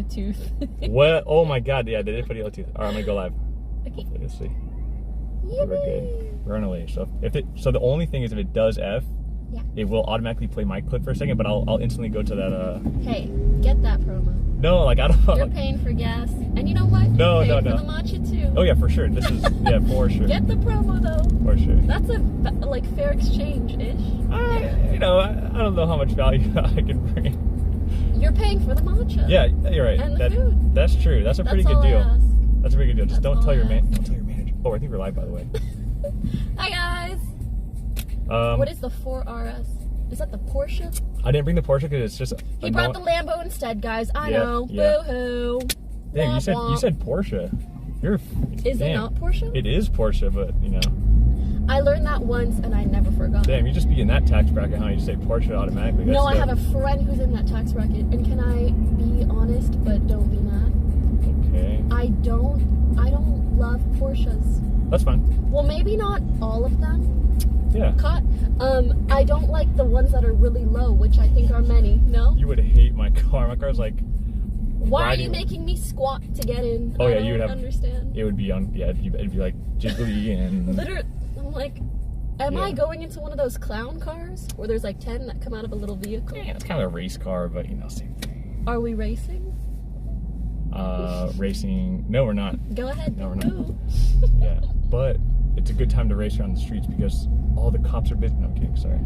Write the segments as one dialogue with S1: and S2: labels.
S1: tooth.
S2: What? Oh my god, yeah, they did put a yellow tooth. Alright, I'm gonna go live.
S1: Okay.
S2: Let's see.
S1: Yay.
S2: We're good. We're on a way. So so the only thing is if it does F,
S1: yeah,
S2: it will automatically play my clip for a second, but I'll instantly go to that
S1: Hey, get that promo.
S2: No, like I don't know.
S1: You're paying for gas. And you know what?
S2: No,
S1: You're
S2: no,
S1: paying for the matcha too.
S2: Oh yeah, for sure. This is for sure.
S1: Get the promo though.
S2: For sure.
S1: That's a like fair exchange-ish.
S2: I don't know how much value I can bring.
S1: You're paying for the matcha.
S2: Yeah, you're right.
S1: And the food.
S2: That's true. That's a pretty
S1: That's
S2: good
S1: all I
S2: deal.
S1: ask.
S2: That's a pretty good deal. Just
S1: That's
S2: don't tell your
S1: all I ask.
S2: Don't tell your manager. Oh, I think we're live, by the way.
S1: Hi guys. What is the 4RS? Is that the Porsche?
S2: I didn't bring the Porsche because it's just.
S1: He brought the Lambo instead, guys. I know.
S2: Yeah.
S1: Boo-hoo.
S2: Damn,
S1: Womp
S2: you
S1: womp.
S2: said Porsche.
S1: Is it not Porsche?
S2: It is Porsche, but you know.
S1: I learned that once and I never forgot.
S2: Damn, you just be in that tax bracket, huh? You just say Porsche automatically.
S1: No, I have a friend who's in that tax bracket, and can I be honest, but don't be mad?
S2: Okay.
S1: I don't love Porsches.
S2: That's fine.
S1: Well, maybe not all of them.
S2: Yeah.
S1: I don't like the ones that are really low, which I think are many. No?
S2: You would hate my car. My car's like.
S1: Why are you making me squat to get in?
S2: Oh yeah,
S1: I don't
S2: you would have.
S1: understand.
S2: It would be on. Yeah, it'd be like jiggly and.
S1: Literally, I'm like, am I going into one of those clown cars where there's like 10 that come out of a little vehicle?
S2: Yeah, it's kind of a race car, but you know, same thing.
S1: Are we racing?
S2: Racing. No, we're not.
S1: Go ahead.
S2: No, we're not.
S1: Ooh.
S2: Yeah, but it's a good time to race around the streets because all the cops are busy. No, I'm kidding. Sorry.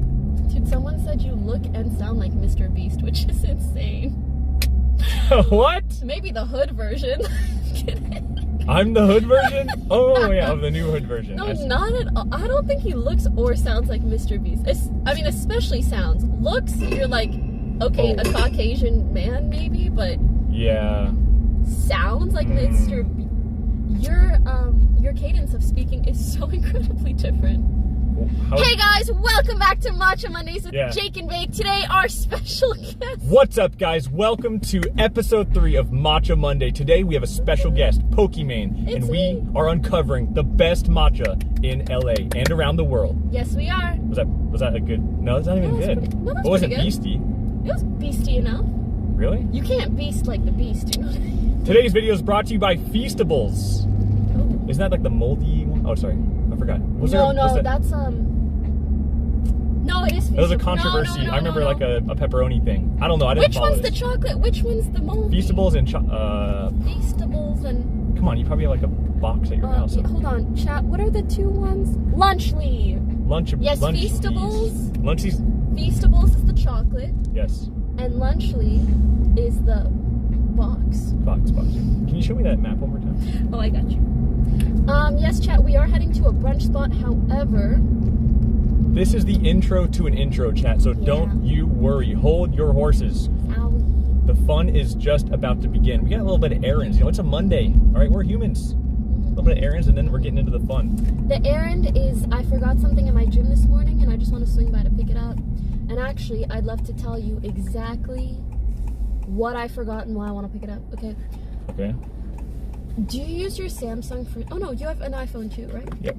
S1: Dude, someone said you look and sound like Mr. Beast, which is insane.
S2: What?
S1: Maybe the hood version. Kidding.
S2: I'm the hood version? Oh yeah, of the new hood version.
S1: No, not at all. I don't think he looks or sounds like Mr. Beast. I mean, especially sounds. Looks, you're like, okay, a Caucasian man maybe, but
S2: yeah.
S1: Sounds like Mr. Beast. Your cadence of speaking is so incredibly different. Hey guys, welcome back to Matcha Mondays with Jake and Bake. Today, our special guest.
S2: What's up, guys? Welcome to episode 3 of Matcha Monday. Today, we have a special guest, Pokimane, and we are uncovering the best matcha in LA and around the world.
S1: Yes, we are.
S2: Was that a good? No, it's not even good.
S1: No,
S2: it wasn't beastie.
S1: It was beastie enough.
S2: Really?
S1: You can't beast like the beast, you know what I mean?
S2: Today's video is brought to you by Feastables. Oh. Isn't that like the moldy one? Oh, sorry. I forgot.
S1: That's no, it is Feastables.
S2: It was a controversy. I remember like a pepperoni thing. I don't know. I didn't follow
S1: Which one's the chocolate? Which one's the moldy?
S2: Feastables and
S1: Feastables and.
S2: Come on, you probably have like a box at your house.
S1: Hold on, chat. What are the two ones? Lunchly.
S2: Yes,
S1: Feastables.
S2: Lunchies.
S1: Feastables is the chocolate.
S2: Yes.
S1: And Lunchly is the box.
S2: Box. Can you show me that map one more time?
S1: Oh, I got you. Yes, chat. We are heading to a brunch spot. However,
S2: this is the intro to an intro, chat. So don't you worry. Hold your horses.
S1: Owie.
S2: The fun is just about to begin. We got a little bit of errands. You know, it's a Monday. All right, we're humans. A little bit of errands, and then we're getting into the fun.
S1: The errand is I forgot something in my gym this morning, and I just want to swing by to pick it up. And actually, I'd love to tell you exactly what I forgot and why I want to pick it up. Okay.
S2: Okay.
S1: Do you use your Samsung for? Oh no, you have an iPhone too, right?
S2: Yep.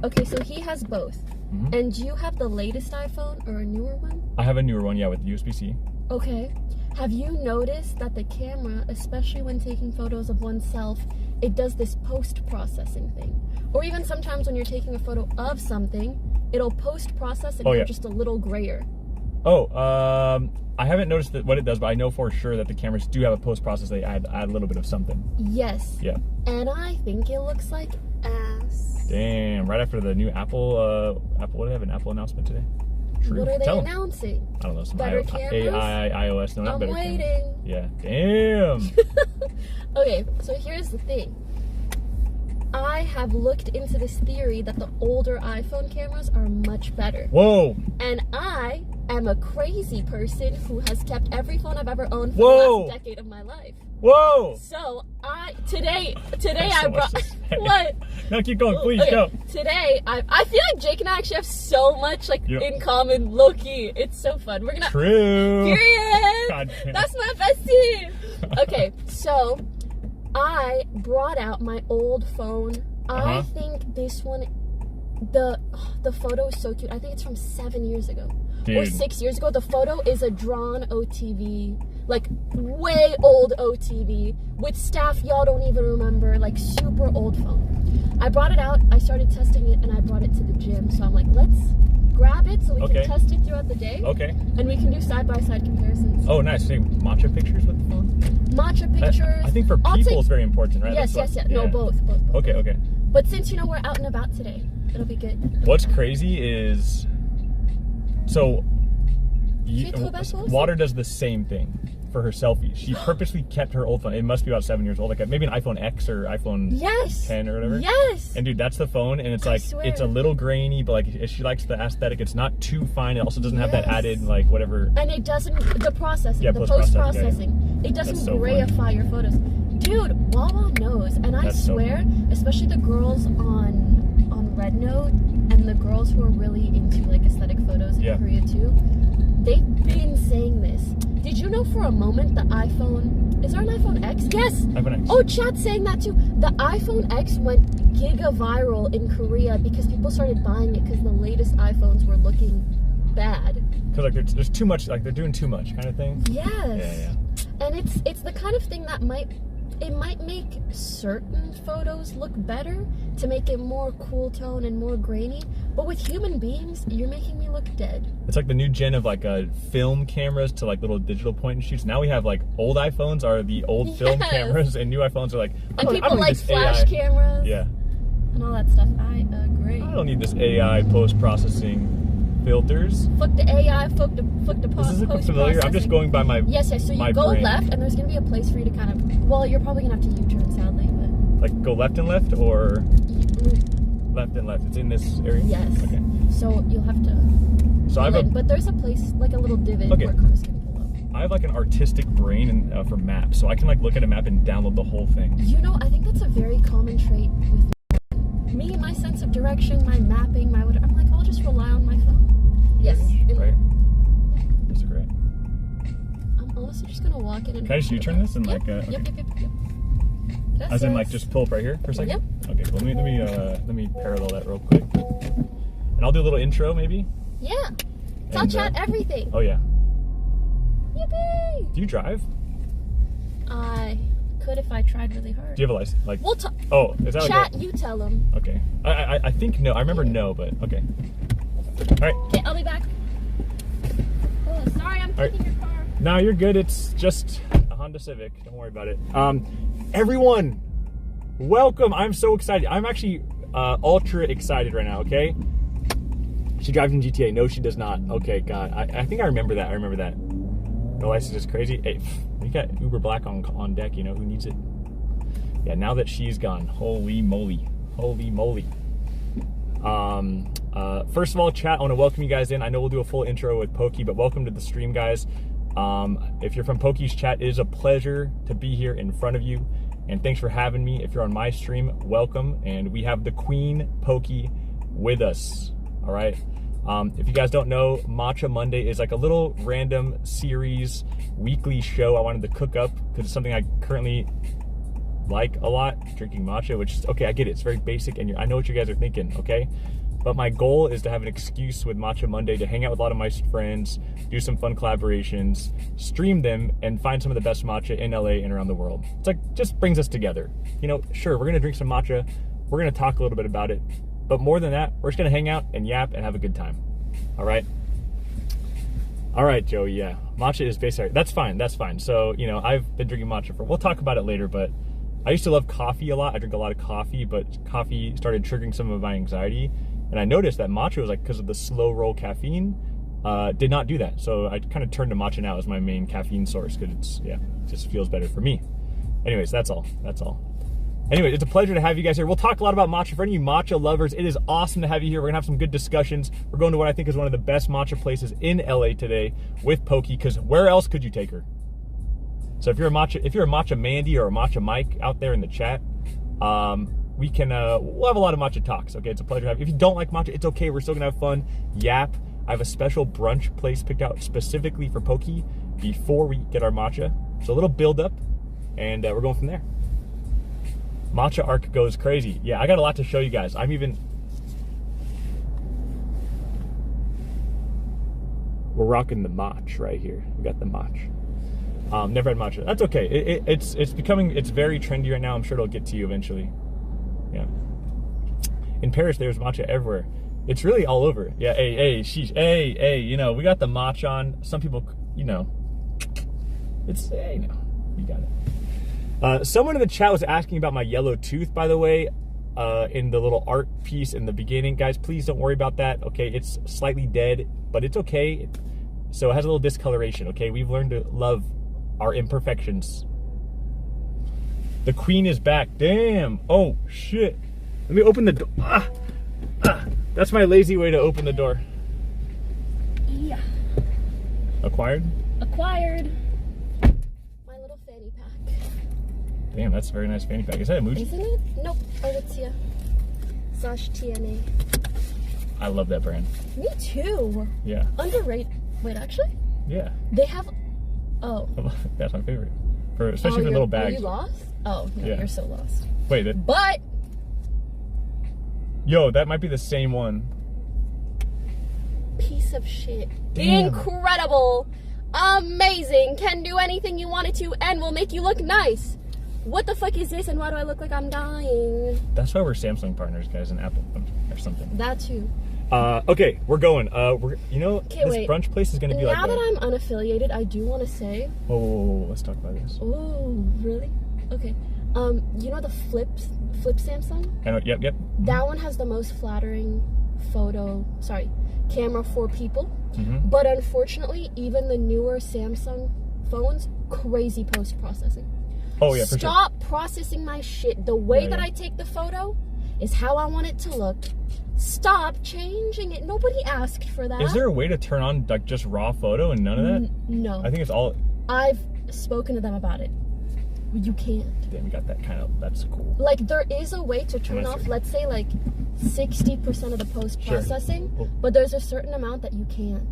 S1: Okay, so he has both. Mm-hmm. And do you have the latest iPhone or a newer one?
S2: I have a newer one, yeah, with USB-C.
S1: Okay. Have you noticed that the camera, especially when taking photos of oneself, it does this post-processing thing? Or even sometimes when you're taking a photo of something, it'll post-process and you're just a little grayer.
S2: Oh, I haven't noticed what it does, but I know for sure that the cameras do have a post-process. They add a little bit of something.
S1: Yes.
S2: Yeah.
S1: And I think it looks like ass.
S2: Damn, right after the new Apple, what do they have, an Apple announcement today? True.
S1: What are they announcing?
S2: I don't know, some
S1: better cameras?
S2: AI, iOS, no, not better
S1: cameras. I'm waiting.
S2: Yeah, damn.
S1: Okay, so here's the thing. I have looked into this theory that the older iPhone cameras are much better.
S2: Whoa.
S1: And I am a crazy person who has kept every phone I've ever owned for the last decade of my life.
S2: Whoa.
S1: So today I brought what?
S2: No, keep going, please go.
S1: Today I feel like Jake and I actually have so much in common, low-key. It's so fun. We're gonna Period. God damn. That's my bestie. Okay, so I brought out my old phone. I think this one, the photo is so cute. I think it's from 7 years ago. Dude. Or 6 years ago. The photo is a drawn OTV. like way old OTV with staff y'all don't even remember, like super old phone. I brought it out, I started testing it, and I brought it to the gym. So I'm like, let's grab it so we can test it throughout the day. Okay. And we can do side-by-side comparisons.
S2: Oh, nice. So matcha pictures with the phone?
S1: Matcha pictures.
S2: I think for people it's very important, right?
S1: Yes. No, both.
S2: Okay.
S1: But since, we're out and about today, it'll be good.
S2: What's crazy is, so Water does the same thing for her selfies. She purposely kept her old phone. It must be about 7 years old, like maybe an iPhone X or iPhone 10 or whatever.
S1: Yes.
S2: And dude, that's the phone, and it's like it's a little grainy, but like she likes the aesthetic. It's not too fine. It also doesn't have that added like whatever.
S1: And it doesn't the post processing. It doesn't grayify your photos. Dude, Wawa knows, and I swear, especially the girls on Red Note and the girls who are really into like aesthetic photos in Korea too, they've been saying this. Did you know for a moment the iPhone, is there an iPhone X? Yes!
S2: iPhone X.
S1: Oh, chat's saying that too. The iPhone X went giga viral in Korea because people started buying it because the latest iPhones were looking bad.
S2: Because like there's too much, like they're doing too much kind of thing.
S1: Yes. Yeah. And it's the kind of thing that might make certain photos look better to make it more cool tone and more grainy, but with human beings, you're making me look dead.
S2: It's like the new gen of like film cameras to like little digital point and shoots. Now we have like old iPhones are the old film cameras, and new iPhones are like,
S1: and people like flash cameras.
S2: Yeah.
S1: And all that stuff. I agree.
S2: I don't need this AI post-processing filters.
S1: Fuck the AI, fuck the post-processing.
S2: This is familiar. I'm just going by my
S1: Yes, so you go left, and there's going to be a place for you to kind of, well, you're probably going to have to U-turn, sadly, but...
S2: Like, go left and left, or... Left and left. It's in this area?
S1: Yes.
S2: Okay.
S1: So you'll have to...
S2: So I have
S1: but there's a place, like a little divot where cars can pull up.
S2: I have like an artistic brain for maps, so I can like look at a map and download the whole thing.
S1: I think that's a very common trait with me, my sense of direction, my mapping, my whatever. I'm like, I'll just rely on my phone. Yes.
S2: Right. That's great.
S1: I'm honestly just gonna walk in and...
S2: Can I just U-turn this and like...
S1: Yep.
S2: As in like just pull up right here for a second?
S1: Yep.
S2: Okay, well, let me parallel that real quick. And I'll do a little intro maybe?
S1: Yeah. Tell chat everything.
S2: Oh yeah.
S1: Yippee!
S2: Do you drive?
S1: I could if I tried really hard.
S2: Do you have a license? Like,
S1: we'll
S2: oh, is that
S1: chat,
S2: like
S1: you tell them.
S2: Okay. I think no. I remember no, but okay. All right.
S1: Okay, I'll be back. Oh, sorry, I'm taking your car.
S2: No, you're good. It's just a Honda Civic. Don't worry about it. Everyone, welcome. I'm so excited. I'm actually ultra excited right now, okay? She drives in GTA. No, she does not. Okay, God. I think I remember that. No license is crazy. Hey, we got Uber Black on deck, who needs it? Yeah, now that she's gone. Holy moly. First of all, chat, I want to welcome you guys in. I know we'll do a full intro with Pokey, but welcome to the stream, guys. If you're from Pokey's chat, it is a pleasure to be here in front of you, and thanks for having me. If you're on my stream, welcome, and we have the Queen Pokey with us, all right? If you guys don't know, Matcha Monday is like a little random series, weekly show I wanted to cook up, because it's something I currently like a lot, drinking matcha, which is, okay, I get it, it's very basic, and I know what you guys are thinking, okay? But my goal is to have an excuse with Matcha Monday to hang out with a lot of my friends, do some fun collaborations, stream them, and find some of the best matcha in LA and around the world. It's like, just brings us together. Sure, we're gonna drink some matcha, we're gonna talk a little bit about it, but more than that, we're just gonna hang out and yap and have a good time. All right? All right, Joey, yeah. Matcha is basic. That's fine. So, I've been drinking matcha we'll talk about it later, but I used to love coffee a lot. I drink a lot of coffee, but coffee started triggering some of my anxiety. And I noticed that matcha was like, because of the slow roll caffeine, did not do that. So I kind of turned to matcha now as my main caffeine source, because it just feels better for me. Anyways, that's all. Anyway, it's a pleasure to have you guys here. We'll talk a lot about matcha. For any matcha lovers, it is awesome to have you here. We're gonna have some good discussions. We're going to what I think is one of the best matcha places in LA today with Pokey, because where else could you take her? So if you're a matcha Mandy or a matcha Mike out there in the chat, we'll have a lot of matcha talks. Okay, it's a pleasure to have you. If you don't like matcha, it's okay. We're still gonna have fun. Yap. I have a special brunch place picked out specifically for Pokey before we get our matcha. So a little build up, and we're going from there. Matcha arc goes crazy. Yeah, I got a lot to show you guys. We're rocking the match right here. We got the match. Never had matcha. That's okay. It's very trendy right now. I'm sure it'll get to you eventually. Yeah. In Paris, there's matcha everywhere. It's really all over. Yeah. Sheesh. You know, we got the matcha on. Some people, you know, it's you know, you got it. Someone in the chat was asking about my yellow tooth, by the way, in the little art piece in the beginning. Guys, please don't worry about that. Okay, it's slightly dead, but it's okay. So it has a little discoloration. Okay, we've learned to love our imperfections. The queen is back. Damn. Oh shit. Let me open the door. That's my lazy way to open the door.
S1: Yeah.
S2: Acquired?
S1: Acquired. My little fanny pack.
S2: Damn, that's a very nice fanny pack. Is that a Muji?
S1: Isn't it? Nope. Aritzia. Sash TNA.
S2: I love that brand.
S1: Me too.
S2: Yeah.
S1: Underrated. Wait, actually?
S2: Yeah.
S1: They have. Oh.
S2: That's my favorite. Especially for little bags.
S1: Are you lost? Oh, no,
S2: yeah.
S1: You're so lost.
S2: Wait.
S1: But.
S2: Yo, that might be the same one.
S1: Piece of shit.
S2: Damn.
S1: Incredible. Amazing. Can do anything you wanted to and will make you look nice. What the fuck is this and why do I look like I'm dying?
S2: That's why we're Samsung partners, guys, and Apple or something.
S1: That too.
S2: Okay, we're going. You know, this
S1: wait.
S2: Brunch place is gonna be
S1: now that I'm unaffiliated, I do want to say.
S2: Whoa, let's talk about this.
S1: Oh, really? Okay. You know the flip Samsung?
S2: I know. Yep.
S1: That one has the most flattering camera for people.
S2: Mm-hmm.
S1: But unfortunately, even the newer Samsung phones, crazy post processing.
S2: Oh yeah, for sure.
S1: Stop processing my shit. The way that I take the photo is how I want it to look. Stop changing it. Nobody asked for that.
S2: Is there a way to turn on like just raw photo and none of that?
S1: No.
S2: I think it's all.
S1: I've spoken to them about it. You can't.
S2: Damn, we got that kind of. That's cool.
S1: Like there is a way to turn off, let's say like 60% of the post processing, but there's a certain amount that you can't.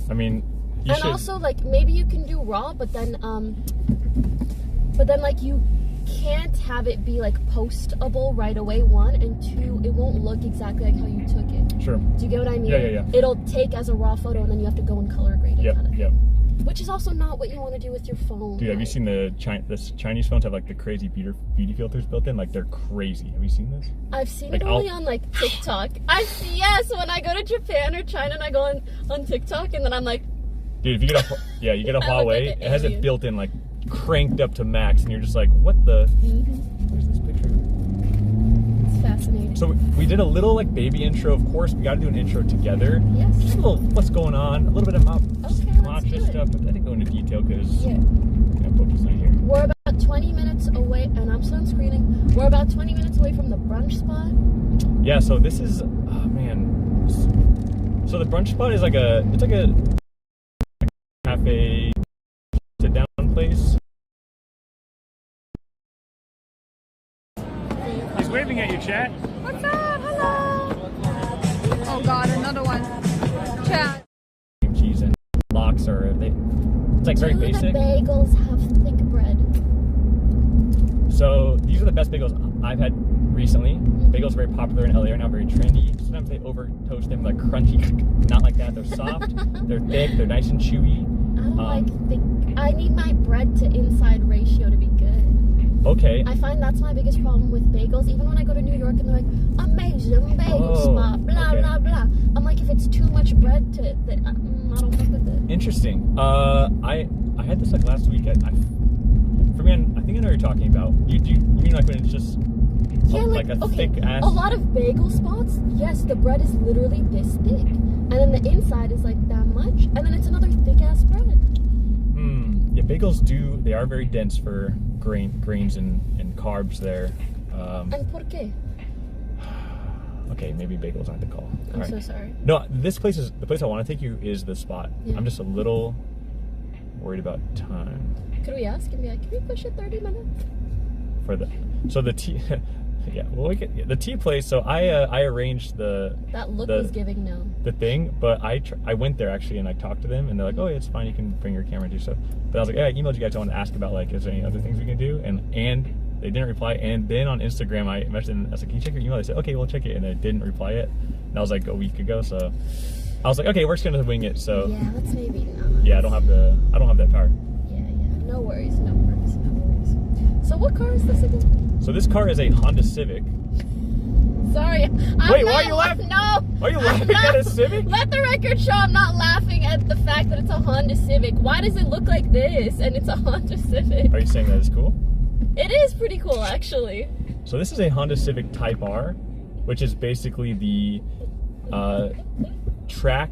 S2: I mean, you should.
S1: Also like maybe you can do raw, but then like you can't have it be like postable right away, one, and two, it won't look exactly like how you took it.
S2: Sure.
S1: Do you get what I mean?
S2: Yeah.
S1: It'll take as a raw photo and then you have to go and color grade it.
S2: Yep.
S1: Which is also not what you want to do with your phone.
S2: Dude, have you seen the Chinese phones have like the crazy beauty filters built in? Like they're crazy. Have you seen this?
S1: I've seen it only on like TikTok. Yes, when I go to Japan or China and I go on TikTok and then I'm like,
S2: dude, if you get a Huawei, it has it built in like cranked up to max, and you're just like, what the? Here's this picture.
S1: It's fascinating.
S2: So we did a little like baby intro. Of course, we got to do an intro together.
S1: Yes.
S2: Just a little what's going on, a little bit of matcha stuff, but I didn't go into detail because Poki's not here.
S1: We're about 20 minutes away, and I'm still screening. We're about 20 minutes away from the brunch spot.
S2: Yeah. So this is, oh man. So the brunch spot is like a cafe sit down place. He's waving at you, chat.
S3: What's up? Hello. Oh God, another one. Chat.
S2: Cheese and lox it's like very basic.
S1: The bagels have thick bread.
S2: So these are the best bagels I've had recently. Bagels are very popular in LA right now, very trendy. Sometimes they over toast them like crunchy, not like that. They're soft, they're thick, they're nice and chewy.
S1: I don't like thick. I need my bread to inside ratio to be good.
S2: Okay.
S1: I find that's my biggest problem with bagels. Even when I go to New York and they're like, amazing bagel spot, blah, blah, blah. I'm like, if it's too much bread I don't fuck with it.
S2: Interesting. I had this like last week. I think I know what you're talking about. You mean like when it's just like a thick ass?
S1: A lot of bagel spots, yes, the bread is literally this thick. And then the inside is like that much. And then it's another thick ass bread.
S2: Yeah, bagels they are very dense for grains and carbs there.
S1: And por qué?
S2: Okay, maybe bagels aren't the call.
S1: I'm so sorry.
S2: No, the place I want to take you is the spot. Yeah. I'm just a little worried about time.
S1: Could we ask and be like, can we push it 30 minutes?
S2: So the tea, yeah, well, the tea place. So I arranged
S1: that look was giving no. The
S2: thing, but I went there actually and I talked to them and they're like, oh yeah, it's fine, you can bring your camera and do stuff. But I was like, yeah, I emailed you guys. I wanted to ask about like, is there any other things we can do? And they didn't reply. And then on Instagram, I messaged them. I was like, can you check your email? They said, okay, we'll check it. And they didn't reply yet. And that was like a week ago. So I was like, okay, we're just gonna wing it. So
S1: yeah, let's maybe not.
S2: Yeah, I don't have that power.
S1: Yeah. No worries, no worries, no worries. So what car is this again?
S2: So this car is a Honda Civic.
S1: Sorry.
S2: Wait, why are you laughing?
S1: No.
S2: Are you laughing at a Civic?
S1: Let the record show I'm not laughing at the fact that it's a Honda Civic. Why does it look like this and it's a Honda Civic?
S2: Are you saying that is cool?
S1: It is pretty cool, actually.
S2: So this is a Honda Civic Type R, which is basically the track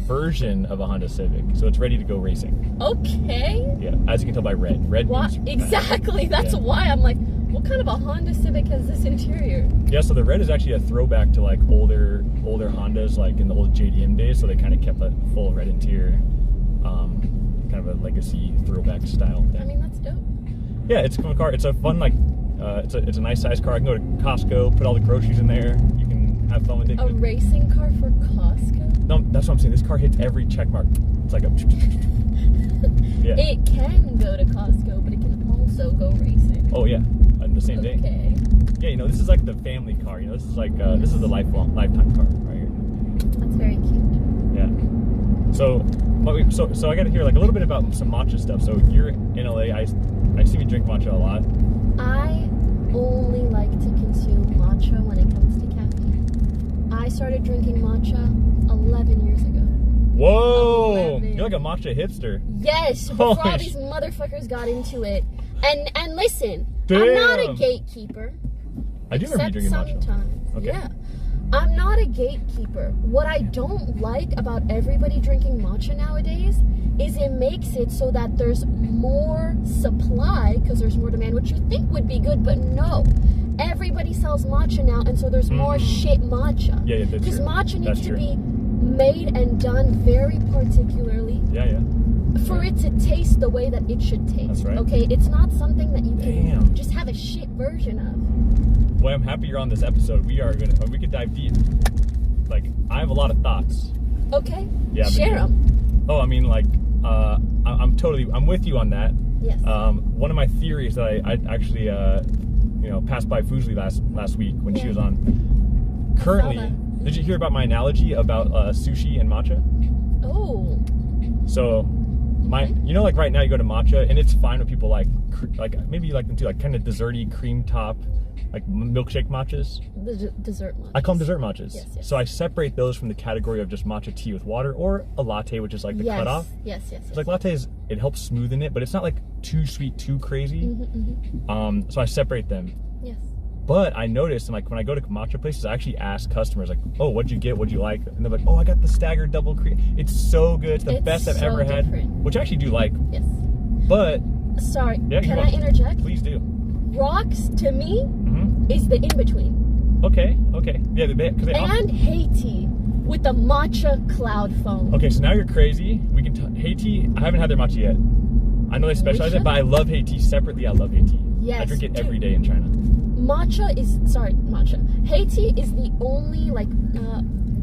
S2: version of a Honda Civic. So it's ready to go racing.
S1: Okay.
S2: Yeah, as you can tell by red. Red means...
S1: Exactly. That's why I'm like, what kind of a Honda Civic has this interior?
S2: Yeah, so the red is actually a throwback to like older Hondas, like in the old JDM days. So they kind of kept a full red interior, kind of a legacy throwback style thing.
S1: I mean, that's dope.
S2: Yeah, it's a cool car. It's a fun, like, it's a nice size car. I can go to Costco, put all the groceries in there. You can have fun with it.
S1: A racing car for Costco?
S2: No, that's what I'm saying. This car hits every check mark. It's like a... Yeah.
S1: It can go to Costco, but it can also go racing.
S2: Oh, yeah. On the same day.
S1: Okay.
S2: Yeah, you know, this is like the family car. You know, this is like, this is the lifetime car right here.
S1: That's very cute.
S2: Yeah. So I got to hear like a little bit about some matcha stuff. So you're in LA. I see you drink matcha a lot.
S1: I only like to consume matcha when it comes to caffeine. I started drinking matcha 11 years ago.
S2: Whoa!
S1: 11.
S2: You're like a matcha hipster.
S1: Yes, before all these motherfuckers got into it. And listen,
S2: damn.
S1: I'm not a gatekeeper.
S2: I do remember you drinking matcha.
S1: Sometimes.
S2: Okay.
S1: Yeah. I'm not a gatekeeper. What I don't like about everybody drinking matcha nowadays is it makes it so that there's more supply because there's more demand, which you think would be good, but no. Everybody sells matcha now, and so there's more shit matcha.
S2: Yeah, that's
S1: because
S2: true.
S1: matcha needs to be made and done very particularly.
S2: Yeah.
S1: For it to taste the way that it should taste.
S2: That's right.
S1: Okay, it's not something that you can just have a shit version of.
S2: Well, I'm happy you're on this episode. We could dive deep. Like, I have a lot of thoughts.
S1: Okay.
S2: Yeah.
S1: Share them.
S2: Oh, I mean, like, I'm with you on that.
S1: Yes.
S2: One of my theories that I actually, passed by Fujli last week when she was on. Currently, did you hear about my analogy about sushi and matcha?
S1: Oh.
S2: So, like right now you go to matcha and it's fine with people like maybe you like them too, like kind of desserty cream top, like milkshake matchas.
S1: The dessert matchas.
S2: I call them dessert matchas.
S1: Yes.
S2: So I separate those from the category of just matcha tea with water or a latte, which is like the cutoff.
S1: Yes.
S2: Like lattes, it helps smoothen it, but it's not like too sweet, too crazy. So I separate them.
S1: Yes.
S2: But I noticed, and like when I go to matcha places, I actually ask customers like, "Oh, what'd you get? What'd you like?" And they're like, "Oh, I got the staggered double cream. It's so good. It's the best I've ever had." Which I actually do like.
S1: Yes.
S2: But
S1: sorry, can I interject?
S2: Please do.
S1: Rocks to me is the in between.
S2: Okay. Yeah,
S1: and Haiti with the matcha cloud foam.
S2: Okay, so now you're crazy. We can Haiti. I haven't had their matcha yet. I know they specialize it, but I love Haiti separately. I love Haiti.
S1: Yes.
S2: I drink it every day in China.
S1: Haiti is the only like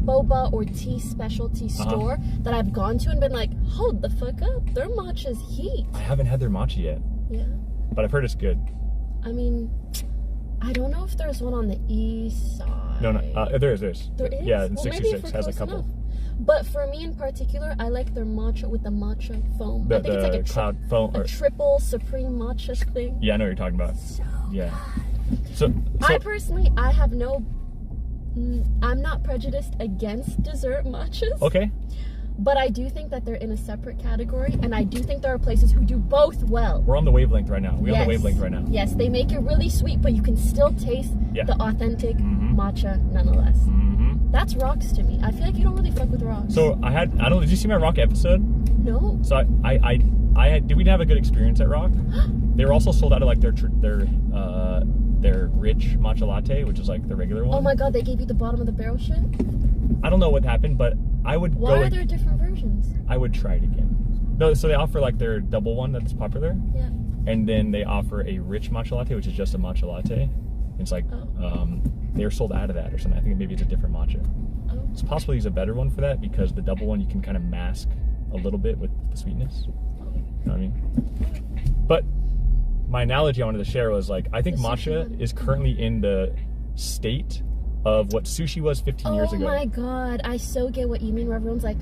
S1: boba or tea specialty store that I've gone to and been like, hold the fuck up, their matcha's heat.
S2: I haven't had their matcha yet.
S1: Yeah.
S2: But I've heard it's good.
S1: I mean, I don't know if there's one on the east side.
S2: No, there is.
S1: There is?
S2: Yeah, and 66 has a couple.
S1: Enough. But for me in particular, I like their matcha with the matcha foam.
S2: I
S1: think it's like a
S2: cloud foam,
S1: a triple supreme matcha thing.
S2: Yeah, I know what you're talking about.
S1: So
S2: yeah.
S1: good.
S2: So
S1: I personally, I'm not prejudiced against dessert matchas.
S2: Okay.
S1: But I do think that they're in a separate category, and I do think there are places who do both well.
S2: We're on the wavelength right now. We're on the wavelength right now.
S1: Yes, they make it really sweet, but you can still taste the authentic matcha nonetheless. That's rocks to me. I feel like you don't really fuck with rocks.
S2: So did you see my rock episode?
S1: No.
S2: So did we have a good experience at Rock? They were also sold out of like their rich matcha latte, which is like the regular one.
S1: Oh my god, they gave you the bottom of the barrel shit?
S2: I don't know what happened, but I would
S1: Why are there different versions?
S2: I would try it again. No, so they offer like their double one that's popular.
S1: Yeah.
S2: And then they offer a rich matcha latte, which is just a matcha latte. It's like they're sold out of that or something. I think maybe it's a different matcha.
S1: Oh.
S2: It's possible he's a better one for that because the double one you can kind of mask a little bit with the sweetness. You know what I mean? But my analogy I wanted to share was like, I think matcha is currently in the state of what sushi was 15 years ago.
S1: Oh my god, I so get what you mean where everyone's like,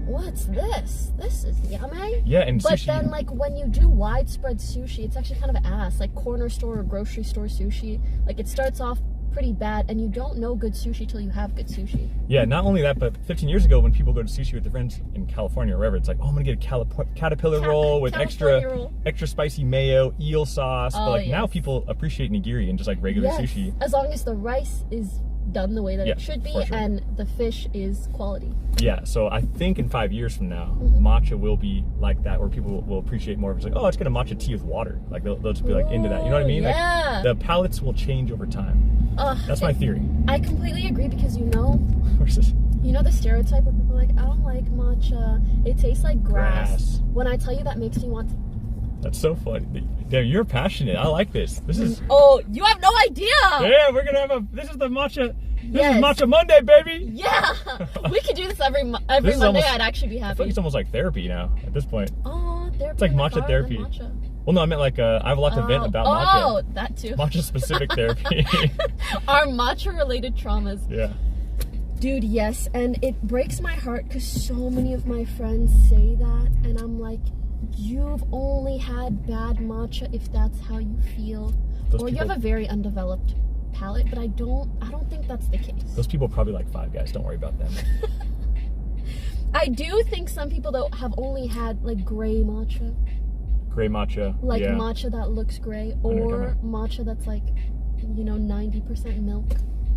S1: what's this? This is yummy.
S2: Yeah, and
S1: but
S2: sushi.
S1: then like when you do widespread sushi, it's actually kind of ass. Like corner store or grocery store sushi, like it starts off pretty bad, and you don't know good sushi till you have good sushi.
S2: Yeah, not only that, but 15 years ago when people go to sushi with their friends in California or wherever, it's like, oh, I'm gonna get a caterpillar roll with extra spicy mayo, eel sauce. But like now people appreciate nigiri and just like regular sushi.
S1: As long as the rice is done the way that it should be, and the fish is quality. Yeah,
S2: so I think in 5 years from now, matcha will be like that, where people will appreciate more. It's like, oh, let's get a matcha tea with water. Like they'll just be like into that. You know what I mean?
S1: Yeah.
S2: Like the palates will change over time. That's my theory.
S1: I completely agree, because you know the stereotype where people are like, I don't like matcha. It tastes like grass. When I tell you that makes me want to...
S2: That's so funny. Damn, you're passionate. I like this. This is...
S1: Oh, you have no idea.
S2: Yeah, we're gonna have this is the matcha... This is Matcha Monday, baby!
S1: Yeah! We could do this every Monday. Almost, I'd actually be happy.
S2: I feel like it's almost like therapy now, at this point.
S1: Oh, therapy.
S2: It's like matcha therapy.
S1: Matcha.
S2: Well, no, I meant like I have a lot to vent about matcha.
S1: Oh, that too.
S2: Matcha-specific therapy.
S1: Our matcha-related traumas.
S2: Yeah.
S1: Dude, yes, and it breaks my heart because so many of my friends say that, and I'm like, you've only had bad matcha if that's how you feel. Or you have a very undeveloped palate, but I don't think that's the case.
S2: Those people probably like Five Guys. Don't worry about them.
S1: I do think some people though have only had like gray matcha.
S2: Gray matcha.
S1: Like matcha that looks gray, or matcha that's like, 90% milk.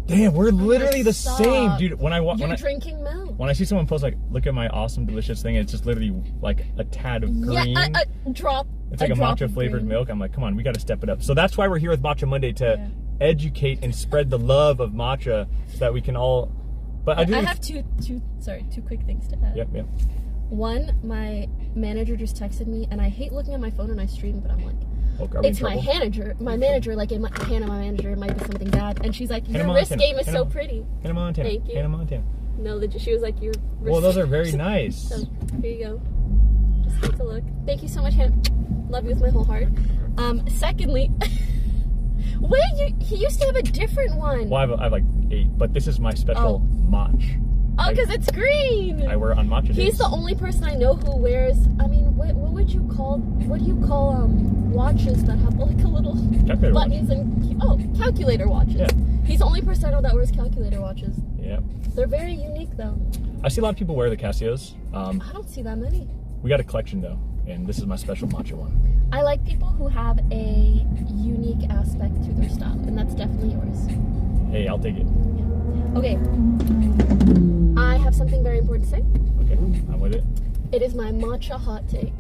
S2: Damn, we're literally the same, dude.
S1: You're drinking milk.
S2: When I see someone post like, look at my awesome delicious thing, it's just literally like a tad of green.
S1: Yeah, a drop.
S2: It's like a matcha flavored milk. I'm like, come on, we got to step it up. So that's why we're here with Matcha Monday, to educate and spread the love of matcha so that we can all. But I have two quick things to add. Yeah.
S1: One, my manager just texted me, and I hate looking at my phone when I stream, but I'm like, it's my manager, like in my hand of my manager, it might be something bad, and she's like, your wrist game is so pretty.
S2: Hannah Montana.
S1: Thank you.
S2: Hannah Montana.
S1: No, legit, she was like, your wrist.
S2: Well, those are very nice.
S1: So here you go. Just take a look. Thank you so much, Hannah. Love you with my whole heart. Secondly, wait, he used to have a different one.
S2: Well, I have like 8, but this is my special match.
S1: Oh, because it's green.
S2: I wear on matcha days.
S1: He's the only person I know who wears, what do you call watches that have like a little
S2: calculator
S1: buttons and calculator watches.
S2: Yeah.
S1: He's the only person I know that wears calculator watches.
S2: Yeah.
S1: They're very unique though.
S2: I see a lot of people wear the Casios.
S1: I don't see that many.
S2: We got a collection though, and this is my special matcha one.
S1: I like people who have a unique aspect to their style, and that's definitely yours.
S2: Hey, I'll take it.
S1: Yeah. Okay. I have something very important to say.
S2: Okay, I'm with it.
S1: It is my matcha hot take.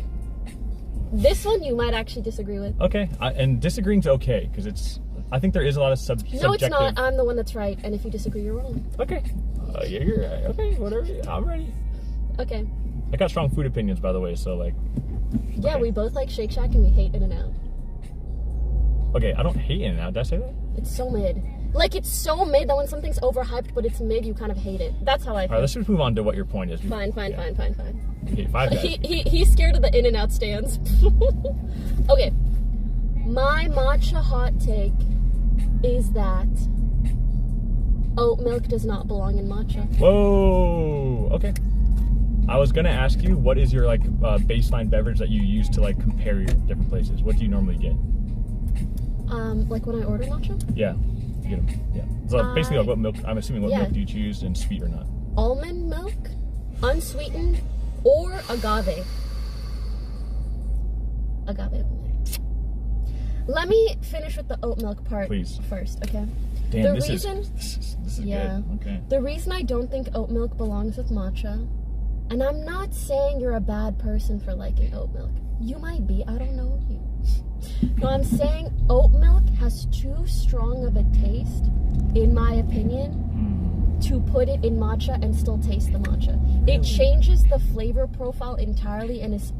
S1: This one you might actually disagree with.
S2: Okay, and disagreeing's okay, because I think there is a lot of subjective...
S1: No, it's not. I'm the one that's right, and if you disagree, you're wrong.
S2: Okay. Yeah, you're right. Okay, whatever. I'm ready.
S1: Okay.
S2: I got strong food opinions, by the way, so like...
S1: Yeah, we both like Shake Shack and we hate In-N-Out.
S2: Okay, I don't hate In-N-Out. Did I say that?
S1: It's so mid. Like, it's so mid that when something's overhyped but it's mid, you kind of hate it. That's how I feel.
S2: Alright, let's just move on to what your point is.
S1: Fine.
S2: You hate Five Guys.
S1: He's scared of the In-N-Out stands. Okay. My matcha hot take is that oat milk does not belong in matcha.
S2: Whoa! Okay. I was gonna ask you, what is your like baseline beverage that you use to like compare your different places? What do you normally get?
S1: Like when I order matcha?
S2: Yeah, you get them. Yeah. So basically, like what milk? I'm assuming what milk do you choose, and sweet or not?
S1: Almond milk, unsweetened, or agave. Agave. Let me finish with the oat milk part first, okay?
S2: Damn, this is good. Okay.
S1: The reason I don't think oat milk belongs with matcha, and I'm not saying you're a bad person for liking oat milk. You might be, I don't know you. No, I'm saying oat milk has too strong of a taste, in my opinion, to put it in matcha and still taste the matcha. It changes the flavor profile entirely and is,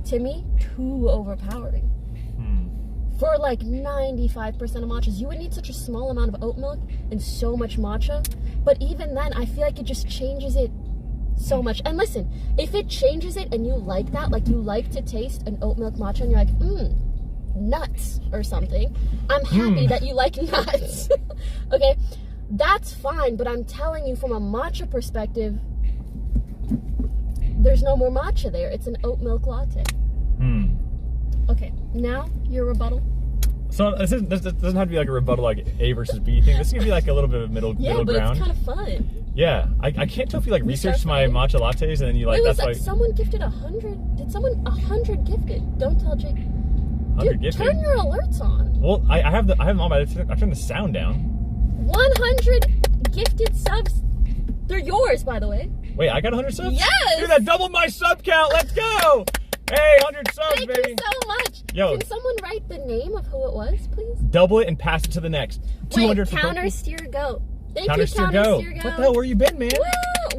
S1: to me, too overpowering. For like 95% of matchas, you would need such a small amount of oat milk and so much matcha. But even then, I feel like it just changes it so much. And listen, if it changes it and you like that, like you like to taste an oat milk matcha and you're like, nuts or something, I'm happy that you like nuts. Okay, that's fine, but I'm telling you from a matcha perspective, There's no more matcha there. It's an oat milk latte. Okay, now your rebuttal.
S2: So this doesn't have to be like a rebuttal like A versus B thing. This could be like a little bit of middle ground.
S1: Yeah, but it's kind of fun.
S2: Yeah, I can't tell if you like researched my matcha lattes and then you like.
S1: Wait,
S2: that's why
S1: someone gifted 100. Did someone 100 gifted? Don't tell Jake.
S2: 100 gifted.
S1: Turn your alerts on.
S2: Well, I have them on, but I turned the sound down. 100
S1: gifted subs. They're yours, by the way.
S2: Wait, I got 100 subs?
S1: Yes!
S2: Dude, that doubled my sub count. Let's go! Hey, 100 subs,
S1: Thank
S2: baby.
S1: you so much.
S2: Yo.
S1: Can someone write the name of who it was, please?
S2: Double it and pass it to the next. 200
S1: Wait, Counter Steer Go. Thank
S2: Counter
S1: you,
S2: Steer
S1: Counter
S2: Go.
S1: Steer Go.
S2: What the hell? Where you been, man?
S1: Woo!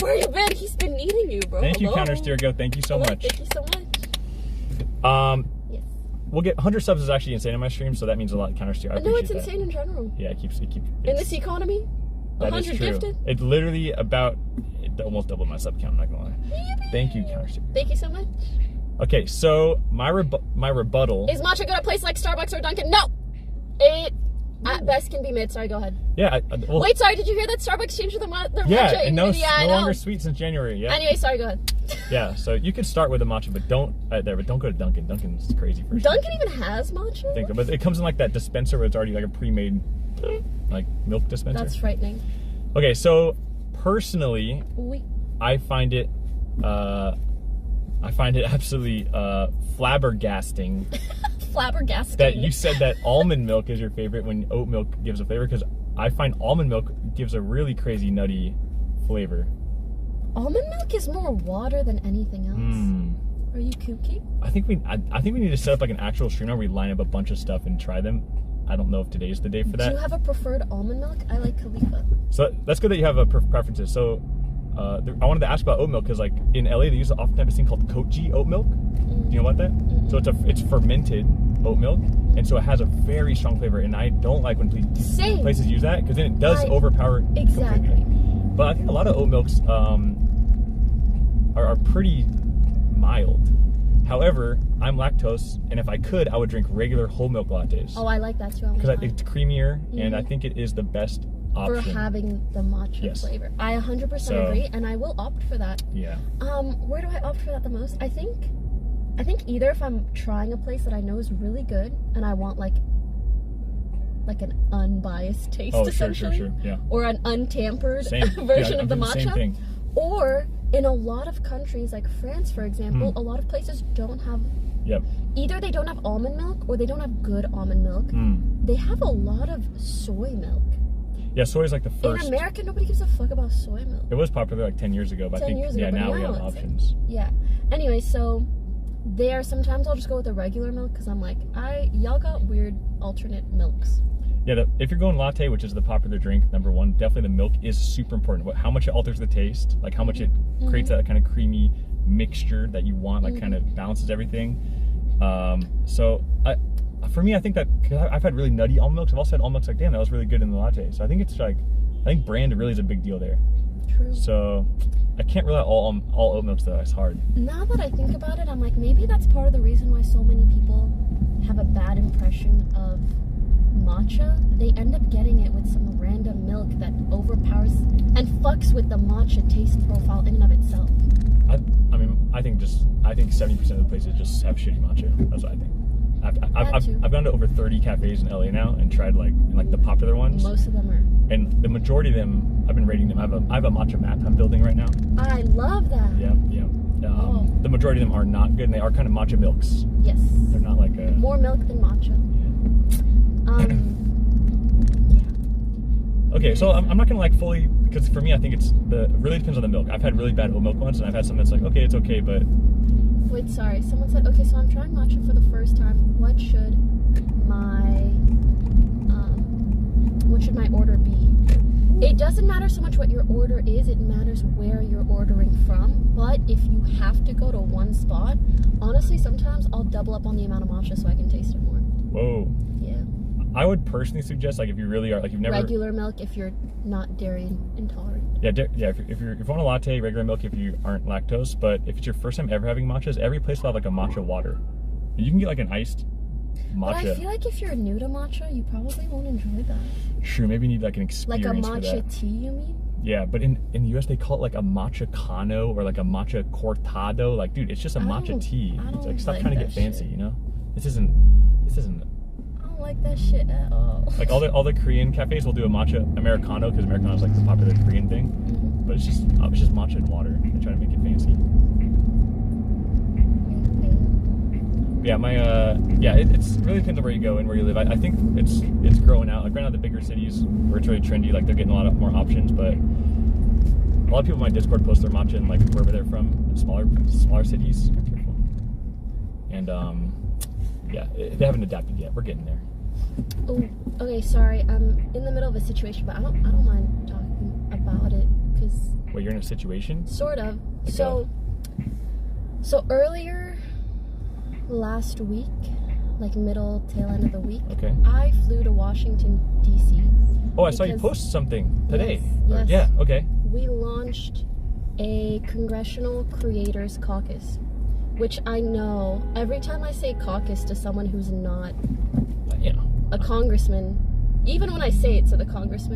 S1: Where you been? He's been needing you, bro.
S2: Thank you, Counter Steer Go. Thank you so much.
S1: Thank you so much.
S2: Yes. We'll get 100 subs is actually insane in my stream, so that means a lot. Counter Steer. I
S1: know it's
S2: appreciate
S1: insane in general.
S2: Yeah, it keeps.
S1: In this economy,
S2: that
S1: 100
S2: is true.
S1: gifted.
S2: It literally almost doubled my sub count. I'm not gonna lie.
S1: Yippee.
S2: Thank you, Counter Steer.
S1: Thank you so much.
S2: Okay, so my rebuttal
S1: is matcha good at places like Starbucks or Dunkin'? No. It at best can be mid. Sorry, go ahead.
S2: Yeah. Well,
S1: wait, sorry. Did you hear that Starbucks changed their matcha?
S2: Yeah,
S1: in
S2: no
S1: India?
S2: no longer sweet since January. Yeah.
S1: Anyway, sorry. Go ahead.
S2: Yeah, so you could start with a matcha, but don't go to Dunkin'. Dunkin's crazy for
S1: Dunkin' even has matcha?
S2: I think so, but it comes in like that dispenser where it's already like a pre-made like milk dispenser.
S1: That's frightening.
S2: Okay, so personally, I find it absolutely flabbergasting.
S1: Flabbergasting.
S2: That you said that almond milk is your favorite when oat milk gives a flavor, because I find almond milk gives a really crazy nutty flavor.
S1: Almond milk is more water than anything else. Are you kooky? I think
S2: we need to set up like an actual stream where we line up a bunch of stuff and try them. I don't know if today's the day for that.
S1: Do you have a preferred almond milk? I like Khalifa.
S2: So that's good that you have preferences. So I wanted to ask about oat milk because like in LA they use often have this thing called Kochi oat milk. Do you know about that? So it's fermented oat milk, and so it has a very strong flavor. And I don't like when places use that because then it does overpower.
S1: Exactly.
S2: Completely. But I think a lot of oat milks are pretty mild. However, I'm lactose, and if I could, I would drink regular whole milk lattes.
S1: Oh, I like that too.
S2: Because I think it's creamier, and I think it is the best option.
S1: For having the matcha flavor. I 100% agree, and I will opt for that.
S2: Yeah.
S1: Where do I opt for that the most? I think either if I'm trying a place that I know is really good, and I want like an unbiased taste, essentially.
S2: Sure, yeah.
S1: Or an untampered version of the matcha.
S2: Same thing.
S1: Or in a lot of countries, like France, for example, a lot of places don't have.
S2: Yep.
S1: Either they don't have almond milk, or they don't have good almond milk. They have a lot of soy milk.
S2: Yeah, soy is like the first.
S1: In America, nobody gives a fuck about soy milk.
S2: It was popular like 10 years ago, but I think now we have options.
S1: Yeah. Anyway, so there sometimes I'll just go with the regular milk because I'm like, y'all got weird alternate milks.
S2: Yeah, if you're going latte, which is the popular drink, number one, definitely the milk is super important. How much it alters the taste, like how much it creates that kind of creamy mixture that you want, like kind of balances everything. For me, I think that, because I've had really nutty almond milks, I've also had almond milks like, damn, that was really good in the latte. So I think it's like, I think brand really is a big deal there.
S1: True.
S2: So I can't rely on all oat milks though, it's hard.
S1: Now that I think about it, I'm like, maybe that's part of the reason why so many people have a bad impression of matcha. They end up getting it with some random milk that overpowers and fucks with the matcha taste profile in and of itself.
S2: I think 70% of the places just have shitty matcha. That's what I think. I've gone to over 30 cafes in LA now and tried like the popular ones.
S1: Most of them are.
S2: And the majority of them, I've been rating them. I have a matcha map I'm building right now.
S1: I love that.
S2: Yeah. The majority of them are not good, and they are kind of matcha milks.
S1: Yes.
S2: They're not like
S1: more milk than matcha.
S2: Yeah. Okay, so I'm not gonna like fully, because for me I think it really depends on the milk. I've had really bad oat milk ones, and I've had some that's like, okay, it's okay, but.
S1: Wait, sorry. Someone said, okay, so I'm trying matcha for the first time. What should my order be? It doesn't matter so much what your order is, it matters where you're ordering from. But if you have to go to one spot, honestly, sometimes I'll double up on the amount of matcha so I can taste it more.
S2: Whoa.
S1: Yeah.
S2: I would personally suggest, like, if you really are, like, you've never...
S1: Regular milk if you're not dairy intolerant.
S2: Yeah, if you want a latte, regular milk if you aren't lactose, but if it's your first time ever having matchas, every place will have, like, a matcha water. And you can get, like, an iced matcha.
S1: But I feel like if you're new to matcha, you probably won't enjoy that.
S2: True, maybe you need, like, an experience
S1: like a matcha tea, you mean?
S2: Yeah, but in the US they call it like a matcha cano or like a matcha cortado. Like, dude, it's just a matcha tea. It's like, stop trying to get fancy, you know? This isn't
S1: I don't like that shit at all.
S2: Like all the Korean cafes will do a matcha americano because americano is like the popular Korean thing. Mm-hmm. But it's just matcha and water. They try to make it fancy. Yeah, it's really depends on where you go and where you live. I think it's growing out. Like right now, the bigger cities where it's really trendy, like they're getting a lot more options. But a lot of people in my Discord post their matcha in like wherever they're from, in smaller cities. Careful. And yeah, they haven't adapted yet. We're getting there.
S1: Oh, okay. Sorry, I'm in the middle of a situation, but I don't mind talking about it because.
S2: Wait, you're in a situation?
S1: Sort of.
S2: Like
S1: so earlier. Last week, like tail end of the week,
S2: okay.
S1: I flew to Washington, D.C.
S2: Oh, I saw you post something today.
S1: Yes.
S2: Yeah, okay.
S1: We launched a Congressional Creators Caucus, which I know every time I say caucus to someone who's not a congressman, even when I say it to the congress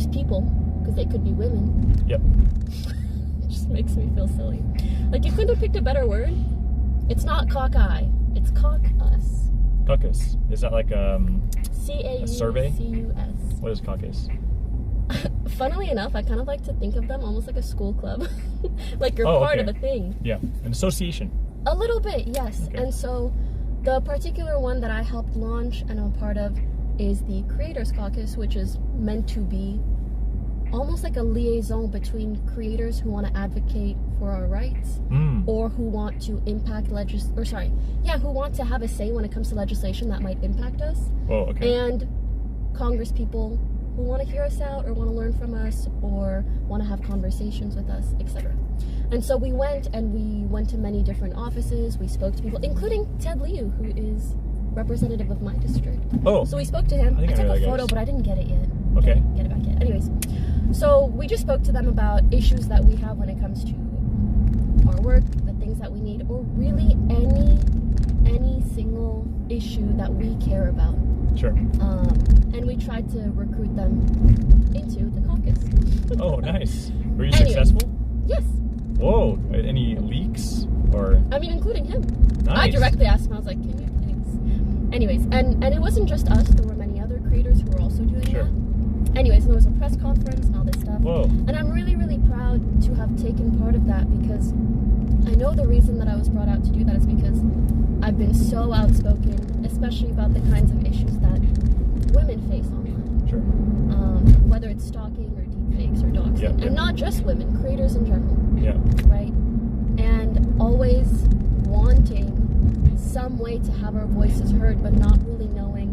S1: people, because they could be women.
S2: Yep.
S1: It just makes me feel silly. Like, you couldn't have picked a better word. It's not cockeye. It's caucus.
S2: Caucus. Is that like a survey?
S1: C-A-U-C-U-S.
S2: What is caucus?
S1: Funnily enough, I kind of like to think of them almost like a school club. Like you're part of a thing.
S2: Yeah, an association.
S1: A little bit, yes.
S2: Okay.
S1: And so the particular one that I helped launch and I'm a part of is the Creators Caucus, which is meant to be almost like a liaison between creators who want to advocate for our rights or who want to impact who want to have a say when it comes to legislation that might impact us.
S2: Oh, okay.
S1: And Congress people who want to hear us out or want to learn from us or want to have conversations with us, etc. And so we went to many different offices. We spoke to people, including Ted Liu, who is representative of my district.
S2: Oh.
S1: So we spoke to him. I took a photo, but I didn't get it yet.
S2: Okay.
S1: Get it back yet. Anyways, so we just spoke to them about issues that we have when it comes to our work, the things that we need, or really any single issue that we care about.
S2: Sure.
S1: And we tried to recruit them into the caucus.
S2: Oh, nice. Were you successful?
S1: Yes.
S2: Whoa. Any leaks or?
S1: I mean, including him.
S2: Nice.
S1: I directly asked him. I was like, "Can you please?" Anyways, and it wasn't just us. There were many other creators who were also doing that. Anyways, there was a press conference and all this stuff.
S2: Whoa.
S1: And I'm really, really proud to have taken part of that because I know the reason that I was brought out to do that is because I've been so outspoken, especially about the kinds of issues that women face online.
S2: Sure.
S1: Whether it's stalking or deepfakes or doxing. And not just women, creators in general.
S2: Yeah.
S1: Right? And always wanting some way to have our voices heard, but not really knowing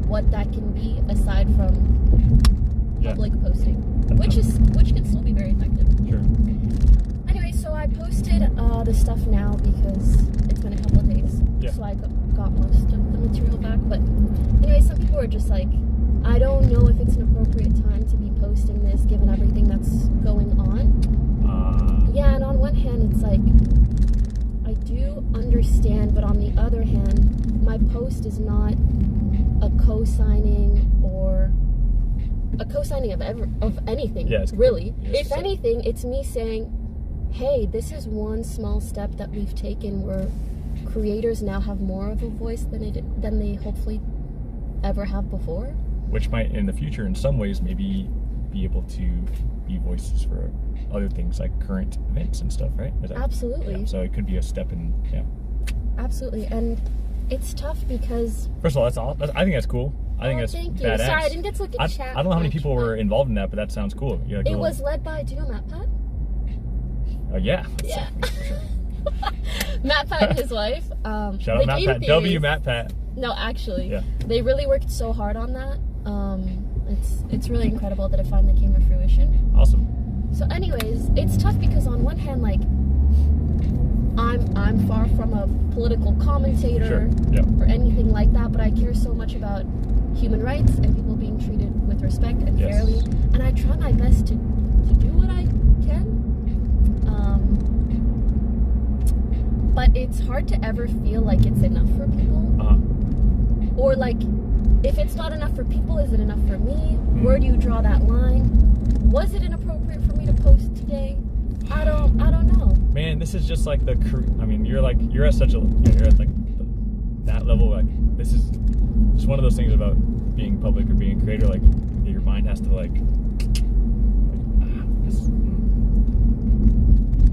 S1: what that can be aside from public posting, which can still be very effective.
S2: Sure.
S1: Anyway, so I posted the stuff now because it's been a couple of days, so I got most of the material back. But anyway, some people were just like, I don't know if it's an appropriate time to be posting this given everything that's going on. Yeah, and on one hand, it's like, I do understand, but on the other hand, my post is not a co-signing or a co-signing of anything, really. If anything, it's me saying, hey, this is one small step that we've taken where creators now have more of a voice than they hopefully ever have before. Which might, in the future, in some ways, maybe be able to be voices for other things like current events and stuff, right? Absolutely. Yeah, so it could be a step in, Absolutely, and it's tough because... First of all, that's all. I think that's cool. I think that's badass. Sorry, I didn't get to look at chat. I don't know how many people were involved in that, but that sounds cool. It was led by, do you know Matt Pat? Yeah. Yeah. Matt Pat and his wife. Shout out Matt Pat. W Matt Pat. No, actually. They really worked so hard on that. It's really incredible that it finally came to fruition. Awesome. So anyways, it's tough because on one hand, like, I'm far from a political commentator or anything like that, but I care so much about human rights and people being treated with respect and fairly, and I try my best to do what I can. But it's hard to ever feel like it's enough for people. Or like, if it's not enough for people, is it enough for me? Where do you draw that line? Was it inappropriate for me to post today? I don't know.
S2: Man, this is just like the I mean, you're at such a, you're at like that level. Like, this is just one of those things about being public or being a creator. Like, your mind has to like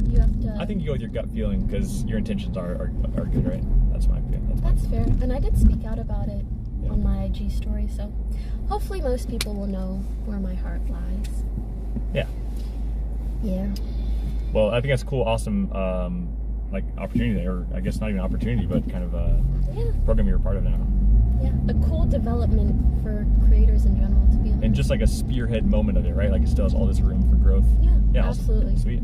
S1: you have to.
S2: I think you go with your gut feeling because your intentions are good, right? That's my opinion.
S1: That's fair. And I did speak out about it on my IG story, so hopefully most people will know where my heart lies.
S2: Yeah.
S1: Yeah.
S2: Well, I think that's cool, awesome, like opportunity there, or I guess not even opportunity, but kind of a program you're a part of now.
S1: Yeah, a cool development for creators in general to be on.
S2: And just like a spearhead moment of it, right? Like it still has all this room for growth.
S1: Yeah, absolutely.
S2: Awesome. Sweet.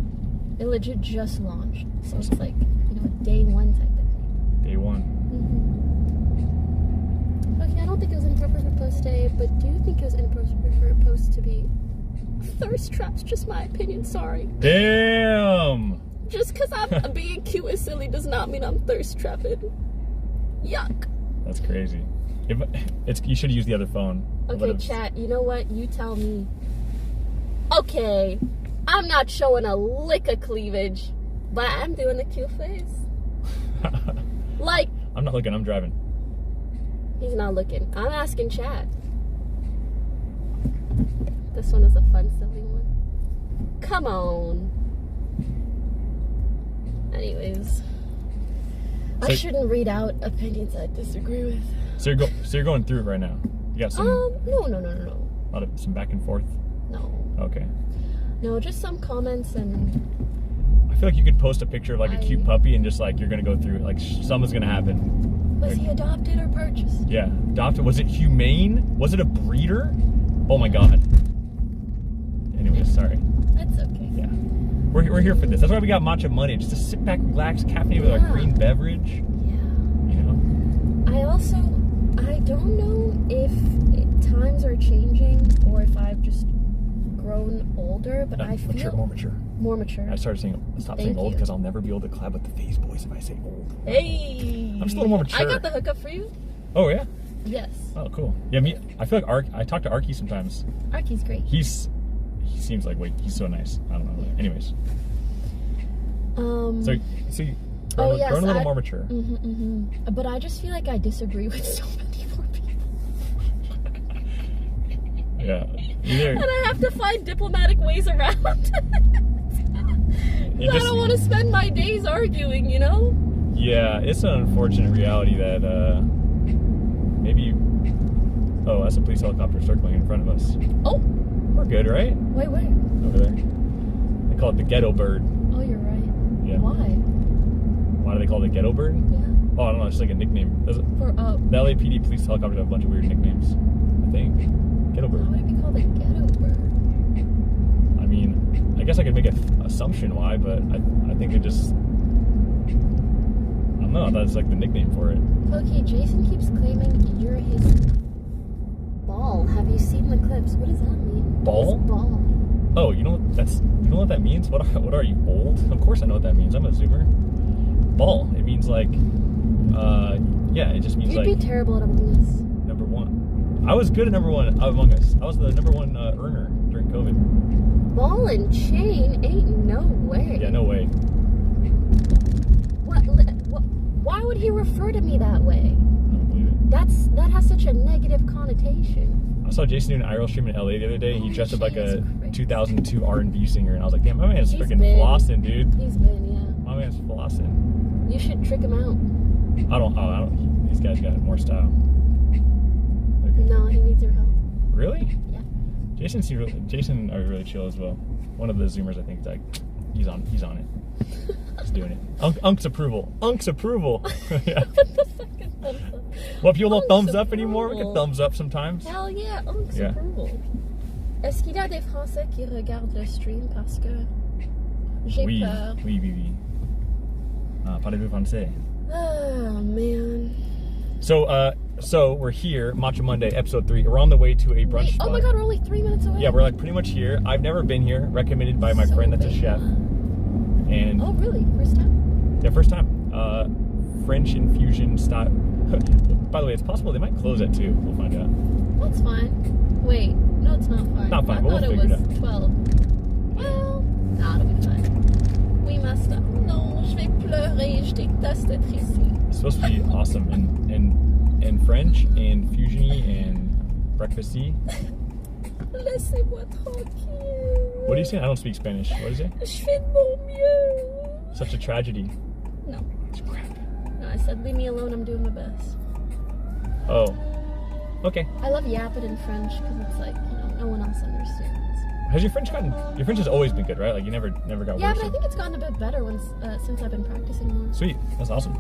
S1: It legit just launched, so it's like, you know, a day one type of thing.
S2: Day one.
S1: Okay, I don't think it was inappropriate for post day, but do you think it was inappropriate for a post to be thirst traps? Just my opinion, sorry.
S2: Damn!
S1: Just because I'm being cute and silly does not mean I'm thirst trapping. Yuck.
S2: That's crazy. You should use the other phone.
S1: Okay, chat, you know what? You tell me. Okay, I'm not showing a lick of cleavage, but I'm doing the cute face. Like,
S2: I'm not looking, I'm driving.
S1: He's not looking. I'm asking chat. This one is a fun, silly one. Come on. Anyways. So, I shouldn't read out opinions I disagree with.
S2: So you're going through it right now? You got some...
S1: No.
S2: A lot of some back and forth?
S1: No.
S2: Okay.
S1: No, just some comments and...
S2: I feel like you could post a picture of like a cute puppy and just like you're gonna go through it. Like something's gonna happen.
S1: Was he adopted or purchased?
S2: Yeah, adopted. Was it humane? Was it a breeder? Oh my god. Anyways, sorry.
S1: That's okay.
S2: Yeah. We're here for this. That's why we got Matcha Monday. Just to sit back, relax, caffeinate with our green beverage.
S1: Yeah.
S2: You know?
S1: I don't know if times are changing or if I've just grown older, but I feel...
S2: More mature.
S1: More mature.
S2: I started stop saying old because I'll never be able to collab with the Phase Boys if I say old.
S1: Hey!
S2: I'm just a little more mature.
S1: I got the hookup for you.
S2: Oh, yeah?
S1: Yes.
S2: Oh, cool. Yeah, I feel like I talk to Arky sometimes.
S1: Arky's great.
S2: He seems like, he's so nice. I don't know. Yeah. Anyways. So grown a little more mature.
S1: But I just feel like I disagree with so many more people.
S2: Yeah.
S1: And I have to find diplomatic ways around it. I don't want to spend my days arguing, you know?
S2: Yeah, it's an unfortunate reality that maybe... Oh, that's a police helicopter circling in front of us.
S1: Oh!
S2: We're good, right?
S1: Wait.
S2: Over there. They call it the ghetto bird.
S1: Oh, you're right.
S2: Yeah.
S1: Why?
S2: Why do they call it a ghetto bird?
S1: Yeah.
S2: Oh, I don't know. It's like a nickname. The LAPD police helicopters have a bunch of weird nicknames, I think. Ghetto bird.
S1: Why would it be called a ghetto bird?
S2: I mean, I guess I could make an assumption why, but I think it just... I don't know. I thought it's like the nickname for it.
S1: Okay, Jason keeps claiming you're his ball. Have you seen the clips? What does that mean?
S2: Ball?
S1: His ball.
S2: Oh, you know what that means? What are you, old? Of course I know what that means. I'm a Zoomer. Ball. It means like, yeah, it just means
S1: You'd
S2: like...
S1: be terrible at Among Us.
S2: Number one. I was good at number one Among Us. I was the number one earner during COVID.
S1: Ball and chain? Ain't no way.
S2: Yeah, no way.
S1: What? Why would he refer to me that way?
S2: I don't believe it.
S1: That has such a negative connotation.
S2: I saw Jason doing an IRL stream in LA the other day. He dressed up like a 2002 R&B singer, and I was like, damn, my man's freaking flossing, dude.
S1: He's been, yeah.
S2: My man's flossing.
S1: You should trick him out.
S2: I don't. These guys got more style.
S1: Okay. No, he needs your help.
S2: Really?
S1: Yeah.
S2: Jason are really chill as well. One of the Zoomers, I think, like, he's on it. He's doing it. Unk's approval. Unk's approval. Yeah. Well, people don't thumbs up anymore. We can thumbs up sometimes.
S1: Hell yeah, Unk's approval. Est-ce qu'il y a des Français qui regardent le stream parce que j'ai peur?
S2: Oui. Parlez-vous français?
S1: Oh, man.
S2: So we're here, Matcha Monday, episode 3. We're on the way to a brunch spot.
S1: Oh my god, we're only 3 minutes away.
S2: Yeah, we're like pretty much here. I've never been here. Recommended by my friend that's a chef. And
S1: oh really? First time?
S2: Yeah, first time. French infusion style. By the way, it's possible they might close at 2. We'll find out.
S1: That's fine. Wait, no, it's not fine.
S2: Not fine,
S1: I
S2: but
S1: thought
S2: we'll
S1: it
S2: figure
S1: was
S2: it out.
S1: 12. Well, nah, it'll be fine. We messed up. Non, je vais pleurer. Je déteste être ici.
S2: It's supposed to be awesome in French and fusiony and breakfasty.
S1: Laissez-moi tranquille.
S2: What do you say? I don't speak Spanish. What is it?
S1: Je fais de mon mieux.
S2: Such a tragedy.
S1: No.
S2: It's crap.
S1: No, I said leave me alone. I'm doing my best.
S2: Oh. Okay.
S1: I love yapping in French because it's like, you know, no one else understands.
S2: Has your French gotten? Your French has always been good, right? Like you never got worse.
S1: Yeah, but I think it's gotten a bit better since I've been practicing more.
S2: Sweet. That's awesome.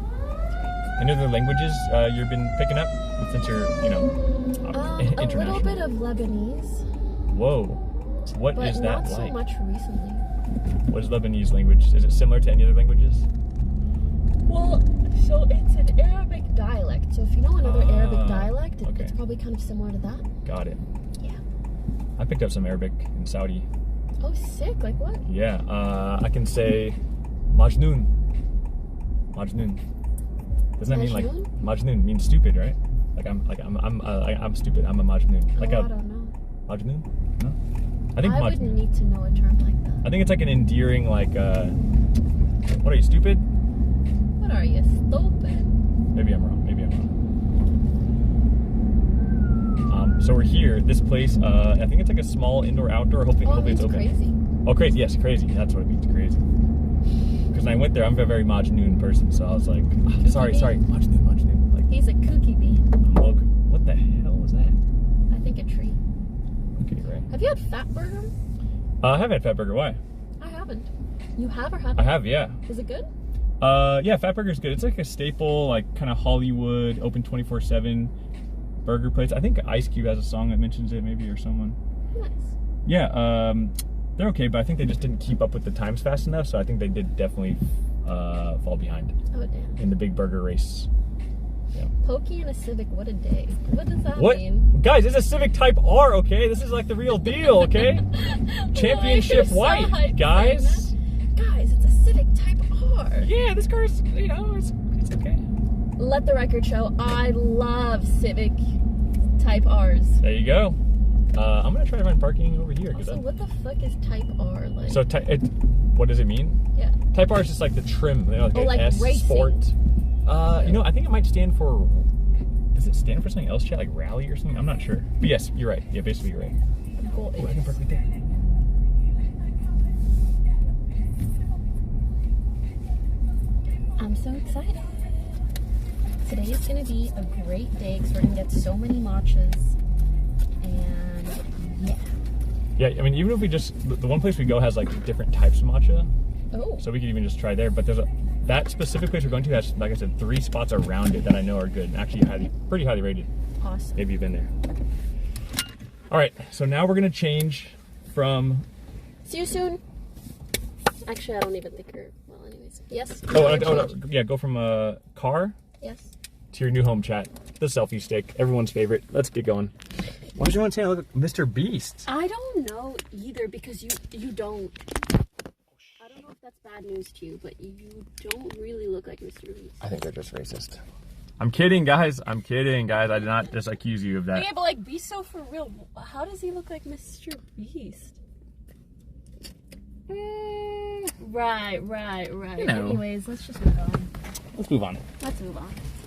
S2: Any other languages you've been picking up since you're, you know, international?
S1: A little bit of Lebanese.
S2: Whoa. What is that
S1: not
S2: like?
S1: so much recently.
S2: What is Lebanese language? Is it similar to any other languages?
S1: Well, so it's an Arabic dialect. So if you know another Arabic dialect,
S2: okay.
S1: it's probably kind of similar to that.
S2: Got it.
S1: Yeah.
S2: I picked up some Arabic in Saudi.
S1: Oh, sick! Like what?
S2: Yeah. I can say Majnoon. Majnoon. Doesn't that mean like Majnoon means stupid, right? I'm stupid. I'm a Majnoon. Like
S1: I don't know.
S2: Majnoon? No. I think
S1: I
S2: Majnoon.
S1: wouldn't need to know a term like that.
S2: I think it's like an endearing like. What are you, stupid?
S1: What are you, stupid?
S2: Maybe I'm wrong. So we're here. This place. I think it's like a small indoor-outdoor. Hopefully it's open.
S1: Crazy.
S2: Oh, crazy! Yes, crazy. That's what it means, crazy. Because when I went there, I'm a very Majnoon person, so I was like, oh, sorry, Majnoon. Like
S1: He's a kooky bean.
S2: look, what the hell was that?
S1: I think a tree.
S2: Okay, right.
S1: Have you had Fatburger?
S2: I haven't had Fatburger. Why?
S1: I haven't. You have or haven't?
S2: I have, yeah.
S1: Is it good?
S2: Yeah, Fatburger's good. It's like a staple, like kind of Hollywood, open 24/7 burger place. I think Ice Cube has a song that mentions it, maybe, or someone.
S1: Nice.
S2: Yeah, they're okay, but I think they just didn't keep up with the times fast enough, so I think they did definitely fall behind
S1: Oh, damn.
S2: in the big burger race. Yeah.
S1: Pokey and a Civic, what a day. What does that mean?
S2: Guys, it's a Civic Type R, okay? This is like the real deal, okay? Championship white, guys.
S1: Guys, it's a Civic Type R.
S2: Yeah, this car's, you know, it's okay.
S1: Let the record show, I love Civic Type Rs.
S2: There you go. I'm gonna try to find parking over here.
S1: Also, what the fuck is Type R like?
S2: So, what does it mean?
S1: Yeah.
S2: Type R is just like the trim, you know, like,
S1: like
S2: S,
S1: racing.
S2: Sport. You know, I think it might stand for. Does it stand for something else, chat? Like rally or something? I'm not sure. But yes, you're right. Yeah, basically you're right.
S1: Cool.
S2: Oh, I can park right there.
S1: I'm so excited. Today is going to be a great day because we're going to get so many matchas. And yeah.
S2: Yeah, I mean, even if we just, the one place we go has like different types of matcha.
S1: Oh.
S2: So we could even just try there. But that specific place we're going to has, like I said, 3 spots around it that I know are good. And actually pretty highly rated.
S1: Awesome.
S2: Maybe you've been there. All right, so now we're going to change from.
S1: See you soon. Actually, I don't even think you're, well, anyways. Yes?
S2: Yeah, go from a car.
S1: Yes.
S2: To your new home, chat. The selfie stick, everyone's favorite. Let's get going. Why does everyone say I look like Mr. Beast?
S1: I don't know either because you don't. I don't know if that's bad news to you, but you don't really look like Mr. Beast.
S2: I think they're just racist. I'm kidding, guys. I did not just accuse you of that.
S1: Yeah, but like, be so for real. How does he look like Mr. Beast? Right.
S2: You know.
S1: Anyways, let's just move on.
S2: Let's move on.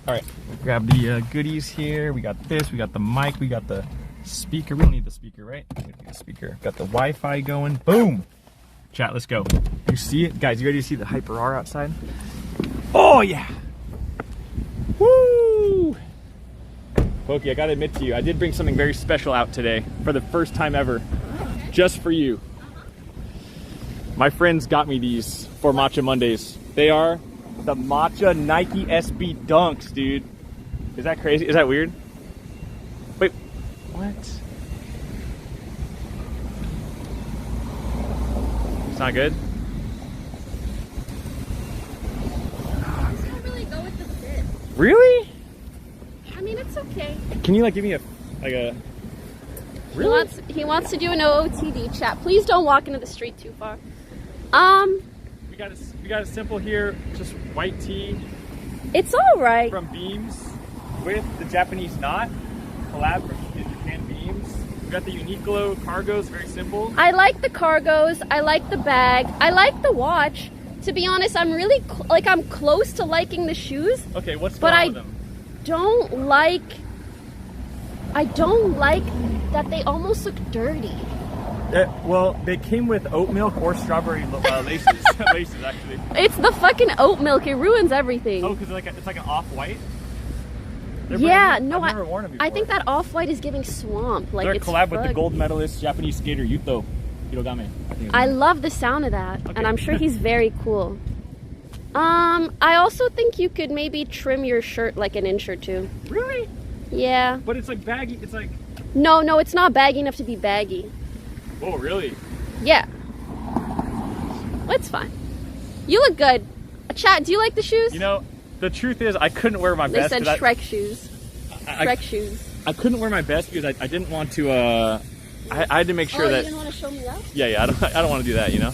S2: All right, grab the goodies here. We got this, we got the mic, we got the speaker. We don't need the speaker, right? We don't need the speaker. Got the Wi-Fi going. Boom! Chat, let's go. You see it? Guys, you ready to see the Hyper R outside? Oh, yeah! Woo! Pokey, I gotta admit to you, I did bring something very special out today for the first time ever.
S1: Okay.
S2: Just for you. My friends got me these for Matcha Mondays. They are the Matcha Nike SB Dunks, dude. Is that crazy? Is that weird? Wait, what? It's not good?
S1: I just can't really go with the fit.
S2: Really?
S1: I mean, it's okay.
S2: Can you like give me a Really?
S1: He wants to do an OOTD chat. Please don't walk into the street too far.
S2: We got a simple here, just white tee,
S1: It's all right.
S2: From Beams with the Japanese knot. Collab from Japan Beams. We got the Uniqlo cargos, very simple.
S1: I like the cargos. I like the bag. I like the watch. To be honest, I'm really I'm close to liking the shoes.
S2: Okay, what's going on with them?
S1: I don't like that they almost look dirty.
S2: Well, they came with oat milk or strawberry laces. Laces, actually.
S1: It's the fucking oat milk. It ruins everything.
S2: Oh, because it's like an off-white?
S1: Yeah, no,
S2: I've never worn them before.
S1: I think that off-white is giving swamp. Like,
S2: they're a
S1: it's
S2: collab with the gold medalist Japanese skater Yuto Hirogame.
S1: I love the sound of that, and I'm sure he's very cool. I also think you could maybe trim your shirt like an inch or two.
S2: Really?
S1: Yeah.
S2: But it's like baggy. It's like...
S1: No, it's not baggy enough to be baggy.
S2: Oh, really?
S1: Yeah. It's fine. You look good. Chat, do you like the shoes?
S2: You know, the truth is I couldn't wear my best.
S1: They said Shrek shoes. Shrek shoes.
S2: I couldn't wear my best because I didn't want to, I had to make sure that...
S1: you didn't want to show me that?
S2: Yeah, I don't want to do that, you know?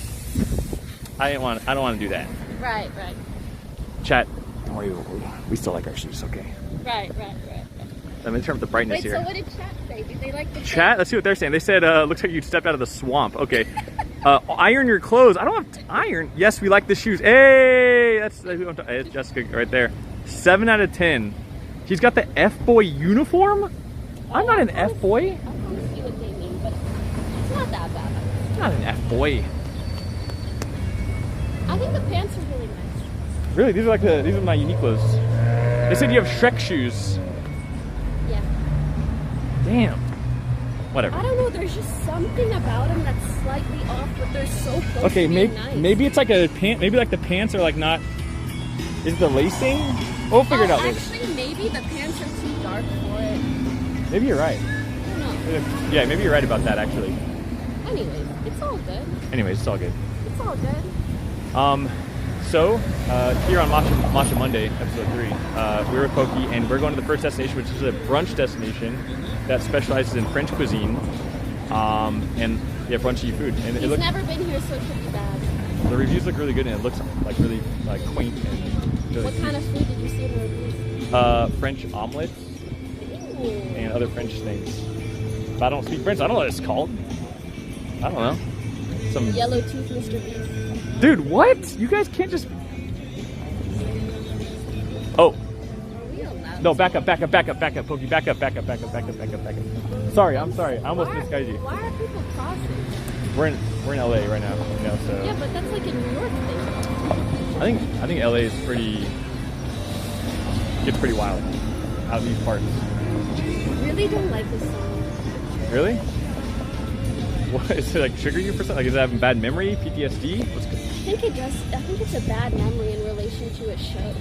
S2: I don't want to do that.
S1: Right.
S2: Chat, don't worry, we still like our shoes, okay?
S1: Right.
S2: Let me turn up the brightness here.
S1: So what did chat say? Did they like the
S2: chat? Let's see what they're saying. They said, looks like you stepped out of the swamp. Okay. Iron your clothes. I don't have to iron. Yes, we like the shoes. Hey, that's who I'm talking. It's Jessica right there. 7 out of 10. He's got the F-boy uniform? I'm not an F-boy.
S1: I don't see what they mean, but it's not that bad.
S2: I'm not an F-boy.
S1: I think the pants are really nice.
S2: Really? These are my Uniqlos. They said you have Shrek shoes.
S1: Yeah.
S2: Damn. Whatever.
S1: I don't know, there's just something about them that's slightly off, but they're so close
S2: okay,
S1: to being nice.
S2: Maybe it's like a pant. Maybe like the pants are like not. Is the lacing? We'll figure it out later.
S1: Actually, maybe the pants are too dark for it.
S2: Maybe you're right.
S1: I don't know.
S2: Yeah, maybe you're right about that actually.
S1: Anyways, it's all good.
S2: Anyways, it's all good.
S1: It's all good.
S2: So here on Matcha Monday, episode 3, we're with Poki, and we're going to the first destination, which is a brunch destination that specializes in French cuisine, and they have brunchy food. And
S1: He's never been here, so it should be bad.
S2: The reviews look really good, and it looks like really quaint and really
S1: What kind of food did you see in the reviews?
S2: French omelets.
S1: Ooh.
S2: And other French things. But I don't speak French. I don't know what it's called. I don't know. Some
S1: yellow tooth Mr. Beast.
S2: Dude, what? You guys can't just... Oh. No, back up, Pokey. Back up. Sorry, I'm sorry. I almost misguided you.
S1: Why are people crossing?
S2: We're in LA right now, you know, so...
S1: Yeah, but that's like a New York thing.
S2: I think LA is gets pretty wild out of these parts.
S1: I really don't like this song.
S2: Really? What, is it like trigger you for something? Like, is it having bad memory, PTSD? What's good?
S1: I think it does. I think it's a bad memory in relation to a show.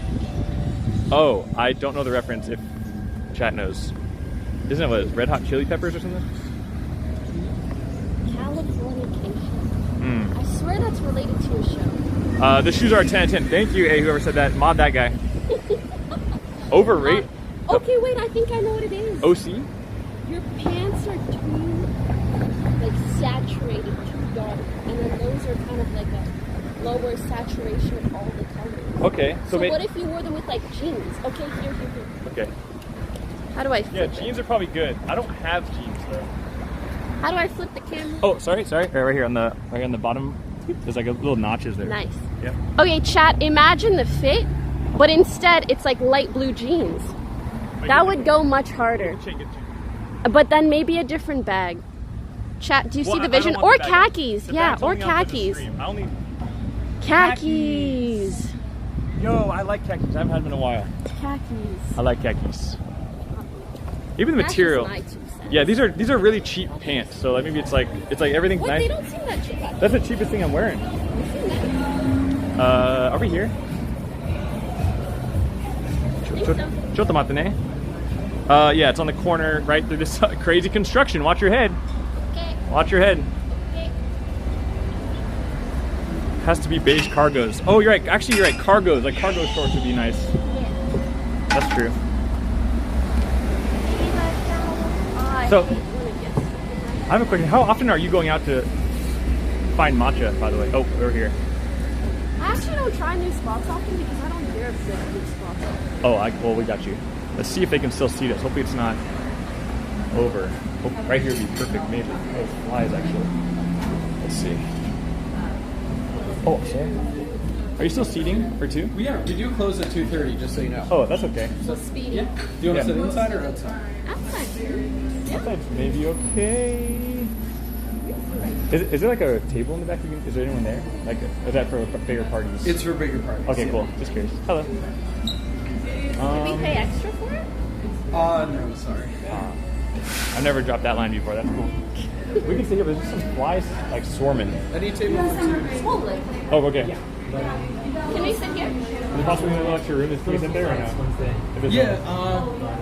S2: Oh, I don't know the reference if chat knows. Isn't it what, Red Hot Chili Peppers or something?
S1: Californication. I swear that's related to a show.
S2: The shoes are a 10 out of 10. Thank you, whoever said that. Mod that guy. Overrated.
S1: Okay, wait, I think I know what it is.
S2: OC?
S1: Your pants are too, like, saturated, too dark. And then those are kind of like a lower saturation of all the colors.
S2: Okay.
S1: So what if you wore them with, like, jeans? Okay, here.
S2: Okay.
S1: How do I flip
S2: Yeah, jeans are probably good. I don't have jeans, though.
S1: How do I flip the camera?
S2: Oh, sorry. Right here on the bottom. There's like a little notches there.
S1: Nice.
S2: Yeah.
S1: Okay, chat, imagine the fit, but instead it's like light blue jeans. That would go much harder. But then maybe a different bag. Chat, do you see the vision? Or khakis. Yeah, or khakis. Khakis.
S2: Yo, I like khakis. I haven't had them in a while.
S1: Khakis.
S2: I like khakis. Even the material.
S1: That's just my 2 cents.
S2: Yeah, these are really cheap pants. So like maybe it's like everything's
S1: What?
S2: nice.
S1: They don't seem that cheap.
S2: That's the cheapest thing I'm wearing. Over here. Chotomatane. Yeah, it's on the corner right through this crazy construction. Watch your head.
S1: Okay.
S2: Watch your head.
S1: Okay.
S2: Has to be beige cargos. Oh, you're right. Actually, you're right. Cargos, like cargo shorts would be nice.
S1: Yeah.
S2: That's true. So, I have a question. How often are you going out to find matcha, by the way? Oh, over here.
S1: I actually don't try new spots often because I don't hear
S2: Oh, well, we got you. Let's see if they can still seat us. Hopefully it's not over. Right here would be perfect, maybe. Oh, flies, actually. Let's see. Oh, sorry. Are you still seating for 2?
S4: We do close at 2:30, just so you know.
S2: Oh, that's okay.
S1: So speedy.
S4: Yeah. Do you want to sit inside or outside?
S1: Outside.
S2: Outside's maybe okay. Is there like a table in the back? Is there anyone there? Like, is that for bigger parties?
S4: It's for bigger parties.
S2: Okay, cool. Just curious. Hello.
S1: Did we pay extra for it?
S4: No, sorry.
S2: I've never dropped that line before. That's cool. We can sit here, but there's some flies like swarming.
S4: Any table for 2.
S1: Totally.
S2: Oh, okay.
S1: Can we sit here?
S2: Is it possible to let your room? Can we sit there or no?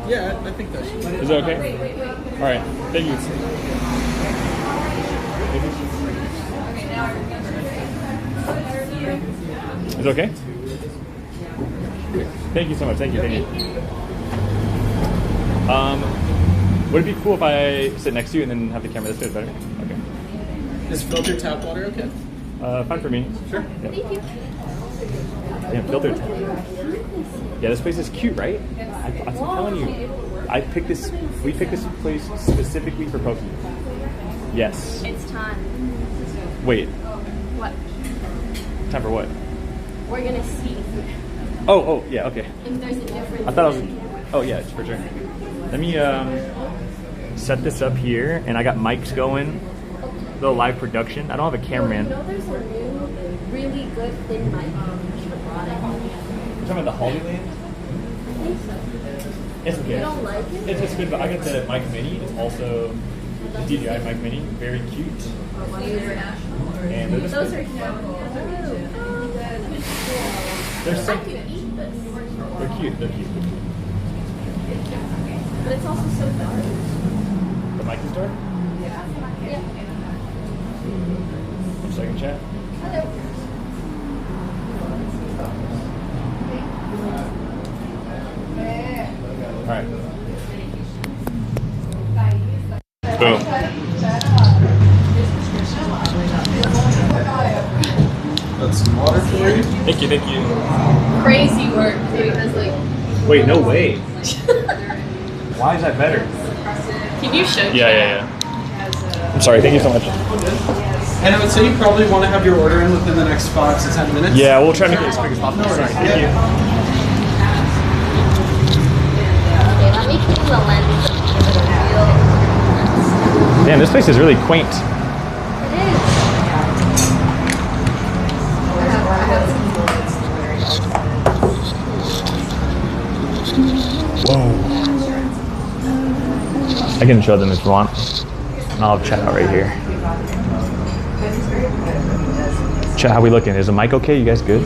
S4: Yeah, I think that should be.
S2: Is it okay? All right. Thank you. Is it okay? Thank you so much. Thank you. Would it be cool if I sit next to you and then have the camera this way? Is better? Okay.
S4: Is filtered tap water okay?
S2: Fine for me.
S4: Sure.
S2: Yep.
S1: Thank you.
S2: Yeah, filtered. Yeah, this place is cute, right? I'm telling you. We picked this place specifically for Poki. Yes.
S1: It's time.
S2: Wait.
S1: What?
S2: Time for what?
S1: We're gonna see
S2: Oh, yeah, okay.
S1: if there's a difference.
S2: I thought I was. Oh yeah, it's for sure. Let me set this up here, and I got mics going. Little live production. I don't have a cameraman.
S1: You know, there's a new, really good thin mic.
S2: You're talking about the Holy Land?
S1: I think so.
S2: It's okay.
S1: You don't like it?
S2: It's good, but I got the mic mini. It's also the DJI mic mini. Very cute. And they're just
S1: Those are
S2: There's
S1: I
S2: some.
S1: could eat this.
S2: They're cute. They're cute.
S1: But it's also so dark.
S2: The mic is dark.
S1: Yeah.
S2: 1 second, chat.
S1: Hello.
S2: All right. Boom.
S4: That's some water for you.
S2: Thank you.
S1: Crazy work doing this, like.
S2: Wait, no way. Why is that better?
S1: Can you show?
S2: Yeah. I'm sorry. Thank you so much.
S4: And I would say you probably want to have your order in within the next 5 to 10 minutes.
S2: Yeah, we'll try to make it as quick as possible. Sorry. Thank you.
S1: Okay, let me clean the lens.
S2: Damn, this place is really quaint.
S1: It is.
S2: Whoa. I can show them if you want. I'll have chat out right here. Chat, how we looking? Is the mic okay? You guys good?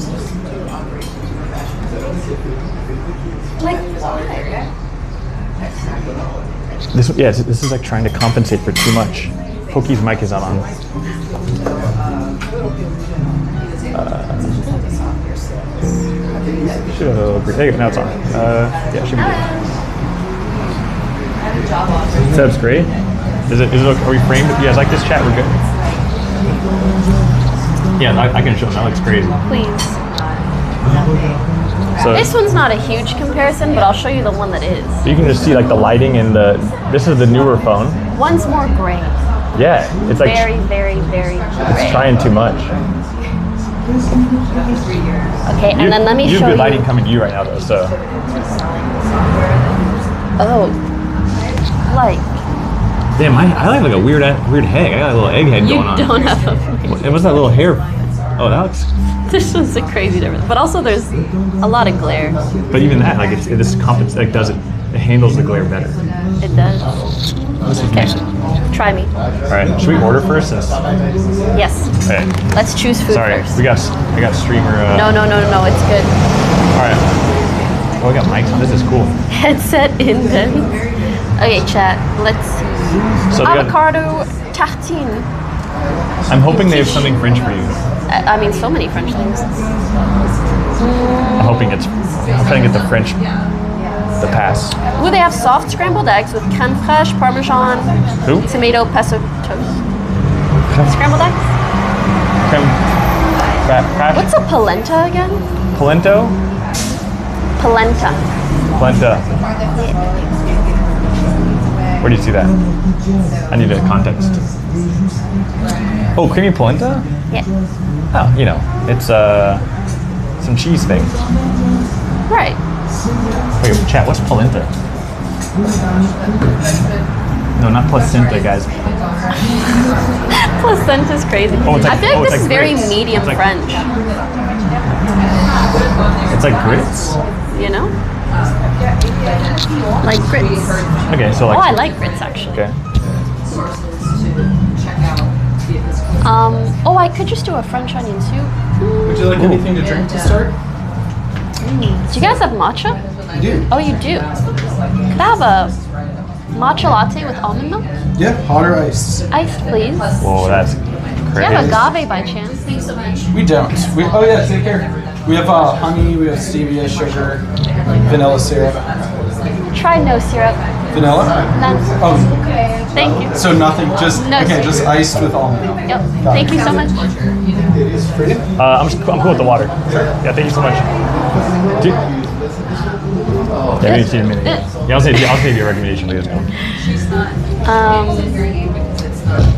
S2: This is like trying to compensate for too much. Poki's mic is not on. There you go. Now it's on. Yeah, should be good. Setup's great. Is it? Are we framed? You guys like this chat? We're good. Yeah, I can show them. That looks crazy.
S1: Please.
S2: So
S1: This one's not a huge comparison, but I'll show you the one that is.
S2: you can just see like the lighting and this is the newer phone.
S1: One's more gray.
S2: Yeah, it's like
S1: Very, very, very gray.
S2: it's trying too much.
S1: Okay, and then let me
S2: you
S1: show
S2: have
S1: you.
S2: good lighting coming to you right now though, so.
S1: Oh, like
S2: Damn, I like a weird head. I got a little egghead
S1: you
S2: going on.
S1: don't have a.
S2: It was that little hair. Oh, that looks.
S1: This one's a crazy difference, but also there's a lot of glare.
S2: But even that, like this does it. It handles the glare better.
S1: It does. Okay, try me.
S2: All right, should we order first?
S1: Yes.
S2: Okay.
S1: Let's choose food
S2: Sorry,
S1: first.
S2: I got streamer.
S1: No, it's good.
S2: All right. Oh, we got mics on. This is cool.
S1: Headset in then. Okay, chat. Let's see.
S2: So they got,
S1: Avocado tartine.
S2: I'm hoping they have something French for you.
S1: I mean, so many French things.
S2: I'm trying to get the French, the pass.
S1: Ooh, they have soft scrambled eggs with crème fraîche, parmesan,
S2: Who?
S1: tomato, pesto toast. Scrambled eggs?
S2: Creme,
S1: What's a polenta again?
S2: Polenta?
S1: Polenta.
S2: Polenta. Where do you see that? I need a context. Oh, creamy polenta?
S1: Yeah.
S2: Oh, you know, it's some cheese thing.
S1: Right.
S2: Wait, chat, what's polenta? No, not placenta, guys.
S1: Placenta's crazy.
S2: Oh, it's like,
S1: I feel like this is very
S2: grits.
S1: medium
S2: It's like,
S1: French.
S2: It's like grits?
S1: You know? Like grits.
S2: Okay, so like...
S1: Oh, I like grits actually.
S2: Okay.
S1: Oh, I could just do a French onion soup.
S4: Would you like anything to drink to start?
S1: Do you guys have matcha?
S4: I do.
S1: Oh, you do? Could I have a matcha latte with almond milk?
S4: Yeah, hot or iced?
S1: Iced, please.
S2: Whoa, that's
S1: Do
S2: crazy.
S1: you have agave by chance?
S4: We don't. Oh yeah, take care. We have honey, we have stevia, sugar, vanilla syrup.
S1: Try no syrup.
S4: Vanilla?
S1: None.
S4: Oh,
S1: Thank you.
S4: so nothing, just,
S1: No
S4: okay,
S1: syrup.
S4: just iced with almond milk.
S1: Yep. Thank you so much.
S2: I'm cool with the water. Yeah, thank you so much. Yeah, we need to see in a minute. Yeah, I'll save you a recommendation. Let's go.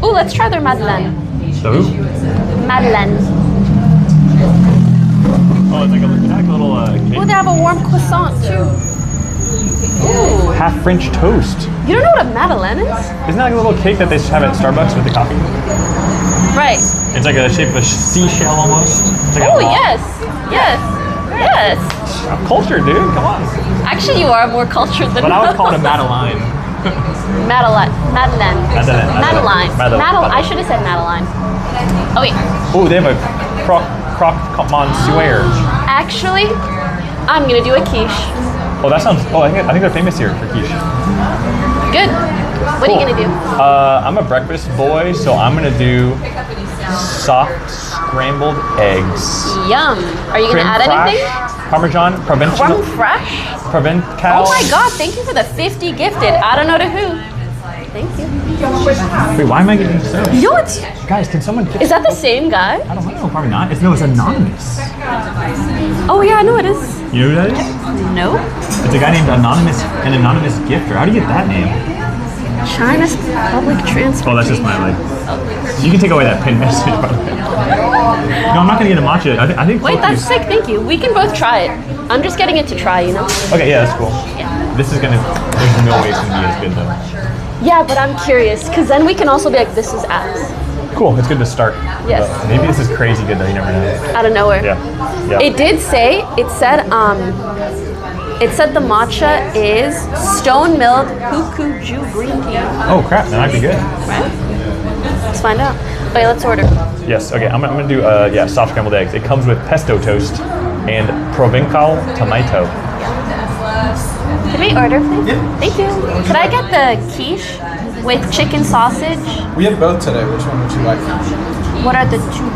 S1: Oh, let's try their madeleine.
S2: So who?
S1: Madeleine.
S2: Oh, it's like a little
S1: Oh,
S2: cake.
S1: they have a warm croissant too. Ooh.
S2: Half French toast.
S1: You don't know what a madeleine is?
S2: Isn't that like a little cake that they have at Starbucks with the coffee?
S1: Right.
S2: It's like a shape of a seashell almost. It's like
S1: Oh,
S2: a rock.
S1: yes. Yes. Yes.
S2: Culture, dude. Come on.
S1: Actually, you are more cultured than
S2: But I would call it a Madeleine.
S1: Madeleine. Madeleine.
S2: Madeleine.
S1: Madeline. I should have said Madeline. Oh, wait.
S2: Oh, they have a croque monsieur.
S1: Actually, I'm going to do a quiche.
S2: Oh, that sounds. Oh, I think they're famous here for quiche.
S1: Good. What are you going to do?
S2: I'm a breakfast boy, so I'm gonna do soft scrambled eggs.
S1: Yum. Are you going to add anything?
S2: Parmesan, Provençal.
S1: Creme fraiche?
S2: Provençal.
S1: Oh my god, thank you for the 50 gifted. I don't know to who. Thank you.
S2: Wait, why am I getting so?
S1: You know what's...
S2: Guys, can someone get...
S1: Is that the same guy?
S2: I don't know, probably not. It's anonymous.
S1: Oh yeah, I know it is.
S2: You know who that is?
S1: No.
S2: It's a guy named Anonymous, an anonymous gifter. How do you get that name?
S1: China's public transport.
S2: Oh, that's just my like. You can take away that pin message, by the way. No, I'm not gonna get a matcha. I think.
S1: Wait, that's sick. Thank you. We can both try it. I'm just getting it to try, you know.
S2: Okay, yeah, that's cool.
S1: Yeah.
S2: This is gonna. There's no way it's gonna be as good though.
S1: Yeah, but I'm curious, because then we can also be like, this is ass.
S2: Cool. It's good to start.
S1: Yes.
S2: But maybe this is crazy good though. You never know.
S1: Out of nowhere.
S2: Yeah. Yeah.
S1: It did say, it said the matcha is stone milled hukuju green tea.
S2: Oh crap! That might be good.
S1: Right? Let's find out. Okay, let's order.
S2: Yes. Okay. I'm gonna do soft scrambled eggs. It comes with pesto toast and Provençal tomato.
S1: Can we order, please?
S4: Yeah.
S1: Thank you. Could I get the quiche with chicken sausage?
S4: We have both today. Which one would you like?
S1: What are the two?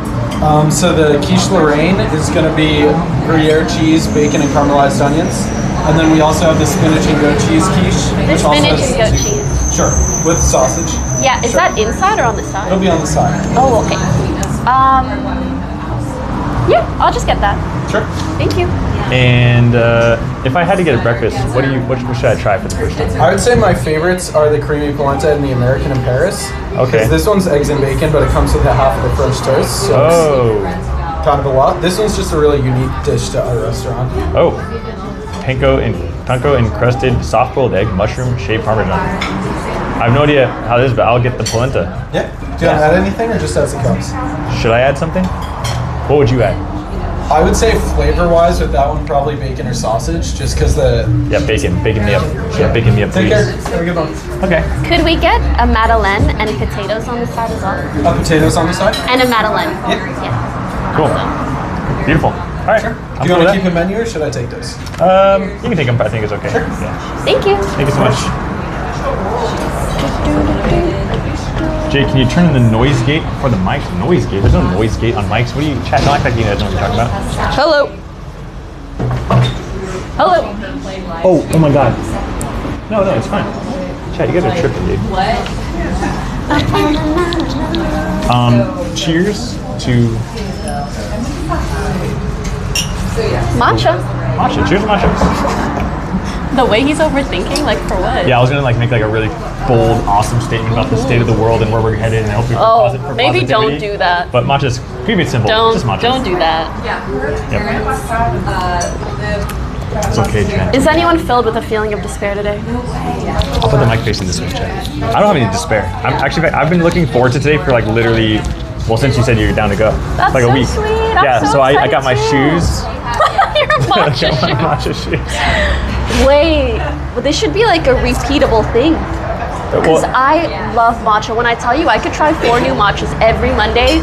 S4: So the quiche Lorraine is going to be Gruyere cheese, bacon, and caramelized onions. And then we also have the spinach and goat cheese quiche.
S1: The
S4: which also
S1: spinach
S4: has
S1: and goat cheese.
S4: Sure, with sausage.
S1: Yeah, is that inside or on the side?
S4: It'll be on the side.
S1: Oh, okay. Yeah, I'll just get that.
S4: Sure.
S1: Thank you.
S2: And if I had to get a breakfast, what should I try for the first time?
S4: I would say my favorites are the creamy polenta and the American in Paris.
S2: Okay.
S4: 'Cause this one's eggs and bacon, but it comes with a half of the French toast. So it's kind of a lot. This one's just a really unique dish to our restaurant.
S2: Oh, panko encrusted soft boiled egg, mushroom shaved parmesan. I have no idea how this is, but I'll get the polenta.
S4: Yeah. Do you want to add anything or just as it comes?
S2: Should I add something? What would you add?
S4: I would say flavor-wise with that one, probably bacon or sausage, just because the...
S2: Yeah, bacon me up. Yeah, bacon me up,
S4: Take
S2: please.
S4: care. Have a good one.
S2: Okay.
S1: Could we get a madeleine and potatoes on the side as well?
S4: Potatoes on the side?
S1: And a madeleine.
S4: Yeah.
S1: Yeah.
S2: Cool. Beautiful. All right.
S4: Do you want to keep a menu or should I take those?
S2: You can take them. I think it's okay.
S4: Sure.
S2: Yeah.
S1: Thank you.
S2: Thank you so much. Jay, can you turn the noise gate for the mics? Noise gate? There's no noise gate on mics. What do you chat? Don't act like you guys know what you're talking about.
S1: Hello. Hello.
S2: Oh my God. No, it's fine. Chat, you guys are tripping, dude. Cheers to
S1: Matcha.
S2: Matcha. Cheers to matcha.
S1: The way he's overthinking, like for what?
S2: Yeah, I was gonna like make like a really bold, awesome statement about the state of the world and where we're headed, and help people for
S1: maybe
S2: positivity.
S1: don't do that.
S2: But matcha's keep it simple. Just matcha.
S1: Don't do that.
S2: Yep. It's okay, Jen.
S1: Is anyone filled with a feeling of despair today?
S2: I'll put the mic facing this way, Jen. I don't have any despair. I've been looking forward to today for like literally, well, since you said you're down to go.
S1: That's
S2: like a week.
S1: Sweet.
S2: So I got my shoes.
S1: Your
S2: matcha shoes.
S1: Wait, well, this should be like a repeatable thing. Because I love matcha. When I tell you, I could try 4 new matchas every Monday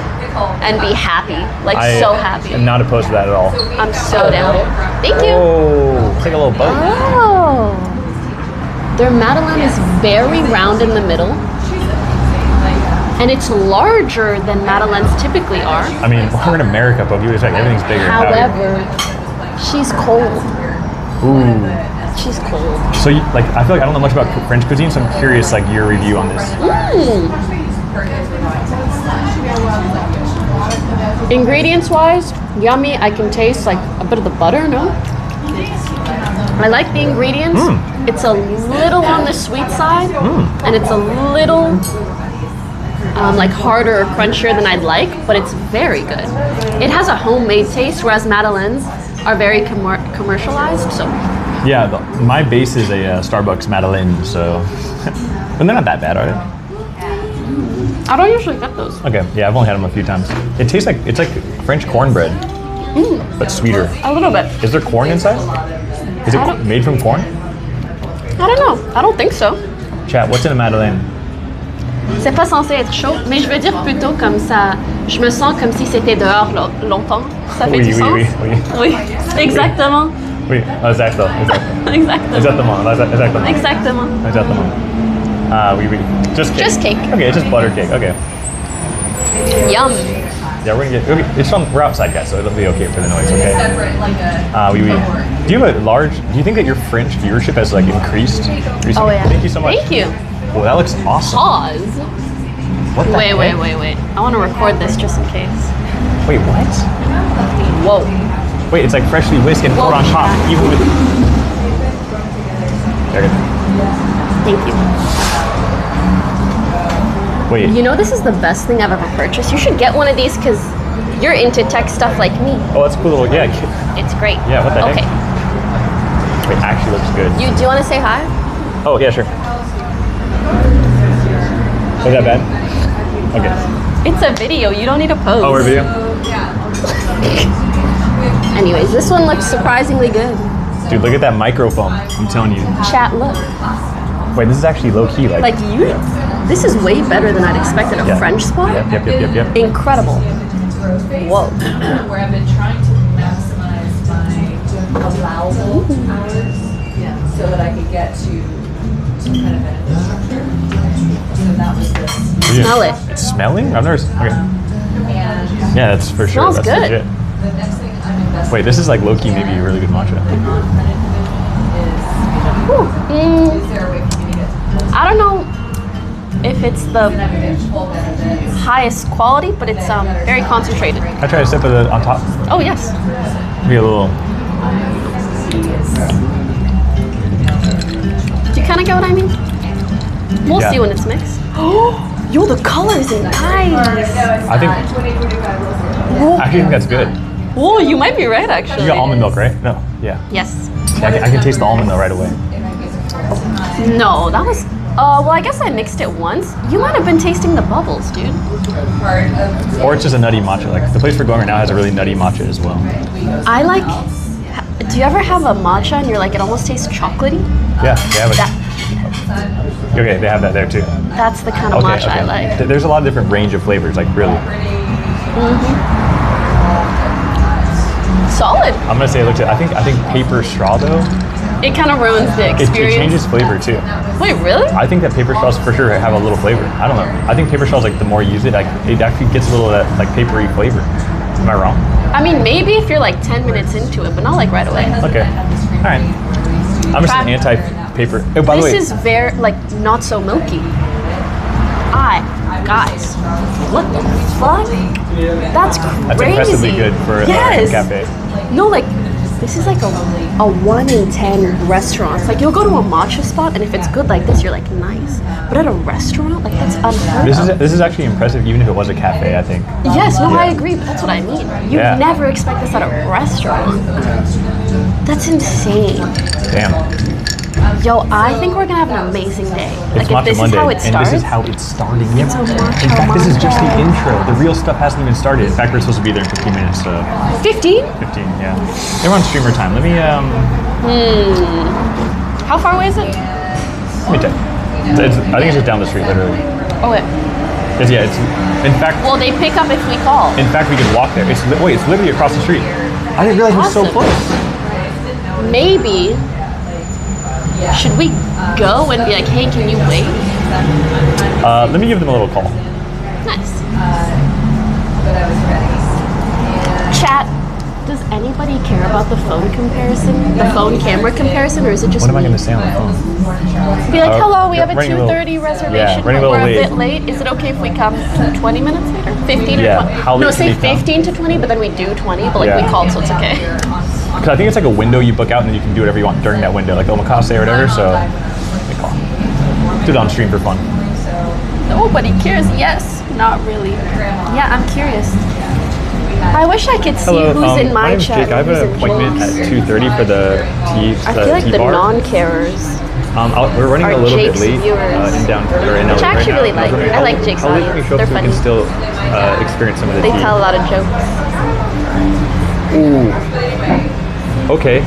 S1: and be happy, like so happy.
S2: I'm not opposed to that at all.
S1: I'm so down. Thank you.
S2: Oh, it's like a little boat.
S1: Oh. Their Madeleine is very round in the middle. And it's larger than Madeleines typically are.
S2: I mean, we're in America, but you would expect everything's bigger.
S1: However, she's cold.
S2: Ooh.
S1: She's cold.
S2: So, like, I feel like I don't know much about French cuisine, so I'm curious, like, your review on this.
S1: Ingredients-wise, yummy. I can taste like a bit of the butter. No, I like the ingredients. It's a little on the sweet side, and it's a little like harder or crunchier than I'd like, but it's very good. It has a homemade taste, whereas Madeleines are very commercialized. So
S2: yeah, my base is a Starbucks Madeleine, so but they're not that bad, are they?
S1: I don't usually get those.
S2: Okay, yeah, I've only had them a few times. It tastes like it's like French cornbread, but sweeter.
S1: A little bit.
S2: Is there corn inside? Is it made from corn?
S1: I don't know. I don't think so.
S2: Chat, what's in a Madeleine?
S1: C'est pas censé être chaud, mais je veux dire plutôt comme ça. Je me sens comme si c'était dehors longtemps. Ça fait du sens? Oui, exactement.
S2: Oui, exactement. Exactement. Oui. Just cake.
S1: Just cake.
S2: Okay, it's just butter cake. Okay.
S1: Yum.
S2: Yeah, we're gonna get. We're outside, guys, so it'll be okay for the noise. Okay. Oui. Do you have a large? Do you think that your French viewership has like increased recently?
S1: Oh yeah.
S2: Thank you so much.
S1: Thank you.
S2: Well, that looks awesome.
S1: Pause.
S2: What the heck?
S1: Wait. I want to record this just in case.
S2: Wait, what?
S1: Whoa.
S2: Wait, it's like freshly whisked and poured on top, even with. There it is.
S1: Thank you.
S2: Wait.
S1: You know, this is the best thing I've ever purchased. You should get one of these because you're into tech stuff like me.
S2: Oh, that's a cool little, yeah.
S1: It's great.
S2: Yeah, what the heck?
S1: Okay.
S2: It actually looks good.
S1: Do you want to say hi?
S2: Oh, yeah, sure. Was that bad? Okay.
S1: It's a video. You don't need a pose.
S2: Oh, we're video?
S1: Anyways, this one looks surprisingly good.
S2: Dude, look at that microphone. I'm telling you.
S1: Chat, look.
S2: Wait, this is actually low-key. Like
S1: you. This is way better than I'd expected. A French spot?
S2: Yep.
S1: Incredible. Whoa.
S5: Where I've been trying to maximize my allowable hours so that I could get to some kind of benefit structure. So that was this.
S1: Smell it.
S2: It's smelling? I've never. Okay.
S5: And
S2: Yeah, that's for sure.
S1: Smells
S2: That's
S1: good.
S2: legit.
S5: the next thing I'm investing
S2: Wait, this is like low-key maybe a really good matcha.
S5: is, is there a way for me to get
S1: I don't know if it's the
S5: full benefits?
S1: highest quality, but it's very concentrated.
S2: I try a sip of it on top.
S1: Oh, yes.
S2: Be a little.
S1: Do you kind of get what I mean? We'll
S2: Yeah.
S1: see when it's mixed. Yo, the color is nice.
S2: I think. I actually think that's good.
S1: Whoa, you might be right, actually.
S2: You got almond milk, right? No. Yeah.
S1: Yes.
S2: I can taste the almond milk right away.
S1: No, that was... well, I guess I mixed it once. You might have been tasting the bubbles, dude.
S2: Or it's just a nutty matcha. Like the place we're going right now has a really nutty matcha as well.
S1: I like... Do you ever have a matcha and you're like, it almost tastes chocolatey?
S2: Yeah, they have it. Okay, they have that there too.
S1: That's the kind of matcha I like.
S2: There's a lot of different range of flavors, like really.
S1: Solid.
S2: I'm gonna say it looks. I think paper straw though.
S1: It kind of ruins the
S2: It
S1: experience.
S2: changes flavor too.
S1: Wait, really?
S2: I think that paper straws for sure have a little flavor. I don't know. I think paper straws, like the more you use it, like it actually gets a little of that like papery flavor. Am I wrong?
S1: I mean, maybe if you're like 10 minutes into it, but not like right away.
S2: Okay. All right. I'm just an anti-paper. Oh, by the way,
S1: This is very, like, not so milky. Guys, what the fuck? That's crazy.
S2: that's impressively good for a
S1: yes.
S2: cafe.
S1: No, like, This is like a 1 in 10 restaurants. Like you'll go to a matcha spot, and if it's good like this, you're like nice. But at a restaurant, like that's unheard of.
S2: This is actually impressive, even if it was a cafe. I think.
S1: Yes, no, I agree. But that's what I mean. You never expect this at a restaurant. That's insane.
S2: Damn.
S1: Yo, I think we're gonna have an amazing day.
S2: It's
S1: Like if
S2: Matcha
S1: this
S2: Monday,
S1: is how it starts.
S2: and this is how it's starting.
S1: It's a matcha
S2: In fact, this is just the
S1: Monday.
S2: intro. The real stuff hasn't even started. In fact, we're supposed to be there in 15 minutes. So
S1: 15?
S2: 15, yeah. They're on streamer time. Let me
S1: How far away is it?
S2: let me check. I think it's just down the street, literally.
S1: Oh wait.
S2: It's in fact.
S1: Well, they pick up if we call.
S2: In fact, we can walk there. It's literally across the street. I didn't realize it was so
S1: Awesome.
S2: close.
S1: Maybe. Should we go and be like, hey, can you wait?
S2: Let me give them a little call.
S1: Nice.
S5: But I was ready.
S1: Chat. Does anybody care about the phone comparison? The phone camera comparison, or is it just
S2: What am I
S1: me?
S2: going to say on the phone?
S1: Be like, hello, we have a
S2: running a little-
S1: 2:30 reservation,
S2: running
S1: but
S2: a
S1: we're a
S2: little
S1: bit late. Is it okay if we come 20 minutes later? 15 or
S2: Yeah,
S1: 20?
S2: how
S1: No,
S2: late
S1: say
S2: can we come?
S1: 15 to 20, but then we do 20, but like
S2: Yeah.
S1: we called, so it's okay.
S2: Because I think it's like a window you book out, and then you can do whatever you want during that window, like omakase or whatever. So, they call. Do it on stream for fun.
S1: Nobody cares. Yes, not really. Yeah, I'm curious. I wish I could see who's in my
S2: name's
S1: chat.
S2: Jake. I have
S1: who's
S2: an
S1: in
S2: appointment
S1: Jake's.
S2: at 2:30 for the tea.
S1: I feel like the
S2: bar.
S1: non-carers.
S2: We're running
S1: Are
S2: a little
S1: Jake's
S2: bit late
S1: viewers.
S2: in down or in LA
S1: Which I
S2: right
S1: actually
S2: now.
S1: really like. I like Jake's
S2: I'll let
S1: audience.
S2: you show up
S1: They're
S2: so we
S1: funny.
S2: can still experience some of the
S1: They
S2: tea.
S1: tell a lot of jokes.
S2: Ooh. Okay.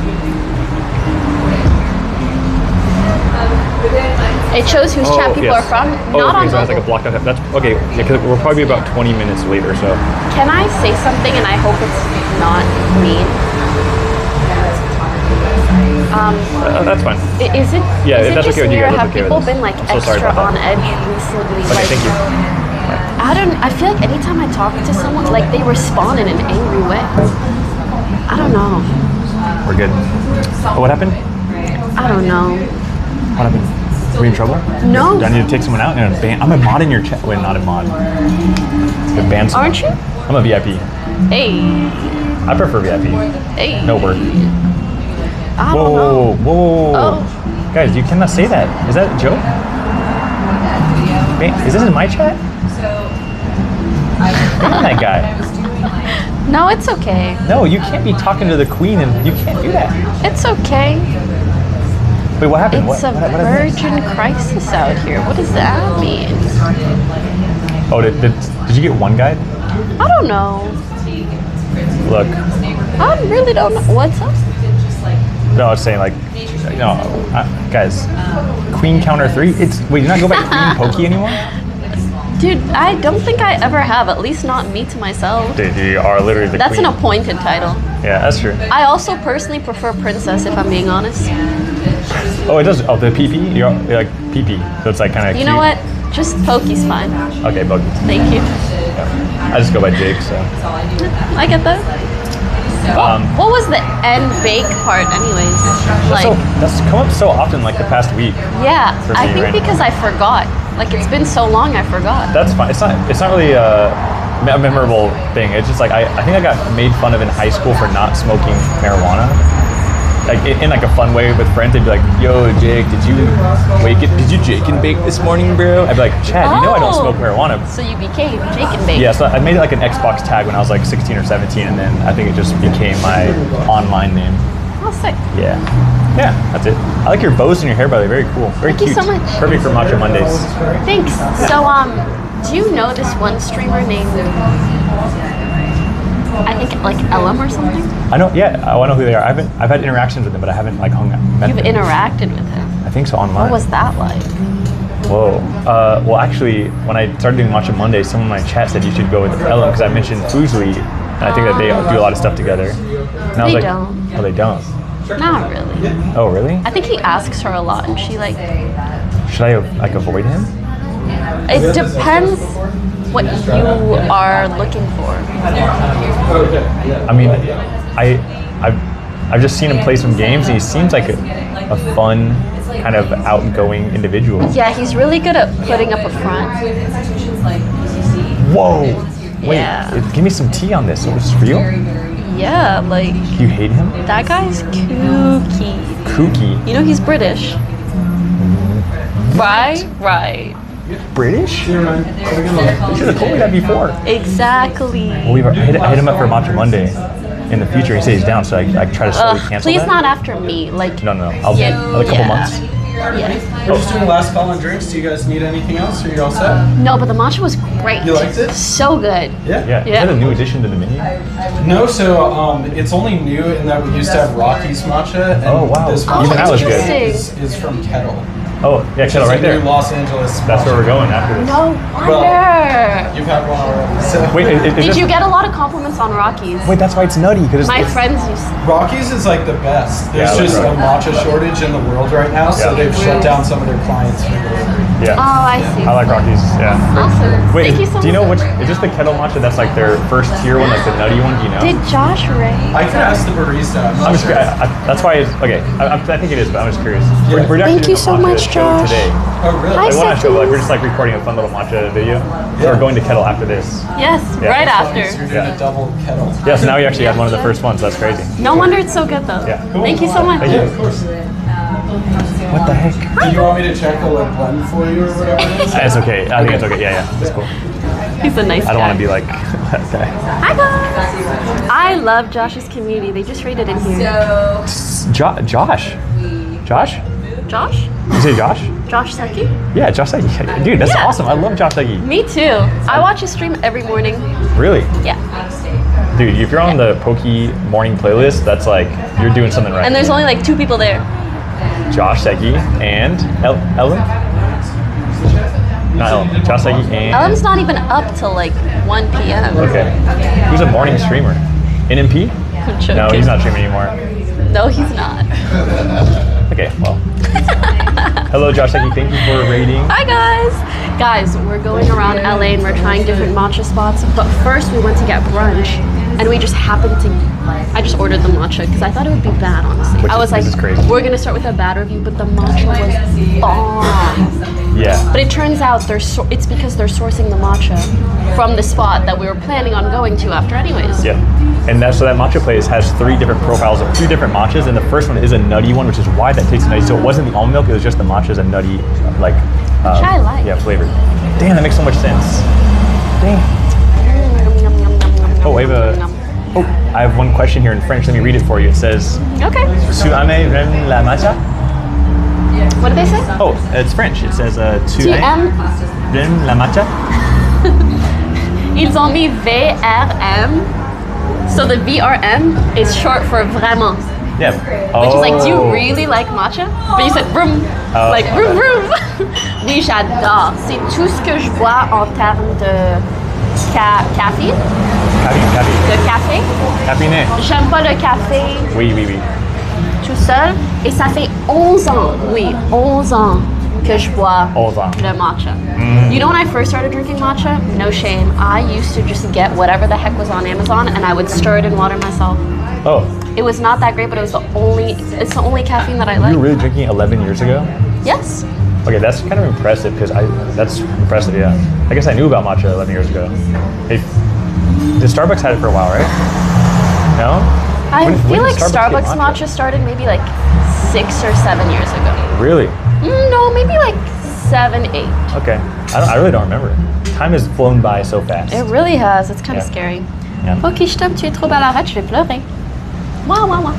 S1: It shows whose chat people are from. Not on
S2: so it has like a
S1: mobile.
S2: blocked out. That's okay. Yeah, because we'll probably be about 20 minutes late or so.
S1: Can I say something and I hope it's not mean?
S2: That's fine.
S1: Is it?
S2: Yeah,
S1: is
S2: if
S1: it
S2: that's
S1: just
S2: okay with you
S1: me or
S2: guys,
S1: have
S2: that's okay
S1: people
S2: with us.
S1: been like
S2: I'm so sorry
S1: extra
S2: about
S1: on
S2: that.
S1: edge recently?
S2: Okay,
S1: Like,
S2: thank you.
S1: I feel like anytime I talk to someone, like they respond in an angry way. I don't know.
S2: We're good. Oh, what happened?
S1: I don't know.
S2: What happened? Are we in trouble?
S1: No.
S2: Do I need to take someone out? And I'm a mod in your chat. Wait, not a mod. The band someone.
S1: Aren't you?
S2: I'm a VIP.
S1: Hey.
S2: I prefer VIP.
S1: Hey.
S2: No work.
S1: I
S2: Whoa,
S1: don't know.
S2: whoa, whoa.
S1: Oh.
S2: Guys, you cannot say that. Is that a joke? Is this in my chat? Ban that guy.
S1: No, it's okay.
S2: No, you can't be talking to the queen and you can't do that.
S1: It's okay.
S2: Wait, what happened?
S1: It's a
S2: what happened?
S1: virgin crisis out here. What does that mean?
S2: Oh, did you get one guide?
S1: I don't know.
S2: Look.
S1: I really don't know. What's up?
S2: No, I was saying like, guys, Queen counter 3. Wait, you not go by Queen Poki anymore?
S1: Dude, I don't think I ever have. At least not me to myself.
S2: Dude, you are literally the
S1: That's
S2: queen.
S1: an appointed title.
S2: Yeah, that's true.
S1: I also personally prefer princess, if I'm being honest.
S2: Oh, it does. Oh, the PP. You're like PP. So it's like kind of.
S1: You know what? Just Poki's fine.
S2: Okay, Poki.
S1: Thank you.
S2: Yeah. I just go by Jake. So.
S1: I get that. What was the end bake part, anyways? Like,
S2: that's come up so often, like the past week.
S1: yeah,
S2: for
S1: I
S2: me,
S1: think
S2: right?
S1: because I forgot. Like, it's been so long, I forgot.
S2: That's fine. It's not really a memorable thing. It's just like I think I got made fun of in high school for not smoking marijuana. Like in like a fun way with friends, they'd be like, "Yo, Jake, did you Jake and bake this morning, bro?" I'd be like, "Chad, you know I don't smoke marijuana."
S1: So you became Jake and Bake.
S2: Yeah, so I made it like an Xbox tag when I was like 16 or 17, and then I think it just became my online name.
S1: Oh, sick.
S2: Yeah, that's it. I like your bows in your hair, by the way. Very cool. Very
S1: Thank you
S2: cute.
S1: so much.
S2: Perfect for Matcha Mondays.
S1: Thanks. So, do you know this one streamer named, I think like Ellum or something?
S2: I know. Yeah, I know who they are. I've had interactions with them, but I haven't like met
S1: You've
S2: them.
S1: interacted with him.
S2: I think so online.
S1: What was that like?
S2: Whoa. Well, actually, when I started doing Matcha Monday, someone in my chat said you should go with Ella because I mentioned Fuzli, and I think that they do a lot of stuff together. And I was
S1: They
S2: like,
S1: don't.
S2: Oh, they don't.
S1: Not really.
S2: Oh, really?
S1: I think he asks her a lot, and she like.
S2: Should I like avoid him?
S1: It depends what you are looking for.
S2: I mean, I've just seen him play some games, and he seems like a fun, kind of outgoing individual.
S1: Yeah, he's really good at putting up a front.
S2: Whoa! Wait,
S1: Yeah.
S2: give me some tea on this. Is this real?
S1: Yeah, like.
S2: You hate him?
S1: That guy's kooky.
S2: Kooky?
S1: You know he's British. Right.
S2: British? You should have told me that before.
S1: Exactly.
S2: Well, I hit him up for Matcha Monday in the future. He said he's down, so I try to slowly cancel
S1: please
S2: that.
S1: not after me. Like.
S2: No. I'll a couple months.
S1: Yeah.
S4: We're just doing last call on drinks. Do you guys need anything else? Are you all set?
S1: No, but the matcha was great.
S4: You liked it?
S1: So good.
S2: Yeah. Is that a new addition to the menu?
S4: No, so it's only new in that we used to have Rocky's matcha. And
S2: Oh, wow.
S4: This
S2: Even that was good.
S4: is from Kettle.
S2: Oh, yeah, Kettle right there.
S4: Los Angeles.
S2: That's where we're going after this.
S1: No wonder.
S4: Well, you've had one already. So.
S2: Wait,
S1: Did you get a lot of compliments on Rockies?
S2: Wait, that's why it's nutty.
S1: My friends used.
S4: Rockies is like the best. There's
S2: Yeah,
S4: just a
S2: right.
S4: matcha shortage in the world right now, so
S2: Yeah.
S4: they've shut down some of their clients for delivery.
S2: Yeah.
S1: Oh, I see.
S2: I like Rockies, yeah.
S1: Awesome.
S2: Wait,
S1: Thank you so
S2: do you know
S1: much.
S2: is this the Kettle matcha that's like their first tier one, like the nutty one, do you know?
S1: Did Josh rate?
S4: I could ask the barista. I'm not
S2: I'm just
S4: sure.
S2: that's why it's, okay, I think it is, but I'm just curious.
S4: Yeah.
S2: We're actually
S1: Thank you
S2: doing a
S1: so
S2: matcha
S1: much,
S2: show
S1: Josh.
S2: today.
S4: Oh, really?
S1: Hi,
S2: I want to show, like, we're
S1: Sexy.
S2: just like recording a fun little matcha video. So we're going to Kettle after this.
S1: Yes,
S2: Yeah.
S1: right
S4: So
S1: after.
S4: you're doing a double kettle.
S2: Yeah, so now we actually had one of the first ones, that's crazy.
S1: No wonder it's so good though.
S2: Yeah.
S1: Thank you so much.
S2: Thank you. What the heck?
S4: Do you want me to check the like blend for you or whatever it is?
S2: It's okay, I think it's okay, yeah, it's cool.
S1: He's a nice guy.
S2: I don't want to be like that guy.
S1: Hi guys. I love Josh's community. They just rated in here.
S2: Josh? Josh?
S1: Josh?
S2: You say Josh?
S1: Josh Seki?
S2: Yeah, Josh Segi. Dude, that's
S1: Yeah.
S2: awesome. I love Josh Segi.
S1: Me too. I watch his stream every morning.
S2: Really?
S1: Yeah.
S2: Dude, if you're on the Poki morning playlist, that's like, you're doing something right.
S1: And there's only like 2 people there.
S2: Josh Segi and Ellen? Not Ellen. Josh Segi and...
S1: Ellen's not even up till like 1 p.m.
S2: Okay. Who's a morning streamer? NMP?
S1: I'm joking.
S2: No, he's not streaming anymore.
S1: No, he's not.
S2: Okay, well. Hello, Josh Segi. Thank you for rating.
S1: Hi guys! Guys, we're going around LA and we're trying different matcha spots, but first we went to get brunch and we just happened to, I just ordered the matcha because I thought it would be bad, honestly. I was like,
S2: this is crazy.
S1: we're gonna start with a bad review, but the matcha was bomb.
S2: Yeah.
S1: But it turns out it's because they're sourcing the matcha from the spot that we were planning on going to after anyways.
S2: Yeah. And so that matcha place has 3 different profiles of 2 different matchas, and the first one is a nutty one, which is why that tastes nutty. So it wasn't the almond milk, it was just the matcha as a nutty, like,
S1: Which I like.
S2: yeah, flavor. Damn, that makes so much sense. Damn. Oh, I have one question here in French. Let me read it for you. It says,
S1: Okay.
S2: Tu aimes la matcha?
S1: What did they say?
S2: Oh, it's French. It says, Tu
S1: TM.
S2: aimes la matcha?
S1: Ils ont mis VRM. So the VRM is short for vraiment.
S2: Yeah.
S1: Which is like, do you really like matcha? But you said vroom. Like vroom vroom. Oui, j'adore. C'est tout ce que je bois en termes de café. De café.
S2: Café.
S1: J'aime pas le café
S2: Oui.
S1: tout seul. Et ça fait 11 ans, oui, 11 ans que je bois
S2: 11 ans.
S1: le matcha. You know when I first started drinking matcha? No shame. I used to just get whatever the heck was on Amazon and I would stir it in water myself.
S2: Oh,
S1: It was not that great, but it's the only caffeine that I
S2: you
S1: like.
S2: were really drinking 11 years ago?
S1: Yes.
S2: Okay, that's kind of impressive because that's impressive, yeah. I guess I knew about matcha 11 years ago. Hey, did Starbucks had it for a while, right? No?
S1: I
S2: When
S1: feel
S2: did
S1: like
S2: Starbucks get
S1: Starbucks matcha started maybe like 6 or 7 years ago.
S2: Really?
S1: No, maybe like 7, 8.
S2: Okay. I really don't remember. Time has flown by so fast.
S1: It really has. It's kind of
S2: Yeah.
S1: scary.
S2: Yeah.
S1: Ok, je t'aime, tu es trop belle, arrête, je vais pleurer. Wah, wah, wah.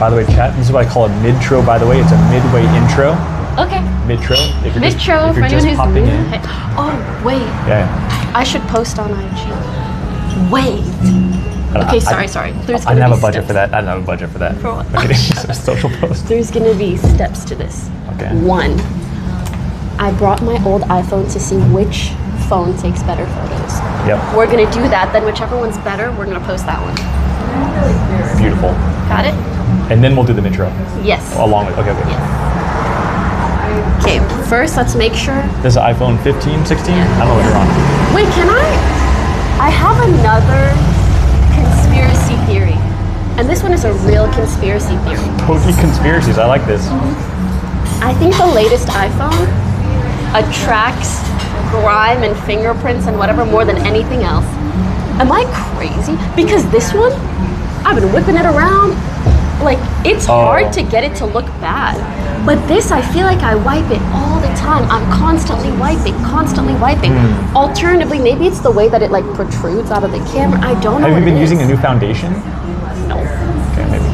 S2: By the way, chat, this is what I call a mid-tro, by the way. It's a midway intro.
S1: Okay.
S2: Mid-tro. If you're
S1: Mid-tro
S2: if
S1: for
S2: you're just
S1: anyone who's
S2: popping
S1: new.
S2: in.
S1: Oh, wait.
S2: Yeah.
S1: I should post on IG. Wait. Okay, sorry. There's
S2: I
S1: gonna
S2: didn't have
S1: be
S2: a budget
S1: steps.
S2: for that. I don't have a budget for that.
S1: For what?
S2: Okay, social post.
S1: There's gonna be steps to this.
S2: Okay.
S1: 1, I brought my old iPhone to see which phone takes better photos.
S2: Yep.
S1: We're gonna do that, then whichever one's better, we're gonna post that one.
S2: Beautiful.
S1: Got it?
S2: And then we'll do the mid-tro.
S1: Yes.
S2: Along with, okay.
S1: Yes. Okay, first let's make sure.
S2: This is iPhone 15, 16? I don't know what you're on.
S1: Wait, I have another conspiracy theory. And this one is a real conspiracy theory.
S2: Poki conspiracies, I like this.
S1: I think the latest iPhone attracts grime and fingerprints and whatever more than anything else. Am I crazy? Because this one, I've been whipping it around. Like, it's hard to get it to look bad. But this, I feel like I wipe it all the time. I'm constantly wiping. Alternatively, maybe it's the way that it like protrudes out of the camera. I don't know.
S2: Have you been using a new foundation?
S1: No.
S2: Okay, maybe.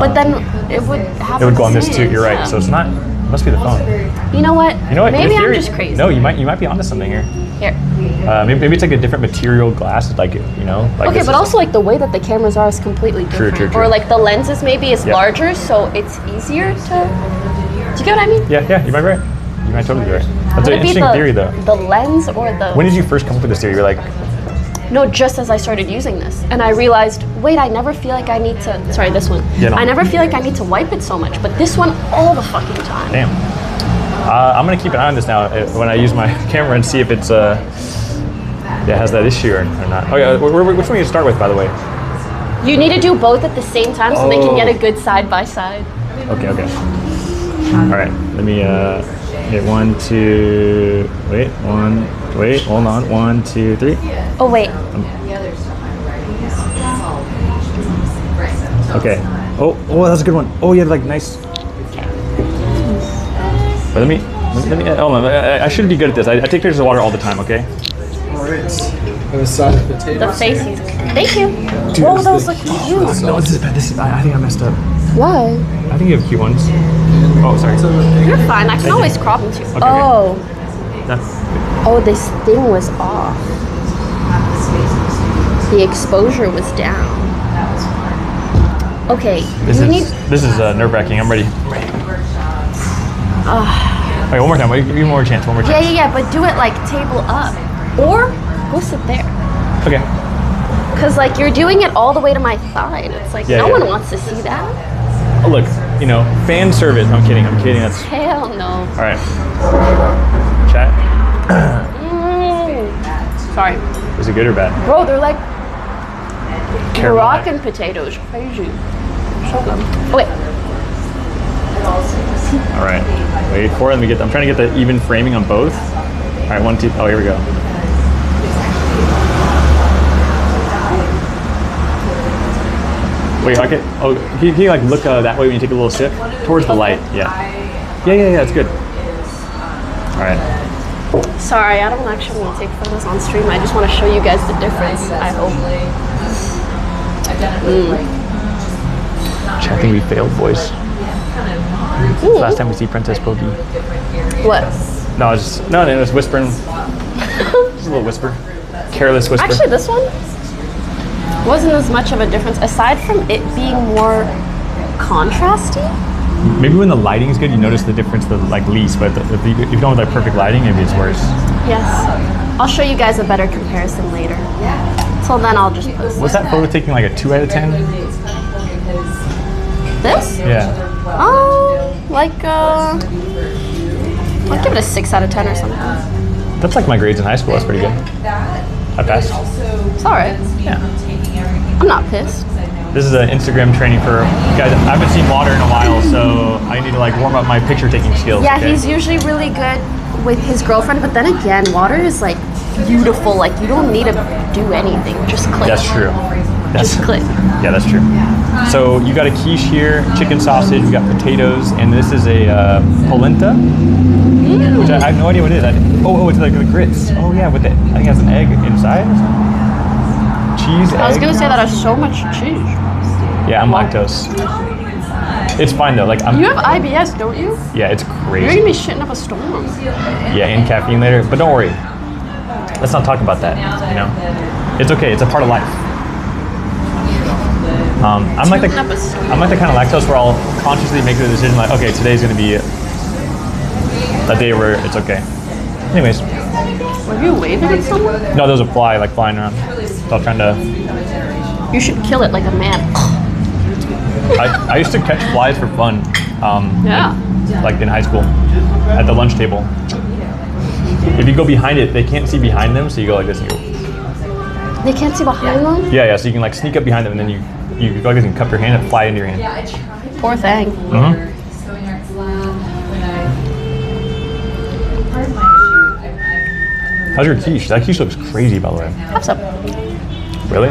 S1: But then it would have.
S2: It would go on this too. You're right. So it's not. It must be the phone.
S1: You know what? Maybe I'm just crazy.
S2: No, you might be onto something here.
S1: Here.
S2: Maybe it's like a different material glass, like Like
S1: okay, but also like the way that the cameras are is completely different.
S2: True.
S1: Or like the lenses maybe is larger, so it's easier to. Do you get what I mean?
S2: Yeah, you might be right. You might totally be right. That's an interesting theory, though.
S1: The lens or the.
S2: When did you first come up with this theory? You're like.
S1: No, just as I started using this, and I realized, wait, I never feel like I need to. Sorry, this one.
S2: Yeah, no.
S1: I never feel like I need to wipe it so much, but this one all the fucking time.
S2: Damn. I'm gonna keep an eye on this now when I use my camera and see if it's has that issue or not. Oh yeah, which one do you start with, by the way?
S1: You need to do both at the same time so they can get a good side by side.
S2: Okay. All right, let me get 1, 2. Wait, hold on. 1, 2, 3.
S1: Oh wait.
S2: Okay. Oh, that's a good one. Oh, you have like nice. But let me. Hold on. I shouldn't be good at this. I take pictures of water all the time. Okay.
S4: All right. The side of potatoes.
S1: The faces. Thank you.
S2: Dude,
S1: oh, those look cute.
S2: No, this is bad. I think I messed up.
S1: Why?
S2: I think you have cute ones. Oh, sorry.
S1: You're fine. I can always crop them too.
S2: Okay,
S1: oh.
S2: That's.
S1: Oh, this thing was off. The exposure was down. Okay.
S2: This is nerve-wracking. I'm ready. Okay, one more time. Give me one more chance.
S1: Yeah. But do it like table up, or go sit there.
S2: Okay.
S1: Cause like you're doing it all the way to my thigh, and it's like no one wants to see that.
S2: Oh, look, fan service. I'm kidding. That's.
S1: Hell no.
S2: All right. Chat.
S1: Sorry.
S2: Is it good or bad?
S1: Bro, they're like Moroccan potatoes. Crazy. Show them. Oh, wait.
S2: All right. Wait for it. I'm trying to get the even framing on both. All right, 1, 2. Oh, here we go. Wait, can you like look that way when you take a little sip towards the light? Yeah. It's good. All right.
S1: Sorry, I don't actually want to take photos on stream. I just want to show you guys the difference. I hope.
S2: I think we failed, boys. Last time we see Princess Poki.
S1: What?
S2: No, it was whispering. Just a little whisper. Careless whisper.
S1: Actually, this one wasn't as much of a difference, aside from it being more contrasty.
S2: Maybe when the lighting is good, you notice the difference the least, but if you don't have perfect lighting, maybe it's worse.
S1: Yes. I'll show you guys a better comparison later. Till then, I'll just post
S2: Was that photo taking like a 2 out of 10?
S1: This?
S2: Yeah.
S1: I'll give it a 6 out of 10 or something.
S2: That's like my grades in high school. That's pretty good. I passed.
S1: It's alright.
S2: Yeah.
S1: I'm not pissed.
S2: This is an Instagram training for you guys. I haven't seen water in a while, so I need to warm up my picture taking skills.
S1: Yeah, he's usually really good with his girlfriend, but then again, water is like beautiful. Like you don't need to do anything. Just click.
S2: That's true.
S1: Just click.
S2: Yeah, that's true. So you got a quiche here, chicken sausage, you got potatoes, and this is a polenta, which I have no idea what it is. It's like the grits. Oh yeah, with it. I think it has an egg inside or something. Cheese,
S1: I was gonna say that has so much cheese.
S2: Yeah, I'm lactose. It's fine though.
S1: You have IBS, don't you?
S2: Yeah, it's crazy.
S1: You're gonna be shitting up a storm.
S2: Yeah, and caffeine later. But don't worry. Let's not talk about that. It's okay. It's a part of life. I'm like the kind of lactose where I'll consciously make the decision okay, today's gonna be a day where it's okay. Anyways.
S1: Were you waving at someone?
S2: No, there was a fly flying around. So I was trying to.
S1: You should kill it like a man.
S2: I used to catch flies for fun. In high school, at the lunch table. If you go behind it, they can't see behind them, so you go like this and you go.
S1: They can't see behind them?
S2: Yeah, so you can sneak up behind them and then you go like this and cup your hand and fly into your hand.
S1: Poor thing.
S2: How's your quiche? That quiche looks crazy, by the way.
S1: Have some.
S2: Really?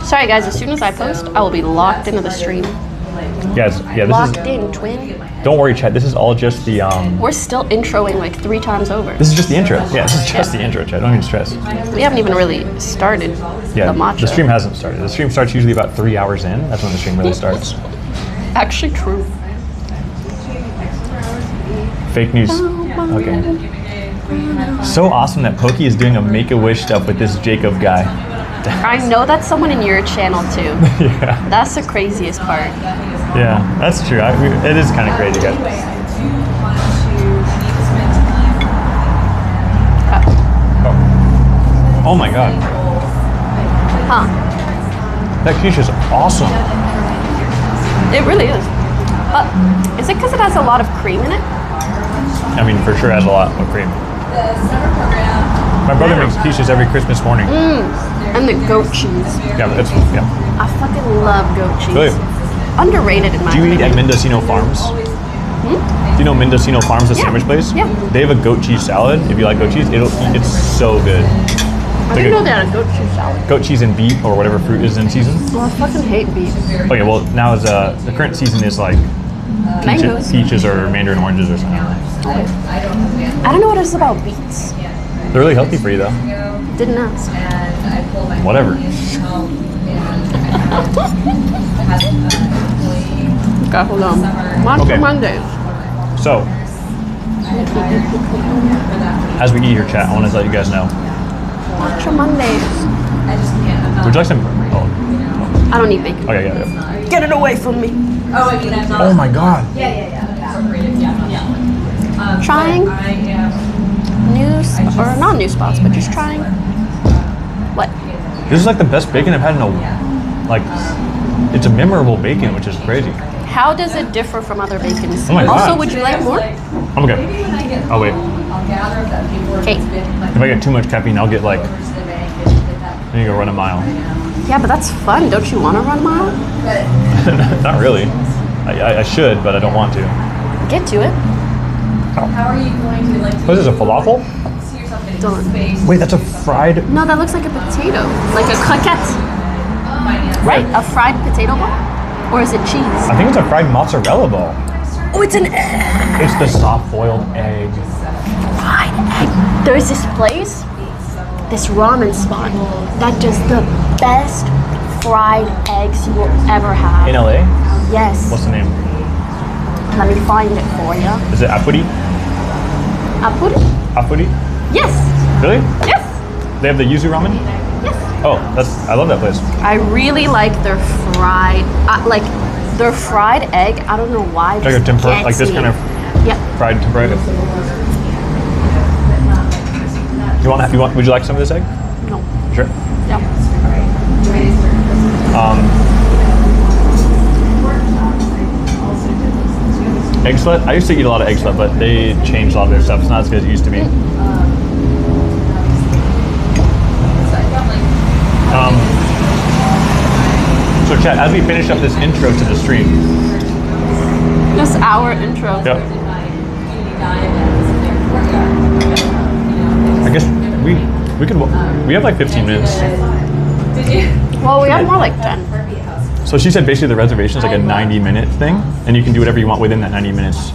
S1: Sorry guys, as soon as I post, I will be locked into the stream.
S2: Guys, yeah,
S1: Locked in, twin.
S2: Don't worry, chat. This is all just the.
S1: We're still introing like 3 times over.
S2: This is just the intro. Yeah, this is just the intro, chat. Don't even stress.
S1: We haven't even really started
S2: Yeah,
S1: the matcha.
S2: the stream hasn't started. The stream starts usually about 3 hours in. That's when the stream really starts.
S1: Actually true.
S2: Fake news. Okay. So awesome that Poki is doing a Make-A-Wish stuff with this Jacob guy.
S1: I know that's someone in your channel too.
S2: Yeah.
S1: That's the craziest part.
S2: Yeah, that's true. It is kind of crazy, guys. Oh my god.
S1: Huh.
S2: That quiche is awesome.
S1: It really is. But is it because it has a lot of cream in it?
S2: I mean, for sure has a lot of cream. My brother makes quiches every Christmas morning.
S1: And the goat cheese.
S2: Yeah, yeah.
S1: I fucking love goat cheese.
S2: Really?
S1: Underrated in my
S2: Do you eat
S1: opinion.
S2: at Mendocino Farms? Do you know Mendocino Farms, the sandwich place?
S1: Yeah.
S2: They have a goat cheese salad. If you like goat cheese, it's so good.
S1: I didn't know they had a goat cheese salad.
S2: Goat cheese and beet or whatever fruit is in season.
S1: Well, I fucking hate beef.
S2: Okay, well now is the current season is like
S1: Mangoes.
S2: peaches or mandarin oranges or something.
S1: I don't know what it is about beets.
S2: They're really healthy for you though.
S1: Didn't ask.
S2: Whatever.
S1: Okay, hold on. Matcha
S2: Okay.
S1: Mondays.
S2: So, as we eat here, chat, I want to let you guys know.
S1: Matcha Mondays.
S2: Would you like some? Oh,
S1: I don't eat bacon.
S2: okay, yeah.
S1: Get it away from me.
S2: Oh my god.
S1: Trying or not new spots, but just trying. What?
S2: This is like the best bacon I've had in a, like, it's a memorable bacon, which is crazy.
S1: How does it differ from other bacons?
S2: Oh my God.
S1: Also, would you like more?
S2: I'm okay. Oh wait,
S1: Okay.
S2: if I get too much caffeine, I'll get like, I need to go run a mile.
S1: Yeah, but that's fun. Don't you want to run a mile?
S2: Not really. I should, but I don't want to.
S1: Get to it.
S5: How are you going to like?
S2: What is this, a falafel?
S5: See yourself in
S1: Done.
S5: space.
S2: Wait, that's a fried.
S1: No, that looks like a potato. Like a croquette. Right? A fried potato ball? Or is it cheese?
S2: I think it's a fried mozzarella ball.
S1: Oh, it's an egg.
S2: It's the soft boiled egg.
S1: Fried egg. There's this place, this ramen spot, that does the best fried eggs you will ever have.
S2: In LA?
S1: Yes.
S2: What's the name?
S1: Let me find it for you.
S2: Is it Apuri?
S1: Apuri?
S2: Apuri?
S1: Yes.
S2: Really?
S1: Yes.
S2: They have the yuzu ramen?
S1: Yes.
S2: Oh, I love that place.
S1: I really like their fried, their fried egg. I don't know why.
S2: Like a
S1: just
S2: tempura,
S1: gets
S2: like this
S1: me.
S2: kind of
S1: Yep.
S2: fried tempura. Would you like some of this egg?
S1: No.
S2: Sure.
S1: Yep.
S2: Egg slut? I used to eat a lot of egg slut, but they changed a lot of their stuff. It's not as good as it used to be. So chat, as we finish up this intro to the stream.
S1: This hour intro.
S2: Yep. I guess we have like 15 minutes.
S1: Well, we have more like 10.
S2: So she said basically the reservation is like a 90-minute thing, and you can do whatever you want within that 90 minutes.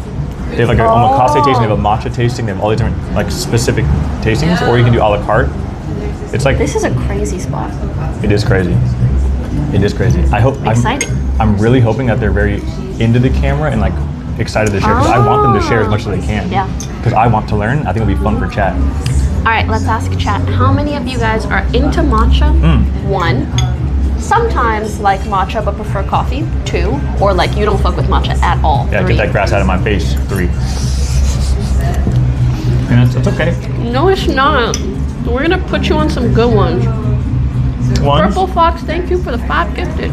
S2: They have like an omakase tasting, they have a matcha tasting, they have all these different like specific tastings, or you can do a la carte. It's like,
S1: This is a crazy spot.
S2: it is crazy. It is crazy.
S1: Exciting.
S2: I'm really hoping that they're very into the camera and like excited to share, because I want them to share as much as they can.
S1: Yeah.
S2: Because I want to learn. I think it'll be fun for chat.
S1: All right, let's ask chat. How many of you guys are into matcha? 1. Sometimes like matcha but prefer coffee. 2. Or like you don't fuck with matcha at all.
S2: Yeah,
S1: 3.
S2: get that grass out of my face. 3. And it's okay.
S1: No, it's not. We're gonna put you on some good ones.
S2: 1.
S1: Purple Fox, thank you for the 5 gifted.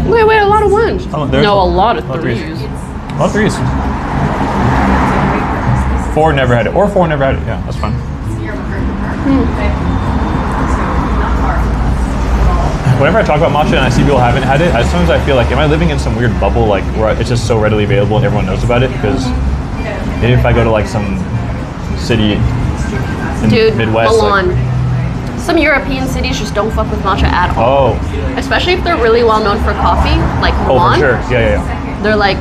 S1: Wait, a lot of 1s.
S2: Oh, there's
S1: No, a lot of
S2: 3s.
S1: 3s.
S2: A lot of 3s. 4 never had it, or 4 never had it. Yeah, that's fine. Whenever I talk about matcha and I see people haven't had it, sometimes I feel like, am I living in some weird bubble, like where it's just so readily available and everyone knows about it? Because maybe if I go to like some city in
S1: Dude,
S2: Midwest,
S1: Milan. some European cities just don't fuck with matcha at all.
S2: Oh.
S1: Especially if they're really well known for coffee, like
S2: Oh,
S1: Milan.
S2: for sure. Yeah.
S1: They're like,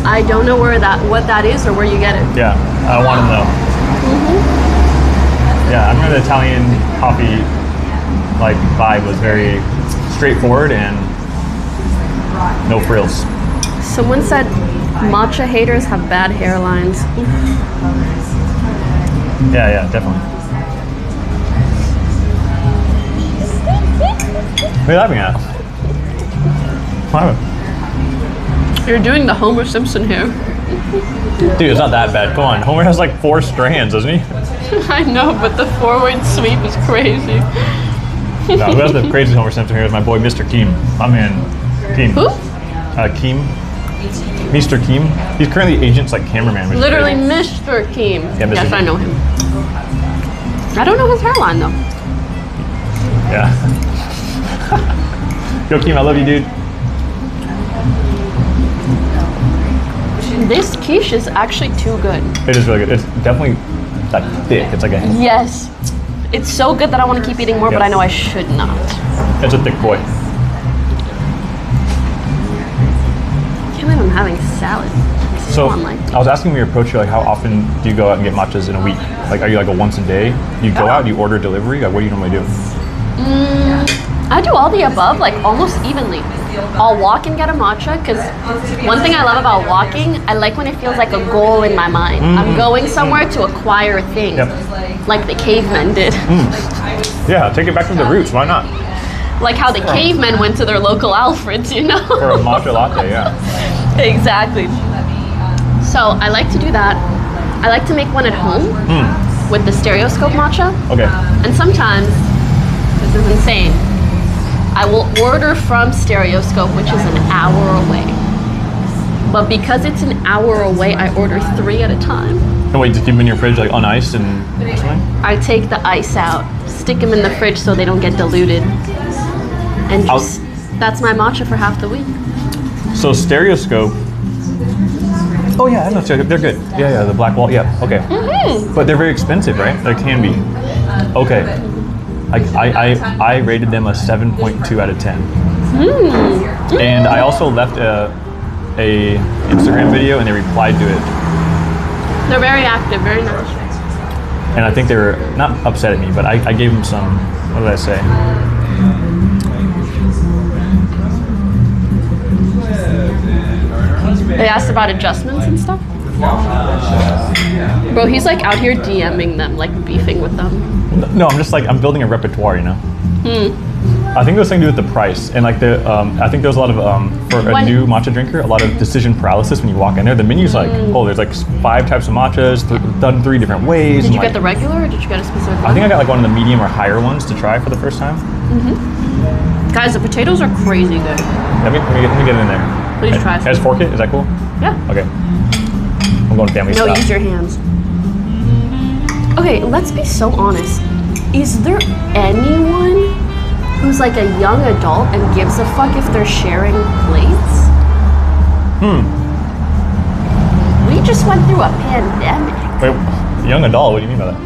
S1: I don't know what that is or where you get it.
S2: Yeah, I want to know. Yeah, I remember the Italian coffee like vibe was very straightforward and no frills.
S1: Someone said matcha haters have bad hairlines.
S2: Yeah, definitely. What are you laughing at? What?
S1: You're doing the Homer Simpson hair.
S2: Dude, it's not that bad. Come on, Homer has like 4 strands, doesn't he?
S1: I know, but the forward sweep is crazy.
S2: No, who has the craziest Homer Simpson hair is my boy Mr. Keem. My man, Keem.
S1: Who?
S2: Keem. Mr. Keem. He's currently Agent's like cameraman.
S1: Literally Mr. Keem.
S2: Yeah, Mr.
S1: Yes,
S2: Keem.
S1: I know him. I don't know his hairline though.
S2: Yeah. Yo, Keem, I love you, dude.
S1: This quiche is actually too good.
S2: It is really good. It's definitely like thick. It's like a.
S1: Yes. It's so good that I want to keep eating more, but I know I should not.
S2: It's a thick boy.
S1: I can't believe I'm having salad.
S2: So I was asking when you approach you, like how often do you go out and get matchas in a week? Like, are you like a once a day? Do you go out? Do you order delivery? Like, what do you normally do?
S1: I do all the above, like almost evenly. I'll walk and get a matcha because one thing I love about walking, I like when it feels like a goal in my mind. I'm going somewhere to acquire a thing, like the cavemen did.
S2: Yeah, take it back to the roots. Why not?
S1: Like how the cavemen went to their local Alfred's, you know?
S2: For a matcha latte, yeah.
S1: Exactly. So I like to do that. I like to make one at home with the stereoscope matcha.
S2: Okay.
S1: And sometimes, this is insane, I will order from Stereoscope, which is an hour away. But because it's an hour away, I order 3 at a time.
S2: And wait, just keep them in your fridge like uniced and something?
S1: I take the ice out, stick them in the fridge so they don't get diluted. And just, that's my matcha for half the week.
S2: So Stereoscope. Oh yeah, I know Stereoscope. They're good. Yeah, the black wall. Yeah, okay. But they're very expensive, right? They can be. Okay. I rated them a 7.2 out of 10. And I also left a Instagram video and they replied to it.
S1: They're very active, very nice.
S2: And I think they were not upset at me, but I gave them some, what did I say?
S1: They asked about adjustments and stuff. Bro, he's like out here DMing them, like beefing with them.
S2: No, I'm just like, I'm building a repertoire, you know? I think it was something to do with the price. And like I think there was a lot of, for a new matcha drinker, a lot of decision paralysis when you walk in there. The menu's like, oh, there's like 5 types of matchas, done 3 different ways.
S1: Did you
S2: like,
S1: get the regular or did you get a specific one?
S2: I think I got like one of the medium or higher ones to try for the first time.
S1: Guys, the potatoes are crazy good.
S2: Let me get it in there.
S1: Please try.
S2: Can I just fork it? Is that cool?
S1: Yeah.
S2: Okay. I'm going family style.
S1: No, use your hands. Okay, let's be so honest. Is there anyone who's like a young adult and gives a fuck if they're sharing plates? We just went through a pandemic.
S2: Wait, young adult? What do you mean by that?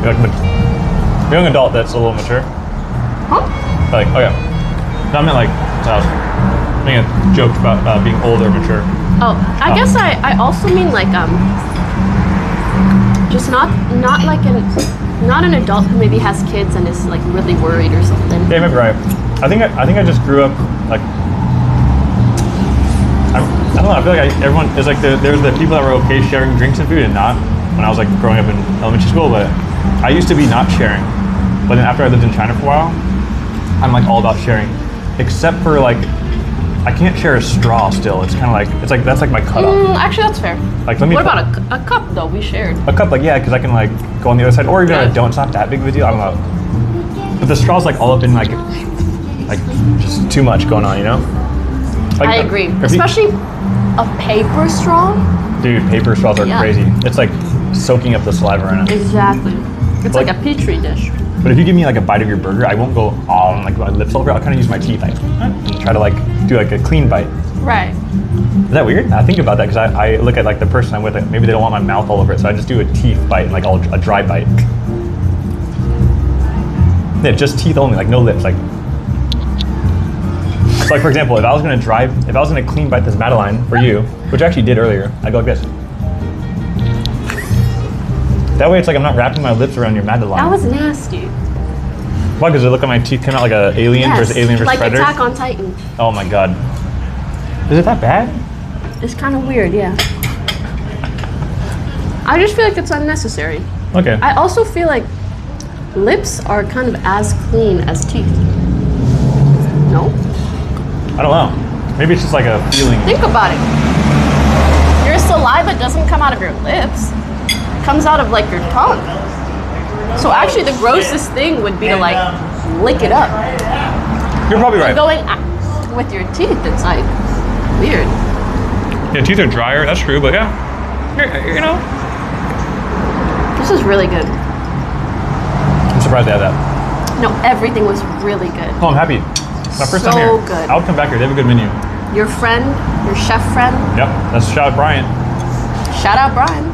S2: You're like, young adult that's a little mature?
S1: Huh?
S2: Like, oh yeah. No, I meant like, I was making a joke about being old or mature.
S1: Oh, I guess I also mean like just not an adult who maybe has kids and is like really worried or something.
S2: Yeah, maybe right. I think I just grew up like I don't know. I feel like everyone is like there's the people that were okay sharing drinks and food and not when I was like growing up in elementary school. But I used to be not sharing. But then after I lived in China for a while, I'm like all about sharing, except for like. I can't share a straw still. It's kind of like, it's like, that's like my cutoff.
S1: Actually, that's fair.
S2: Like, let me.
S1: What about a cup though? We shared.
S2: A cup, like, yeah, because I can like go on the other side. Or even if I don't, it's not that big of a deal. I don't know. But the straw's like all up in like just too much going on, you know? Like,
S1: I agree. Especially a paper straw.
S2: Dude, paper straws are crazy. It's like soaking up the saliva right now.
S1: Exactly. It's like a petri dish.
S2: But if you give me like a bite of your burger, I won't go all like my lips over. I'll kind of use my teeth, like, and try to like do like a clean bite.
S1: Right.
S2: Is that weird? I think about that because I look at like the person I'm with. Like, maybe they don't want my mouth all over it, so I just do a teeth bite and like a dry bite. Yeah, just teeth only, like no lips. Like, so like for example, if I was gonna clean bite this Madeline for you, which I actually did earlier, I'd go like this. That way it's like I'm not wrapping my lips around your Madeline.
S1: That was nasty.
S2: Why? Because it looked like my teeth came out like an alien versus Alien versus
S1: like
S2: Predator?
S1: Attack on Titan.
S2: Oh my god. Is it that bad?
S1: It's kind of weird, yeah. I just feel like it's unnecessary.
S2: Okay.
S1: I also feel like lips are kind of as clean as teeth. No?
S2: I don't know. Maybe it's just like a feeling.
S1: Think about it. Your saliva doesn't come out of your lips. It comes out of like your tongue. So actually the grossest thing would be to like lick it up.
S2: You're probably right.
S1: Going with your teeth, it's like weird.
S2: Yeah, teeth are drier, that's true, but yeah. You know.
S1: This is really good.
S2: I'm surprised they have that.
S1: No, everything was really good.
S2: Oh, I'm happy. My first time here.
S1: So good.
S2: I would come back here. They have a good menu.
S1: Your friend, your chef friend.
S2: Yep. Let's shout out Brian.
S1: Shout out Brian.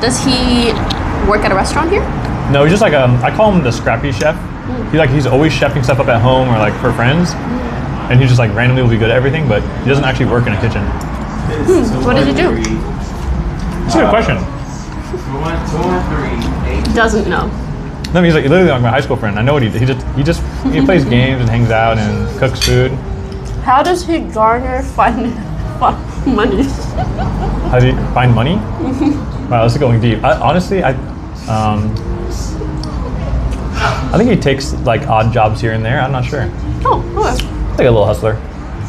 S1: Does he work at a restaurant here?
S2: No, he's just like I call him the scrappy chef. He's always chefing stuff up at home or like for friends, and he just like randomly will be good at everything, but he doesn't actually work in a kitchen.
S1: What does he do?
S2: That's a good question.
S1: Doesn't know.
S2: No, he's like literally like my high school friend. I know what he he plays games and hangs out and cooks food.
S1: How does he garner money?
S2: How do you find money? Wow, this is going deep. Honestly, I think he takes like odd jobs here and there. I'm not sure.
S1: Oh, okay.
S2: Like a little hustler.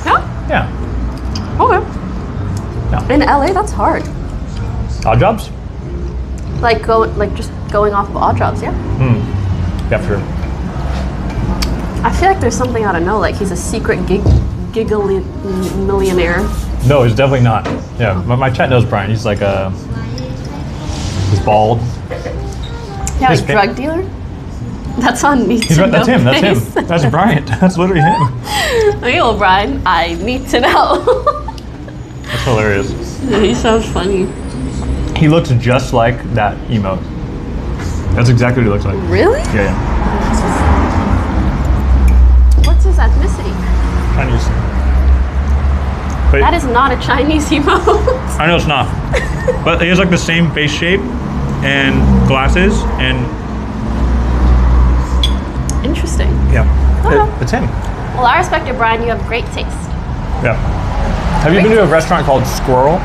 S1: Yeah?
S2: Yeah.
S1: Okay.
S2: No.
S1: In LA, that's hard.
S2: Odd jobs?
S1: Just going off of odd jobs, yeah?
S2: Yeah, for sure.
S1: I feel like there's something I don't know, like he's a secret giggly millionaire.
S2: No, he's definitely not. Yeah, my chat knows Brian. He's like he's bald.
S1: Yeah, like drug dealer? That's on me.
S2: That's him. That's him. That's Brian. That's literally him.
S1: Hey, old Brian, I need to know.
S2: That's hilarious.
S1: Yeah, he sounds funny.
S2: He looks just like that emote. That's exactly what he looks like.
S1: Really?
S2: Yeah.
S1: What's his ethnicity?
S2: Chinese. But
S1: That is not a Chinese emote.
S2: I know it's not. But he has like the same face shape and glasses and
S1: Interesting.
S2: yeah.
S1: Okay.
S2: It's him.
S1: Well, I respect you, Brian. You have great taste.
S2: Yeah. Have you been to a restaurant called Squirrel?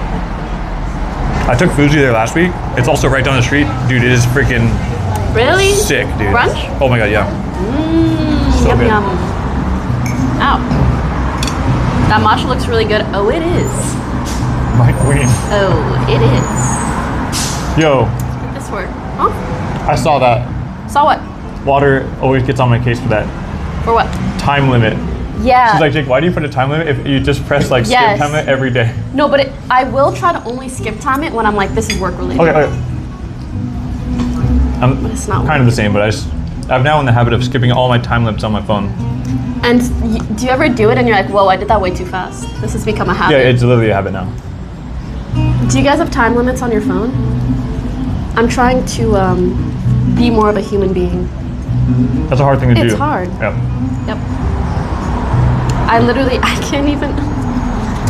S2: I took Fuji there last week. It's also right down the street. Dude, it is freaking
S1: Really?
S2: sick, dude.
S1: Brunch?
S2: Oh my god, yeah. So
S1: Yum
S2: good.
S1: yum. Ow. That matcha looks really good. Oh, it is.
S2: My queen.
S1: Oh, it is.
S2: Yo,
S1: This work. Huh?
S2: I saw that.
S1: Saw what?
S2: Water always gets on my case for that
S1: For what?
S2: time limit.
S1: Yeah.
S2: She's like, Jake, why do you put a time limit if you just press like skip
S1: Yes.
S2: time limit every day?
S1: No, but I will try to only skip time it when I'm like, this is work related.
S2: Okay. I'm
S1: But it's not
S2: kind of the same, but I'm now in the habit of skipping all my time limits on my phone.
S1: And do you ever do it and you're like, whoa, I did that way too fast? This has become a habit.
S2: Yeah, it's literally a habit now.
S1: Do you guys have time limits on your phone? I'm trying to be more of a human being.
S2: That's a hard thing to do.
S1: It's hard.
S2: Yep.
S1: Yep.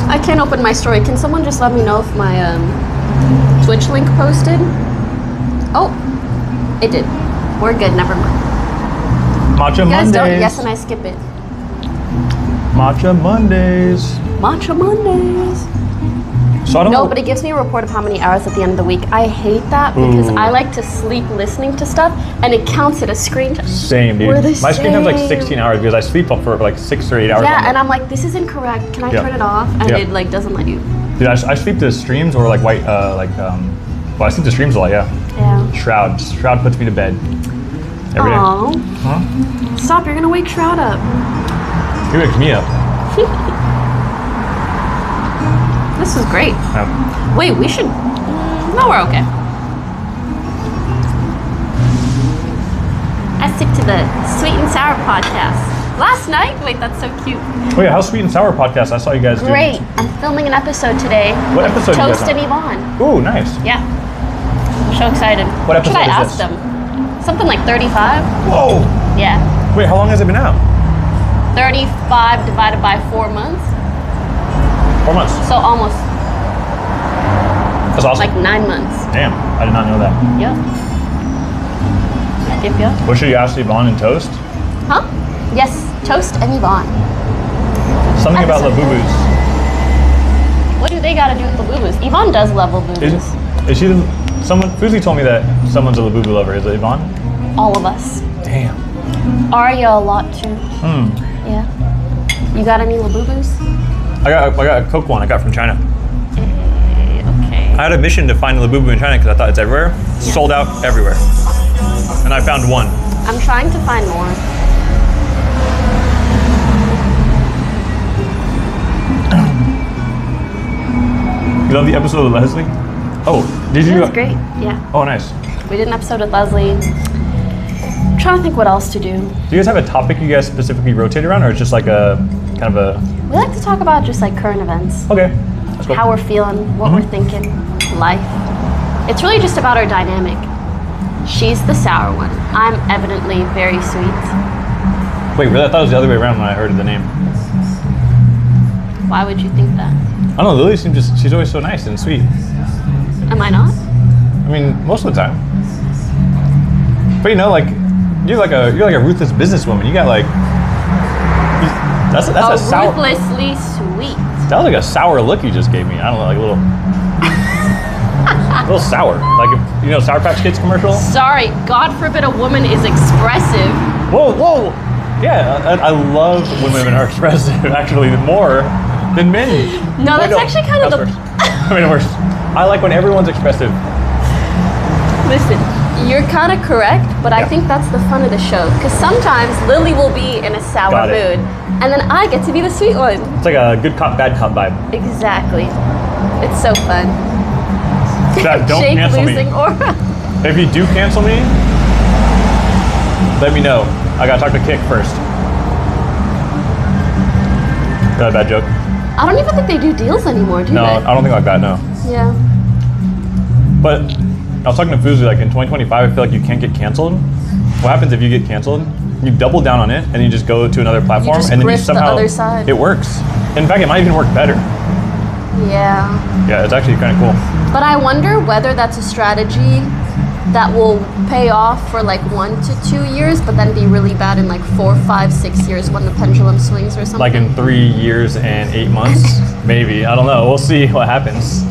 S1: I can't open my story. Can someone just let me know if my Twitch link posted? Oh, it did. We're good, never mind.
S2: Matcha
S1: You guys
S2: Mondays.
S1: don't, yes, and I skip it.
S2: Matcha Mondays.
S1: Matcha Mondays.
S2: So I don't
S1: No,
S2: know.
S1: but it gives me a report of how many hours at the end of the week. I hate that because
S2: Ooh.
S1: I like to sleep listening to stuff, and it counts it as screen time.
S2: Same, dude.
S1: We're the
S2: My screen time's like
S1: same.
S2: 16 hours because I sleep for like 6 or 8 hours.
S1: Yeah, and I'm like, this is incorrect. Can I
S2: Yeah.
S1: turn it off? And
S2: Yeah.
S1: it like doesn't let you.
S2: Dude, I sleep to streams or like well, I sleep to streams a lot, yeah.
S1: Yeah.
S2: Shroud puts me to bed every day.
S1: Aww.
S2: Huh?
S1: Stop! You're gonna wake Shroud up.
S2: He wakes me up.
S1: This is great.
S2: Yeah.
S1: Wait, we should. No, we're okay. I stick to the Sweet and Sour podcast. Last night? Wait, that's so cute.
S2: Oh yeah, how's Sweet and Sour podcast? I saw you guys do.
S1: Great. I'm filming an episode today.
S2: What
S1: with
S2: episode you guys
S1: Toast
S2: on?
S1: and Yvonne.
S2: Ooh, nice.
S1: Yeah. I'm so excited.
S2: What episode
S1: should I
S2: is
S1: ask
S2: this?
S1: them? Something like 35?
S2: Whoa!
S1: Yeah.
S2: Wait, how long has it been out?
S1: 35 divided by 4 months.
S2: 4 months.
S1: So almost.
S2: That's awesome.
S1: Like 9 months.
S2: Damn, I did not know that.
S1: Yep. Yep.
S2: What should you ask Yvonne and Toast?
S1: Huh? Yes, Toast and Yvonne.
S2: Something about Labubus.
S1: What do they gotta do with Labubus? Yvonne does love Labubus.
S2: Is she someone? Fuzi told me that someone's a Labubu lover. Is it Yvonne?
S1: All of us.
S2: Damn.
S1: Arya a lot too. Yeah. You got any Labubus?
S2: I got a Coke one I got from China.
S1: Okay.
S2: I had a mission to find a Labubu in China because I thought it's everywhere. Yeah. Sold out everywhere. And I found one.
S1: I'm trying to find more.
S2: You love the episode with Leslie? Oh, did you?
S1: It was great, yeah.
S2: Oh, nice.
S1: We did an episode with Leslie. I'm trying to think what else to do.
S2: Do you guys have a topic you guys specifically rotate around, or it's just like a kind of a?
S1: We like to talk about just like current events.
S2: Okay. That's cool.
S1: How we're feeling, what we're thinking, life. It's really just about our dynamic. She's the sour one. I'm evidently very sweet.
S2: Wait, really? I thought it was the other way around when I heard the name.
S1: Why would you think that?
S2: I don't know. Lily seems she's always so nice and sweet.
S1: Am I not?
S2: I mean, most of the time. But you know, like you're like a ruthless businesswoman. You got like that's a sour.
S1: Ruthlessly sweet.
S2: That was like a sour look you just gave me. I don't know, like a little sour. Like you know, Sour Patch Kids commercial.
S1: Sorry, God forbid a woman is expressive.
S2: Whoa. Yeah, I love when women are expressive. Actually, more than men.
S1: No, that's actually kind of the.
S2: Worse. I mean, worse. I like when everyone's expressive.
S1: Listen, you're kind of correct, but I think that's the fun of the show. Because sometimes Lily will be in a sour mood, and then I get to be the sweet one.
S2: It's like a good cop, bad cop vibe.
S1: Exactly. It's so fun.
S2: Don't
S1: Jake
S2: cancel
S1: losing
S2: me.
S1: aura.
S2: If you do cancel me, let me know. I gotta talk to Kick first. Is that a bad joke?
S1: I don't even think they do deals anymore, do they?
S2: No, I don't think like that, no.
S1: Yeah.
S2: But I was talking to Fuzi, like in 2025, I feel like you can't get canceled. What happens if you get canceled? You double down on it and you just go to another platform
S1: just
S2: and then you
S1: grift
S2: somehow,
S1: the other side.
S2: It works. In fact, it might even work better.
S1: Yeah.
S2: Yeah, it's actually kind of cool.
S1: But I wonder whether that's a strategy that will pay off for like 1 to 2 years, but then be really bad in like 4, 5, 6 years when the pendulum swings or something.
S2: Like in 3 years and 8 months? Maybe. I don't know. We'll see what happens.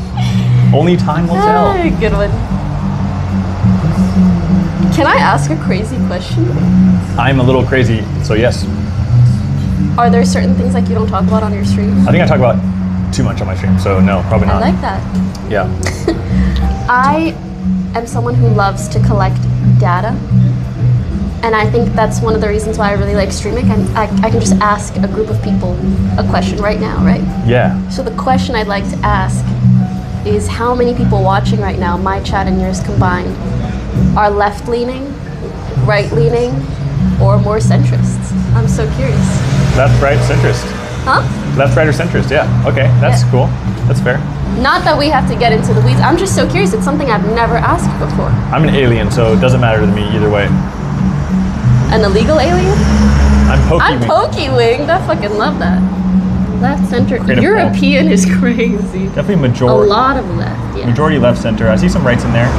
S2: Only time will tell.
S1: Good one. Can I ask a crazy question?
S2: I'm a little crazy, so yes.
S1: Are there certain things like you don't talk about on your stream?
S2: I think I talk about too much on my stream, so no, probably not.
S1: I like that.
S2: Yeah.
S1: I am someone who loves to collect data. And I think that's one of the reasons why I really like streaming. I can just ask a group of people a question right now, right?
S2: Yeah.
S1: So the question I'd like to ask is how many people watching right now, my chat and yours combined, are left-leaning, right-leaning, or more centrists? I'm so curious.
S2: Left, right, centrist.
S1: Huh?
S2: Left, right, or centrist, yeah. Okay, that's cool. That's fair.
S1: Not that we have to get into the weeds. I'm just so curious. It's something I've never asked before.
S2: I'm an alien, so it doesn't matter to me either way.
S1: An illegal alien?
S2: I'm
S1: Pokewinged. I fucking love that. Left, center.
S2: Creative
S1: European is crazy.
S2: Definitely majority.
S1: A lot of left, yeah.
S2: Majority left, center. I see some rights in there.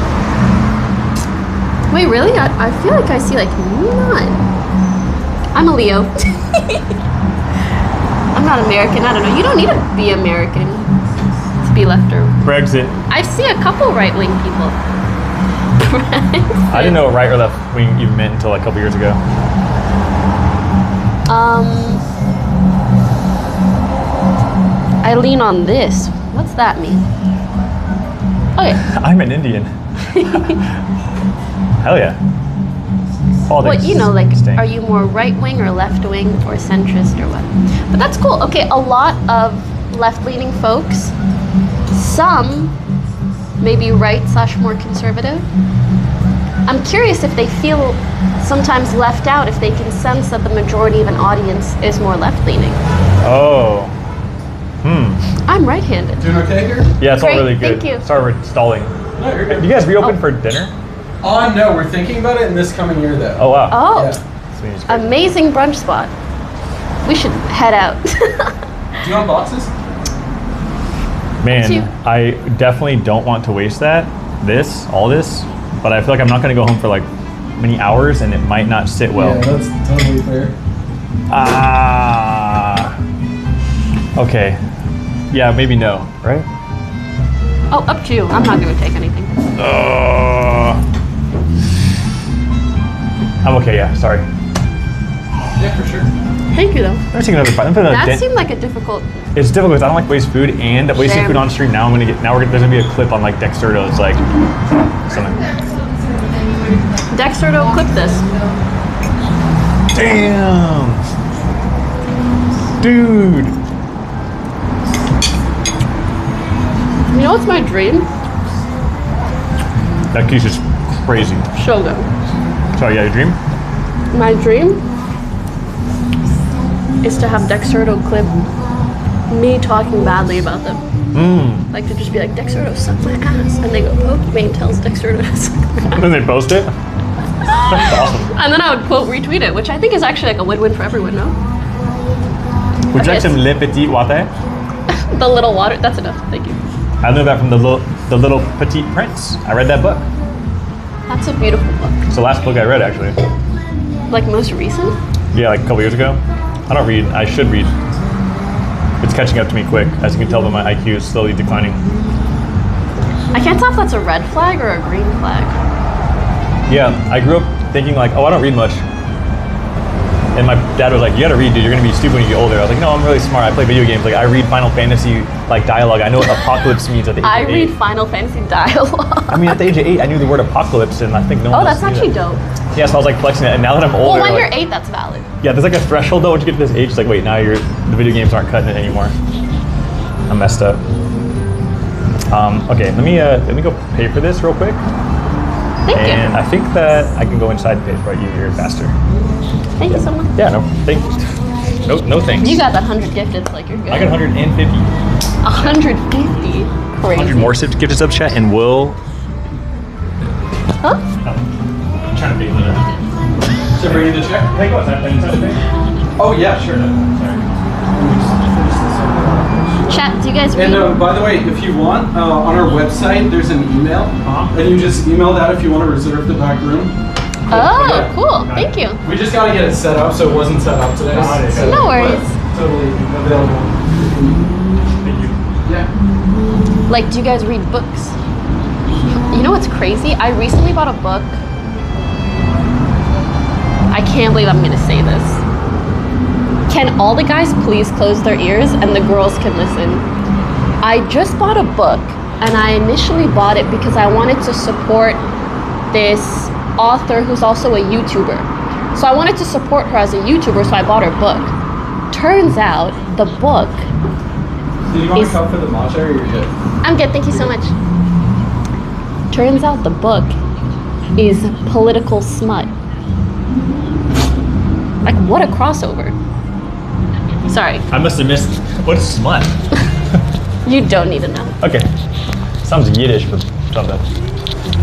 S1: Wait, really? I feel like I see like none. I'm a Leo. I'm not American. I don't know. You don't need to be American to be left or
S2: Brexit.
S1: I see a couple right-wing people.
S2: I didn't know what right or left wing even meant until like a couple years ago.
S1: I lean on this. What's that mean? Okay.
S2: I'm an Indian. Hell yeah. Politics.
S1: Well, you know, like, are you more right-wing or left-wing or centrist or what? But that's cool. Okay, a lot of left-leaning folks, some maybe right/more conservative. I'm curious if they feel sometimes left out, if they can sense that the majority of an audience is more left-leaning.
S2: Oh.
S1: I'm right-handed.
S4: Doing okay here?
S2: Yeah, it's
S1: Great,
S2: all really good.
S1: thank you.
S2: Sorry we're stalling.
S4: No, you're good.
S2: You guys reopen for dinner?
S4: No, we're thinking about it in this coming year though.
S2: Oh, wow.
S1: Oh.
S4: Yeah.
S1: Amazing brunch spot. We should head out.
S4: Do you want boxes?
S2: Man, I definitely don't want to waste all this, but I feel like I'm not gonna go home for like many hours and it might not sit well.
S4: Yeah, that's totally fair.
S2: Okay. Yeah, maybe no, right?
S1: Oh, up to you. I'm not gonna take anything.
S2: I'm okay, yeah, sorry.
S4: Yeah, for sure.
S1: Thank you though.
S2: I'm gonna take another bite.
S1: That seemed like a difficult.
S2: It's difficult because I don't like waste food, and wasting food on stream. Now there's gonna be a clip on like Dexerto. It's like something.
S1: Dexerto, clip this.
S2: Damn, dude.
S1: You know what's my dream?
S2: That quiche is crazy.
S1: So good.
S2: Sorry, yeah, your dream?
S1: My dream is to have Dexerto clip me talking badly about them. Like to just be like, Dexerto sucked my ass. And they go, Pokimane tells Dexerto to suck my ass.
S2: And then they post it? That's awesome.
S1: And then I would quote retweet it, which I think is actually like a win-win for everyone, no?
S2: Would you like some Le Petit Water?
S1: The little water, that's enough, thank you.
S2: I know that from the little Petit Prince. I read that book.
S1: That's a beautiful book.
S2: It's the last book I read, actually.
S1: Like most recent?
S2: Yeah, like a couple years ago. I don't read. I should read. It's catching up to me quick. As you can tell, that my IQ is slowly declining.
S1: I can't tell if that's a red flag or a green flag.
S2: Yeah, I grew up thinking like, oh, I don't read much. And my dad was like, you gotta read, dude. You're gonna be stupid when you get older. I was like, no, I'm really smart. I play video games. Like, I read Final Fantasy like dialogue. I know what apocalypse means at the age of 8.
S1: I read Final Fantasy dialogue.
S2: I mean, at the age of 8, I knew the word apocalypse, and I think no one else
S1: that's
S2: knew
S1: actually
S2: that.
S1: dope.
S2: Yeah, so I was like flexing it. And now that I'm older,
S1: Well, when
S2: like,
S1: you're 8, that's valid.
S2: yeah, there's like a threshold though. Once you get to this age, it's like, wait, now the video games aren't cutting it anymore. I'm messed up. Okay, let me go pay for this real quick.
S1: Thank you.
S2: And I think that I can go inside and pay for it here faster.
S1: Thank you so much.
S2: Yeah, no, thank you. No thanks.
S1: You got that 100 gifted, so like you're good.
S2: I got 150.
S1: 150? Crazy.
S2: 100 more gifted sub chat, and we'll.
S1: Huh?
S2: I'm trying to pay for that.
S4: Should I bring you the check?
S2: Hey, go inside and pay.
S4: Oh, yeah, sure.
S2: Sorry.
S1: Chat, do you guys read?
S4: And by the way, if you want, on our website, there's an email. And you just email that if you want to reserve the back room.
S1: Oh, cool. Thank you.
S4: We just got to get it set up, so it wasn't set up today. So
S1: No worries.
S4: Totally available.
S2: Thank you.
S4: Yeah.
S1: Like, do you guys read books? You know what's crazy? I recently bought a book. I can't believe I'm gonna say this. Can all the guys please close their ears and the girls can listen? I just bought a book, and I initially bought it because I wanted to support this author who's also a YouTuber. So I wanted to support her as a YouTuber, so I bought her book. Turns out the book
S4: Did you want to come for the matcha or you're good?
S1: I'm good, thank you so much. Turns out the book is political smut. Like, what a crossover. Sorry.
S2: I must have missed. What is smut?
S1: You don't need to know.
S2: Okay. Sounds Yiddish for something.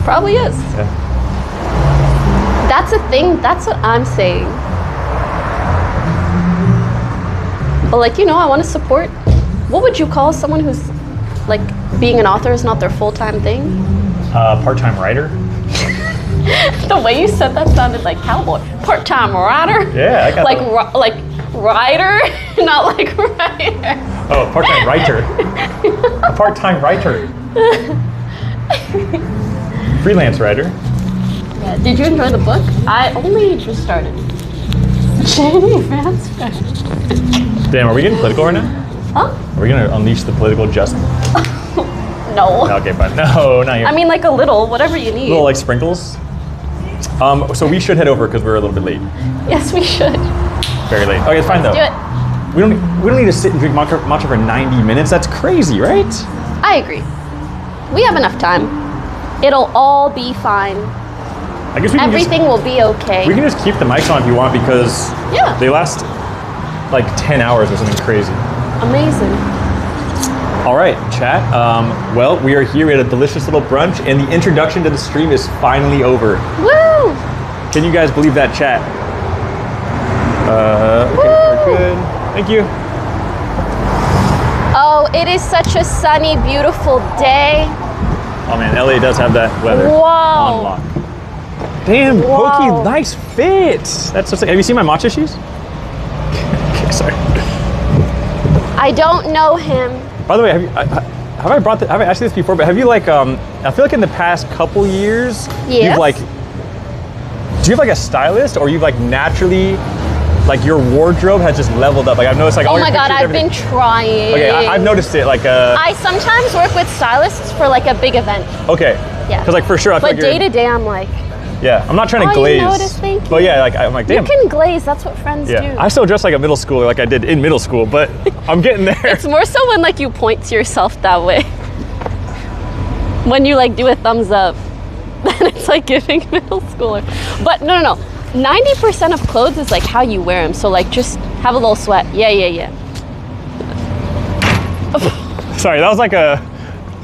S1: Probably is.
S2: Yeah.
S1: That's a thing, that's what I'm saying. But like, you know, I want to support. What would you call someone who's like, being an author is not their full-time thing?
S2: Part-time writer.
S1: The way you said that sounded like cowboy. Part-time writer?
S2: Yeah, I got
S1: like writer, not like writer.
S2: Oh, part-time writer. A part-time writer. Freelance writer.
S1: Yeah. Did you enjoy the book? I only just started. Jamie Vansford.
S2: Damn, are we getting political right now?
S1: Huh?
S2: Are we gonna unleash the political justice?
S1: No.
S2: Okay, fine. No, not yet.
S1: I mean, like a little, whatever you need.
S2: Little like sprinkles. So we should head over because we're a little bit late.
S1: Yes, we should.
S2: Very late. Okay, it's fine though.
S1: Do it.
S2: We don't need to sit and drink matcha for 90 minutes. That's crazy, right?
S1: I agree. We have enough time. It'll all be fine.
S2: I guess we can
S1: Everything will be okay.
S2: We can just keep the mics on if you want because they last like 10 hours or something crazy.
S1: Amazing.
S2: All right, chat. Well, we are here. We had a delicious little brunch, and the introduction to the stream is finally over.
S1: Woo!
S2: Can you guys believe that, chat? Okay, we're good. Thank you.
S1: Oh, it is such a sunny, beautiful day.
S2: Oh man, LA does have that weather on lock. Damn, Poki, nice fit. That's so sick. Have you seen my matcha shoes? Okay, sorry.
S1: I don't know him.
S2: By the way, have I asked you this before? But have you like I feel like in the past couple years, you've like, do you have like a stylist, or you've like naturally, like your wardrobe has just leveled up? Like I've noticed, like
S1: oh my god, I've been trying.
S2: Okay, I've noticed it. Like
S1: I sometimes work with stylists for like a big event.
S2: Okay.
S1: Yeah.
S2: Because like for sure, I feel
S1: but day to day, I'm like.
S2: Yeah, I'm not trying to glaze.
S1: You noticed, thank you.
S2: But yeah, like I'm like, damn.
S1: You can glaze. That's what friends do.
S2: I still dress like a middle schooler, like I did in middle school, but I'm getting there.
S1: It's more so when like you point to yourself that way. When you like do a thumbs up, then it's like giving middle schooler. But no. 90% of clothes is like how you wear them. So like just have a little sweat. Yeah.
S2: Sorry, that was like a.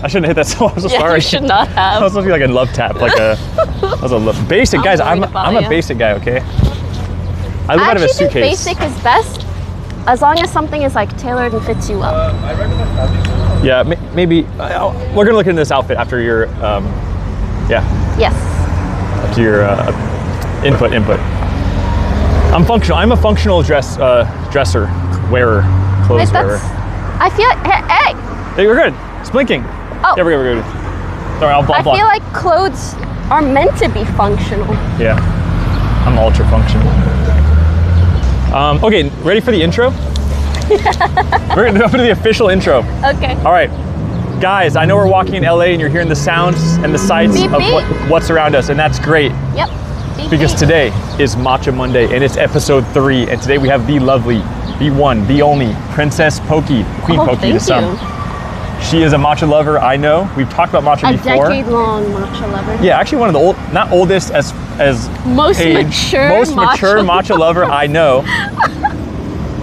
S2: I shouldn't have hit that so I'm so sorry.
S1: You should not have.
S2: That was supposed to be like a love tap, like a. That was a basic, guys. I'm a basic guy, okay? I live out of a suitcase.
S1: I actually think basic is best, as long as something is like tailored and fits you well.
S2: Yeah, maybe we're gonna look into this outfit after your,
S1: Yes.
S2: After your input. I'm functional. I'm a functional dresser, wearer, clothes wearer.
S1: I feel like, hey.
S2: Hey, we're good. It's blinking.
S1: Oh.
S2: Yeah, we're good. Sorry, I'll block.
S1: I feel like clothes are meant to be functional.
S2: Yeah, I'm ultra functional. Okay, ready for the intro? We're gonna do the official intro.
S1: Okay.
S2: All right, guys, I know we're walking in LA and you're hearing the sounds and the sights of what's around us, and that's great.
S1: Yep.
S2: Because today is Matcha Monday and it's episode 3, and today we have the lovely, the one, the only Princess Poki, Queen Poki to some. She is a matcha lover, I know. We've talked about matcha before.
S1: A decade-long matcha lover.
S2: Yeah, actually one of the not oldest as
S1: most mature
S2: matcha lover I know.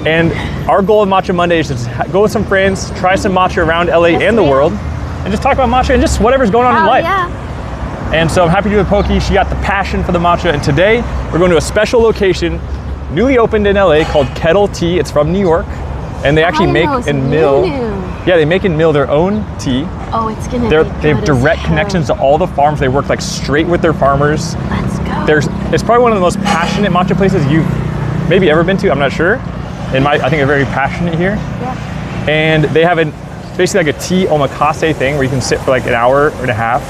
S2: And our goal of Matcha Monday is to go with some friends, try some matcha around LA and the world, and just talk about matcha and just whatever's going on in life.
S1: Yeah.
S2: And so I'm happy to be with Poki. She got the passion for the matcha, and today we're going to a special location, newly opened in LA, called Kettle Tea. It's from New York, and they actually make and mill. Yeah, they make and mill their own tea.
S1: Oh, it's gonna be good.
S2: They have direct connections to all the farms. They work like straight with their farmers.
S1: Let's go.
S2: It's probably one of the most passionate matcha places you've maybe ever been to. I'm not sure. I think they're very passionate here.
S1: Yeah.
S2: And they have basically like a tea omakase thing where you can sit for like an hour and a half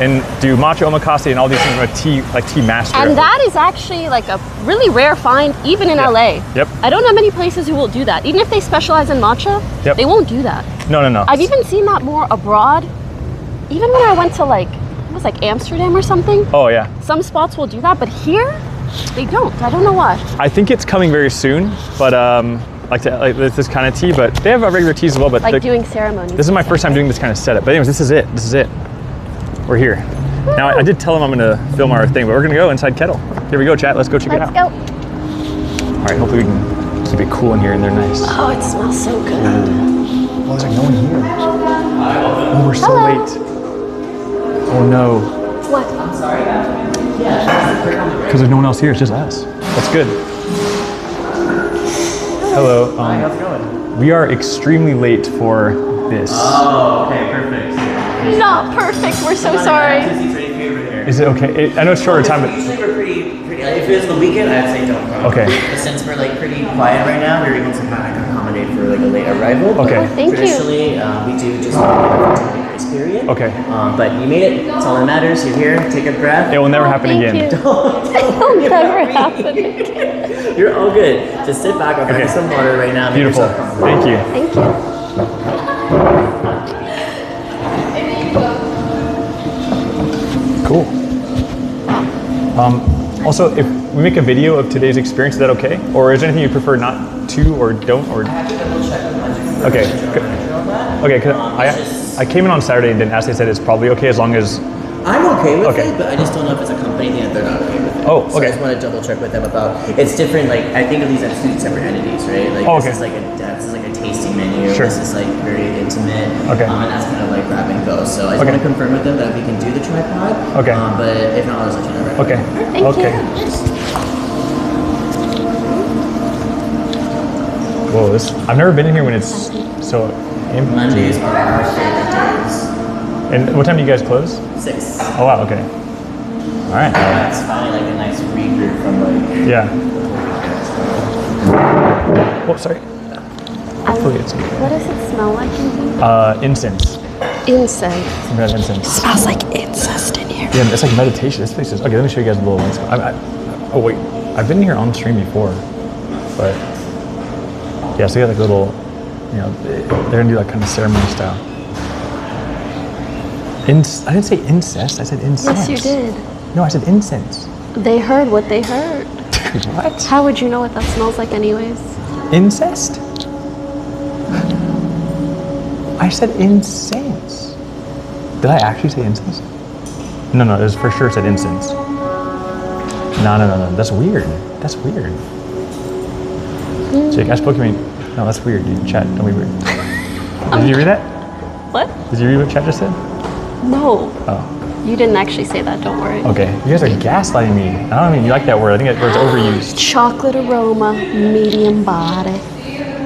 S2: and do matcha omakase and all these things with a tea master.
S1: And that is actually like a really rare find, even in LA.
S2: Yep.
S1: I don't know many places who will do that. Even if they specialize in matcha, they won't do that.
S2: No.
S1: I've even seen that more abroad. Even when I went to like Amsterdam or something.
S2: Oh yeah.
S1: Some spots will do that, but here, they don't. I don't know why.
S2: I think it's coming very soon, but like this kind of tea, but they have regular teas as well. But
S1: like doing ceremonies.
S2: This is my first time doing this kind of setup. But anyways, this is it. We're here. Woo! Now I did tell them I'm gonna film our thing, but we're gonna go inside Kettle. Here we go, chat. Let's go check it out.
S1: Let's go.
S2: All right, hopefully we can keep it cool in here and they're nice.
S1: Oh, it smells so good.
S2: Oh, there's like no one here. Oh, we're so late. Oh no.
S1: What?
S5: I'm sorry.
S2: Because there's no one else here, it's just us. That's good. Hello.
S6: Hi, how's it going?
S2: We are extremely late for this.
S6: Oh, okay, perfect.
S1: Not perfect. We're so sorry.
S2: Is it okay? I know it's shorter time, but
S6: Usually we're pretty. If it was the weekend, I'd say don't come.
S2: okay.
S6: But since we're like pretty quiet right now, we're able to kind of accommodate for like a late arrival. But
S2: Okay.
S1: Thank you.
S6: traditionally, we do just like a 10-minute grace period.
S2: Okay.
S6: But you made it. That's all that matters. You're here. Take a breath.
S2: It will never happen
S1: Thank
S2: again.
S1: you. It'll never happen again.
S6: You're all good. Just sit back. I'll grab you some water right now. Make
S2: Beautiful.
S6: yourself comfortable.
S2: Thank you.
S1: Thank you.
S2: Cool. Also, if we make a video of today's experience, is that okay? Or is there anything you prefer not to or don't? Or
S6: I have to double check with my
S2: okay. Okay, cause I came in on Saturday and didn't ask. They said it's probably okay as long as.
S6: I'm okay with
S2: Okay.
S6: it, but I just don't know if it's a company thing that they're not okay with it.
S2: Oh,
S6: So
S2: okay.
S6: I just want to double check with them about. It's different. Like I think of these as two separate entities, right? Like
S2: Oh,
S6: this
S2: okay.
S6: is like a tasting menu.
S2: Sure.
S6: This is like very intimate.
S2: Okay.
S6: And that's kind of like grab and go. So I just
S2: Okay.
S6: want to confirm with them that we can do the tripod.
S2: Okay.
S6: But if not, I'll just let you know right
S2: Okay.
S1: Thank
S2: Okay.
S1: you.
S2: Whoa, I've never been in here when it's so empty.
S6: Mondays are our favorite days.
S2: And what time do you guys close?
S6: 6.
S2: Oh wow, okay. All right.
S6: It's finally like a nice regroup from like.
S2: Yeah. Oh, sorry. Hopefully it's okay.
S7: What does it smell like in here?
S2: Incense.
S7: Incense.
S2: Some kind of incense.
S7: It smells like incest in here.
S2: Yeah, it's like meditation. This place is okay. Let me show you guys a little one. Oh wait, I've been here on stream before, but yeah. So you got like a little, you know, they're gonna do like kind of ceremony style. I didn't say incest. I said incense.
S7: Yes, you did.
S2: No, I said incense.
S7: They heard what they heard.
S2: Dude, what?
S7: How would you know what that smells like anyways?
S2: Incest? I said incense. Did I actually say incense? No, it was for sure said incense. No. That's weird. That's weird. So you guys Pokimane. No, that's weird, dude. Chat, don't be weird. Did you read that?
S7: What?
S2: Did you read what chat just said?
S7: No.
S2: Oh.
S7: You didn't actually say that, don't worry.
S2: Okay. You guys are gaslighting me. I don't mean you like that word. I think that word's overused.
S7: Chocolate aroma, medium body.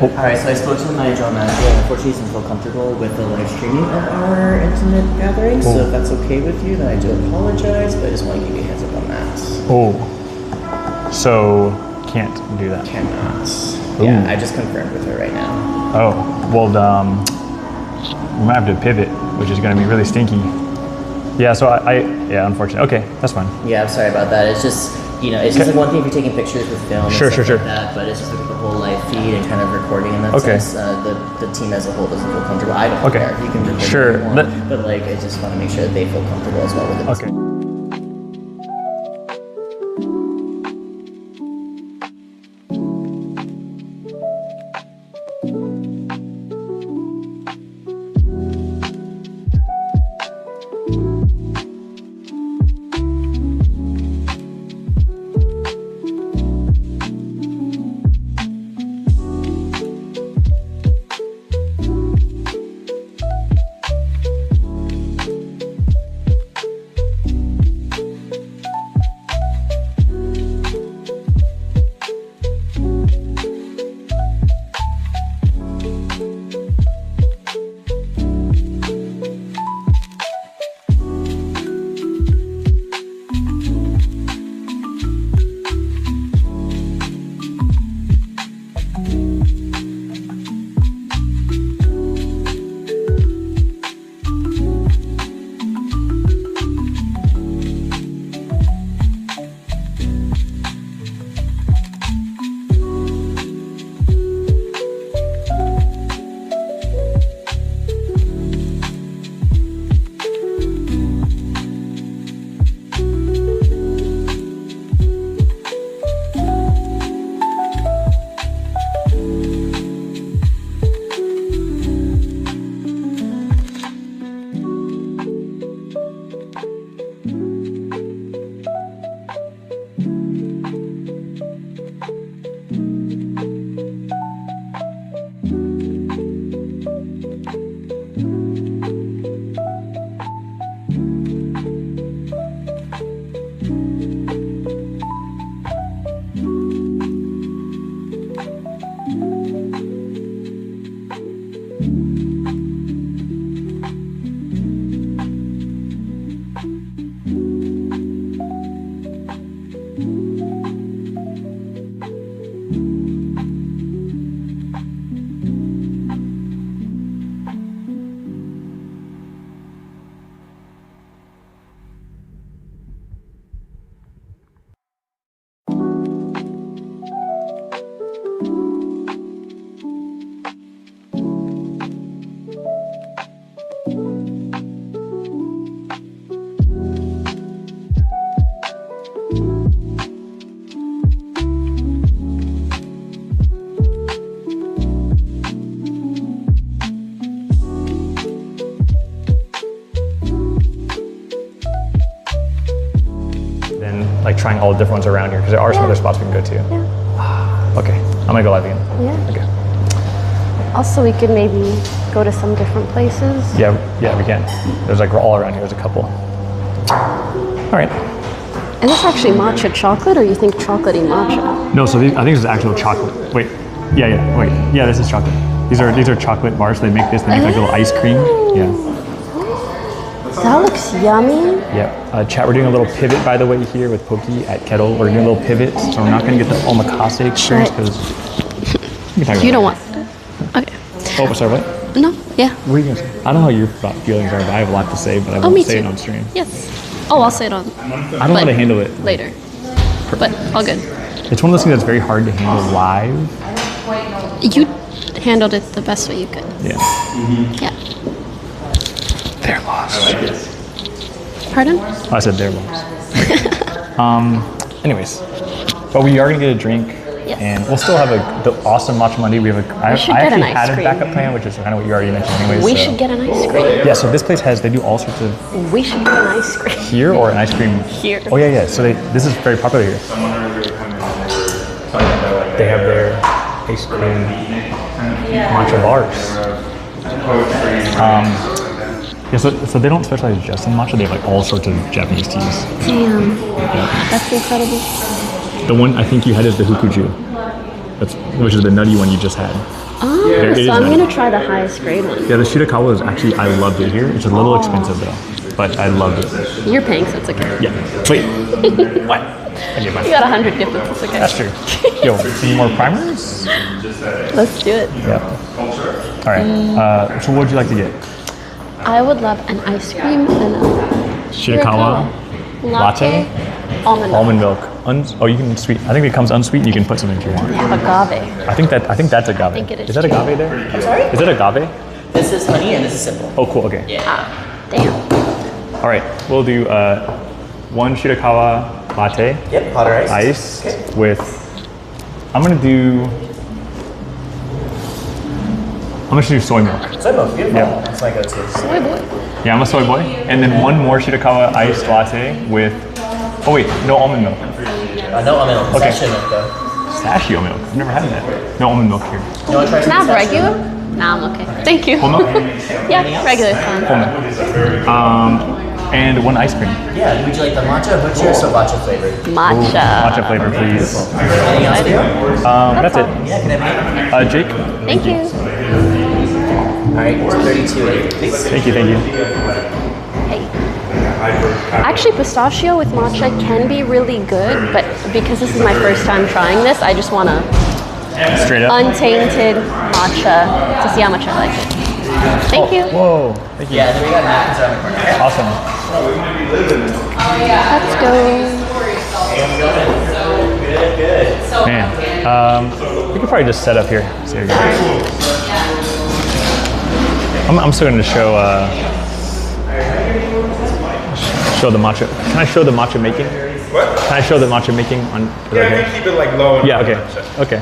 S6: Alright, so I spoke to the manager on that. Yeah, unfortunately, he doesn't feel comfortable with the live streaming of our intimate gathering. So if that's okay with you, then I do apologize, but I just want to give you a heads up on that.
S2: Oh. So can't do that.
S6: Cannot.
S2: Ooh.
S6: Yeah, I just confirmed with her right now.
S2: Oh. Well, we might have to pivot, which is going to be really stinky. Yeah, so yeah, unfortunately. Okay, that's fine.
S6: Yeah, I'm sorry about that. It's just, you know, it's just like one thing if you're taking pictures with film and stuff like that, but it's just like the whole live feed and kind of recording in that sense. The team as a whole doesn't feel comfortable. I don't care. You can record if you want, but like, I just want to make sure that they feel comfortable as well with it.
S2: Okay. Like trying all the different ones around here because there are some other spots we can go to.
S7: Yeah.
S2: Okay, I'm gonna go live again.
S7: Yeah.
S2: Okay.
S7: Also, we could maybe go to some different places.
S2: Yeah, we can. There's like all around here. There's a couple. All right.
S7: Is this actually matcha chocolate, or you think chocolatey matcha?
S2: No, so I think this is actual chocolate. Wait, Yeah. Wait. Yeah, this is chocolate. These are chocolate bars. They make this. They make like little ice cream. Yeah.
S7: That looks yummy.
S2: Yeah. Chat, we're doing a little pivot, by the way, here with Poki at Kettle. We're doing a little pivot, so we're not going to get the omakase experience because
S7: you don't want. Okay.
S2: Oh, sorry, what?
S7: No. Yeah.
S2: What are you going to say? I don't know what your feelings are, but I have a lot to say, but I won't say it on stream.
S7: Yes. Oh, I'll say it on.
S2: I don't know how to handle it
S7: later. But all good.
S2: It's one of those things that's very hard to handle live.
S7: You handled it the best way you could.
S2: Yeah.
S7: Yeah.
S2: They're lost.
S7: Pardon?
S2: Oh, I said they're lost. Anyways, but we are gonna get a drink, and we'll still have the awesome Matcha Monday. I actually had a backup plan, which is kind of what you already mentioned, anyways.
S7: We should get an ice cream.
S2: Yeah. So this place they do all sorts of.
S7: We should get an ice cream.
S2: Here or an ice cream?
S7: Here.
S2: Oh yeah. So this is very popular here. They have their ice cream matcha bars. Yeah, so they don't specialize just in matcha. They have like all sorts of Japanese teas.
S7: Damn, that's incredible.
S2: The one I think you had is the hukuju, which is the nutty one you just had.
S7: Oh, so I'm gonna try the highest grade one.
S2: Yeah, the shirakawa is actually, I loved it here. It's a little expensive though, but I loved it.
S7: You're paying, so it's okay.
S2: Yeah. Wait. What? Okay,
S7: you got 100 gift cards, it's okay.
S2: That's true. Yo, need more primers?
S7: Let's do it.
S2: Yeah. All right. So what would you like to get?
S7: I would love an ice cream and a
S2: shirakawa latte, almond milk. You can sweet. I think it comes unsweetened. You can put something if you want.
S7: They have agave.
S2: I think that's agave.
S7: I think it is.
S2: Is that agave there?
S6: I'm sorry?
S2: Is it agave?
S6: This is honey and this is simple.
S2: Oh, cool. Okay.
S6: Yeah.
S7: Damn.
S2: All right. We'll do one shirakawa latte.
S6: Yep. Hot or iced.
S2: Iced
S6: okay.
S2: with. I'm gonna do soy milk.
S6: Soy milk, beautiful.
S2: Yep.
S6: That's my go-to.
S7: Soy boy.
S2: Yeah, I'm a soy boy. And then one more shirakawa iced latte with. Oh wait, no almond milk.
S6: No almond milk.
S2: Okay.
S6: Pistachio milk though.
S2: Pistachio milk. I've never had that. No almond milk here.
S6: You want to try
S7: Can I have regular? Nah, I'm okay. Thank you.
S2: Full milk?
S7: Yeah, regular is fine.
S2: Full milk. And one ice cream.
S6: Yeah, would you like the matcha, butcher, or sriracha flavor?
S7: Matcha.
S2: Matcha flavor, please.
S6: Anything else for you?
S2: That's it.
S6: Yeah, can I have
S2: Jake?
S7: Thank you.
S6: Alright, 32.80, please.
S2: Thank you.
S7: Hey. Actually, pistachio with matcha can be really good, but because this is my first time trying this, I just want a
S2: straight up
S7: untainted matcha to see how much I like it. Thank you.
S2: Whoa. Thank you.
S6: Yeah, then we got napkins around the corner.
S2: Awesome.
S7: Let's go.
S2: Man, we could probably just set up here. So you're good. I'm still going to show the matcha. Can I show the matcha making?
S8: What?
S2: Can I show the matcha making on?
S8: Yeah, I can keep it like low. And
S2: yeah. Okay.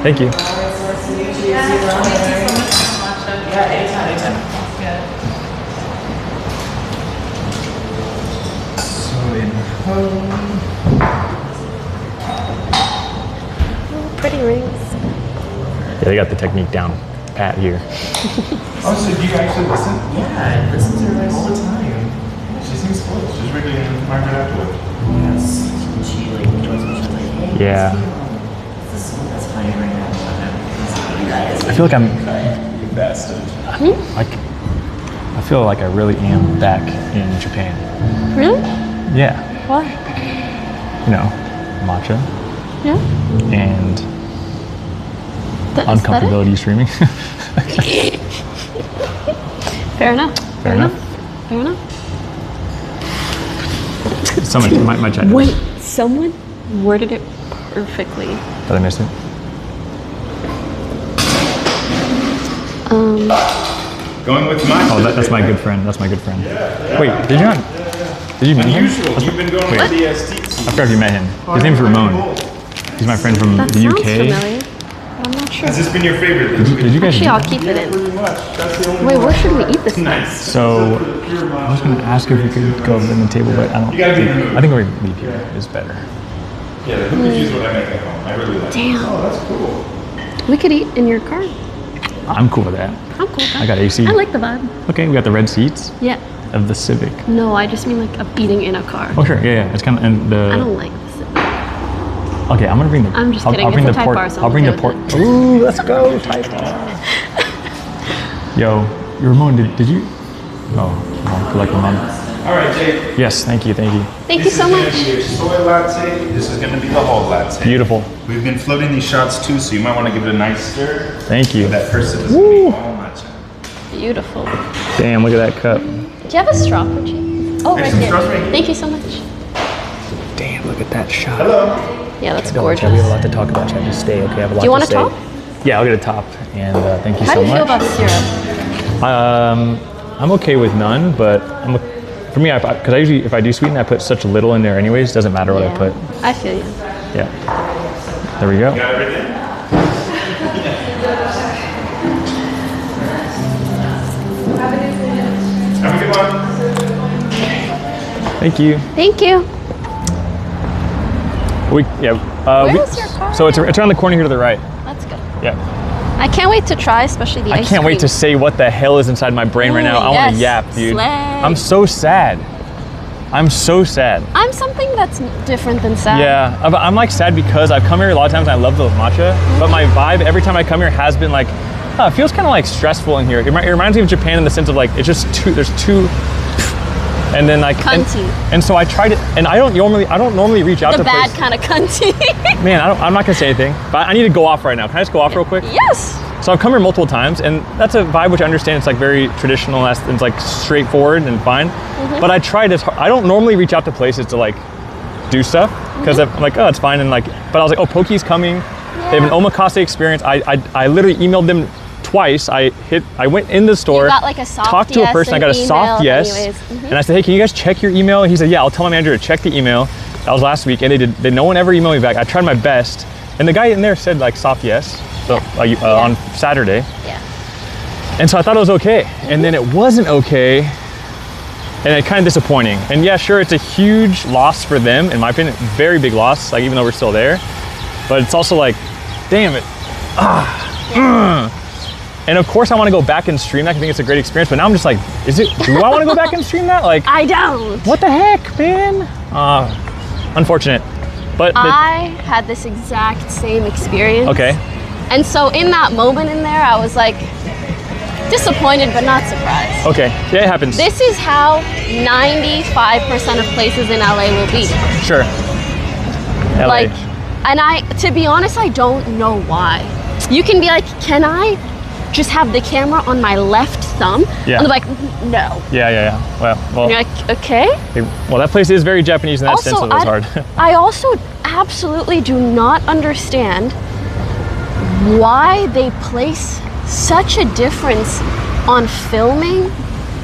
S2: Thank you.
S6: Yeah, anytime.
S7: Pretty rings.
S2: Yeah, they got the technique down pat here.
S8: Oh, so do you actually listen?
S6: Yeah, I listen to her all the time.
S8: She seems cool. She's really Margaret Atwood.
S6: Yes. She like enjoys me. She's like, hey,
S2: Yeah.
S6: this is that's funny right now.
S2: I feel like I'm.
S8: Best.
S2: I feel like I really am back in Japan.
S7: Really?
S2: Yeah.
S7: Why?
S2: You know, matcha
S7: Yeah.
S2: and
S7: The
S2: uncomfortability streaming.
S7: Fair enough.
S2: Fair enough. Someone, my chat.
S7: Wait, someone worded it perfectly.
S2: Did I miss it?
S8: Going with my.
S2: Oh, that's my good friend. Wait, did you meet him?
S8: You've been going with the STs.
S2: I forgot if you met him. His name's Ramon. He's my friend from
S7: That
S2: the
S7: sounds
S2: UK.
S7: familiar. I'm not sure.
S8: Has this been your favorite?
S2: Did you guys?
S7: Actually, I'll keep it in.
S8: Pretty much. That's the only
S7: Wait, where should we eat this?
S8: Nice.
S2: So I was gonna ask if we could go in the table, but I don't. I think we leave here is better.
S8: Yeah, the hookah is what I make at home. I really like it.
S7: Damn.
S8: Oh, that's cool.
S7: We could eat in your car.
S2: I'm cool with that.
S7: I'm cool with that.
S2: I got AC.
S7: I like the vibe.
S2: Okay, we got the red seats
S7: Yeah.
S2: of the Civic.
S7: No, I just mean like eating in a car.
S2: Oh sure, yeah. It's kind of and
S7: I
S2: the.
S7: don't like the Civic.
S2: Okay, I'm gonna bring the.
S7: I'm just kidding.
S2: I'll bring
S7: It's
S2: the
S7: a
S2: pork.
S7: Type R, so
S2: I'll bring the pork. Ooh, let's go, Type R. Yo, Ramon, did you? Oh, collect my mom.
S8: All right, Jake.
S2: Yes, thank you.
S7: Thank you so much.
S8: This is going to be your soy latte. This is going to be the whole latte.
S2: Beautiful.
S8: We've been floating these shots too, so you might want to give it a nice stir.
S2: Thank you.
S8: That first sip is going to be all matcha.
S7: Beautiful.
S2: Damn, look at that cup.
S7: Do you have a straw for cheese? Oh, right there. Thank you so much.
S2: Damn, look at that shot.
S8: Hello.
S7: Yeah, that's
S2: No,
S7: gorgeous.
S2: Chad, we have a lot to talk about, Chad. Just stay, okay? I have a lot
S7: Do you want
S2: to
S7: a top?
S2: Yeah, I'll get a top. And thank you
S7: How
S2: so
S7: do you feel
S2: much.
S7: about syrup?
S2: I'm okay with none, but for me, because I usually, if I do sweeten, I put such little in there anyways. Doesn't matter what I put.
S7: I feel you.
S2: Yeah. There we go.
S8: You got everything? Have a good one.
S2: Thank you.
S7: Thank you.
S2: Where's your
S7: car?
S2: So it's around the corner here to the right.
S7: That's good.
S2: Yeah.
S7: I can't wait to try, especially the ice
S2: I can't wait
S7: cream.
S2: to say what the hell is inside my brain right now. I want to yap, dude.
S7: Slay.
S2: I'm so sad. I'm so sad.
S7: I'm something that's different than sad.
S2: Yeah, I'm like sad because I've come here a lot of times and I love the matcha, but my vibe every time I come here has been like, oh, it feels kind of like stressful in here. It reminds me of Japan in the sense of like, it's just there's two, and then like, and so I tried it, and I don't normally reach out to
S7: the bad
S2: places.
S7: kind of cunty.
S2: Man, I'm not gonna say anything, but I need to go off right now. Can I just go off real quick?
S7: Yes.
S2: So I've come here multiple times, and that's a vibe which I understand. It's like very traditional, and it's like straightforward and fine. But I tried as hard. I don't normally reach out to places to like do stuff because I'm like, oh, it's fine, and like. But I was like, oh, Poki's coming. They have an omakase experience. I literally emailed them twice. I went in the store,
S7: You got like a soft
S2: talked to a person. I got a soft yes, and I said, hey, can you guys check your email? And he said, yeah, I'll tell my manager to check the email. That was last week, and no one ever emailed me back. I tried my best, and the guy in there said like soft yes. So on Saturday.
S7: Yeah.
S2: And so I thought it was okay, and then it wasn't okay, and it kind of disappointing. And yeah, sure, it's a huge loss for them, in my opinion, very big loss. Like even though we're still there, but it's also like, damn it. And of course I want to go back and stream that. I think it's a great experience, but now I'm just like, do I want to go back and stream that? Like,
S7: I don't.
S2: What the heck, man? Unfortunate. But
S7: I had this exact same experience.
S2: Okay.
S7: And so in that moment in there, I was like disappointed, but not surprised.
S2: Okay, yeah, it happens.
S7: This is how 95% of places in LA will be.
S2: Sure. LA.
S7: Like, and to be honest, I don't know why. You can be like, can I just have the camera on my left thumb?
S2: Yeah.
S7: And they're like, no.
S2: Yeah. Well.
S7: And you're like, okay.
S2: Well, that place is very Japanese in that sense, so it was hard.
S7: I also absolutely do not understand why they place such a difference on filming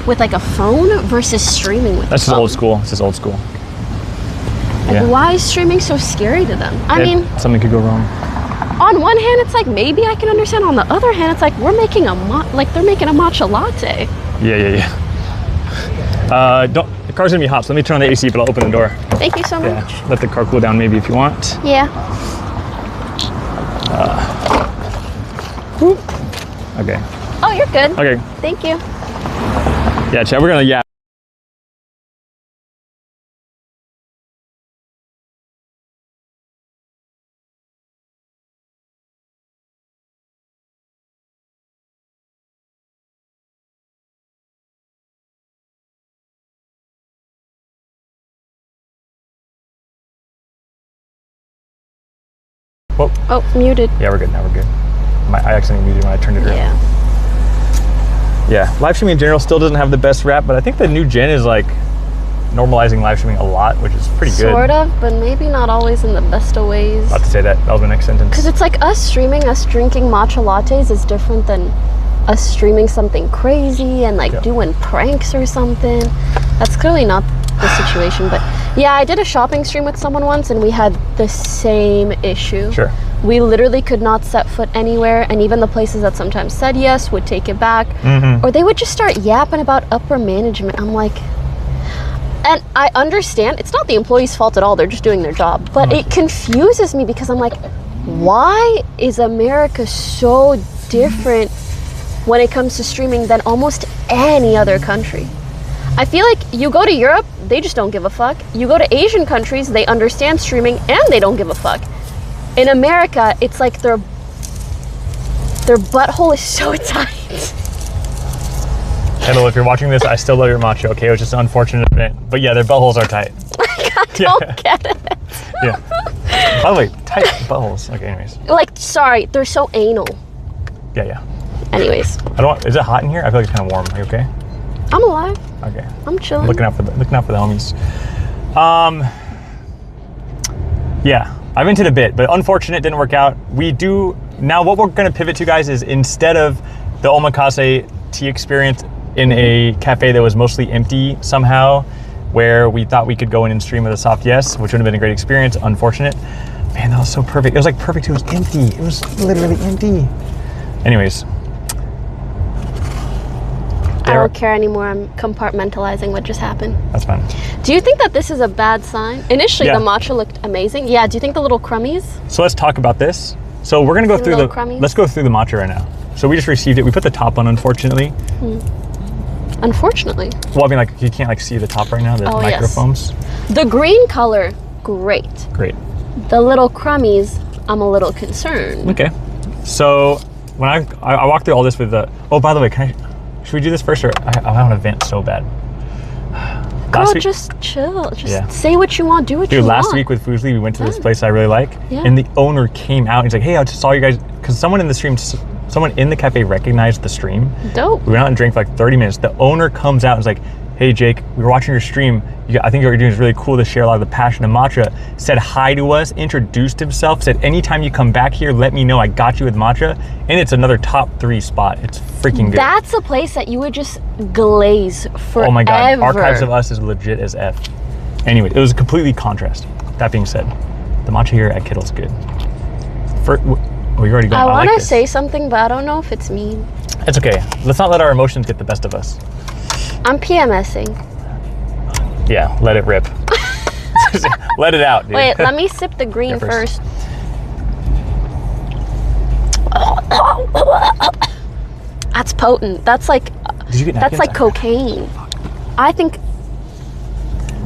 S7: with like a phone versus streaming with
S2: That's
S7: a phone.
S2: just old school. It's just old school.
S7: Like, why is streaming so scary to them? I mean,
S2: something could go wrong.
S7: On one hand, it's like maybe I can understand. On the other hand, it's like we're making they're making a matcha latte.
S2: Yeah. The car's gonna be hot, so let me turn on the AC, but I'll open the door.
S7: Thank you so much.
S2: Yeah, let the car cool down maybe if you want.
S7: Yeah.
S2: Okay.
S7: Oh, you're good.
S2: Okay.
S7: Thank you.
S2: Yeah, Chad, we're gonna Whoa.
S7: Oh, muted.
S2: Yeah, we're good now. We're good. I accidentally muted when I turned it around. Yeah, live streaming in general still doesn't have the best rap, but I think the new gen is like normalizing live streaming a lot, which is pretty good.
S7: Sort of, but maybe not always in the best of ways.
S2: About to say that. That was my next sentence.
S7: Because it's like us streaming, us drinking matcha lattes is different than us streaming something crazy and like doing pranks or something. That's clearly not the situation, but yeah, I did a shopping stream with someone once and we had the same issue.
S2: Sure.
S7: We literally could not set foot anywhere, and even the places that sometimes said yes would take it back, or they would just start yapping about upper management. I'm like, and I understand it's not the employee's fault at all, they're just doing their job, but it confuses me because I'm like, why is America so different when it comes to streaming than almost any other country? I feel like you go to Europe, they just don't give a fuck. You go to Asian countries, they understand streaming and they don't give a fuck. In America, it's like their butthole is so tight.
S2: Hello, if you're watching this, I still love your matcha, okay? It was just an unfortunate event. But yeah, their buttholes are tight.
S7: I don't get it.
S2: Yeah. By the way, tight buttholes. Okay, anyways.
S7: Like, sorry, they're so anal.
S2: Yeah.
S7: Anyways.
S2: Is it hot in here? I feel like it's kind of warm. Are you okay?
S7: I'm alive.
S2: Okay.
S7: I'm chilling.
S2: Looking out for the homies. Yeah, I vented a bit, but unfortunate, didn't work out. Now what we're gonna pivot to, guys, is instead of the omakase tea experience in a cafe that was mostly empty somehow, where we thought we could go in and stream with a soft yes, which would have been a great experience. Unfortunate. Man, that was so perfect. It was like perfect. It was empty. It was literally empty. Anyways.
S7: I don't care anymore. I'm compartmentalizing what just happened.
S2: That's fine.
S7: Do you think that this is a bad sign? Initially, the matcha looked amazing. Yeah, do you think the little crummies?
S2: So let's talk about this. So we're gonna go through let's go through the matcha right now. So we just received it. We put the top on, unfortunately.
S7: Unfortunately.
S2: Well, I mean, like, you can't like see the top right now, the microphones.
S7: Yes. The green color, great.
S2: Great.
S7: The little crummies, I'm a little concerned.
S2: Okay. So when I walked through all this with the, oh, by the way, should we do this first, or I want to vent so bad.
S7: Girl, just chill. Just say what you want, do what you want.
S2: Dude, last week with Foosley, we went to this place I really like, and the owner came out and he's like, hey, I just saw you guys, because someone in the cafe recognized the stream.
S7: Dope.
S2: We went out and drank for like 30 minutes. The owner comes out and is like, hey, Jake, we were watching your stream. I think what you're doing is really cool to share a lot of the passion of matcha. Said hi to us, introduced himself, said anytime you come back here, let me know. I got you with matcha. And it's another top 3 spot. It's freaking good.
S7: That's a place that you would just glaze forever.
S2: Oh my God, Archives of Us is legit as F. Anyway, it was a completely contrast. That being said, the matcha here at Kittle's good. You already got.
S7: I want to say something, but I don't know if it's mean.
S2: It's okay. Let's not let our emotions get the best of us.
S7: I'm PMSing.
S2: Yeah, let it rip. Let it out, dude.
S7: Wait, let me sip the green first. That's potent. That's like that's like cocaine. I think.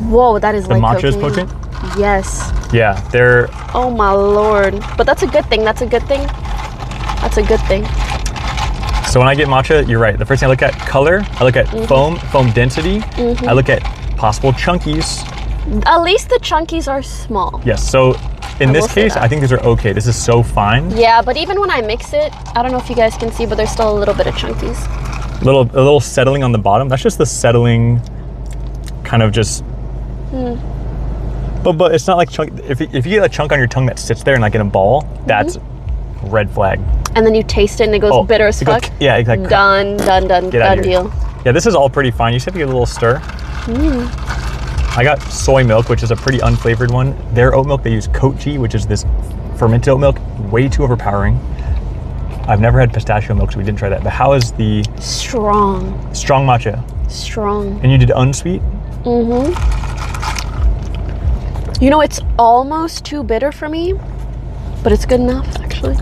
S7: Whoa, that is like cocaine. The matcha is potent? Yes.
S2: Yeah, they're.
S7: Oh my lord! But that's a good thing. That's a good thing. That's a good thing.
S2: So when I get matcha, you're right. The first thing I look at color, I look at foam density, I look at possible chunkies.
S7: At least the chunkies are small.
S2: Yes, so in this case, I think these are okay. This is so fine.
S7: Yeah, but even when I mix it, I don't know if you guys can see, but there's still a little bit of chunkies.
S2: A little settling on the bottom. That's just the settling kind of just... But it's not like chunk. If you get a chunk on your tongue that sits there and like in a ball, that's red flag. And
S7: then you taste it and it goes bitter as fuck.
S2: Yeah, exactly.
S7: Done deal.
S2: Yeah, this is all pretty fine. You just have to get a little stir. I got soy milk, which is a pretty unflavored one. Their oat milk, they use kochi, which is this fermented oat milk, way too overpowering. I've never had pistachio milk, so we didn't try that. But how is the...
S7: Strong
S2: matcha?
S7: Strong.
S2: And you did unsweet?
S7: You know, it's almost too bitter for me, but it's good enough, actually.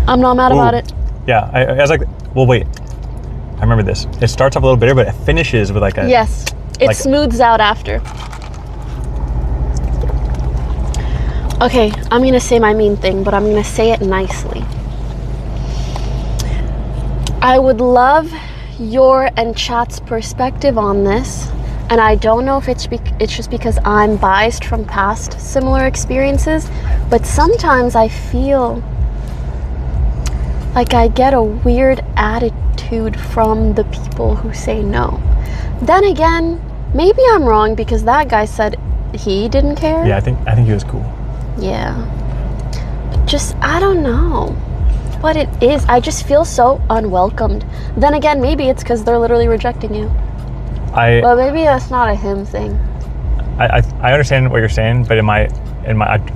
S7: I'm not mad about it.
S2: Yeah, I was like, well, wait. I remember this. It starts off a little bitter, but it finishes with like a...
S7: Yes, it smooths out after. Okay, I'm gonna say my mean thing, but I'm gonna say it nicely. I would love your and chat's perspective on this, and I don't know if it's just because I'm biased from past similar experiences, but sometimes I feel like I get a weird attitude from the people who say no. Then again, maybe I'm wrong because that guy said he didn't care.
S2: Yeah, I think he was cool.
S7: Yeah. Just, I don't know what it is. I just feel so unwelcomed. Then again, maybe it's because they're literally rejecting you. Well, maybe that's not a him thing.
S2: I understand what you're saying, but in my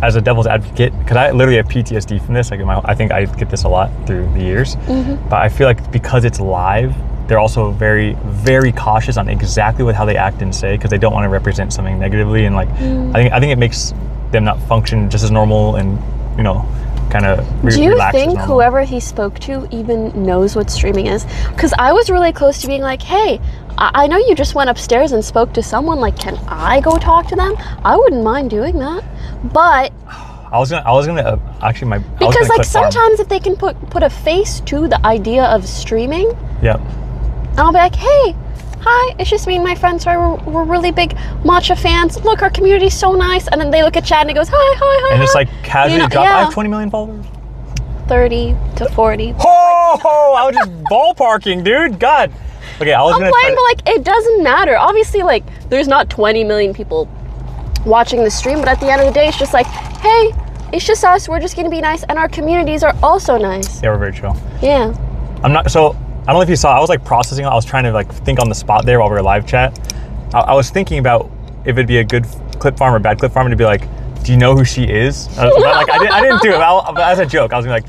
S2: as a devil's advocate, because I literally have PTSD from this. Like I think I get this a lot through the years. But I feel like because it's live, they're also very, very cautious on exactly how they act and say, because they don't want to represent something negatively. And like, I think it makes them not function just as normal, and kind of
S7: Do you think whoever he spoke to even knows what streaming is? Because I was really close to being like, hey, I know you just went upstairs and spoke to someone, like, can I go talk to them? I wouldn't mind doing that. But
S2: I was gonna actually
S7: because like sometimes if they can put a face to the idea of streaming.
S2: Yeah.
S7: And I'll be like, hey, hi, it's just me and my friends. Sorry, we're really big matcha fans. Look, our community's so nice. And then they look at chat and it goes, hi.
S2: And just like casually drop. I have 20 million followers.
S7: 30 to 40.
S2: Oh, I was just ballparking, dude. God. Okay, I'm playing,
S7: but like it doesn't matter. Obviously, like there's not 20 million people watching the stream, but at the end of the day, it's just like, hey, it's just us. We're just gonna be nice, and our communities are also nice.
S2: Yeah, we're very chill.
S7: Yeah.
S2: I don't know if you saw. I was like processing. I was trying to like think on the spot there while we were live chat. I was thinking about if it'd be a good clip farm or bad clip farm, and to be like, do you know who she is? But like I didn't do it. But as a joke, I was gonna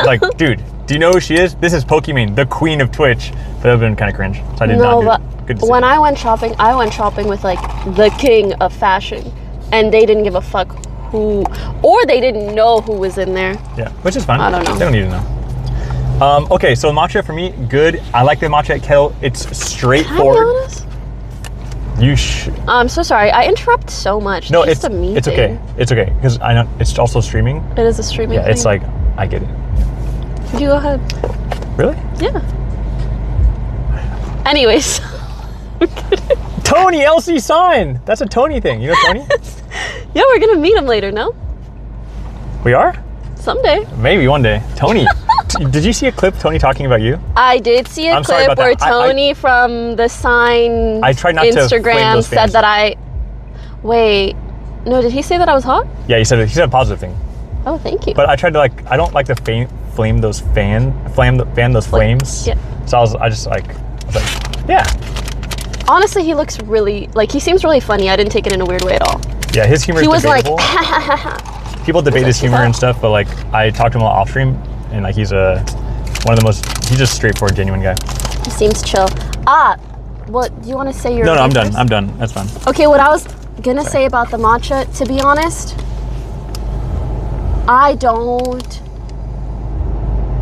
S2: like, dude, do you know who she is? This is Pokimane, the queen of Twitch. But that would have been kind of cringe. So I did not do it. Good to see.
S7: When I went shopping with like the king of fashion, and they didn't give a fuck who, or they didn't know who was in there.
S2: Yeah, which is fine.
S7: I don't know.
S2: They don't need to know. Okay, so matcha for me, good. I like the matcha at kettle. It's straightforward.
S7: Can I be honest?
S2: You should.
S7: I'm so sorry. I interrupt so much.
S2: No,
S7: it's a me
S2: it's
S7: thing.
S2: okay. It's okay because I know it's also streaming.
S7: It is a streaming.
S2: Yeah,
S7: thing.
S2: it's like I get it.
S7: You go ahead.
S2: Really?
S7: Yeah. Anyways.
S2: Tony, LC sign. That's a Tony thing. You know Tony?
S7: Yeah, we're gonna meet him later. No?
S2: We are?
S7: Someday.
S2: Maybe one day. Tony. Did you see a clip Tony talking about you?
S7: I did see a clip where Tony from the Sign Instagram said that Wait. No, did he say that I was hot?
S2: Yeah, he said a positive thing.
S7: Oh, thank you.
S2: But I tried to I don't like to fan those flames.
S7: Yeah.
S2: So I was like, yeah.
S7: Honestly, he looks really, he seems really funny. I didn't take it in a weird way at all.
S2: Yeah, his humor is debatable. People debate his humor and stuff, but I talked to him a lot off stream, and he's he's just straightforward, genuine guy.
S7: He seems chill. What do you want to say?
S2: No, I'm done. I'm done. That's fine.
S7: Okay, what I was gonna say about the matcha, to be honest, I don't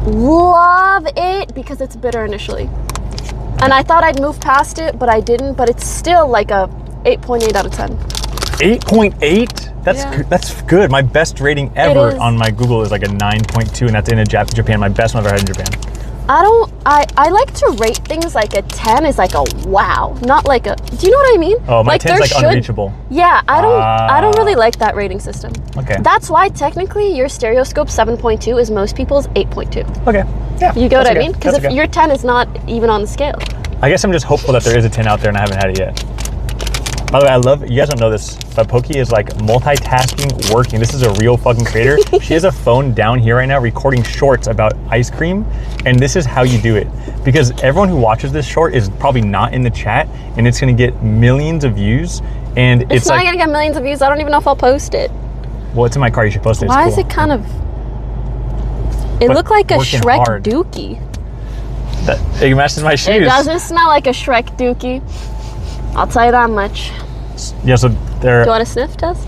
S7: love it because it's bitter initially. And I thought I'd move past it, but I didn't. But it's still like a 8.8 out of 10.
S2: 8.8? That's good. My best rating ever on my Google is like a 9.2, and that's in Japan. My best one I've ever had in Japan.
S7: I like to rate things like a 10 is like a wow, not like a. Do you know what I mean?
S2: Oh, my 10 is like unreachable.
S7: Yeah, I don't really like that rating system.
S2: Okay.
S7: That's why technically your Stereoscope 7.2 is most people's 8.2.
S2: Okay. Yeah.
S7: You get what I mean? Because if your 10 is not even on the scale.
S2: I guess I'm just hopeful that there is a 10 out there and I haven't had it yet. By the way, you guys don't know this, but Poki is like multitasking, working. This is a real fucking creator. She has a phone down here right now recording shorts about ice cream, and this is how you do it. Because everyone who watches this short is probably not in the chat, and it's gonna get millions of views, and
S7: it's not gonna get millions of views. I don't even know if I'll post it.
S2: Well, it's in my car, you should post it.
S7: Why is it kind of... It looked like a Shrek dookie.
S2: It matches my shoes.
S7: It doesn't smell like a Shrek dookie. I'll tell you that much.
S2: Yeah, so there.
S7: Do you want to sniff, Tess?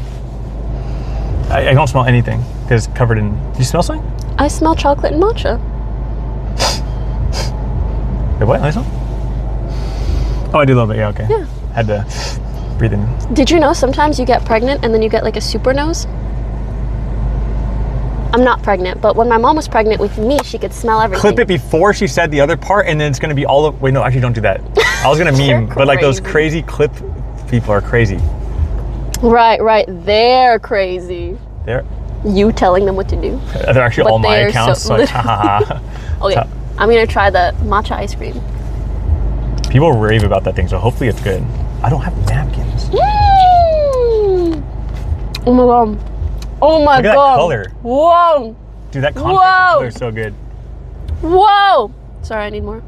S2: I don't smell anything because it's covered in. Do you smell something?
S7: I smell chocolate and matcha.
S2: Wait, what? I smell? Oh, I do a little bit. Yeah, okay.
S7: Yeah.
S2: Had to breathe in.
S7: Did you know sometimes you get pregnant and then you get like a super nose? I'm not pregnant, but when my mom was pregnant with me, she could smell everything.
S2: Clip it before she said the other part, and then it's gonna be all of. Wait, no, actually, don't do that. I was gonna meme, but like those crazy clip people are crazy.
S7: Right. They're crazy.
S2: They're.
S7: You telling them what to do.
S2: They're actually all my accounts. So like,
S7: Okay, I'm gonna try the matcha ice cream.
S2: People rave about that thing, so hopefully it's good. I don't have napkins.
S7: Oh my god. Oh my god.
S2: Look at that color.
S7: Whoa.
S2: Dude, that contrast color is so good.
S7: Whoa. Sorry, I need more.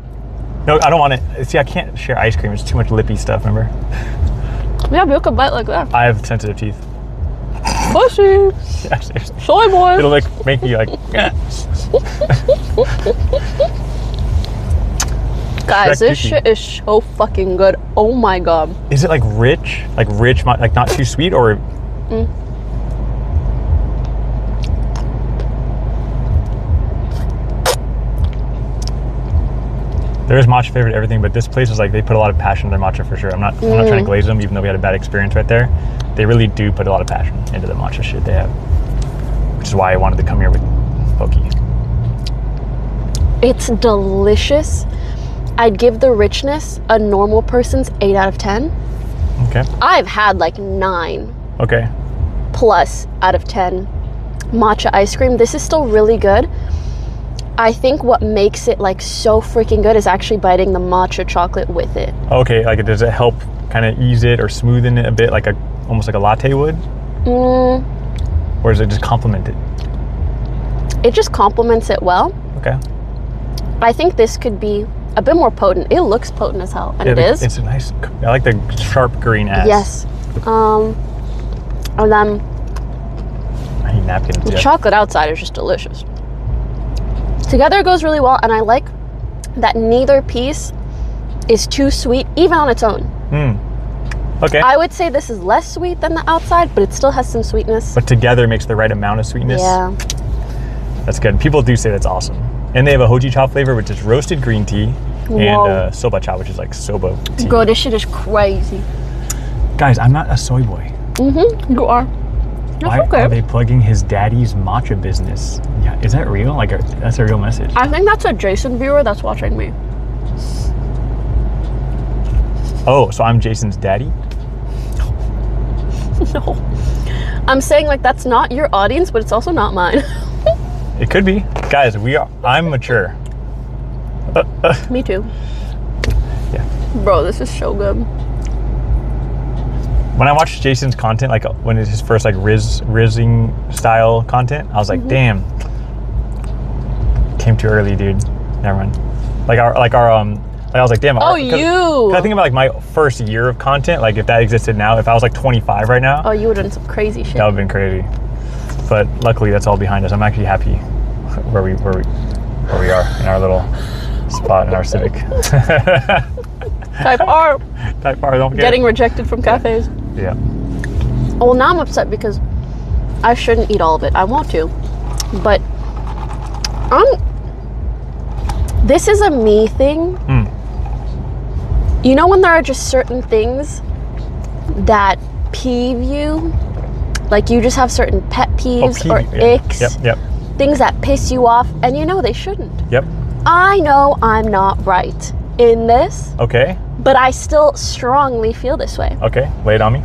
S2: No, I don't want it. See, I can't share ice cream. It's too much lippy stuff, remember?
S7: Yeah, but you could bite like that.
S2: I have sensitive teeth.
S7: Pussy.
S2: Yeah, seriously.
S7: Soy boy.
S2: It'll make me like,
S7: Guys, this shit is so fucking good. Oh my god.
S2: Is it like rich? Like not too sweet or? There is matcha favorite everything, but this place is like, they put a lot of passion in their matcha for sure. I'm not trying to glaze them, even though we had a bad experience right there. They really do put a lot of passion into the matcha shit they have. which is why I wanted to come here with Poki.
S7: It's delicious. I'd give the richness a normal person's 8 out of 10.
S2: Okay.
S7: I've had like 9.
S2: Okay.
S7: Plus out of 10 matcha ice cream. This is still really good. I think what makes it like so freaking good is actually biting the matcha chocolate with it.
S2: Okay, like does it help kind of ease it or smoothen it a bit, like almost like a latte would? Or does it just complement it?
S7: It just complements it well.
S2: Okay.
S7: I think this could be a bit more potent. It looks potent as hell, and it is.
S2: It's a nice, I like the sharp green ass.
S7: Yes. And then
S2: I need napkins.
S7: the chocolate outside is just delicious. Together it goes really well, and I like that neither piece is too sweet, even on its own.
S2: Okay.
S7: I would say this is less sweet than the outside, but it still has some sweetness.
S2: But together makes the right amount of sweetness.
S7: Yeah.
S2: That's good. People do say that's awesome. And they have a hoji cha flavor, which is roasted green tea, and soba cha, which is like soba tea.
S7: Bro, this shit is crazy.
S2: Guys, I'm not a soy boy.
S7: You are.
S2: Why are they plugging his daddy's matcha business? Yeah, is that real? Like, that's a real message.
S7: I think that's a Jason viewer that's watching me.
S2: Oh, so I'm Jason's daddy?
S7: No. I'm saying like that's not your audience, but it's also not mine.
S2: It could be. Guys, I'm mature.
S7: Me too.
S2: Yeah.
S7: Bro, this is so good.
S2: When I watched Jason's content, like when it's his first like rizzing style content, I was like, damn. Came too early, dude. Never mind. Like I was like, damn.
S7: Oh, you.
S2: I think about like my first year of content, like if that existed now, if I was like 25 right now.
S7: Oh, you would have done some crazy shit.
S2: That would have been crazy. But luckily that's all behind us. I'm actually happy where we are in our little spot in our Civic.
S7: Type R.
S2: Type R, don't forget.
S7: Getting rejected from cafes.
S2: Yeah.
S7: Well, now I'm upset because I shouldn't eat all of it. I want to. But this is a me thing. You know when there are just certain things that peeve you? Like you just have certain pet peeves or icks.
S2: Yep.
S7: Things that piss you off, and you know they shouldn't.
S2: Yep.
S7: I know I'm not right in this.
S2: Okay.
S7: But I still strongly feel this way.
S2: Okay, lay it on me.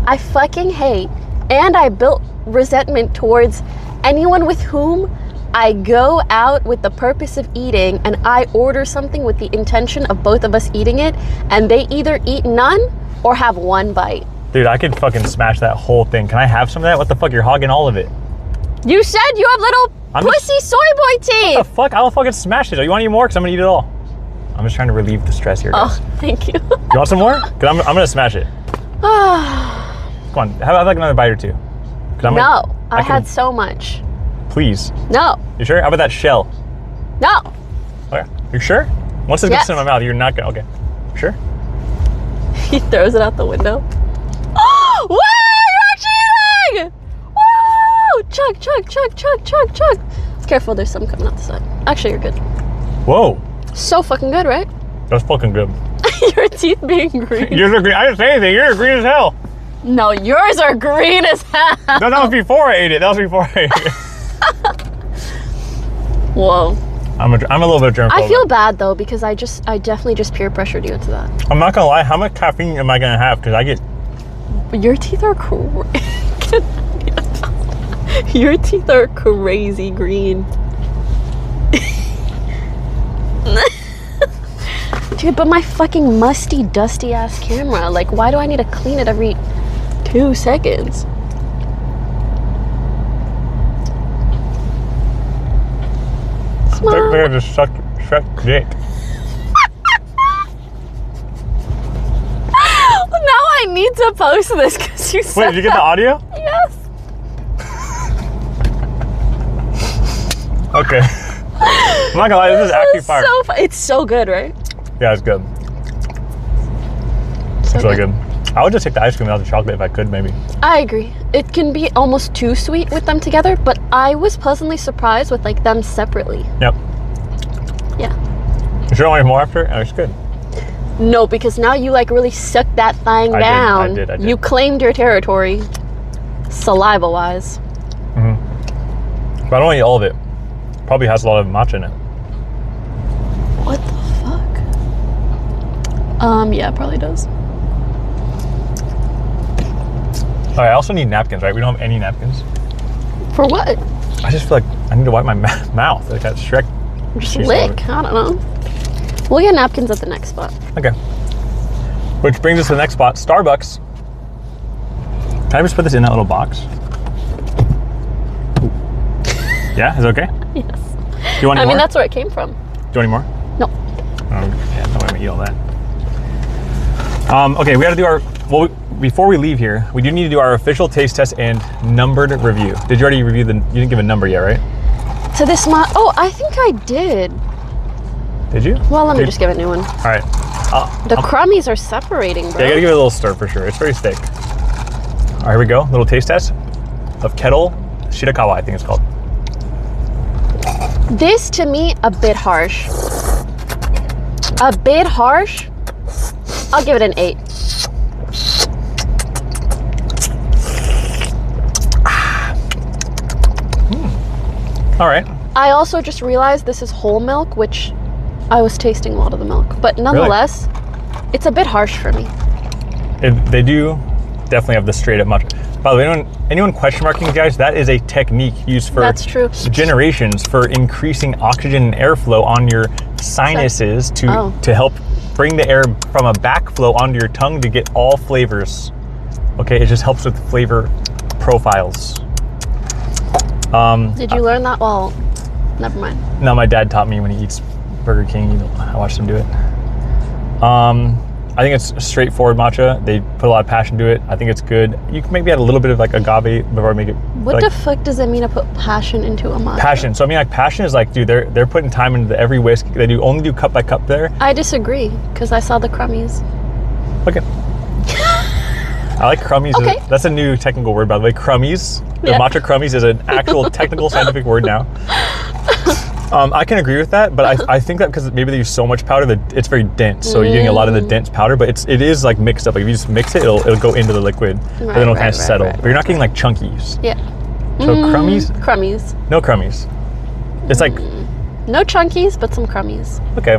S7: I fucking hate, and I built resentment towards anyone with whom I go out with the purpose of eating and I order something with the intention of both of us eating it, and they either eat none or have one bite.
S2: Dude, I could fucking smash that whole thing. Can I have some of that? What the fuck? You're hogging all of it.
S7: You said you have little pussy soy boy teeth.
S2: What the fuck? I'll fucking smash it. You want to eat more? Because I'm going to eat it all. I'm just trying to relieve the stress here, guys.
S7: Oh, thank you.
S2: You want some more? Because I'm going to smash it. Come on. Have like another bite or two.
S7: No, I had so much.
S2: Please.
S7: No.
S2: You sure? How about that shell?
S7: No.
S2: Okay. You sure? Once it gets in my mouth, you're not going to... Okay. Sure?
S7: He throws it out the window. Oh! Wow! You're actually eating! Woo! Chug, chug, chug, chug, chug, chug. Careful, there's some coming out the side. Actually, you're good.
S2: Whoa.
S7: So fucking good, right?
S2: That's fucking good.
S7: Your teeth being green.
S2: Yours are green. I didn't say anything. Yours are green as hell.
S7: No, yours are green as hell.
S2: No, that was before I ate it.
S7: Whoa.
S2: I'm a little bit germphobic.
S7: I feel bad though because I definitely just peer pressured you into that.
S2: I'm not gonna lie. How much caffeine am I gonna have? Because I get.
S7: Your teeth are crazy. Your teeth are crazy green. Dude, but my fucking musty, dusty ass camera. Like, why do I need to clean it every 2 seconds?
S2: They're just suck dick.
S7: Now I need to post this because you said.
S2: Wait, did you get the audio?
S7: Yes.
S2: Okay. I'm not gonna lie, this is actually fire.
S7: It's so good, right?
S2: Yeah, it's good. It's really good. I would just take the ice cream without the chocolate if I could, maybe.
S7: I agree. It can be almost too sweet with them together, but I was pleasantly surprised with like them separately.
S2: Yep.
S7: Yeah.
S2: You sure want more after? Oh, it's good.
S7: No, because now you like really sucked that thing down.
S2: I did.
S7: You claimed your territory, saliva-wise.
S2: But I don't want to eat all of it. Probably has a lot of matcha in it.
S7: What the fuck? Yeah, it probably does.
S2: All right, I also need napkins, right? We don't have any napkins.
S7: For what?
S2: I just feel like I need to wipe my mouth. Like that Shrek.
S7: Just lick. I don't know. We'll get napkins at the next spot.
S2: Okay. Which brings us to the next spot, Starbucks. Can I just put this in that little box? Yeah, is it okay?
S7: Yes.
S2: Do you want any more?
S7: I mean, that's where it came from.
S2: Do you want any more?
S7: No.
S2: Yeah, don't want me to eat all that. Okay, we got to do our. Well, before we leave here, we do need to do our official taste test and numbered review. Did you already review the? You didn't give a number yet, right?
S7: To this oh, I think I did.
S2: Did you?
S7: Well, let me just give a new one.
S2: All right.
S7: The crummies are separating, bro.
S2: Yeah, I gotta give it a little stir for sure. It's very thick. All right, here we go. Little taste test of Kettle Shirakawa, I think it's called.
S7: This to me a bit harsh. A bit harsh. I'll give it an 8.
S2: All right.
S7: I also just realized this is whole milk, which I was tasting a lot of the milk, but nonetheless, it's a bit harsh for me.
S2: They do definitely have the straight up matcha. By the way, anyone question marking, guys, that is a technique used for generations for increasing oxygen and airflow on your sinuses to help bring the air from a backflow onto your tongue to get all flavors. Okay, it just helps with flavor profiles.
S7: Did you learn that? Well, never mind.
S2: No, my dad taught me when he eats Burger King. I watched him do it. I think it's straightforward matcha. They put a lot of passion to it. I think it's good. You can maybe add a little bit of like agave before I make it.
S7: What the fuck does it mean to put passion into a matcha?
S2: Passion. So I mean, like passion is like, dude, they're putting time into every whisk. They only do cup by cup there.
S7: I disagree because I saw the crummies.
S2: Okay. I like crummies. Okay. That's a new technical word, by the way. Crummies. The matcha crummies is an actual technical scientific word now. I can agree with that, but I think that because maybe they use so much powder that it's very dense, so you're getting a lot of the dense powder, but it is like mixed up. Like if you just mix it, it'll go into the liquid, and then it'll kind of settle. But you're not getting like chunkies.
S7: Yeah.
S2: So crummies?
S7: Crummies.
S2: No crummies. It's like...
S7: No chunkies, but some crummies.
S2: Okay.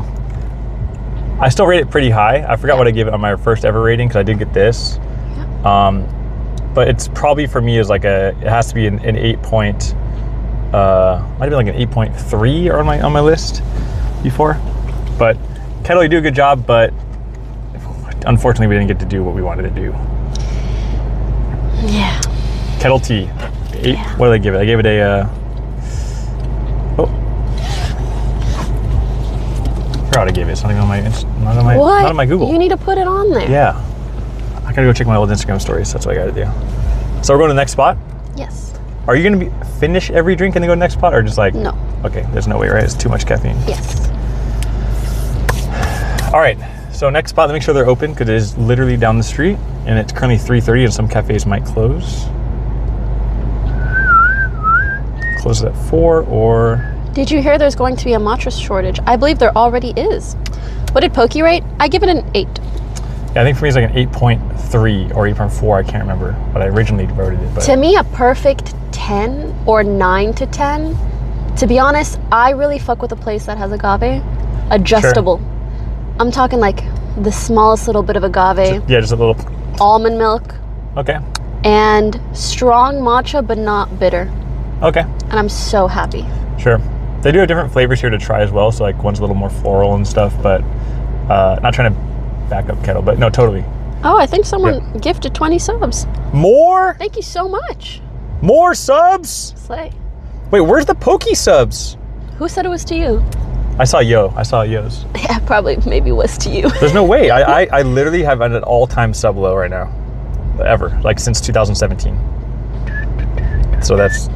S2: I still rate it pretty high. I forgot what I gave it on my first ever rating, because I did get this. Yeah. But it's probably for me is like it has to be an 8 point... might have been like an 8.3 on my list before, but Kettle, you do a good job, but unfortunately we didn't get to do what we wanted to do.
S7: Yeah.
S2: Kettle tea, 8. Yeah. What did I give it? I gave it a I forgot what I gave it. It's not even on my not on my Google.
S7: You need to put it on there.
S2: Yeah, I gotta go check my old Instagram stories. That's what I gotta do. So we're going to the next spot.
S7: Yes.
S2: Are you going to finish every drink and then go to the next spot, or just like... No. Okay, there's no way, right? It's too much caffeine.
S7: Yes.
S2: All right, so next spot, let me make sure they're open, because it is literally down the street, and it's currently 3:30, and some cafes might close. Close at 4, or...
S7: Did you hear there's going to be a matcha shortage? I believe there already is. What did Poki rate? I give it an 8.
S2: Yeah, I think for me it's like an 8.3 or 8.4, I can't remember, but I originally voted it. But.
S7: To me, a perfect 10 or 9 to 10. To be honest, I really fuck with a place that has agave. Adjustable. Sure. I'm talking like the smallest little bit of agave.
S2: Just a little.
S7: Almond milk.
S2: Okay.
S7: And strong matcha, but not bitter.
S2: Okay.
S7: And I'm so happy.
S2: Sure. They do have different flavors here to try as well. So like one's a little more floral and stuff, but not trying to back up Kettle, but no, totally.
S7: Oh, I think someone gifted 20 subs.
S2: More?
S7: Thank you so much.
S2: More subs?
S7: Slay.
S2: Wait, where's the Poki subs?
S7: Who said it was to you?
S2: I saw Yo's.
S7: Yeah, probably maybe was to you.
S2: There's no way. I literally have an all-time sub low right now. Ever. Like since 2017. So that's...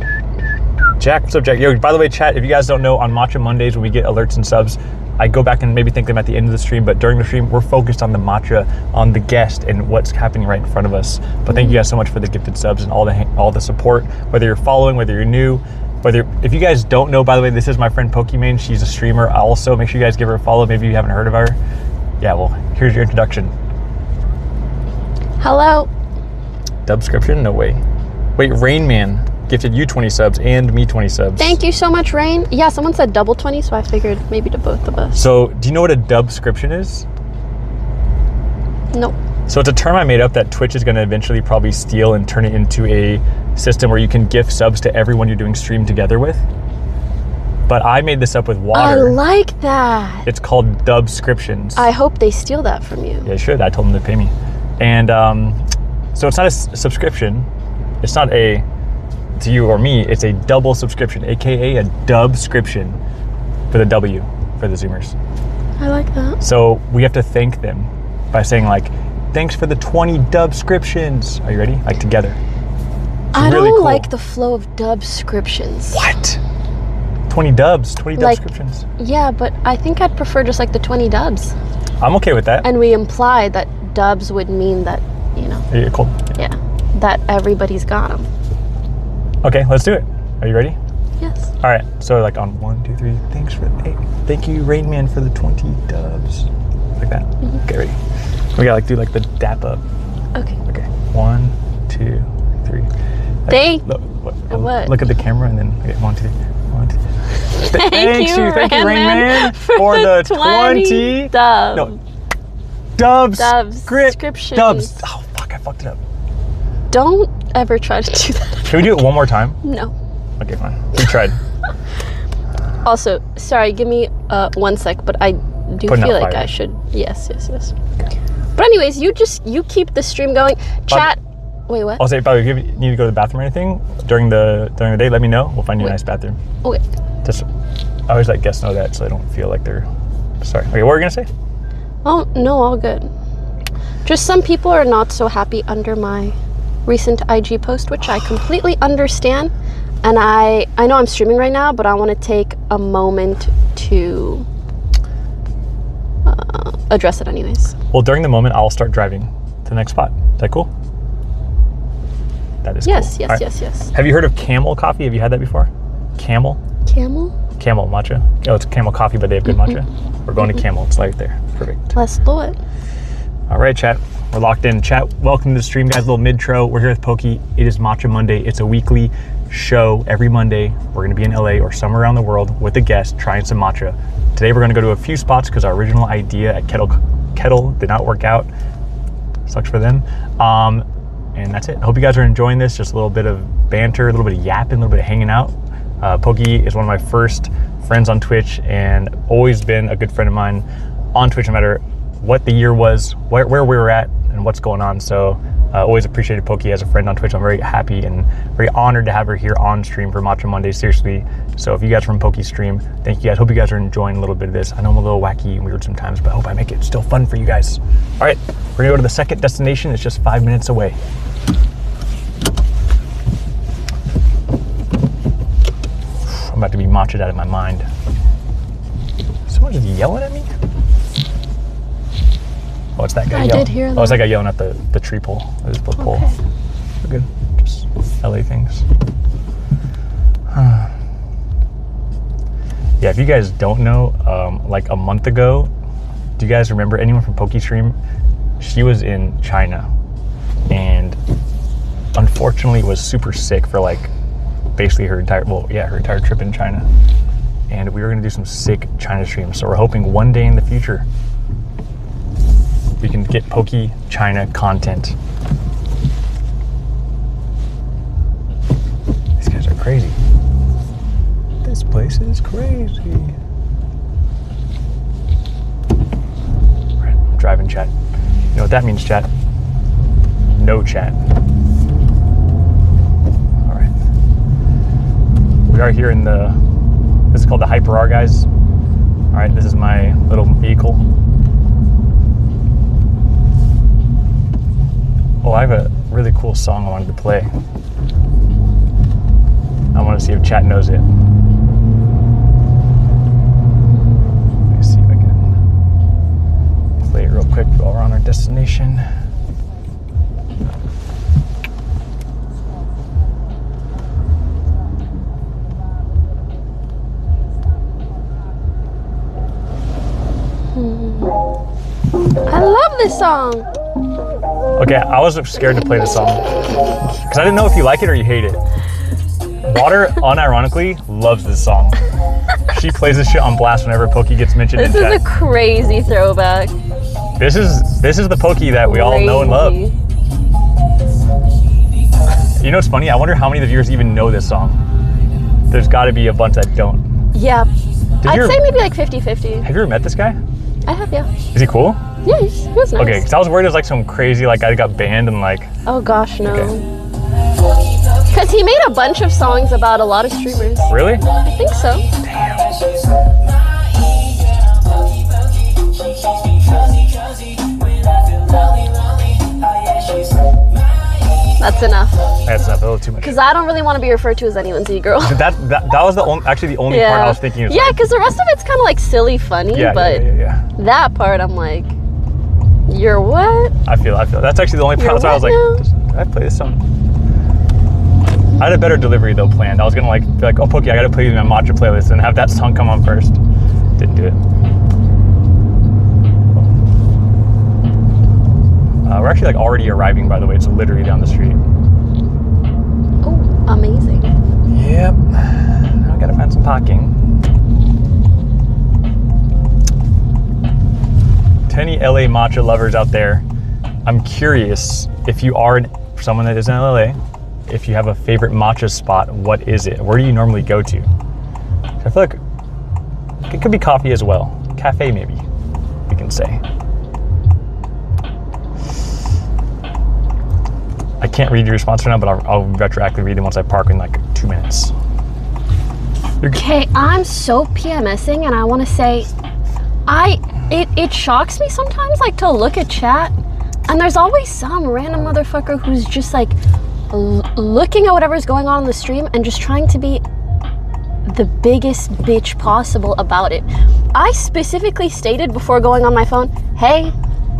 S2: Jack, what's up, Jack? Yo, by the way, chat, if you guys don't know, on Matcha Mondays when we get alerts and subs, I go back and maybe thank them at the end of the stream, but during the stream, we're focused on the matcha, on the guest, and what's happening right in front of us. But thank you guys so much for the gifted subs and all the support, whether you're following, whether you're new, if you guys don't know, by the way, this is my friend Pokimane. She's a streamer. Also, make sure you guys give her a follow. Maybe you haven't heard of her. Yeah, well, here's your introduction.
S7: Hello.
S2: Dubscription? No way. Wait, Rain Man. gifted you 20 subs and me 20 subs.
S7: Thank you so much, Rain. Yeah, someone said double 20, so I figured maybe to both of us.
S2: So, do you know what a dubscription is?
S7: Nope.
S2: So it's a term I made up that Twitch is going to eventually probably steal and turn it into a system where you can gift subs to everyone you're doing stream together with. But I made this up with Water.
S7: I like that.
S2: It's called dubscriptions.
S7: I hope they steal that from you.
S2: Yeah, they should. I told them to pay me. And so it's not a subscription. It's not a, to you or me, it's a double subscription, aka a dubscription for the W, for the Zoomers.
S7: I like that.
S2: So we have to thank them by saying like, thanks for the 20 dubscriptions. Are you ready? Like together.
S7: I really don't like the flow of dubscriptions.
S2: What? 20 dubs, 20 dubscriptions.
S7: Yeah, but I think I'd prefer just like the 20 dubs.
S2: I'm okay with that.
S7: And we imply that dubs would mean that, you know.
S2: Yeah, cool.
S7: Yeah, that everybody's got them.
S2: Okay, let's do it. Are you ready?
S7: Yes.
S2: All right, so like on 1, 2, 3, thank you, Rain Man, for the 20 dubs. Like that. Mm-hmm. Okay, ready? We gotta like do like the dap up.
S7: Okay.
S2: Okay, 1, 2, 3.
S7: What?
S2: Look at the camera and then, okay, 1, 2, 1, 2.
S7: Thank you, Rain Man,
S2: for the 20
S7: dubs.
S2: No, dubs.
S7: Dubscriptions.
S2: Dubs. Oh, fuck, I fucked it up.
S7: Don't ever try to do that.
S2: Can we do it one more time?
S7: No.
S2: Okay, fine. We tried.
S7: Also, sorry, give me 1 sec, but I do feel like I should. Yes. Okay. But anyways, you keep the stream going. Chat. Wait, what?
S2: I'll say, Bobby, if you need to go to the bathroom or anything during the day, let me know. We'll find you a nice bathroom.
S7: Okay.
S2: Just, I always let guests know that so they don't feel like they're. Sorry. Okay, what were you gonna say?
S7: Oh no, all good. Just some people are not so happy under my recent IG post, which I completely understand. And I know I'm streaming right now, but I want to take a moment to address it anyways.
S2: Well, during the moment, I'll start driving to the next spot. Is that cool? That is
S7: yes,
S2: cool.
S7: Yes.
S2: Have you heard of Camel coffee? Have you had that before? Camel matcha. Oh, it's Camel coffee, but they have good matcha. We're going to Camel. It's right there. Perfect.
S7: Let's do it.
S2: All right, chat. We're locked in. Chat, welcome to the stream, guys. A little mid-tro. We're here with Poki. It is Matcha Monday. It's a weekly show every Monday. We're going to be in LA or somewhere around the world with a guest trying some matcha. Today, we're going to go to a few spots because our original idea at Kettle did not work out. Sucks for them. And that's it. I hope you guys are enjoying this. Just a little bit of banter, a little bit of yapping, a little bit of hanging out. Poki is one of my first friends on Twitch and always been a good friend of mine on Twitch, no matter what the year was, where we were at, and what's going on. So always appreciated Poki as a friend on Twitch. I'm very happy and very honored to have her here on stream for Matcha Monday, seriously. So if you guys are from Poki's stream, thank you guys. Hope you guys are enjoying a little bit of this. I know I'm a little wacky and weird sometimes, but I hope I make it still fun for you guys. All right, we're gonna go to the second destination. It's just 5 minutes away. I'm about to be matcha'd out of my mind. Someone just yelling at me? Oh, it's that guy yelling.
S7: I did hear that.
S2: Oh, it's that guy yelling at the tree pole. This pole.
S7: Okay.
S2: We're good. Just LA things. Yeah, if you guys don't know, like a month ago, do you guys remember anyone from Poki Stream? She was in China and unfortunately was super sick for like basically her entire trip in China. And we were gonna do some sick China streams. So we're hoping one day in the future we can get Poki China content. These guys are crazy. This place is crazy. All right, I'm driving, chat. You know what that means, chat? No chat. All right. We are here in this is called the Hyper R, guys. All right, this is my little vehicle. Oh, I have a really cool song I wanted to play. I want to see if chat knows it. Let me see if I can play it real quick while we're on our destination.
S7: I love this song.
S2: Okay, I was scared to play this song because I didn't know if you like it or you hate it. Water unironically loves this song. She plays this shit on blast whenever Poki gets mentioned in chat.
S7: This is a crazy throwback.
S2: This is the Poki that we all know and love. You know what's funny? I wonder how many of the viewers even know this song. There's got to be a bunch that don't.
S7: Yeah. I'd say maybe like 50-50.
S2: Have you ever met this guy?
S7: I have, yeah.
S2: Is he cool?
S7: Yeah, he was nice.
S2: Okay, because I was worried it was like some crazy like guy got banned and like.
S7: Oh gosh, no. Because he made a bunch of songs about a lot of streamers.
S2: Really?
S7: I think so.
S2: Damn.
S7: That's enough.
S2: That's enough. A little too much.
S7: Because I don't really want to be referred to as anyone's e-girl.
S2: That was the only, actually the only part I was thinking.
S7: Yeah, because the rest of it's kind of like silly, funny.
S2: Yeah,
S7: but that part, I'm like, you're what?
S2: I feel. That's actually the only part. That's why I was like, did I play this song? I had a better delivery though planned. I was gonna like be like, oh Poki, I gotta play my Matcha playlist and have that song come on first. Didn't do it. We're actually like already arriving, by the way. It's literally down the street.
S7: Oh, amazing.
S2: Yep. Now I gotta find some parking. To any LA matcha lovers out there, I'm curious if you are someone that is in LA, if you have a favorite matcha spot, what is it? Where do you normally go to? I feel like it could be coffee as well. Cafe maybe, we can say. I can't read your response right now, but I'll retroactively read them once I park in like 2 minutes.
S7: Okay, I'm so PMSing and I want to say, it shocks me sometimes like to look at chat and there's always some random motherfucker who's just like looking at whatever's going on in the stream and just trying to be the biggest bitch possible about it. I specifically stated before going on my phone, hey,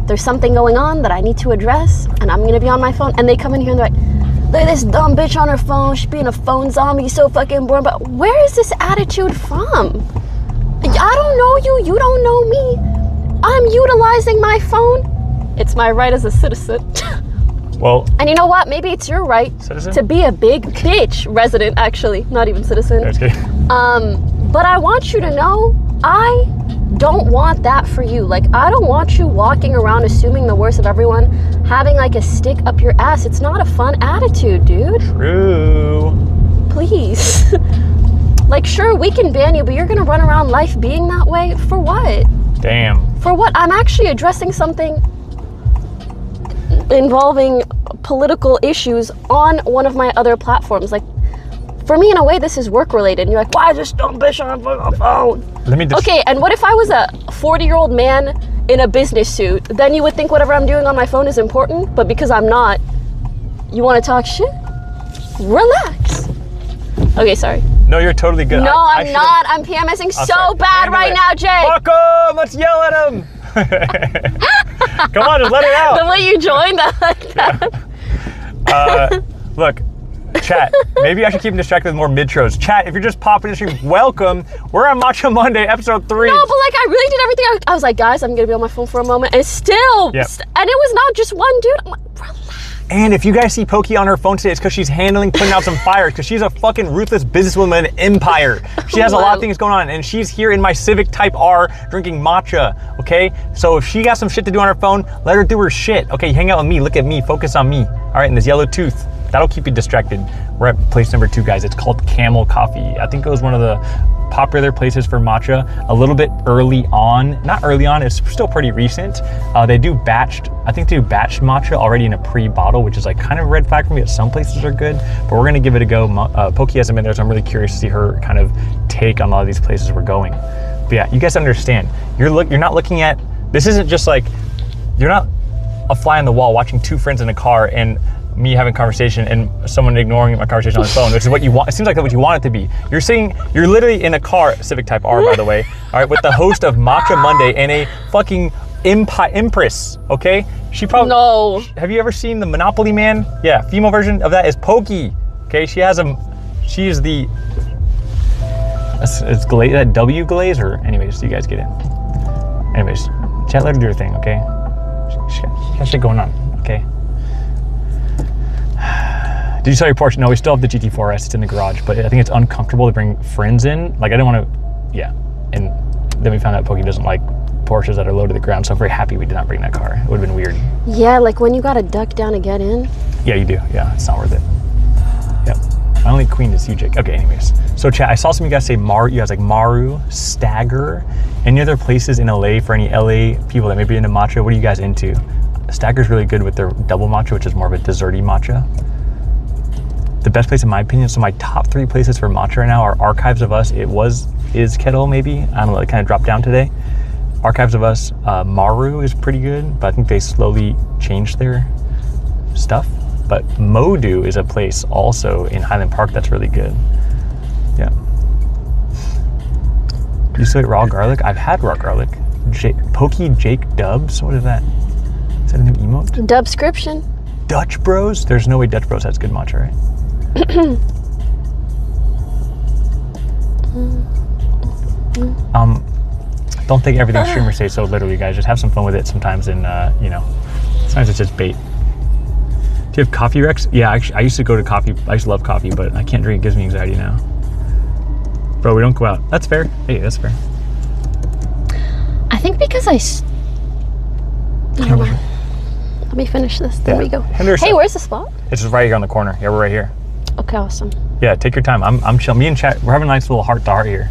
S7: there's something going on that I need to address and I'm gonna be on my phone, and they come in here and they're like, look at this dumb bitch on her phone, she's being a phone zombie, so fucking boring. But where is this attitude from? I don't know you, you don't know me. I'm utilizing my phone. It's my right as a citizen.
S2: Well,
S7: and you know what? Maybe it's your right to be a big bitch. Resident, actually, not even citizen. But I want you to know, I don't want that for you. Like, I don't want you walking around assuming the worst of everyone, having like a stick up your ass. It's not a fun attitude, dude.
S2: True.
S7: Please. Like, sure, we can ban you, but you're gonna run around life being that way? For what?
S2: Damn.
S7: For what? I'm actually addressing something involving political issues on one of my other platforms. Like, for me, in a way, this is work related. And you're like, why is this dumb bitch on a phone? Okay, and what if I was a 40-year-old man in a business suit? Then you would think whatever I'm doing on my phone is important, but because I'm not, you want to talk shit? Relax. Okay, sorry.
S2: No, you're totally good.
S7: No, I'm not. I'm PMSing so bad right now, Jay.
S2: Fuck him! Let's yell at him! Come on, just let it out.
S7: The way you joined, I like that.
S2: Look, chat, maybe I should keep him distracted with more midtros. Chat, if you're just popping in the stream, welcome. We're on Matcha Monday, episode 3.
S7: No, but like, I really did everything. I was like, guys, I'm gonna be on my phone for a moment, and still, and it was not just one dude. I'm like, relax.
S2: And if you guys see Poki on her phone today, it's because she's putting out some fires, because she's a fucking ruthless businesswoman empire. She has a lot of things going on, and she's here in my Civic Type R drinking matcha, okay? So if she got some shit to do on her phone, let her do her shit. Okay, hang out with me, look at me, focus on me. All right, and this yellow tooth, that'll keep you distracted. We're at place number 2, guys. It's called Camel Coffee. I think it was one of the popular places for matcha a little bit early on. Not early on, it's still pretty recent. They do batched, I think they do batched matcha already in a pre-bottle, which is like kind of a red flag for me that some places are good, but we're gonna give it a go. Poki hasn't been there, so I'm really curious to see her kind of take on a lot of these places we're going. But yeah, you guys understand, you're not looking at, this isn't just like, you're not a fly on the wall watching 2 friends in a car and me having a conversation and someone ignoring my conversation on the phone, which is what you want. It seems like that's what you want it to be. You're literally in a car, Civic Type R, by the way, all right, with the host of Matcha Monday and a fucking empress, okay? She probably,
S7: no.
S2: Have you ever seen the Monopoly Man? Yeah, female version of that is Poki, okay? She is the, it's glaze, that W glaze, or anyways, you guys get it. Anyways, chat, let her do her thing, okay? She got shit going on, okay? Did you sell your Porsche? No, we still have the GT4S. It's in the garage, but I think it's uncomfortable to bring friends in. Like, I didn't want to, yeah. And then we found out Poki doesn't like Porsches that are low to the ground, so I'm very happy we did not bring that car. It would have been weird.
S7: Yeah, like when you got to duck down to get in.
S2: Yeah, you do. Yeah, it's not worth it. Yep. My only queen is you, Jake. Okay, anyways. So, chat, I saw some of you guys say Maru. You guys like Maru, Stagger. Any other places in LA for any LA people that may be into matcha? What are you guys into? Stagger's really good with their double matcha, which is more of a desserty matcha. The best place in my opinion, so my top 3 places for matcha right now are Archives of Us. Is Kettle maybe? I don't know, it kind of dropped down today. Archives of Us, Maru is pretty good, but I think they slowly changed their stuff. But Modu is a place also in Highland Park that's really good. Yeah. Do you still eat raw garlic? I've had raw garlic. Pokey Jake Dubs, what is that? Is that a new emote?
S7: Dubscription.
S2: Dutch Bros? There's no way Dutch Bros has good matcha, right? Don't take everything streamers say so literally, guys. Just have some fun with it sometimes, and you know, sometimes it's just bait. Do you have coffee, Rex? Yeah, actually, I used to go to coffee. I used to love coffee, but I can't drink. It gives me anxiety now. Bro, we don't go out. That's fair. Hey, that's fair.
S7: I think because never mind. Let me finish this. There we go. Hey, where's the spot?
S2: It's just right here on the corner. Yeah, we're right here.
S7: Okay, awesome.
S2: Yeah, take your time. I'm chill. Me and chat, we're having a nice little heart-to-heart here.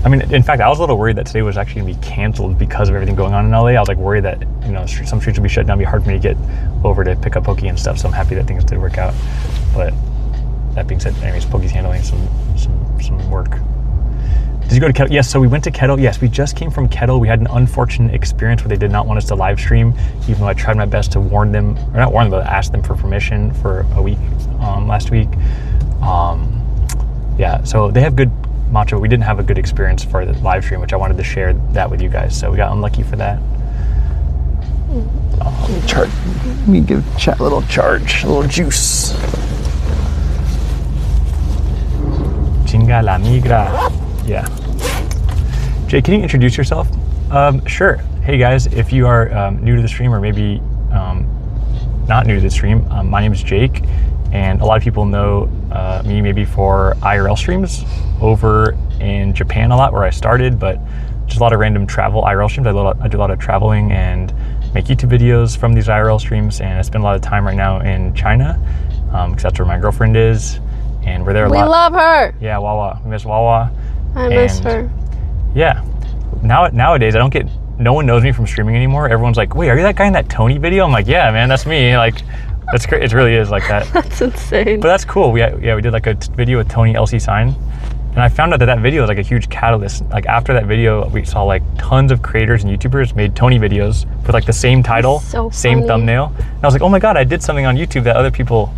S2: I mean, in fact, I was a little worried that today was actually going to be canceled because of everything going on in LA. I was like worried that, you know, some streets would be shut down. It'd be hard for me to get over to pick up Poki and stuff. So I'm happy that things did work out. But that being said, anyways, Poki's handling some work. Did you go to Kettle? Yes, so we went to Kettle. Yes, we just came from Kettle. We had an unfortunate experience where they did not want us to live stream, even though I tried my best to warn them, or not warn them, but ask them for permission for a week last week. Yeah, so they have good matcha, but we didn't have a good experience for the live stream, which I wanted to share that with you guys. So we got unlucky for that. Let me give chat a little charge, a little juice. Chinga la migra. Yeah. Jay, can you introduce yourself? Sure. Hey guys, if you are new to the stream or maybe not new to the stream, my name is Jake, and a lot of people know me maybe for IRL streams over in Japan a lot, where I started, but just a lot of random travel IRL streams. I do a lot of traveling and make YouTube videos from these IRL streams, and I spend a lot of time right now in China, because that's where my girlfriend is, and we're there a lot.
S7: We love her.
S2: Yeah, Wawa. We miss Wawa.
S7: I miss her.
S2: Yeah. Nowadays, no one knows me from streaming anymore. Everyone's like, wait, are you that guy in that Tony video? I'm like, yeah, man, that's me. Like, that's great. It really is like that.
S7: That's insane.
S2: But that's cool. We did like a video with Tony LC Sign. And I found out that video was like a huge catalyst. Like after that video, we saw like tons of creators and YouTubers made Tony videos with like the same title, same thumbnail. And I was like, oh my God, I did something on YouTube that other people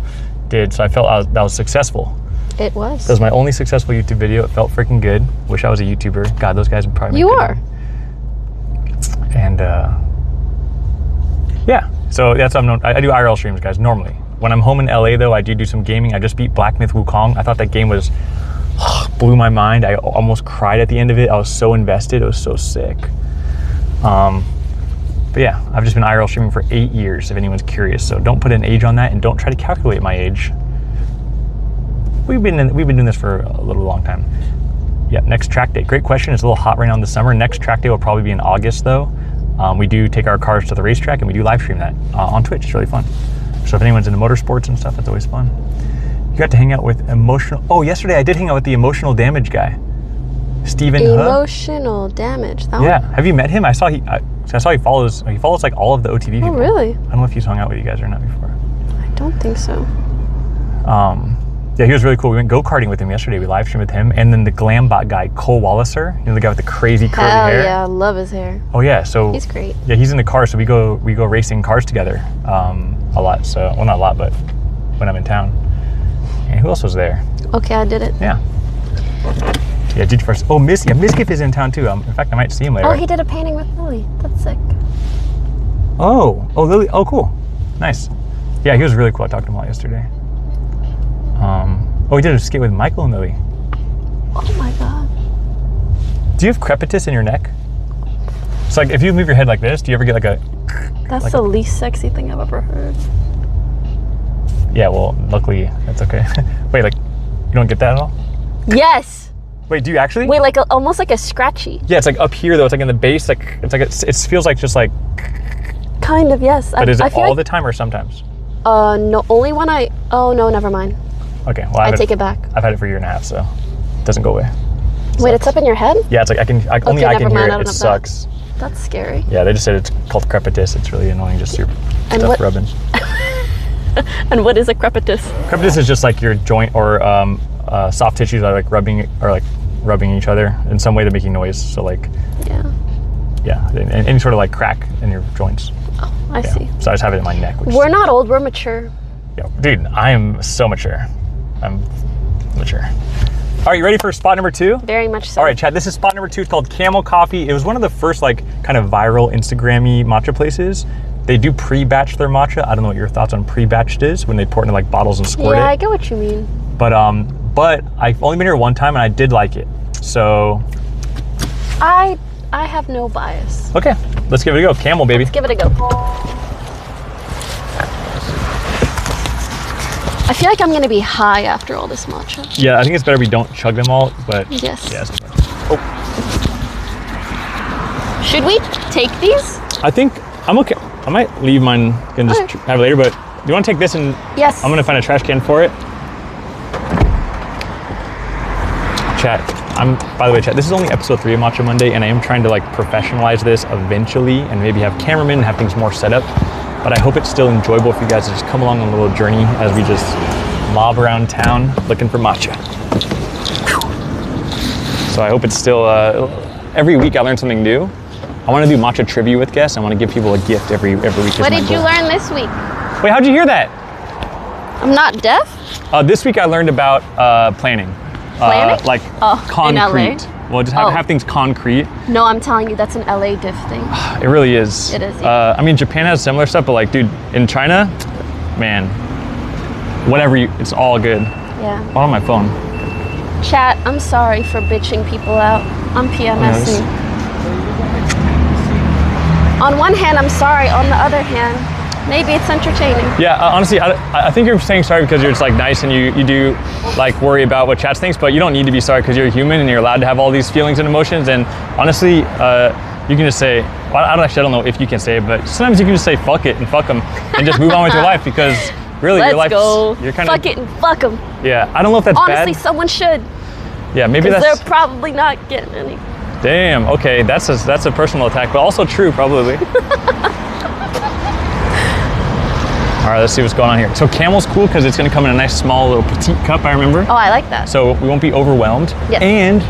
S2: did. So I felt that was successful.
S7: It was.
S2: That was my only successful YouTube video. It felt freaking good. Wish I was a YouTuber. God, those guys would probably make
S7: You are.
S2: And yeah, so that's what I'm known. I do IRL streams, guys, normally. When I'm home in LA though, I do some gaming. I just beat Black Myth Wukong. I thought that game was blew my mind. I almost cried at the end of it. I was so invested. It was so sick. But yeah, I've just been IRL streaming for 8 years, if anyone's curious. So don't put an age on that, and don't try to calculate my age. We've been doing this for a long time. Yeah, next track day. Great question. It's a little hot right now in the summer. Next track day will probably be in August though. We do take our cars to the racetrack and we do live stream that on Twitch. It's really fun. So if anyone's into motorsports and stuff, it's always fun. You got to hang out with emotional. Oh, yesterday I did hang out with the emotional damage guy, Steven.
S7: Emotional damage. That
S2: yeah. One? Have you met him? I saw he follows like all of the OTV people.
S7: Oh, really?
S2: I don't know if he's hung out with you guys or not before.
S7: I don't think so.
S2: Yeah, he was really cool. We went go-karting with him yesterday. We live streamed with him. And then the Glambot guy, Cole Walliser, you know, the guy with the crazy curly hair.
S7: Yeah, I love his hair.
S2: Oh yeah, so
S7: he's great.
S2: Yeah, he's in the car, so we go racing cars together a lot. So, well, not a lot, but when I'm in town. And who else was there?
S7: Okay, I did it.
S2: Yeah. Yeah, GT first. Oh, Miskif is in town too. In fact, I might see him later.
S7: Oh, he did a painting with Lily. That's sick.
S2: Oh, Lily. Oh, cool. Nice. Yeah, he was really cool. I talked to him a lot yesterday. Oh, he did a skate with Michael and Lily.
S7: Oh my God.
S2: Do you have crepitus in your neck? It's like if you move your head like this, do you ever get like a...
S7: That's like the least sexy thing I've ever heard.
S2: Yeah, well, luckily, that's okay. Wait, like, you don't get that at all?
S7: Yes.
S2: Wait, do you actually?
S7: Wait, like almost like a scratchy.
S2: Yeah, it's like up here though. It's like in the base. Like it's like it feels like just like.
S7: Kind of, yes.
S2: But is it all the time or sometimes?
S7: No, only when oh no, never mind.
S2: Okay, well
S7: I take it back.
S2: I've had it for a year and a half, so it doesn't go away.
S7: Wait, it's up in your head?
S2: Yeah, it's like only I can hear it. It sucks.
S7: That's scary.
S2: Yeah, they just said it's called crepitus. It's really annoying, just your stuff rubbing.
S7: And what is a crepitus? Crepitus
S2: is just like your joint or soft tissues are like rubbing each other in some way. They're making noise. So like. Yeah, and any sort of like crack in your joints.
S7: Oh, I see.
S2: So I just have it in my neck.
S7: We're not old. We're mature.
S2: Yeah, dude, I am so mature. I'm mature. All right, you ready for spot number 2?
S7: Very much so.
S2: All right, Chad, this is spot number 2. It's called Camel Coffee. It was one of the first like kind of viral Instagram-y matcha places. They do pre-batch their matcha. I don't know what your thoughts on pre-batched is when they pour it into like bottles and squirt it.
S7: Yeah, I get what you mean.
S2: But I've only been here one time and I did like it. So
S7: I have no bias.
S2: Okay, let's give it a go. Camel, baby.
S7: Let's give it a go. I feel like I'm gonna be high after all this matcha.
S2: Yeah, I think it's better we don't chug them all, but
S7: yes.
S2: Oh.
S7: Should we take these?
S2: I think I'm okay. I might leave mine and just have it later, but do you want to take this and
S7: yes.
S2: I'm gonna find a trash can for it. Chat. By the way, chat, this is only episode 3 of Matcha Monday, and I am trying to like professionalize this eventually and maybe have cameramen and have things more set up. But I hope it's still enjoyable for you guys to just come along on a little journey as we just mob around town looking for matcha. So I hope it's still, every week I learn something new. I want to do matcha trivia with guests. I want to give people a gift every week.
S7: What did you learn this week?
S2: Wait, how'd you hear that?
S7: I'm not deaf?
S2: This week I learned about planning.
S7: Planning?
S2: Like concrete. Well, just have things concrete.
S7: No, I'm telling you, that's an LA diff thing.
S2: It really is.
S7: It is. Yeah.
S2: I mean, Japan has similar stuff, but like, dude, in China, man, whatever it's all good.
S7: Yeah.
S2: All on my phone.
S7: Chat, I'm sorry for bitching people out. I'm PMSing. On one hand, I'm sorry. On the other hand, maybe it's entertaining.
S2: Yeah, honestly, I think you're saying sorry because you're just like nice and you do like worry about what chat thinks, but you don't need to be sorry because you're human and you're allowed to have all these feelings and emotions. And honestly, you can just say, well, I don't know if you can say it, but sometimes you can just say fuck it and fuck them and just move on with your life because really your life, you're kind of
S7: fuck it and fuck them.
S2: Yeah, I don't know if that's
S7: honestly, bad. Someone should.
S2: Yeah, maybe that's.
S7: They're probably not getting any.
S2: Damn. Okay, that's a personal attack, but also true probably. All right, let's see what's going on here. So Camel's cool because it's gonna come in a nice small little petite cup, I remember.
S7: Oh, I like that.
S2: So we won't be overwhelmed.
S7: Yes.
S2: And,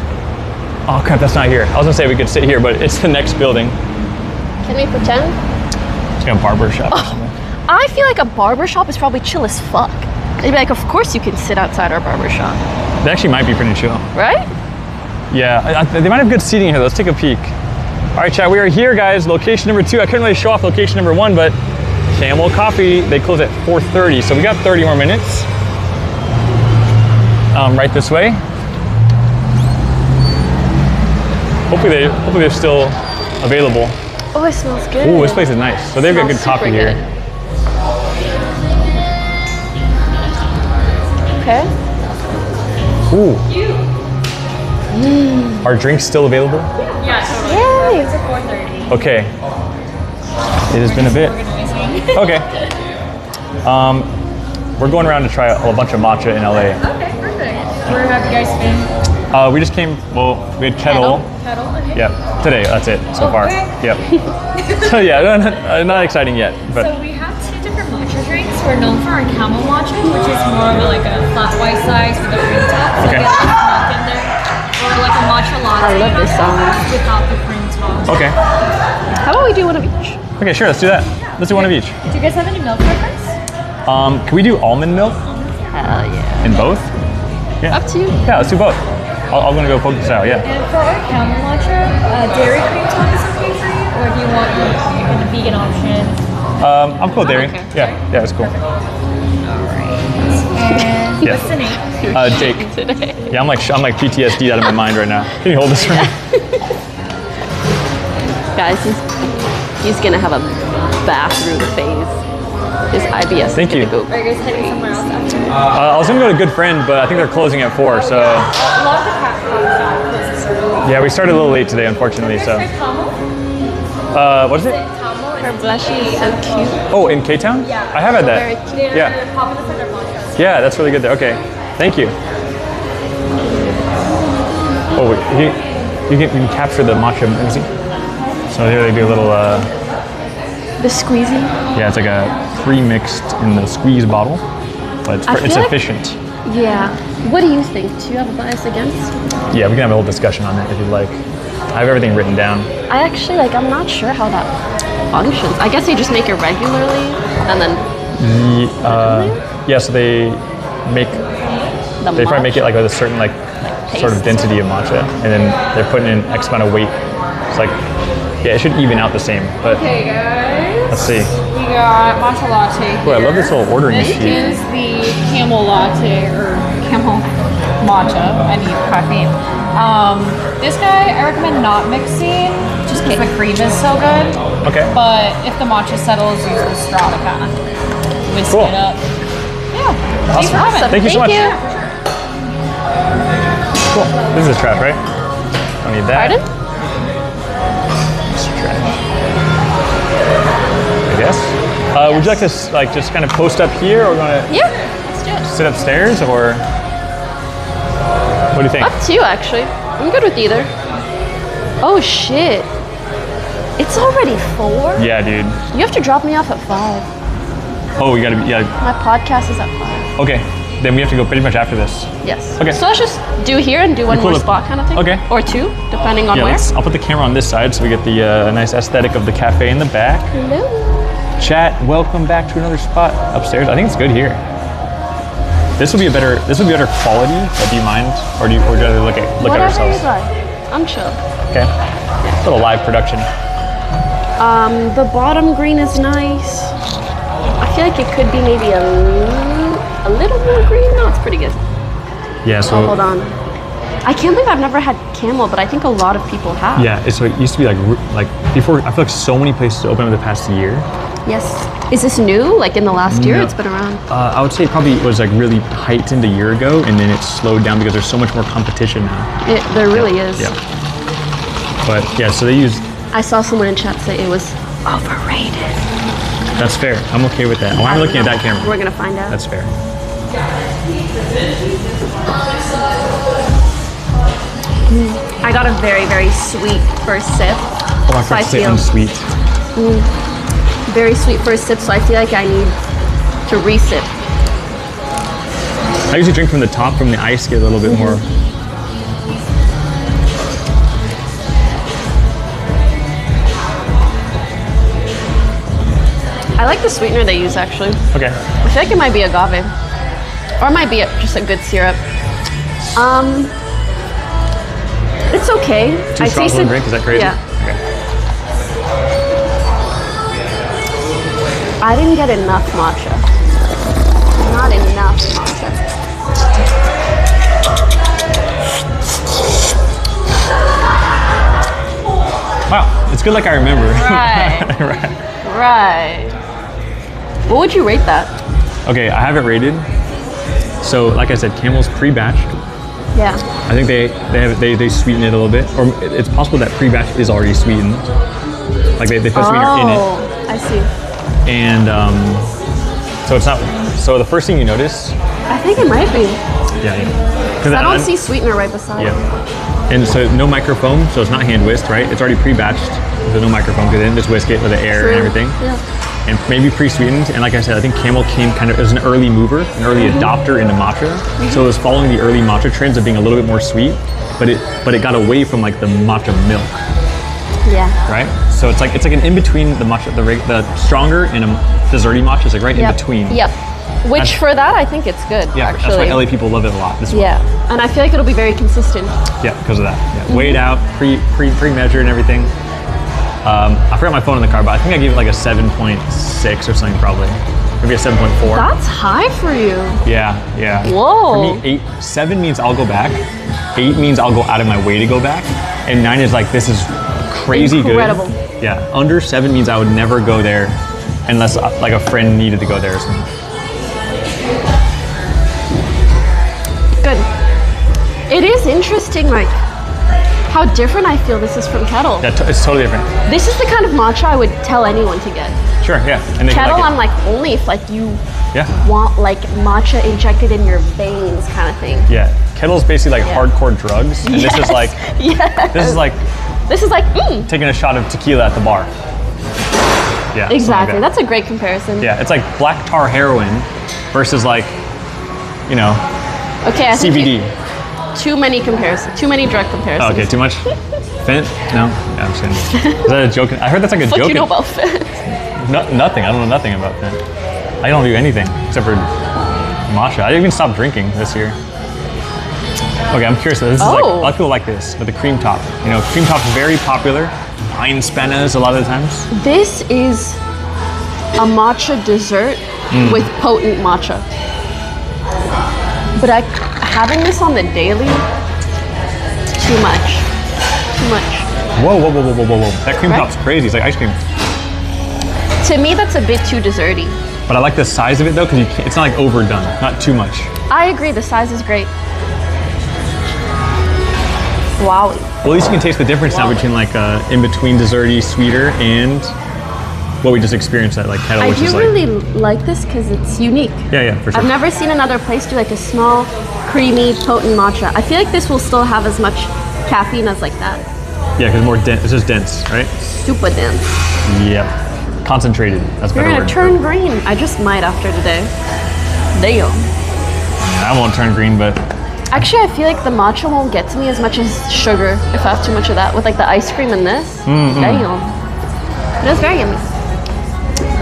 S2: oh crap, that's not here. I was gonna say we could sit here, but it's the next building.
S7: Can we pretend?
S2: It's like a barber shop or something.
S7: I feel like a barber shop is probably chill as fuck. They'd be like, of course you can sit outside our barber shop.
S2: They actually might be pretty chill.
S7: Right?
S2: Yeah, they might have good seating here. Let's take a peek. All right, chat, we are here, guys. Location number 2. I couldn't really show off location number 1, but Camel Coffee, they close at 4:30, so we got 30 more minutes. Right this way. Hopefully they're still available.
S7: Oh, it smells good.
S2: Ooh, this place is nice. So they've got good coffee here.
S7: Okay.
S2: Ooh. Are drinks still available?
S5: Yeah, totally.
S7: Yay.
S5: It's at 4:30.
S2: Okay. It has been a bit. Okay. We're going around to try a bunch of matcha in LA.
S5: Okay, perfect. Where have you guys been?
S2: We just came, well, we had Kettle.
S5: Kettle, okay.
S2: Yeah, today, that's it so far. Yep. So yeah, not exciting yet. But.
S5: So we have 2 different matcha drinks. We're known for our camel matcha, which is more of like a flat white size with a cream top. So we have milk in there. Or like a matcha latte.
S7: I love this song.
S5: Without the cream top.
S2: Okay.
S7: How about we do one of each?
S2: Okay, sure, let's do that. Let's do one of each.
S5: Do you guys have any milk preference?
S2: Can we do almond milk?
S7: Hell yeah.
S2: In both? Yeah.
S7: Up to you.
S2: Yeah, let's do both. I'm gonna go Poke style, yeah.
S5: And for our camel matcha, dairy cream top is okay for you? Or do you want a vegan option?
S2: I'm cool with dairy.
S5: Okay.
S2: Yeah, that's cool.
S5: Alright. And
S2: Yeah.
S5: what's the name?
S2: Jake. Yeah, I'm like PTSD out of my mind right now. Can you hold this for me?
S7: Guys, he's gonna have a bathroom phase. his IBS.
S2: Thank you.
S7: Are you guys heading somewhere else after?
S2: I was gonna go to Good Friend, but I think they're closing at 4, so. Yeah, we started a little late today, unfortunately, so. What is it?
S7: Her blushy, so cute.
S2: Oh, in K-Town? Yeah. I have had that.
S7: Very cute.
S2: Yeah. Yeah, that's really good there. Okay, thank you. Oh, wait, you can capture the matcha. Let me see. So here they do a little.
S7: The squeezy.
S2: Yeah, it's like a pre-mixed in the squeeze bottle, but it's efficient.
S7: Yeah. What do you think? Do you have a bias against?
S2: Yeah, we can have a whole discussion on it if you'd like. I have everything written down.
S7: I actually I'm not sure how that functions. I guess they just make it regularly and then. Yeah, so they make. They probably make it like with a certain sort of density of matcha, and then they're putting in X amount of weight. It's like, yeah, it should even out the same. But
S3: okay, guys.
S2: Let's see.
S3: We got matcha latte here.
S2: Boy, I love this little ordering sheet.
S3: This is the camel latte or camel matcha. I need caffeine. This guy I recommend not mixing just because the cream is so good.
S2: Okay.
S3: But if the matcha settles, use the straw to kind of whisk it up. Yeah. Thanks for having.
S2: Thank you so much. Cool. This is trash, right? Don't need that.
S7: Pardon?
S2: Trash. I guess. Would you like to just kind of post up here, or want to?
S7: Yeah, let's do it.
S2: Sit upstairs, or what do you think?
S7: Up to you, actually. I'm good with either. Oh shit! It's already 4.
S2: Yeah, dude.
S7: You have to drop me off at 5.
S2: Oh, we gotta be. Yeah.
S7: My podcast is at 5.
S2: Okay. Then we have to go pretty much after this.
S7: Yes.
S2: Okay.
S7: So let's just do here and do one more spot kind of thing.
S2: Okay.
S7: Or 2, depending on where.
S2: I'll put the camera on this side so we get the nice aesthetic of the cafe in the back.
S7: Hello.
S2: Chat, welcome back to another spot upstairs. I think it's good here. This will be better quality. But do you mind, or do you rather look at ourselves?
S7: Whatever you like. I'm chill.
S2: Okay. A little live production.
S7: The bottom green is nice. I feel like it could be maybe a little more green. No, it's pretty good.
S2: Yeah. So
S7: hold on. I can't believe I've never had camel, but I think a lot of people have.
S2: Yeah. So it used to be like before. I feel like so many places opened in the past year.
S7: Yes. Is this new? Like in the last year? No. It's been around.
S2: I would say it probably was like really heightened a year ago, and then it slowed down because there's so much more competition now.
S7: There really is.
S2: Yeah. But yeah, so they use.
S7: I saw someone in chat say it was overrated.
S2: That's fair. I'm okay with that. Why am I looking at that camera?
S7: We're gonna find out.
S2: That's fair.
S7: I got a very, very sweet first sip.
S2: Oh, I forgot to say unsweet.
S7: Very sweet first sip, so I feel like I need to re-sip.
S2: I usually drink from the top, from the ice, get a little bit more.
S7: I like the sweetener they use, actually.
S2: Okay.
S7: I feel like it might be agave. Or it might be just a good syrup. It's okay.
S2: 2 straws, 1 drink, is that crazy?
S7: Yeah.
S2: Okay.
S7: I didn't get enough matcha. Not enough matcha.
S2: Wow, it's good like I remember.
S7: Right. Right. What would you rate that?
S2: Okay, I have it rated. So, like I said, Camel's pre-batched.
S7: Yeah.
S2: I think they sweeten it a little bit, or it's possible that pre-batch is already sweetened. Like they put sweetener in it.
S7: Oh, I see.
S2: And so it's not. So the first thing you notice.
S7: I think it might be.
S2: Yeah.
S7: Because I don't see sweetener right beside.
S2: Yeah. And so no microfoam, so it's not hand whisked, right? It's already pre-batched. There's no microfoam because they didn't just whisk it with the air and everything.
S7: Yeah.
S2: And maybe pre-sweetened. And like I said, I think Camel came kind of as an early mover, an early adopter into matcha. So it was following the early matcha trends of being a little bit more sweet, but it got away from like the matcha milk.
S7: Yeah.
S2: Right. So it's like an in between the matcha, the stronger and a desserty matcha. It's like right in between.
S7: Yep. Which for that I think it's good.
S2: Yeah.
S7: Actually.
S2: That's why LA people love it a lot. This one.
S7: Yeah. And I feel like it'll be very consistent.
S2: Yeah, because of that. Yeah. Weighed out, pre-measured and everything. I forgot my phone in the car, but I think I gave it like a 7.6 or something probably. Maybe a 7.4.
S7: That's high for you.
S2: Yeah, yeah.
S7: Whoa.
S2: For me, 7 means I'll go back. 8 means I'll go out of my way to go back. And 9 is like, this is crazy
S7: Incredible.
S2: good. Yeah, under 7 means I would never go there unless like a friend needed to go there or something.
S7: Good. It is interesting, like, how different I feel this is from Kettle.
S2: Yeah, it's totally different.
S7: This is the kind of matcha I would tell anyone to get.
S2: Sure, yeah.
S7: And Kettle, I'm like, only if like you want like matcha injected in your veins kind of thing.
S2: Yeah, Kettle's basically like hardcore drugs, and this is like, this is like taking a shot of tequila at the bar. Yeah,
S7: exactly.
S2: Like
S7: That's a great comparison.
S2: Yeah, it's like black tar heroin versus like, you know,
S7: okay, I
S2: CBD.
S7: Too many comparisons. Too many drug comparisons.
S2: Oh, okay, too much? Fent? No? Yeah, I'm just kidding. Is that a joke? I heard that's like a joke.
S7: What do you know about Fent?
S2: Nothing. I don't know nothing about Fent. I don't do anything except for matcha. I even stopped drinking this year. Okay, I'm curious. This is like, a lot of people like this, but the cream top. You know, cream top's very popular. Pine spenas a lot of the times.
S7: This is a matcha dessert with potent matcha. But having this on the daily, too much. Too much.
S2: Whoa. That cream top's crazy. It's like ice cream.
S7: To me, that's a bit too desserty.
S2: But I like the size of it though, because it's not like overdone, not too much.
S7: I agree, the size is great. Wow.
S2: Well, at least you can taste the difference now between like in between desserty, sweeter, and what we just experienced at like Kettle,
S7: I
S2: which is
S7: do really like this because it's unique.
S2: Yeah, for sure.
S7: I've never seen another place do like a small, creamy, potent matcha. I feel like this will still have as much caffeine as like that.
S2: Yeah, because more dense. It's just dense, right?
S7: Super dense.
S2: Yep. Concentrated. That's better.
S7: You're gonna turn green. I just might after today. Damn.
S2: I won't turn green, but
S7: actually, I feel like the matcha won't get to me as much as sugar if I have too much of that. With like the ice cream and this. Damn. It is very yummy.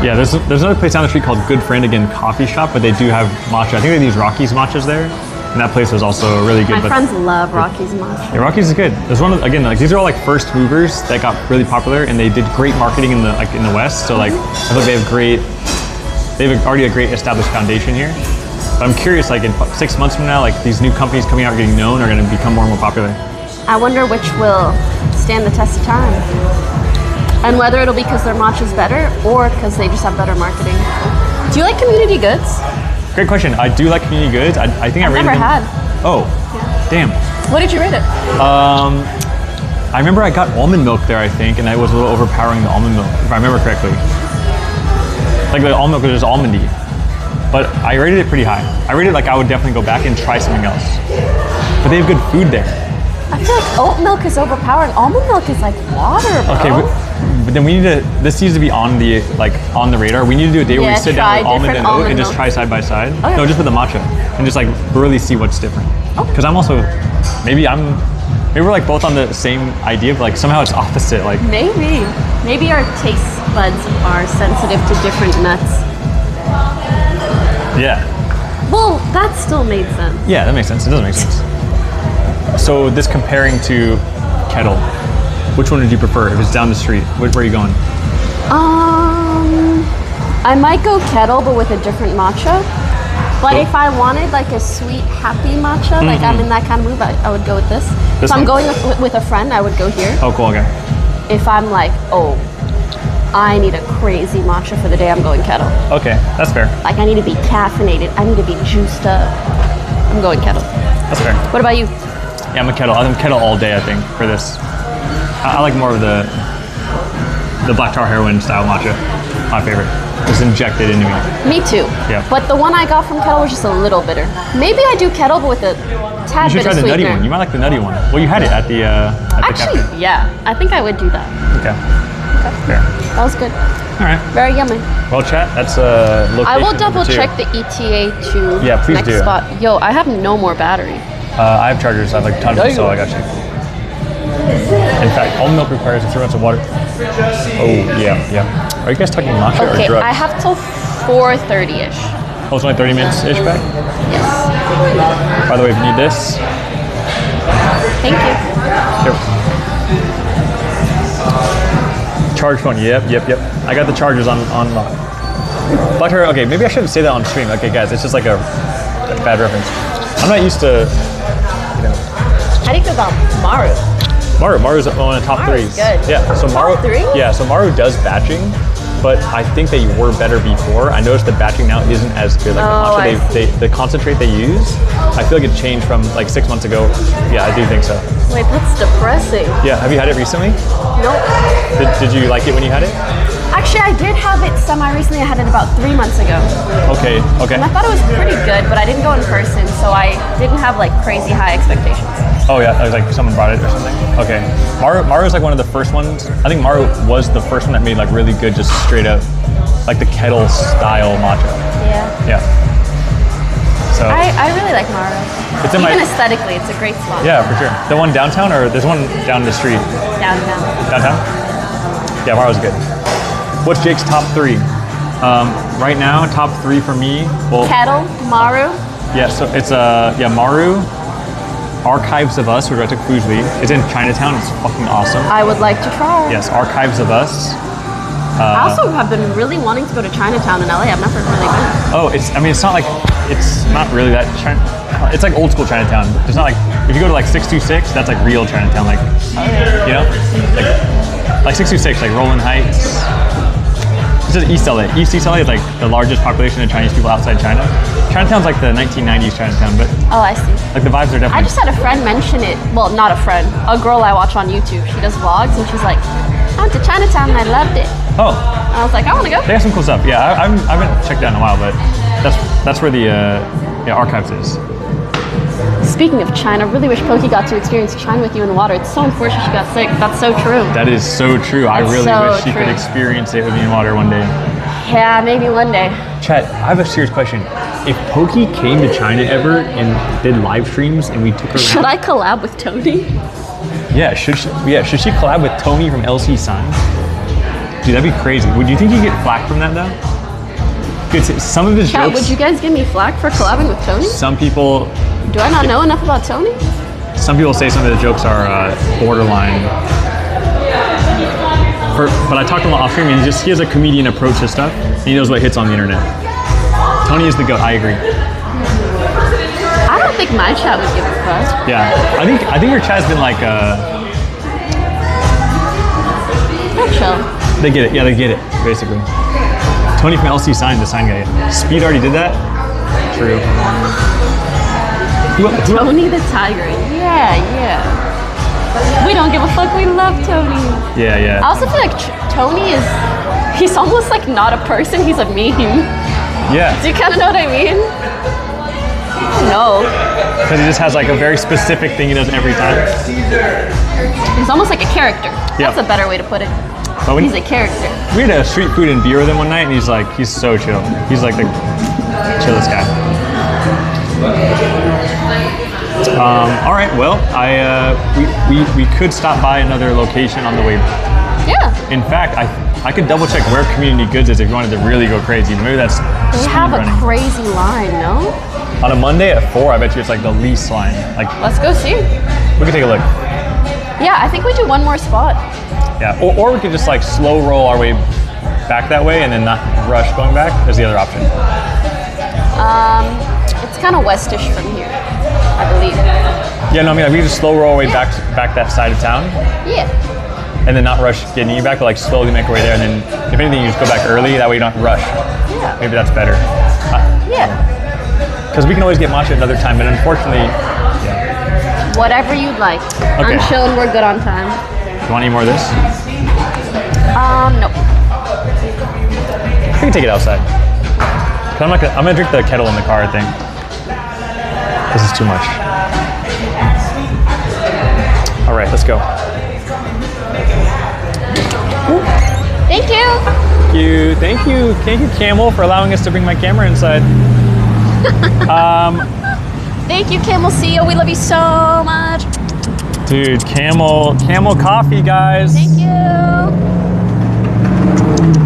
S2: Yeah, there's another place down the street called Good Friend Again Coffee Shop, but they do have matcha. I think they use Rocky's matchas there, and that place was also really good.
S7: My friends love Rocky's matcha.
S2: Yeah, Rocky's is good. There's one again, like these are all like first movers that got really popular, and they did great marketing in the West. So like I think they have already a great established foundation here. But I'm curious, like in 6 months from now, like these new companies coming out getting known are going to become more and more popular.
S7: I wonder which will stand the test of time. And whether it'll be because their matcha's better or because they just have better marketing. Do you like Community Goods?
S2: Great question. I do like Community Goods. I think I rated them.
S7: Never had.
S2: Oh, damn.
S7: What did you rate it?
S2: I remember I got almond milk there, I think, and I was a little overpowering the almond milk, if I remember correctly. Like the almond milk was just almondy. But I rated it pretty high. I rated like I would definitely go back and try something else. But they have good food there.
S7: I feel like oat milk is overpowering. Almond milk is like water, bro.
S2: Okay, but then we need to. This needs to be on the radar. We need to do a day where we sit down with almond and oat and just try side by side. Okay. No, just with the matcha and just like really see what's different. Because I'm also maybe we're like both on the same idea, but like somehow it's opposite. Like
S7: maybe our taste buds are sensitive to different nuts.
S2: Yeah.
S7: Well, that still made sense.
S2: Yeah, that makes sense. It does make sense. So this comparing to Kettle, which one did you prefer? If it's down the street, where are you going?
S7: I might go Kettle, but with a different matcha. But if I wanted like a sweet, happy matcha, like I'm in that kind of mood, I would go with this. If I'm going with a friend, I would go here.
S2: Oh, cool, okay.
S7: If I'm like, I need a crazy matcha for the day, I'm going Kettle.
S2: Okay, that's fair.
S7: Like I need to be caffeinated, I need to be juiced up. I'm going Kettle.
S2: That's fair.
S7: What about you?
S2: Yeah, I'm a Kettle. I'm Kettle all day, I think, for this. I like more of the black tar heroin style matcha. My favorite. It's injected into me.
S7: Me too.
S2: Yeah.
S7: But the one I got from Kettle was just a little bitter. Maybe I do Kettle, but with a tad bit of sweetener.
S2: You should try the nutty one. You might like the nutty one. Well, you had it at the
S7: Actually,
S2: cafe.
S7: yeah. I think I would do that.
S2: Okay. Fair.
S7: That was good.
S2: All right.
S7: Very yummy.
S2: Well, chat, that's location
S7: I will double
S2: number 2.
S7: check the ETA to
S2: yeah, please
S7: next
S2: do.
S7: spot. Yo, I have no more battery.
S2: I have chargers. I have like tons, so I got you. In fact, almond milk requires a few ounces of water. Oh, yeah. Are you guys talking matcha or drugs?
S7: Okay, I have till 4:30ish.
S2: Oh, it's only 30 minutes-ish back?
S7: Yes.
S2: By the way, if you need this.
S7: Thank you.
S2: Sure. Charge phone, yep. I got the chargers on lock. Butter, okay, maybe I shouldn't say that on stream. Okay, guys, it's just like a bad reference. I'm not used to,
S7: How do you feel about Maru's
S2: Maru's one of the top
S7: Maru's
S2: 3s.
S7: Good.
S2: Yeah, so
S7: Top 3?
S2: Yeah, so Maru does batching, but I think they were better before. I noticed the batching now isn't as good. Like the matcha, the concentrate they use, I feel like it changed from like 6 months ago. Yeah, I do think so.
S7: Wait, that's depressing.
S2: Yeah, have you had it recently?
S7: Nope.
S2: Did you like it when you had it?
S7: Actually, I did have it semi-recently. I had it about 3 months ago.
S2: Okay.
S7: And I thought it was pretty good, but I didn't go in person, so I didn't have like crazy high expectations.
S2: Oh yeah, it was like someone brought it or something. Okay. Maru's like one of the first ones. I think Maru was the first one that made like really good, just straight up, like the kettle style matcha.
S7: Yeah.
S2: Yeah. So
S7: I really like Maru.
S2: It's
S7: even aesthetically, it's a great spot.
S2: Yeah, for sure. The one downtown, or there's one down the street?
S7: Downtown.
S2: Downtown? Yeah, Maru's good. What's Jake's top 3? Right now, top 3 for me. Well,
S7: Kettle, Maru.
S2: Yeah, so it's Maru, Archives of Us, which I took Fujli. It's in Chinatown. It's fucking awesome.
S7: I would like to try.
S2: Yes, Archives of Us.
S7: I also have been really wanting to go to Chinatown in LA. I've never really been.
S2: Oh, it's not really that China. It's like old school Chinatown. It's not like, if you go to like 626, that's like real Chinatown. Like, you know? Like 626, like Roland Heights. This is East LA. East LA is like the largest population of Chinese people outside China. Chinatown's like the 1990s Chinatown, but
S7: oh, I see.
S2: Like the vibes are definitely.
S7: I just had a friend mention it. Well, not a friend. A girl I watch on YouTube. She does vlogs, and she's like, "I went to Chinatown and I loved it."
S2: Oh.
S7: And I was like, "I want to go."
S2: They have some cool stuff. Yeah, I haven't checked it out in a while, but that's where the Archives is.
S7: Speaking of China, I really wish Poki got to experience China with you in the water. It's so unfortunate she got sick. That's so true.
S2: That is so true. I really wish she could experience it with me in water one day.
S7: Yeah, maybe one day.
S2: Chat, I have a serious question. If Poki came to China ever and did live streams and we took her around,
S7: should I collab with Tony?
S2: Yeah, should she collab with Tony from LC Sign? Dude, that'd be crazy. Would you think you'd get flack from that though? Dude, some of his jokes.
S7: Would you guys give me flack for collabing with Tony?
S2: Some people.
S7: Do I not know enough about Tony?
S2: Some people say some of the jokes are borderline. But I talked to him off stream, and he has a comedian approach to stuff, and he knows what hits on the internet. Tony is the GOAT. I agree.
S7: I don't think my chat would give a fuck.
S2: Yeah, I think your chat's been like.
S7: Chill.
S2: They get it. Yeah, they get it. Basically. Tony from LC Sign, the sign guy. Speed already did that. True.
S7: Tony the Tiger. Yeah. We don't give a fuck. We love Tony.
S2: Yeah.
S7: I also feel like Tony he's almost like not a person. He's a meme.
S2: Yeah.
S7: Do you kind of know what I mean? No.
S2: Because he just has like a very specific thing he does every time.
S7: He's almost like a character.
S2: Yeah.
S7: That's a better way to put it.
S2: But
S7: he's a character.
S2: We had a street food and beer with him one night, and he's so chill. He's like the chillest guy. All right, well, we could stop by another location on the way.
S7: Yeah.
S2: In fact, I could double check where Community Goods is if you wanted to really go crazy. Maybe that's
S7: we have a crazy line, no?
S2: On a Monday at 4, I bet you it's like the least line. Like,
S7: let's go see.
S2: We can take a look.
S7: Yeah, I think we do one more spot.
S2: Yeah, or we could just like slow roll our way back that way and then not rush going back. There's the other option.
S7: It's kind of westish from here, I believe.
S2: Yeah, no, I mean, like, we can just slow roll our way back that side of town.
S7: Yeah.
S2: And then not rush getting you back, but like slowly make our way there. And then, if anything, you just go back early. That way you don't rush.
S7: Yeah.
S2: Maybe that's better.
S7: Yeah.
S2: Because we can always get matcha another time, but unfortunately, yeah.
S7: Whatever you'd like.
S2: Okay.
S7: I'm chilling. We're good on time.
S2: You want any more of this?
S7: Nope.
S2: We can take it outside. I'm gonna drink the kettle in the car, I think. This is too much. All right, let's go.
S7: Thank you.
S2: Thank you, Camel, for allowing us to bring my camera inside.
S7: Thank you, Camel CEO. We love you so much.
S2: Dude, Camel coffee, guys.
S7: Thank you.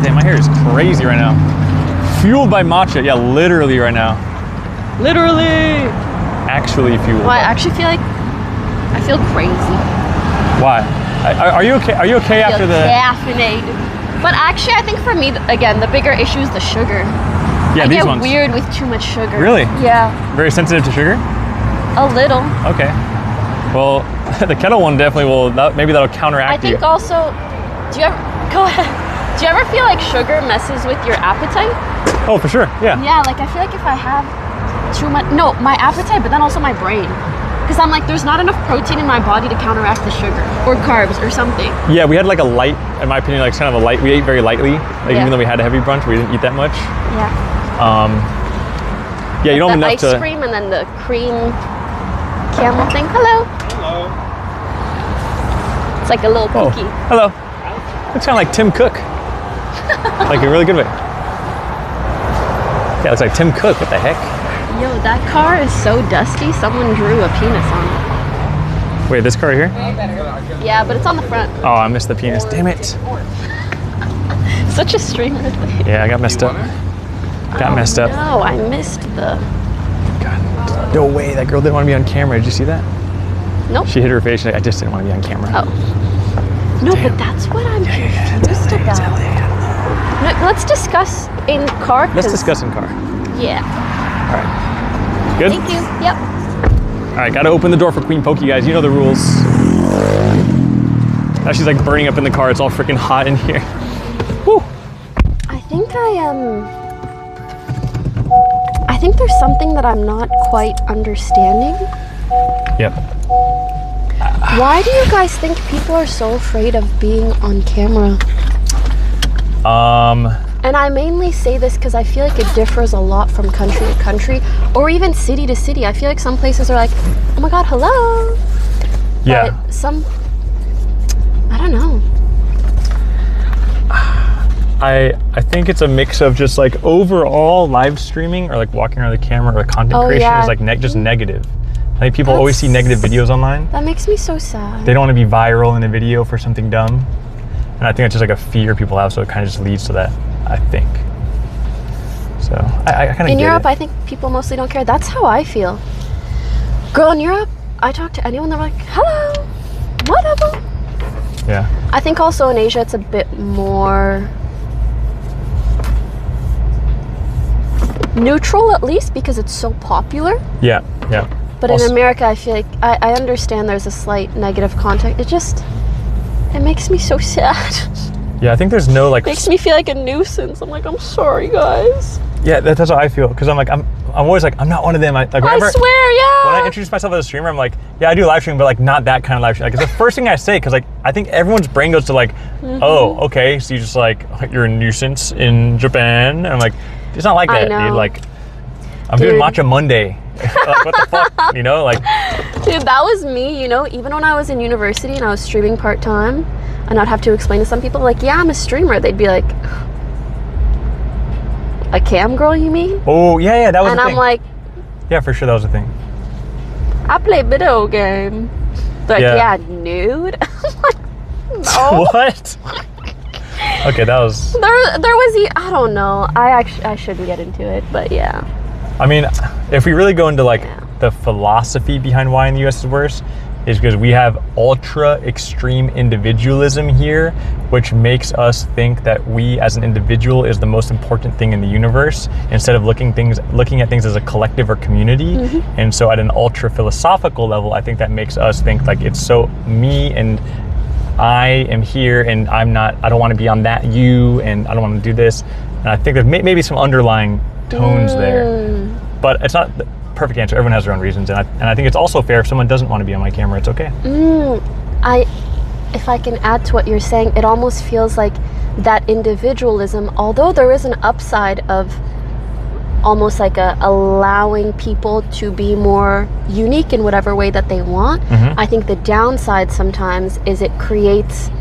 S2: Damn, my hair is crazy right now. Fueled by matcha. Yeah, literally right now. Literally. Actually fueled.
S7: Well, I actually feel crazy.
S2: Why? Are you okay? Are you okay after the
S7: caffeinated? But actually, I think for me, again, the bigger issue is the sugar.
S2: Yeah,
S7: I
S2: these
S7: get
S2: ones.
S7: weird with too much sugar.
S2: Really?
S7: Yeah.
S2: Very sensitive to sugar?
S7: A little.
S2: Okay. Well, the kettle one definitely will. Maybe that'll counteract you.
S7: I think also. Do you ever go ahead? Do you ever feel like sugar messes with your appetite?
S2: Oh, for sure, yeah.
S7: Yeah, like I feel like if I have too much, no, my appetite, but then also my brain. Because I'm like, there's not enough protein in my body to counteract the sugar or carbs or something.
S2: Yeah, we had like a light, in my opinion, like kind of a light, we ate very lightly. Like even though we had a heavy brunch, we didn't eat that much.
S7: Yeah.
S2: Yeah, you don't have enough
S7: to... The ice cream and then the cream camel thing. Hello.
S8: Hello.
S7: It's like a little cookie.
S2: Hello. Looks kind of like Tim Cook. Like a really good way. Yeah, it's like Tim Cook, what the heck?
S7: Yo, that car is so dusty, someone drew a penis on it.
S2: Wait, this car here?
S7: Yeah, but it's on the front.
S2: Oh, I missed the penis, damn it.
S7: Such a streamer thing.
S2: Yeah, I got messed up. Got messed up.
S7: No, I missed the...
S2: God, no way, that girl didn't want to be on camera, did you see that?
S7: Nope.
S2: She hit her face, she's like, I just didn't want to be on camera.
S7: Oh. No, but that's what I'm confused about. No, let's discuss in car.
S2: Let's discuss in car.
S7: Yeah.
S2: All right. Good?
S7: Thank you. Yep.
S2: All right, gotta open the door for Queen Poki, guys. You know the rules. Now she's like burning up in the car. It's all freaking hot in here. Woo.
S7: I think there's something that I'm not quite understanding.
S2: Yep.
S7: Why do you guys think people are so afraid of being on camera? And I mainly say this because I feel like it differs a lot from country to country, or even city to city. I feel like some places are like, oh my God, hello.
S2: Yeah.
S7: But some, I don't know.
S2: I think it's a mix of just like overall live streaming or like walking around the camera or content creation is like just negative. I think people always see negative videos online.
S7: That makes me so sad.
S2: They don't want to be viral in a video for something dumb. And I think it's just like a fear people have, so it kind of just leads to that, I think. So I kind of get
S7: in Europe,
S2: it.
S7: I think people mostly don't care. That's how I feel. Girl, in Europe, I talk to anyone, they're like, hello, whatever.
S2: Yeah.
S7: I think also in Asia, it's a bit more neutral, at least, because it's so popular.
S2: Yeah, yeah.
S7: But also, in America, I feel like I understand there's a slight negative context. It makes me so sad.
S2: Yeah, I think there's no like...
S7: Makes me feel like a nuisance. I'm like, I'm sorry, guys.
S2: Yeah, that's how I feel. Because I'm like, I'm always like, I'm not one of them. Like, whenever,
S7: I swear, yeah.
S2: When I introduce myself as a streamer, I'm like, yeah, I do live streaming, but like not that kind of live streaming. Like, it's the first thing I say, because like, I think everyone's brain goes to like, oh, okay, so you just like, you're a nuisance in Japan. And I'm like, it's not like that, dude. Like, I'm doing Matcha Monday. Like, what the fuck, you know? Like,
S7: dude, that was me, you know, even when I was in university and I was streaming part-time, and I'd have to explain to some people, like, yeah, I'm a streamer. They'd be like, a cam girl, you mean?
S2: Oh, yeah, that was a thing.
S7: And I'm like...
S2: Yeah, for sure, that was a thing.
S7: I play video game. They're like, yeah, nude? I'm like, no.
S2: What? Okay, that was...
S7: There was... I don't know. I shouldn't get into it, but yeah.
S2: I mean, if we really go into like the philosophy behind why in the US is worse, is because we have ultra extreme individualism here, which makes us think that we as an individual is the most important thing in the universe instead of looking at things as a collective or community. And so at an ultra philosophical level, I think that makes us think like it's so me and I am here and I don't want to be on that you and I don't want to do this. And I think there's maybe some underlying tones there, but it's not the perfect answer. Everyone has their own reasons, and I think it's also fair if someone doesn't want to be on my camera, it's okay.
S7: If I can add to what you're saying, it almost feels like that individualism, although there is an upside of almost like allowing people to be more unique in whatever way that they want, I think the downside sometimes is it creates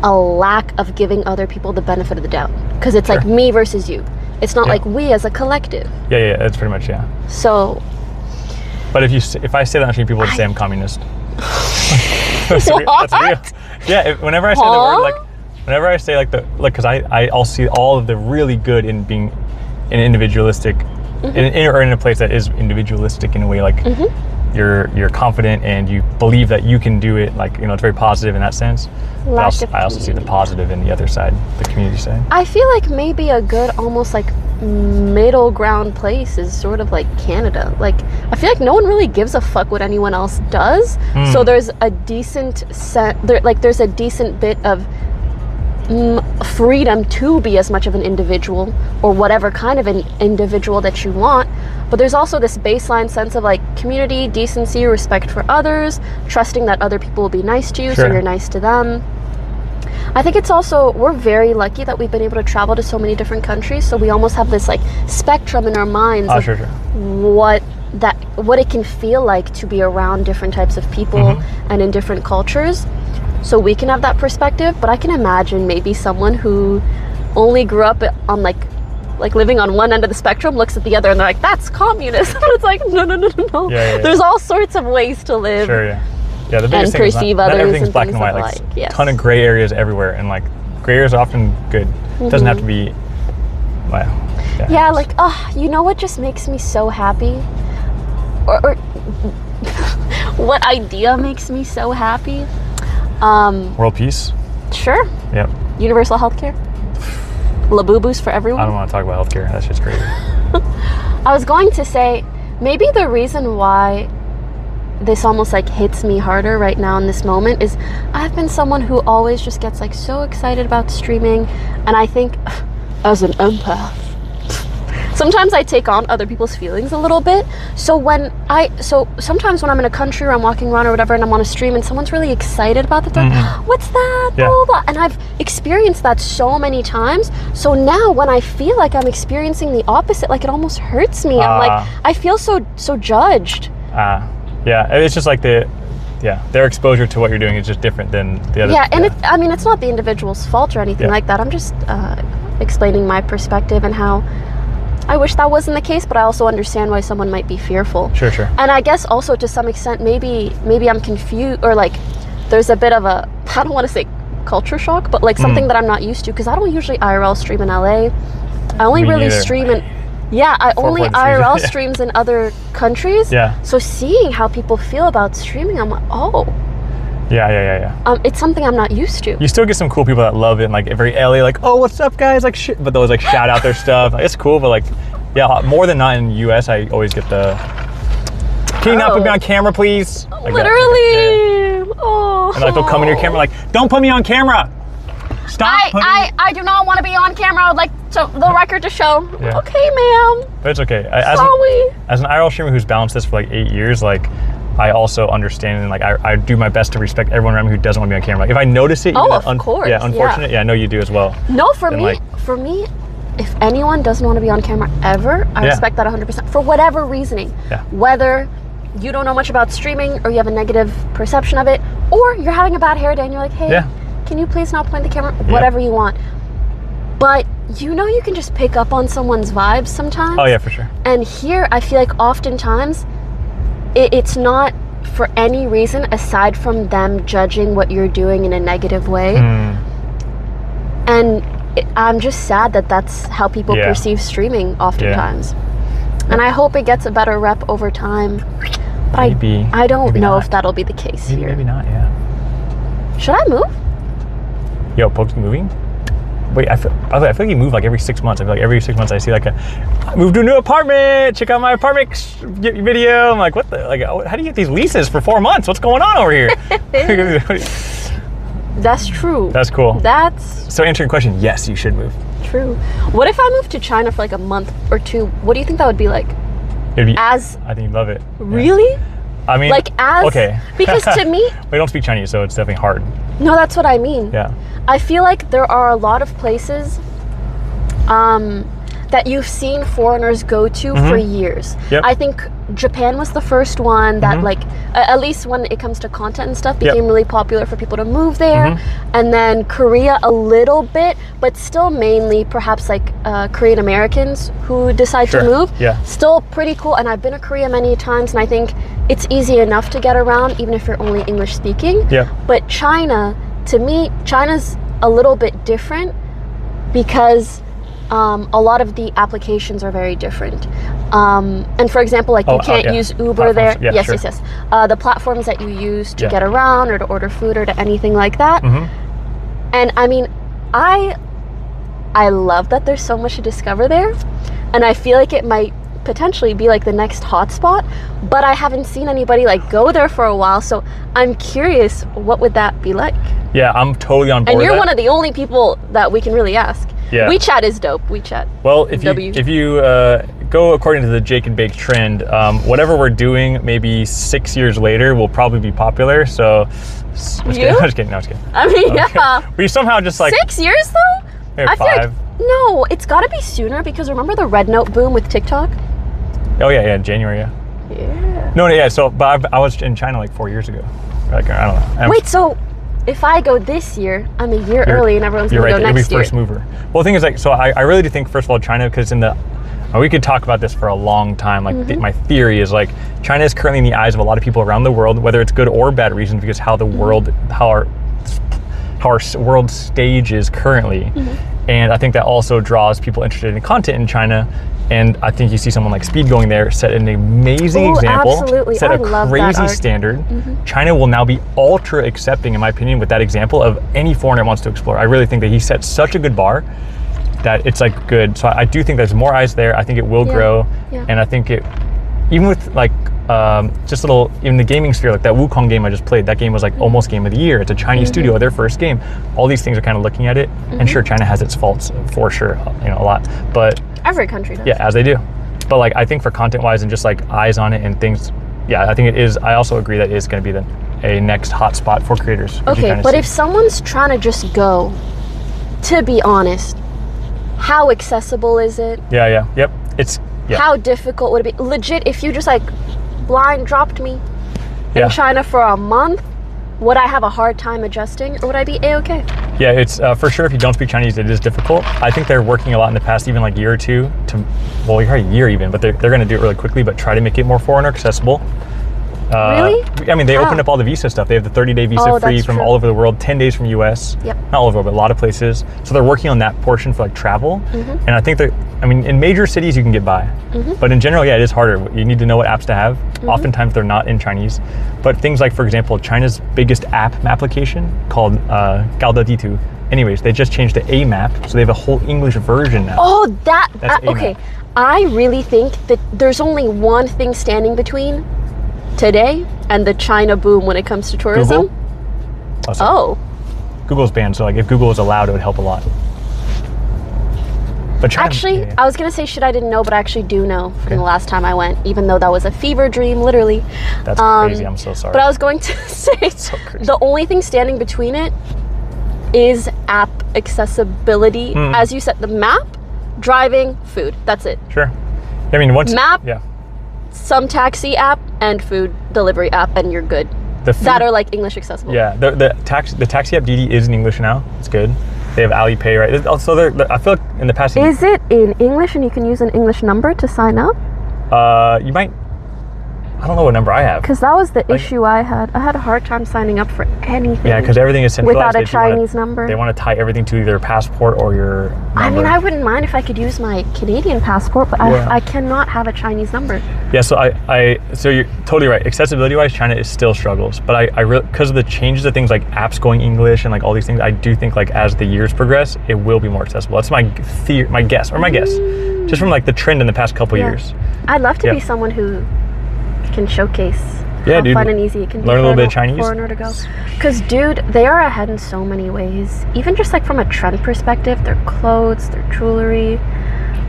S7: a lack of giving other people the benefit of the doubt, because it's like me versus you. It's not like we as a collective.
S2: Yeah, that's pretty much,
S7: So.
S2: But if I say that on stream, people would say I'm communist. That's real. Yeah, whenever I say the word, like, whenever I say because I'll see all of the really good in being an individualistic, or in a place that is individualistic in a way, like you're confident and you believe that you can do it, like, you know, it's very positive in that sense. But I also see the positive in the other side, the community side.
S7: I feel like maybe a good almost like middle ground place is sort of like Canada. Like, I feel like no one really gives a fuck what anyone else does. So there's a decent there's a decent bit of freedom to be as much of an individual or whatever kind of an individual that you want, but there's also this baseline sense of like community, decency, respect for others, trusting that other people will be nice to you, so you're nice to them. I think it's also, we're very lucky that we've been able to travel to so many different countries, so we almost have this like spectrum in our minds of what it can feel like to be around different types of people and in different cultures. So we can have that perspective, but I can imagine maybe someone who only grew up on like living on one end of the spectrum looks at the other and they're like, that's communist. And it's like, no. There's all sorts of ways to live.
S2: Yeah, the biggest thing is not everything's black and white.
S7: Like
S2: ton of gray areas everywhere, and like gray areas are often good. It doesn't have to be.
S7: Like, you know what just makes me so happy, or what idea makes me so happy?
S2: World peace.
S7: Sure.
S2: Yep.
S7: Universal healthcare. Labubu's for everyone.
S2: I don't want to talk about healthcare. That's just crazy.
S7: I was going to say, maybe the reason why this almost like hits me harder right now in this moment is I've been someone who always just gets like so excited about streaming, and I think as an empath sometimes I take on other people's feelings a little bit. So sometimes when I'm in a country or I'm walking around or whatever and I'm on a stream and someone's really excited about the thing, what's that? Blah, blah, blah. And I've experienced that so many times. So now when I feel like I'm experiencing the opposite, like it almost hurts me. I'm like, I feel so judged.
S2: Yeah, it's just like their exposure to what you're doing is just different than the other.
S7: Yeah, and it's not the individual's fault or anything like that. I'm just explaining my perspective and how I wish that wasn't the case, but I also understand why someone might be fearful.
S2: Sure.
S7: And I guess also to some extent, maybe I'm confused, or like there's a bit of a, I don't want to say culture shock, but like something that I'm not used to, because I don't usually IRL stream in LA. I only really stream in, I only IRL streams in other countries.
S2: Yeah.
S7: So seeing how people feel about streaming, I'm like, oh.
S2: Yeah.
S7: It's something I'm not used to.
S2: You still get some cool people that love it, and like very LA, like, oh, what's up, guys? Like, shit. But those like shout out their stuff. It's cool, but like, more than not in the US, I always get the, can you not put me on camera, please? Like
S7: literally. Oh.
S2: And like they'll come in your camera, like, don't put me on camera. Stop.
S7: I do not want to be on camera. I would like the record to show.
S2: Yeah.
S7: Okay, ma'am.
S2: But it's okay.
S7: Sorry.
S2: As an IRL streamer who's balanced this for like 8 years, like, I also understand, and like I do my best to respect everyone around me who doesn't want to be on camera. Like, if I notice it,
S7: of course.
S2: Yeah, unfortunate. Yeah, I know you do as well.
S7: No, for me, if anyone doesn't want to be on camera ever, I respect that 100% for whatever reasoning.
S2: Yeah.
S7: Whether you don't know much about streaming or you have a negative perception of it, or you're having a bad hair day and you're like, hey, can you please not point the camera? Whatever you want. But you know, you can just pick up on someone's vibes sometimes.
S2: Oh yeah, for sure.
S7: And here, I feel like oftentimes it's not for any reason aside from them judging what you're doing in a negative way. And I'm just sad that that's how people perceive streaming oftentimes. And I hope it gets a better rep over time. But I don't know if that'll be the case here.
S2: Maybe not,
S7: Should I move?
S2: Yo, Poke's moving? Wait, I feel like you move like every 6 months. I feel like every 6 months I see like I moved to a new apartment. Check out my apartment video. I'm like, what the, like, how do you get these leases for 4 months? What's going on over here?
S7: That's true.
S2: That's cool.
S7: So
S2: answering your question, yes, you should move.
S7: True. What if I moved to China for like a month or two? What do you think that would be like? I
S2: think you'd love it.
S7: Really?
S2: Yeah. I mean, okay.
S7: Because to me,
S2: we don't speak Chinese, so it's definitely hard.
S7: No, that's what I mean.
S2: Yeah.
S7: I feel like there are a lot of places that you've seen foreigners go to for years.
S2: Yep.
S7: I think Japan was the first one that like, at least when it comes to content and stuff, became really popular for people to move there. And then Korea a little bit, but still mainly perhaps like Korean Americans who decide to move.
S2: Yeah.
S7: Still pretty cool. And I've been to Korea many times, and I think it's easy enough to get around even if you're only English speaking.
S2: Yeah.
S7: But China, to me, China's a little bit different because a lot of the applications are very different. And for example, like you can't use Uber there. Yes. The platforms that you use to get around or to order food or to anything like that. And I mean, I love that there's so much to discover there. And I feel like it might potentially be like the next hotspot, but I haven't seen anybody like go there for a while, so I'm curious, what would that be like?
S2: Yeah, I'm totally on board.
S7: And you're one of the only people that we can really ask.
S2: Yeah.
S7: WeChat is dope. WeChat.
S2: Well, if you go according to the Jake and Bake trend, whatever we're doing, maybe 6 years later, will probably be popular. So, I'm just kidding. No, I'm just kidding.
S7: I mean, yeah.
S2: We somehow just like
S7: 6 years though.
S2: Maybe
S7: I
S2: 5.
S7: feel like no, it's got to be sooner because remember the Red Note boom with TikTok?
S2: Oh yeah, January, yeah.
S7: Yeah.
S2: No, yeah. So, but I was in China like 4 years ago. Like I don't know.
S7: Wait, so if I go this year, I'm a year early, and everyone's gonna go next year.
S2: You're right. You'll be first mover. Well, the thing is, like, so I really do think, first of all, China, because we could talk about this for a long time. Like, my theory is like China is currently in the eyes of a lot of people around the world, whether it's good or bad reasons, because how our world stage is currently. And I think that also draws people interested in content in China. And I think you see someone like Speed going there, set an amazing example,
S7: absolutely.
S2: set a crazy standard. China will now be ultra accepting, in my opinion, with that example of any foreigner wants to explore. I really think that he set such a good bar that it's like good. So I do think there's more eyes there. I think it will grow. And I think it, even with like, just little, in the gaming sphere, like that Wukong game I just played, that game was like almost game of the year. It's a Chinese studio, their first game. All these things are kind of looking at it. And sure, China has its faults for sure, a lot. But
S7: every country does.
S2: Yeah, as they do. But like, I think for content wise and just like eyes on it and things, I think it is. I also agree that it is going to be a next hotspot for creators.
S7: Okay, but if someone's trying to just go, to be honest, how accessible is it?
S2: Yep.
S7: How difficult would it be? Legit, if you just like blind dropped me in China for a month, would I have a hard time adjusting, or would I be A-okay?
S2: Yeah, it's for sure, if you don't speak Chinese, it is difficult. I think they're working a lot in the past, even like year or two, well, a year even, but they're going to do it really quickly, but try to make it more foreigner accessible.
S7: Really?
S2: I mean, they opened up all the visa stuff. They have the 30-day visa free from all over the world, 10 days from US.
S7: Yep.
S2: Not all over, but a lot of places. So they're working on that portion for like travel. And I think in major cities you can get by. But in general, it is harder. You need to know what apps to have. Oftentimes they're not in Chinese. But things like, for example, China's biggest app application called Gaoda Ditu. Anyways, they just changed to A map, so they have a whole English version now.
S7: Oh, okay. I really think that there's only one thing standing between today and the China boom when it comes to tourism.
S2: Google? Google's banned, so like if Google was allowed, it would help a lot. But China,
S7: actually, I was gonna say shit I didn't know, but I actually do know from the last time I went, even though that was a fever dream, literally.
S2: That's crazy. I'm so sorry.
S7: But I was going to say the only thing standing between it is app accessibility. As you said, the map, driving, food. That's it.
S2: Sure. I mean, once
S7: map, some taxi app, and food delivery app, and you're good. That are like English accessible.
S2: Yeah, the taxi app Didi is in English now. It's good. They have Alipay, right? Also, I feel like in the past.
S7: Is it in English and you can use an English number to sign up?
S2: You might. I don't know what number I have.
S7: Because that was the issue I had. I had a hard time signing up for anything.
S2: Yeah, because everything is centralized.
S7: Without a Chinese number.
S2: They want to tie everything to either passport or your number.
S7: I mean, I wouldn't mind if I could use my Canadian passport, but I cannot have a Chinese number.
S2: Yeah, so so you're totally right. Accessibility-wise, China is still struggles, but I really, because of the changes of things like apps going English and like all these things, I do think like as the years progress, it will be more accessible. That's my guess, just from like the trend in the past couple years.
S7: I'd love to be someone who can showcase how fun and easy it can be
S2: learn a little bit of Chinese.
S7: Foreigner to go. Because dude, they are ahead in so many ways. Even just like from a trend perspective, their clothes, their jewelry,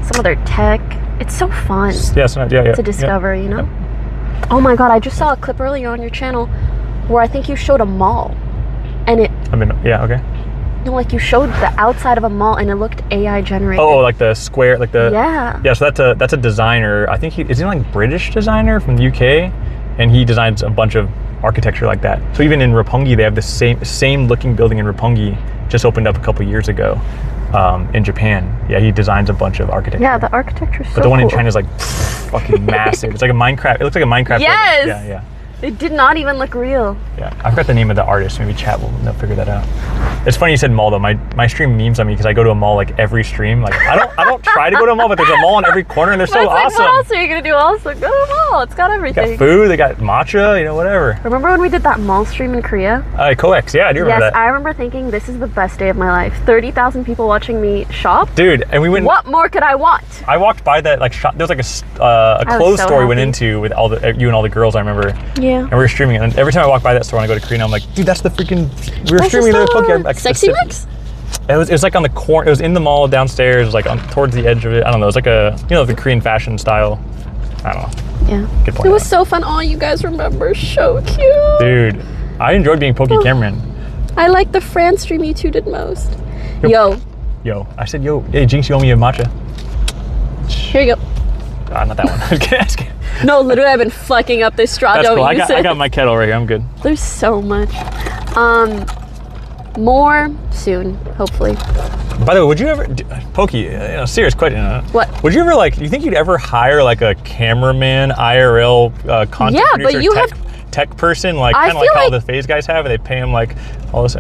S7: some of their tech. It's so fun to discover, you know? Oh my god, I just saw a clip earlier on your channel where I think you showed a mall. And it... No, like you showed the outside of a mall and it looked AI generated.
S2: Oh, like the square, like the...
S7: Yeah,
S2: so that's a designer. I think is he like British designer from the UK? And he designs a bunch of architecture like that. So even in Roppongi, they have the same looking building in Roppongi, just opened up a couple years ago in Japan. Yeah, he designs a bunch of architecture.
S7: Yeah, the architecture is so
S2: But the one in China is like fucking massive. It's like a Minecraft. It looks like a Minecraft.
S7: Yes!
S2: Building. Yeah.
S7: It did not even look real.
S2: Yeah, I forgot the name of the artist. Maybe chat will figure that out. It's funny you said mall though. My stream memes on me because I go to a mall like every stream. Like I don't try to go to a mall, but there's a mall on every corner and they're so awesome.
S7: What else are you gonna do? Also, go to a mall. It's got everything.
S2: They got food. They got matcha. Whatever.
S7: Remember when we did that mall stream in Korea?
S2: Coex. Yeah, I do remember that.
S7: Yes, I remember thinking this is the best day of my life. 30,000 people watching me shop.
S2: Dude, and we went.
S7: What more could I want?
S2: I walked by that like shop. There was like a clothes store we went into with all the you and all the girls. I remember.
S7: Yeah.
S2: And we were streaming it. And every time I walk by that store when I go to Korea, I'm like, dude, that's the freaking. We were streaming the Pokemon. Like,
S7: Sexy Mix?
S2: It was like on the corner. It was in the mall downstairs. It was like towards the edge of it. I don't know. It was like the Korean fashion style. I don't know.
S7: Yeah.
S2: Good point.
S7: It was so fun. Oh, you guys remember? So cute.
S2: Dude, I enjoyed being Poke Cameron.
S7: I like the France stream you two did most. Yo.
S2: I said yo. Hey, Jinx, you owe me a matcha.
S7: Here you go.
S2: Not that one.
S7: No, literally, I've been fucking up this straw.
S2: That's cool. I got my kettle right here. I'm good.
S7: There's so much. More soon, hopefully.
S2: By the way, would you ever, Pokey, serious question.
S7: What?
S2: Would you ever do you think you'd ever hire like a cameraman, IRL content producer,
S7: but you
S2: tech person, like kind of like how the FaZe guys have, and they pay him like all this?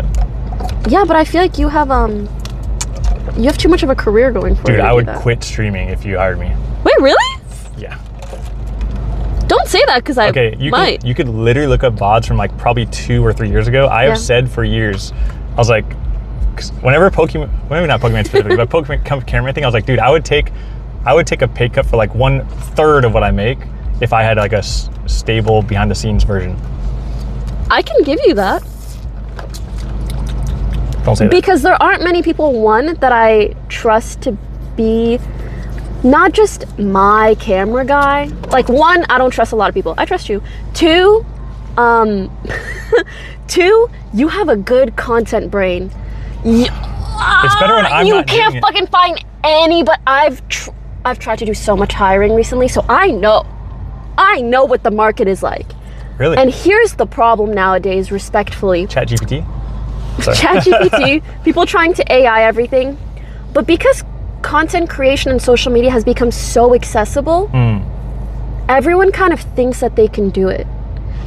S7: Yeah, but I feel like you have too much of a career going for you.
S2: Dude, I would quit streaming if you hired me.
S7: Wait, really?
S2: Yeah.
S7: Don't say that because I might.
S2: You could literally look up VODs from like probably 2 or 3 years ago. I have said for years, I was like, whenever Pokemon, maybe not Pokemon specifically, but Pokemon camera thing, I was like, dude, I would take a pay cut for like 1/3 of what I make if I had like a stable behind the scenes version.
S7: I can give you that.
S2: Don't say that.
S7: Because there aren't many people, one, that I trust to be not just my camera guy. Like, one, I don't trust a lot of people. I trust you. Two, you have a good content brain.
S2: It's better when I'm
S7: you
S2: not doing
S7: can't
S2: it.
S7: fucking find any, but I've tried to do so much hiring recently, so I know what the market is like.
S2: Really?
S7: And here's the problem nowadays, respectfully.
S2: ChatGPT?
S7: ChatGPT, people trying to AI everything. But because content creation and social media has become so accessible, everyone kind of thinks that they can do it.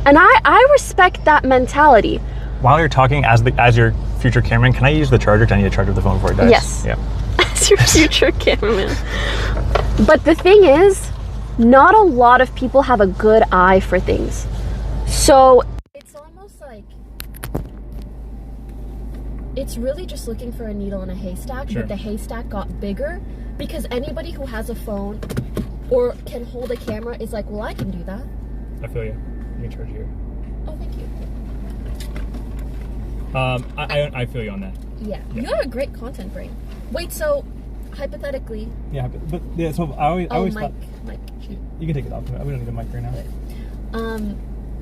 S7: And I respect that mentality.
S2: While you're talking as your future cameraman, can I use the charger? Because I need to charge up the phone before it dies.
S7: Yes.
S2: Yeah.
S7: As your future cameraman. But the thing is, not a lot of people have a good eye for things. So it's almost like it's really just looking for a needle in a haystack, but the haystack got bigger because anybody who has a phone or can hold a camera is like, well, I can do that.
S2: I feel you. You can charge here.
S7: Oh, thank you.
S2: I feel you on that.
S7: Yeah. You have a great content brain. Wait, so hypothetically.
S2: Yeah, but yeah. So I always thought.
S7: Mic.
S2: You can take it off. We don't need a mic right now.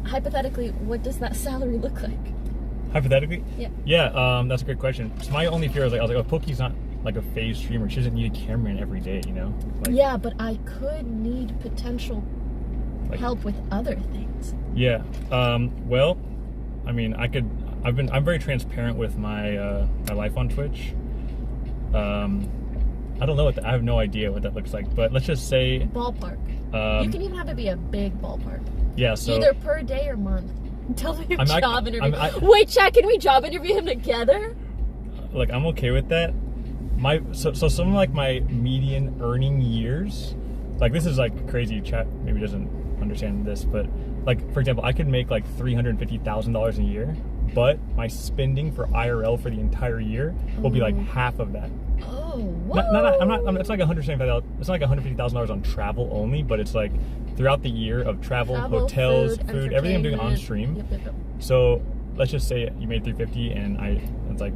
S7: Hypothetically, what does that salary look like?
S2: Hypothetically?
S7: Yeah.
S2: Yeah. That's a great question. So my only fear was I was like, oh, Poki's not like a FaZe streamer. She doesn't need a cameraman every day, you know? Like,
S7: yeah, but I could need potential help with other things.
S2: Yeah. Well, I mean, I'm very transparent with my my life on Twitch. I don't know I have no idea what that looks like, but let's just say
S7: ballpark. You can even have it be a big ballpark.
S2: Yeah, so
S7: either per day or month. Tell me your job interview.
S2: Wait,
S7: chat, can we job interview him together?
S2: Like, I'm okay with that. So some of like my median earning years, like this is like crazy. Chat maybe doesn't understand this, but like for example, I could make like $350,000 a year, but my spending for IRL for the entire year will be like half of that.
S7: Oh,
S2: it's like $175,000. It's not like $150,000 on travel only, but it's like throughout the year of travel hotels, food, everything I'm doing on stream.
S7: Yep.
S2: So let's just say you made $350, and it's like,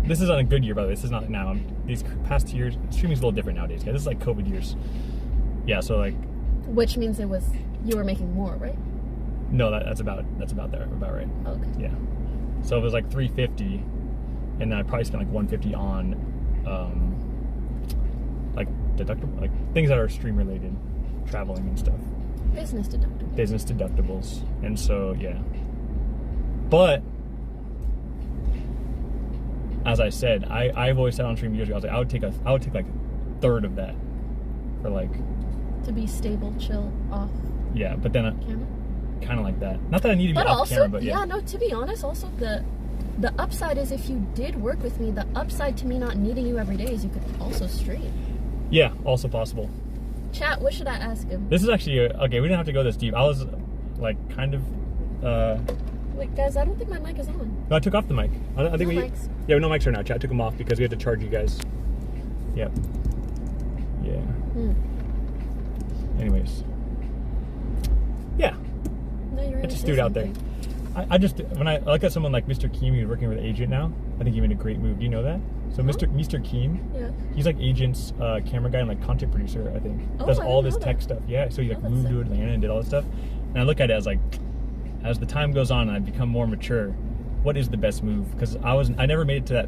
S2: this is on a good year, by the way. This is not now. These past 2 years, streaming's a little different nowadays, guys. This is like COVID years. Yeah, so like.
S7: Which means you were making more, right?
S2: No, that's about right.
S7: Okay.
S2: Yeah. So it was like $350, and then I probably spent like $150 on, like deductible, like things that are stream related, traveling and stuff.
S7: Business deductibles.
S2: And so yeah. But as I said, I've always said on stream years ago, I was like, I would take like a third of that for like
S7: to be stable, chill, off.
S2: Yeah, but then
S7: camera.
S2: kind of like that. Not that I need to be
S1: but
S2: off
S1: also,
S2: camera, but yeah.
S1: Yeah, no, to be honest, also the upside is if you did work with me, the upside to me not needing you every day is you could also stream.
S2: Yeah, also possible.
S1: Chat, what should I ask him?
S2: This is actually, okay, we didn't have to go this deep. I was, like, kind of,
S1: Wait, guys, I don't think my mic is on.
S2: No, I took off the mic. I think
S1: no mics.
S2: Yeah, no mics right now. Chat took them off because we had to charge you guys. Yep. Yeah. Anyways. Yeah.
S1: No, you're
S2: I just threw it out there. I just, when I look at someone like Mr. Keem, who's working with an agent now, I think he made a great move. Do you know that? So Mr. Keem,
S1: yeah,
S2: he's like agent's camera guy and like content producer, I think. Does all this tech stuff. Yeah, so he like moved to Atlanta and did all this stuff. And I look at it as like, as the time goes on and I become more mature, what is the best move? Because I never made it to that.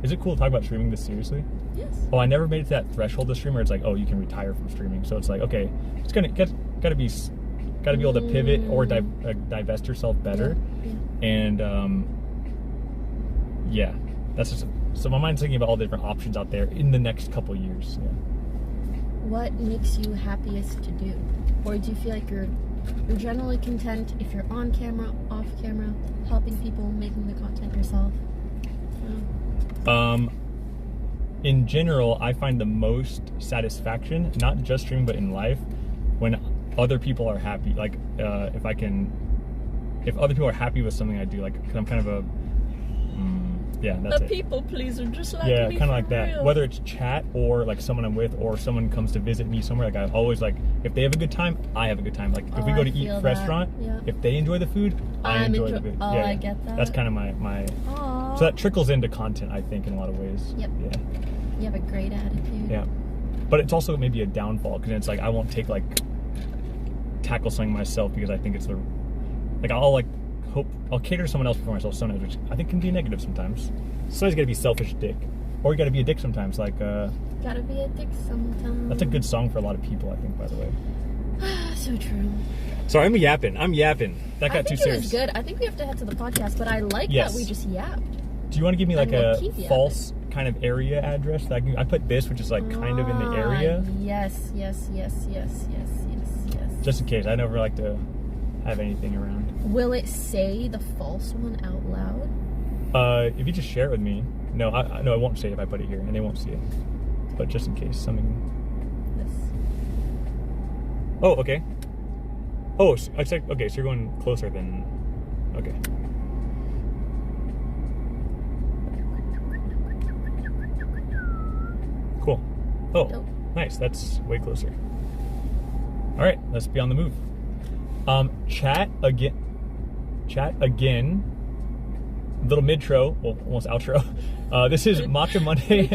S2: Is it cool to talk about streaming this seriously?
S1: Yes.
S2: Oh, I never made it to that threshold of stream where it's like, oh, you can retire from streaming. So it's like, okay, it's gotta be able to pivot or divest yourself better.
S1: Yeah.
S2: And yeah, that's just, so my mind's thinking about all the different options out there in the next couple years. Yeah.
S1: What makes you happiest to do? Or do you feel like you're generally content if you're on camera, off camera, helping people, making the content yourself?
S2: In general, I find the most satisfaction, not just streaming, but in life, when other people are happy. Like, if other people are happy with something I do, like, cause I'm kind of a, yeah, that's
S1: a people pleaser, just like
S2: yeah,
S1: me.
S2: kind of like that.
S1: Real.
S2: Whether it's chat or like someone I'm with, or someone comes to visit me somewhere, like I always like, if they have a good time, I have a good time. Like if we go to eat restaurant, if they enjoy the food, I enjoy the food.
S1: Oh,
S2: yeah,
S1: I get that.
S2: That's kind of my.
S1: Aww.
S2: So that trickles into content, I think, in a lot of ways.
S1: Yep.
S2: Yeah.
S1: You have a great attitude.
S2: Yeah, but it's also maybe a downfall because it's like I won't tackle something myself because I think it's I'll cater to someone else before myself sometimes, which I think can be negative sometimes. So you gotta be selfish dick. Or you gotta be a dick sometimes, like
S1: gotta be a dick sometimes.
S2: That's a good song for a lot of people, I think, by the way.
S1: So true.
S2: Sorry, I'm yapping. That got too serious.
S1: It was good. I think we have to head to the podcast, but I like that we just yapped.
S2: Do you want to give me like a false kind of area address? That I put this, which is like kind of in the area.
S1: Yes.
S2: Just in case. I never like to have anything around.
S1: Will it say the false one out loud?
S2: If you just share it with me. No, I won't say it if I put it here, and they won't see it. But just in case something.
S1: This.
S2: Oh, okay. Oh, I said okay. So you're going closer than. Okay. Cool. Oh, dope. Nice. That's way closer. All right, let's be on the move. Chat again. Little midtro, well, almost outro. This is Matcha Monday,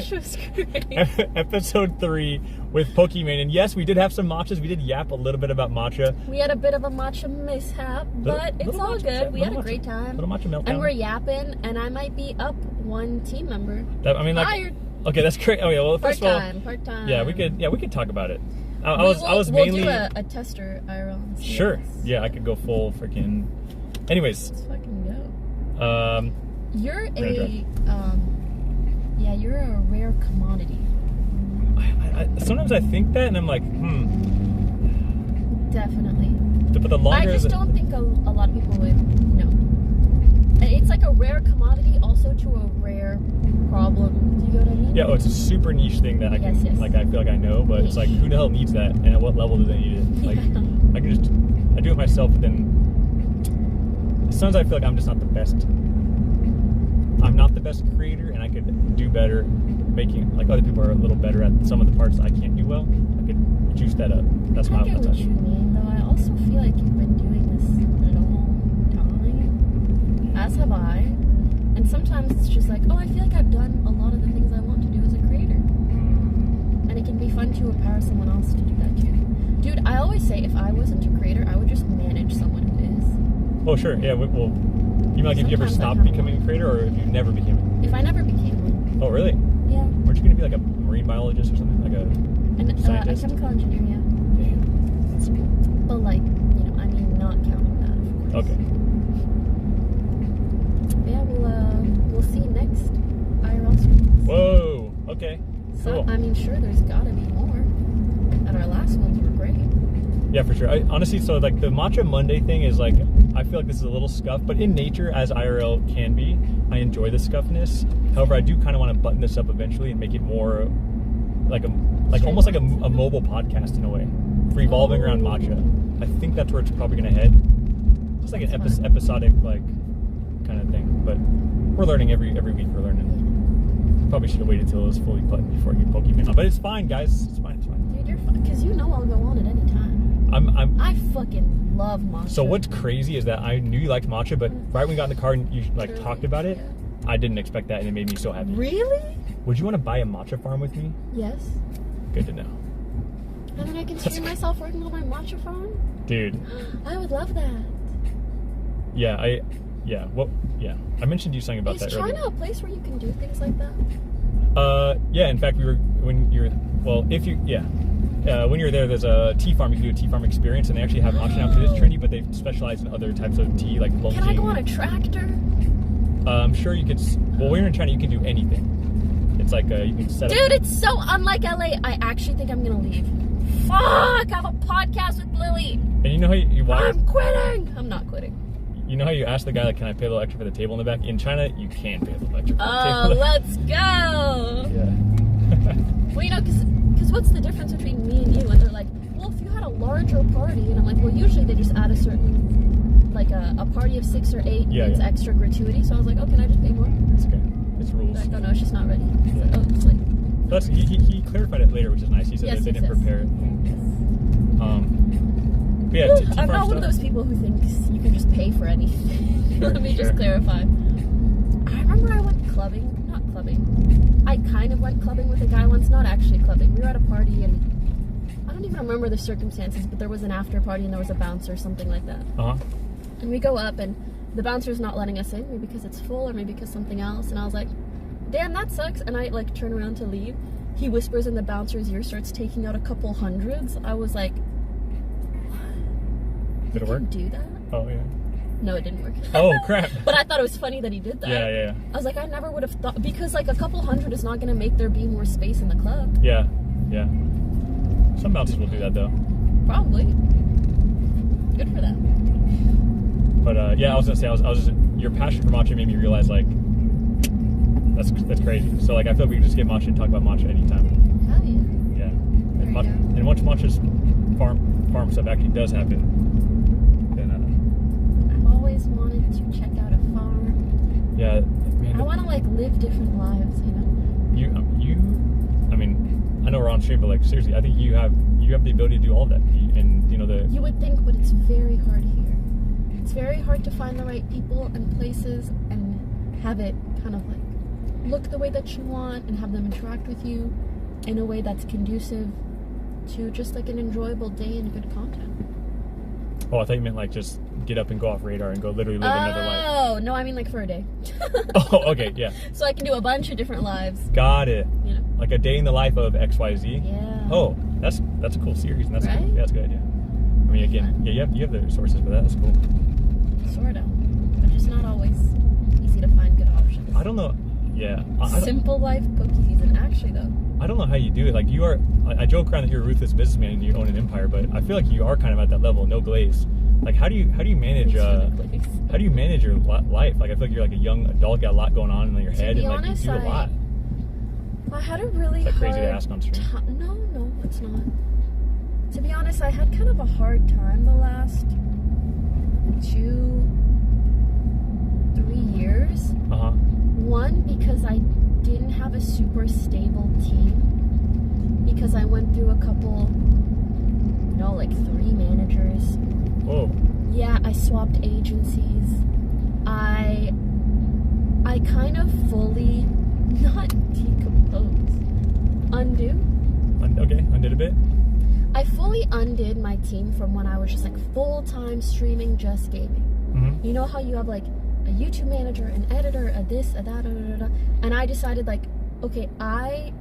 S2: episode 3 with Pokimane. And yes, we did have some matchas. We did yap a little bit about matcha.
S1: We had a bit of a matcha mishap, but it's all good. We had a great time.
S2: Little matcha meltdown.
S1: And we're yapping, and I might be up one team member.
S2: Hired. Okay, that's great. Oh yeah, well, first of all,
S1: part time.
S2: Yeah, we could talk about it. I was
S1: We'll
S2: mainly
S1: do a tester IRL.
S2: Sure. Yeah, I could go full freaking. Anyways.
S1: Let's fucking go. You're you're a rare commodity.
S2: Sometimes I think that, and I'm like,
S1: Definitely.
S2: But the longer
S1: I just don't think a lot of people would know. It's like a rare commodity, also to a rare problem. Do you know what I mean?
S2: Yeah, it's a super niche thing that I can, I feel like I know, but it's like, who the hell needs that, and at what level do they need it? Like, I do it myself, but then sometimes I feel like I'm just not the best. I'm not the best creator, and I could do better making, like other people are a little better at some of the parts I can't do well. I could juice that up. That's my
S1: opinion. I get what you mean, though. I also feel like you've been doing this a long time, as have I. And sometimes it's just like, oh, I feel like I've done a lot of the things I want to do as a creator. And it can be fun to empower someone else to do that too. Dude, I always say if I wasn't a creator, I would just manage someone who is.
S2: Oh, sure. Yeah, well, you mean like if you ever stopped becoming a creator, or if you never became one?
S1: If I never became one.
S2: Oh, really?
S1: Yeah.
S2: Weren't you going to be like a marine biologist or something? Like a scientist?
S1: A chemical engineer, yeah.
S2: That's cool.
S1: But like, I mean, not counting that, of course.
S2: Okay.
S1: Yeah, we'll see you next IRL streams.
S2: Whoa. Okay.
S1: So,
S2: cool.
S1: I mean, sure, there's gotta be more. And our last ones were great.
S2: Yeah, for sure. Honestly, so like the Matcha Monday thing is like, I feel like this is a little scuffed, but in nature, as IRL can be, I enjoy the scuffness. However, I do kind of want to button this up eventually and make it more like almost like a mobile podcast in a way, revolving around matcha. I think that's where it's probably going to head. Just like an episodic like kind of thing. But we're learning every week. We're learning. Probably should have waited till it was fully buttoned before I get Pokimane on. But it's fine, guys. It's fine. It's fine.
S1: Dude, you're fine. Because you know I'll go on at any time. I fucking love matcha.
S2: So what's crazy is that I knew you liked matcha, but right when we got in the car and you like talked about it, I didn't expect that, and it made me so happy.
S1: Really?
S2: Would you want to buy a matcha farm with me?
S1: Yes.
S2: Good to know.
S1: And then I can see myself working on my matcha farm?
S2: Dude.
S1: I would love that.
S2: Yeah, I mentioned to you something about that earlier.
S1: Is China a place where you can do things like that?
S2: Yeah, in fact, when you're there, there's a tea farm. You can do a tea farm experience, and they actually have matcha now because it's trendy, but they specialize in other types of tea, like Longjing.
S1: Can I go on a tractor?
S2: I'm sure you could. Well, when you're in China, you can do anything. It's like you can set up.
S1: Dude, it's so unlike LA. I actually think I'm gonna leave. Fuck! I have a podcast with Lily.
S2: And you know how
S1: I'm quitting. I'm not quitting.
S2: You know how you ask the guy, like, can I pay a little extra for the table in the back? In China, you can pay a little extra for the table.
S1: Oh, let's go!
S2: Yeah.
S1: Well, you know, because what's the difference between me and you? And they're like, well, if you had a larger party, and I'm like, well, usually they just add a certain, like a party of 6 or 8 needs extra gratuity. So I was like, oh, can I just pay more?
S2: It's okay. It's rules.
S1: Like, oh no, it's just not ready. It's like, oh, it's late.
S2: That's he clarified it later, which is nice. He said that they didn't prepare it. But yeah,
S1: I'm not one of those people who thinks you can just pay for anything. Let me just clarify. I remember I went clubbing. Not clubbing. I kind of went clubbing with a guy once. Not actually clubbing. We were at a party, and I don't even remember the circumstances, but there was an after party, and there was a bouncer or something like that. And we go up, and the bouncer's not letting us in, maybe because it's full or maybe because something else. And I was like, damn, that sucks. And I like turn around to leave. He whispers in the bouncer's ear, starts taking out a couple hundreds. I was like,
S2: did it work?
S1: Do that?
S2: Oh yeah.
S1: No, it didn't work.
S2: Oh crap.
S1: But I thought it was funny that he did that.
S2: Yeah.
S1: I was like, I never would have thought, because like a couple hundred is not going to make there be more space in the club.
S2: Yeah. Some bouncers will do that though.
S1: Probably. Good for them.
S2: But yeah, I was gonna say, I was just, your passion for matcha made me realize like that's crazy. So like I feel like we can just get matcha and talk about matcha anytime.
S1: Hell yeah.
S2: Yeah. And once matcha's farm stuff actually does happen, then
S1: I've always wanted to check out a farm.
S2: Yeah, man.
S1: I want to like live different lives, you know.
S2: I mean, I know we're on stream, but like seriously, I think you have the ability to do all of that. And you know
S1: You would think, but it's very hard here. It's very hard to find the right people and places and have it kind of like look the way that you want and have them interact with you in a way that's conducive to just like an enjoyable day and good content.
S2: Oh, I thought you meant like just get up and go off radar and go literally live another life.
S1: Oh, no, I mean like for a day.
S2: Oh, okay, yeah.
S1: So I can do a bunch of different lives.
S2: Got it.
S1: You know?
S2: Like a day in the life of XYZ.
S1: Yeah.
S2: Oh, that's a cool series, and that's
S1: right?
S2: cool. Yeah, that's a good idea. I mean, again, yeah, you have the resources for that. That's cool.
S1: Sort of. They're just not always easy to find good options.
S2: I don't know. Yeah.
S1: Simple life poke season. Actually, though.
S2: I don't know how you do it. Like you are, I joke around that you're a ruthless businessman and you own an empire, but I feel like you are kind of at that level, no glaze. Like how do you manage your life? Like I feel like you're like a young adult, got a lot going on in your head, and like
S1: honest,
S2: you do a lot.
S1: I had a really
S2: hard. Is that crazy to ask on stream?
S1: No, it's not. To be honest, I had kind of a hard time the last 2-3 years. One, because I didn't have a super stable team, because I went through a couple, like 3 managers.
S2: Whoa.
S1: Yeah, I swapped agencies. I kind of fully, not decompose,
S2: undid a bit.
S1: I fully undid my team from when I was just like full-time streaming just gaming. You know how you have like a YouTube manager, an editor, a this, a that, and I decided like, okay, I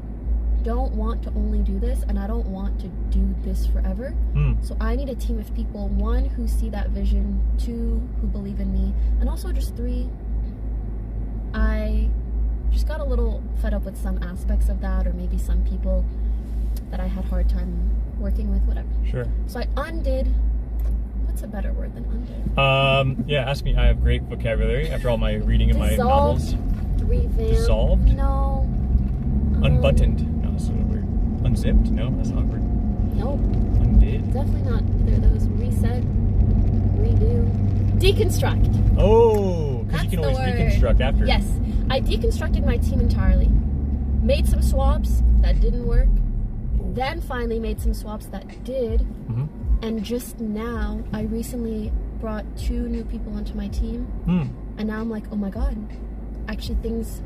S1: don't want to only do this, and I don't want to do this forever. So I need a team of people, 1, who see that vision, 2, who believe in me, and also just 3, I just got a little fed up with some aspects of that, or maybe some people that I had hard time working with, whatever.
S2: Sure.
S1: So I undid. What's a better word than undid?
S2: Yeah, ask me. I have great vocabulary after all my reading in my novels.
S1: Revamped.
S2: Dissolved?
S1: No.
S2: Unbuttoned. No, that's weird. Unzipped? No, that's not weird.
S1: Nope.
S2: Undid?
S1: Definitely not either of those. Reset. Redo. Deconstruct.
S2: Oh, because you can always deconstruct after.
S1: Yes. I deconstructed my team entirely. Made some swaps that didn't work. Then finally made some swaps that did.
S2: Mm-hmm.
S1: And just now, I recently brought 2 new people onto my team. And now I'm like, oh my god. Actually, things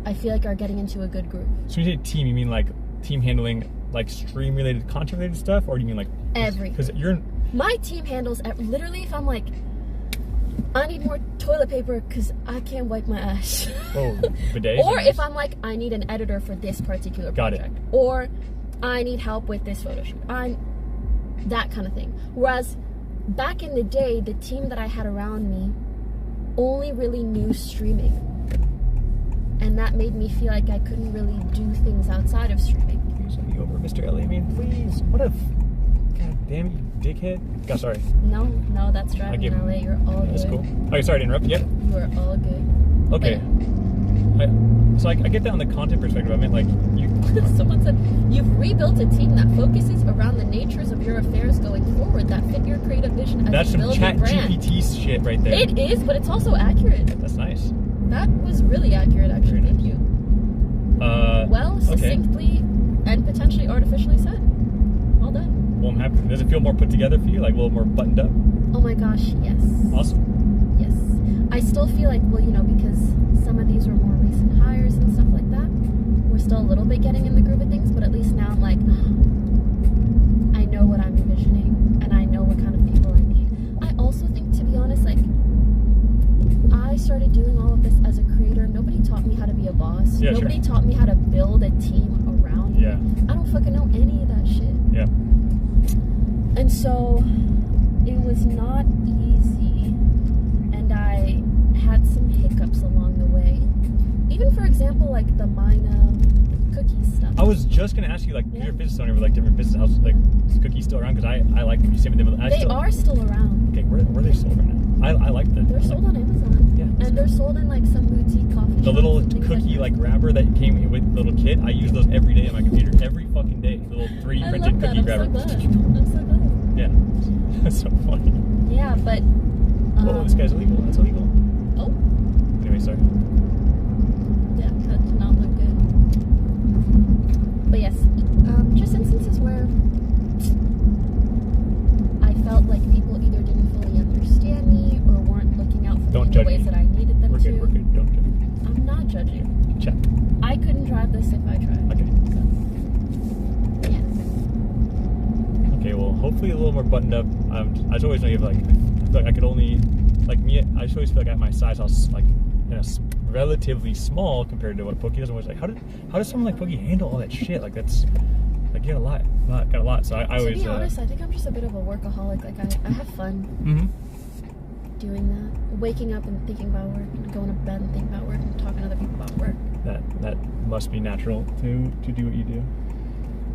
S1: I feel like are getting into a good groove.
S2: So when you say team, you mean like team handling like stream related, content related stuff? Or do you mean like
S1: everything?
S2: Because you're...
S1: My team handles, literally if I'm like, I need more toilet paper because I can't wipe my ass.
S2: Oh, bidets?
S1: Or if I'm like, I need an editor for this particular project.
S2: Got it.
S1: Or I need help with this photo shoot. That kind of thing. Whereas back in the day, the team that I had around me only really knew streaming. And that made me feel like I couldn't really do things outside of streaming.
S2: Please let me over, Mr. Ellie. I mean, please. What a... God damn it, you dickhead. God, sorry.
S1: No, that's driving in LA. You're all good.
S2: That's cool. Okay, sorry to interrupt. Yeah.
S1: You are all good.
S2: Okay. So I get that on the content perspective. I mean, like, you...
S1: Someone said, you've rebuilt a team that focuses around the natures of your affairs going forward that fit your creative vision as you build your brand.
S2: That's some ChatGPT shit right there.
S1: It is, but it's also accurate.
S2: That's nice.
S1: That was really accurate, actually. Thank you. Well, succinctly, and potentially artificially said. Well done.
S2: Well, I'm happy. Does it feel more put together for you? Like a little more buttoned up?
S1: Oh my gosh, yes.
S2: Awesome.
S1: Yes. I still feel like, well, because some of these were more recent hires and stuff like that, we're still a little bit getting in the groove of things, but at least now I'm like, I know what I'm envisioning, and I know what kind of people I need. I also think, to be honest, like, I started doing all of this as a creator. Nobody taught me how to be a boss.
S2: Yeah,
S1: Nobody taught me how to build a team around me.
S2: Yeah.
S1: I don't fucking know any of that shit.
S2: Yeah.
S1: And so it was not easy, and I had some hiccups along the way. Even, for example, like the Mina cookies stuff.
S2: I was just gonna ask you, like, your business owner with like different business houses, like, is Cookies still around? Because I like them. You same with them.
S1: They are still around.
S2: Okay, where are they sold right now? I like them.
S1: They're sold on Amazon.
S2: Yeah.
S1: And they're sold in like some boutique coffee shops.
S2: The little cookie like grabber that came with the little kit. I use those every day on my computer. Every fucking day. The little 3D printed cookie grabber.
S1: I'm so glad.
S2: Yeah. That's so funny.
S1: Yeah, but
S2: whoa, this guy's illegal. That's illegal.
S1: Oh.
S2: Anyway, sorry.
S1: Yeah, that did not look good. But yes, just instances where I felt like people either didn't fully understand me or weren't looking out for me in the ways that I needed them to.
S2: We're good. Don't judge.
S1: I'm not judging.
S2: Check.
S1: I couldn't drive this if I tried.
S2: Okay.
S1: So, yeah.
S2: Okay, well, hopefully a little more buttoned up. I just always know you have, like, I feel like I could only, like me, I just always feel like at my size, I was like, relatively small compared to what Poki does. I'm always like, how does someone like Poki handle all that shit? Like, that's, like, you got a lot. So I always.
S1: To be honest, I think I'm just a bit of a workaholic. Like, I have fun doing that. Waking up and thinking about work, and going to bed and thinking about work, and talking to other people about work.
S2: That must be natural to do what you do.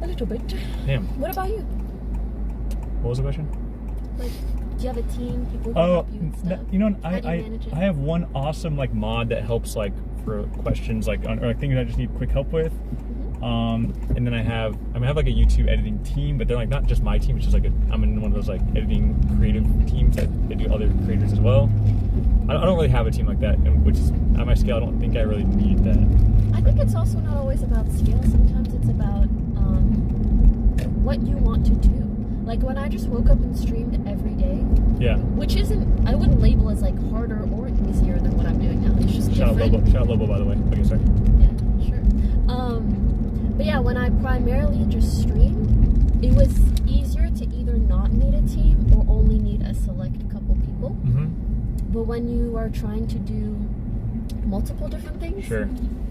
S1: A little bit.
S2: Damn.
S1: What about you?
S2: What was the question?
S1: Like, do you have a team? People who help you and stuff?
S2: You know,
S1: How do you manage it?
S2: I have one awesome like mod that helps like for questions like or like things I just need quick help with. And then I have like a YouTube editing team, but they're like not just my team. It's just like I'm in one of those like editing creative teams that they do other creators as well. I don't really have a team like that, which is at my scale. I don't think I really need that.
S1: I think it's also not always about scale. Sometimes it's about what you want to do. Like when I just woke up and streamed every day.
S2: Yeah.
S1: Which isn't, I wouldn't label as like harder or easier than what I'm doing now. It's just different.
S2: Shout out Lobo, by the way. Okay, sorry.
S1: Yeah, sure. But yeah, when I primarily just streamed, it was easier to either not need a team or only need a select couple people. But when you are trying to do multiple different things,
S2: sure,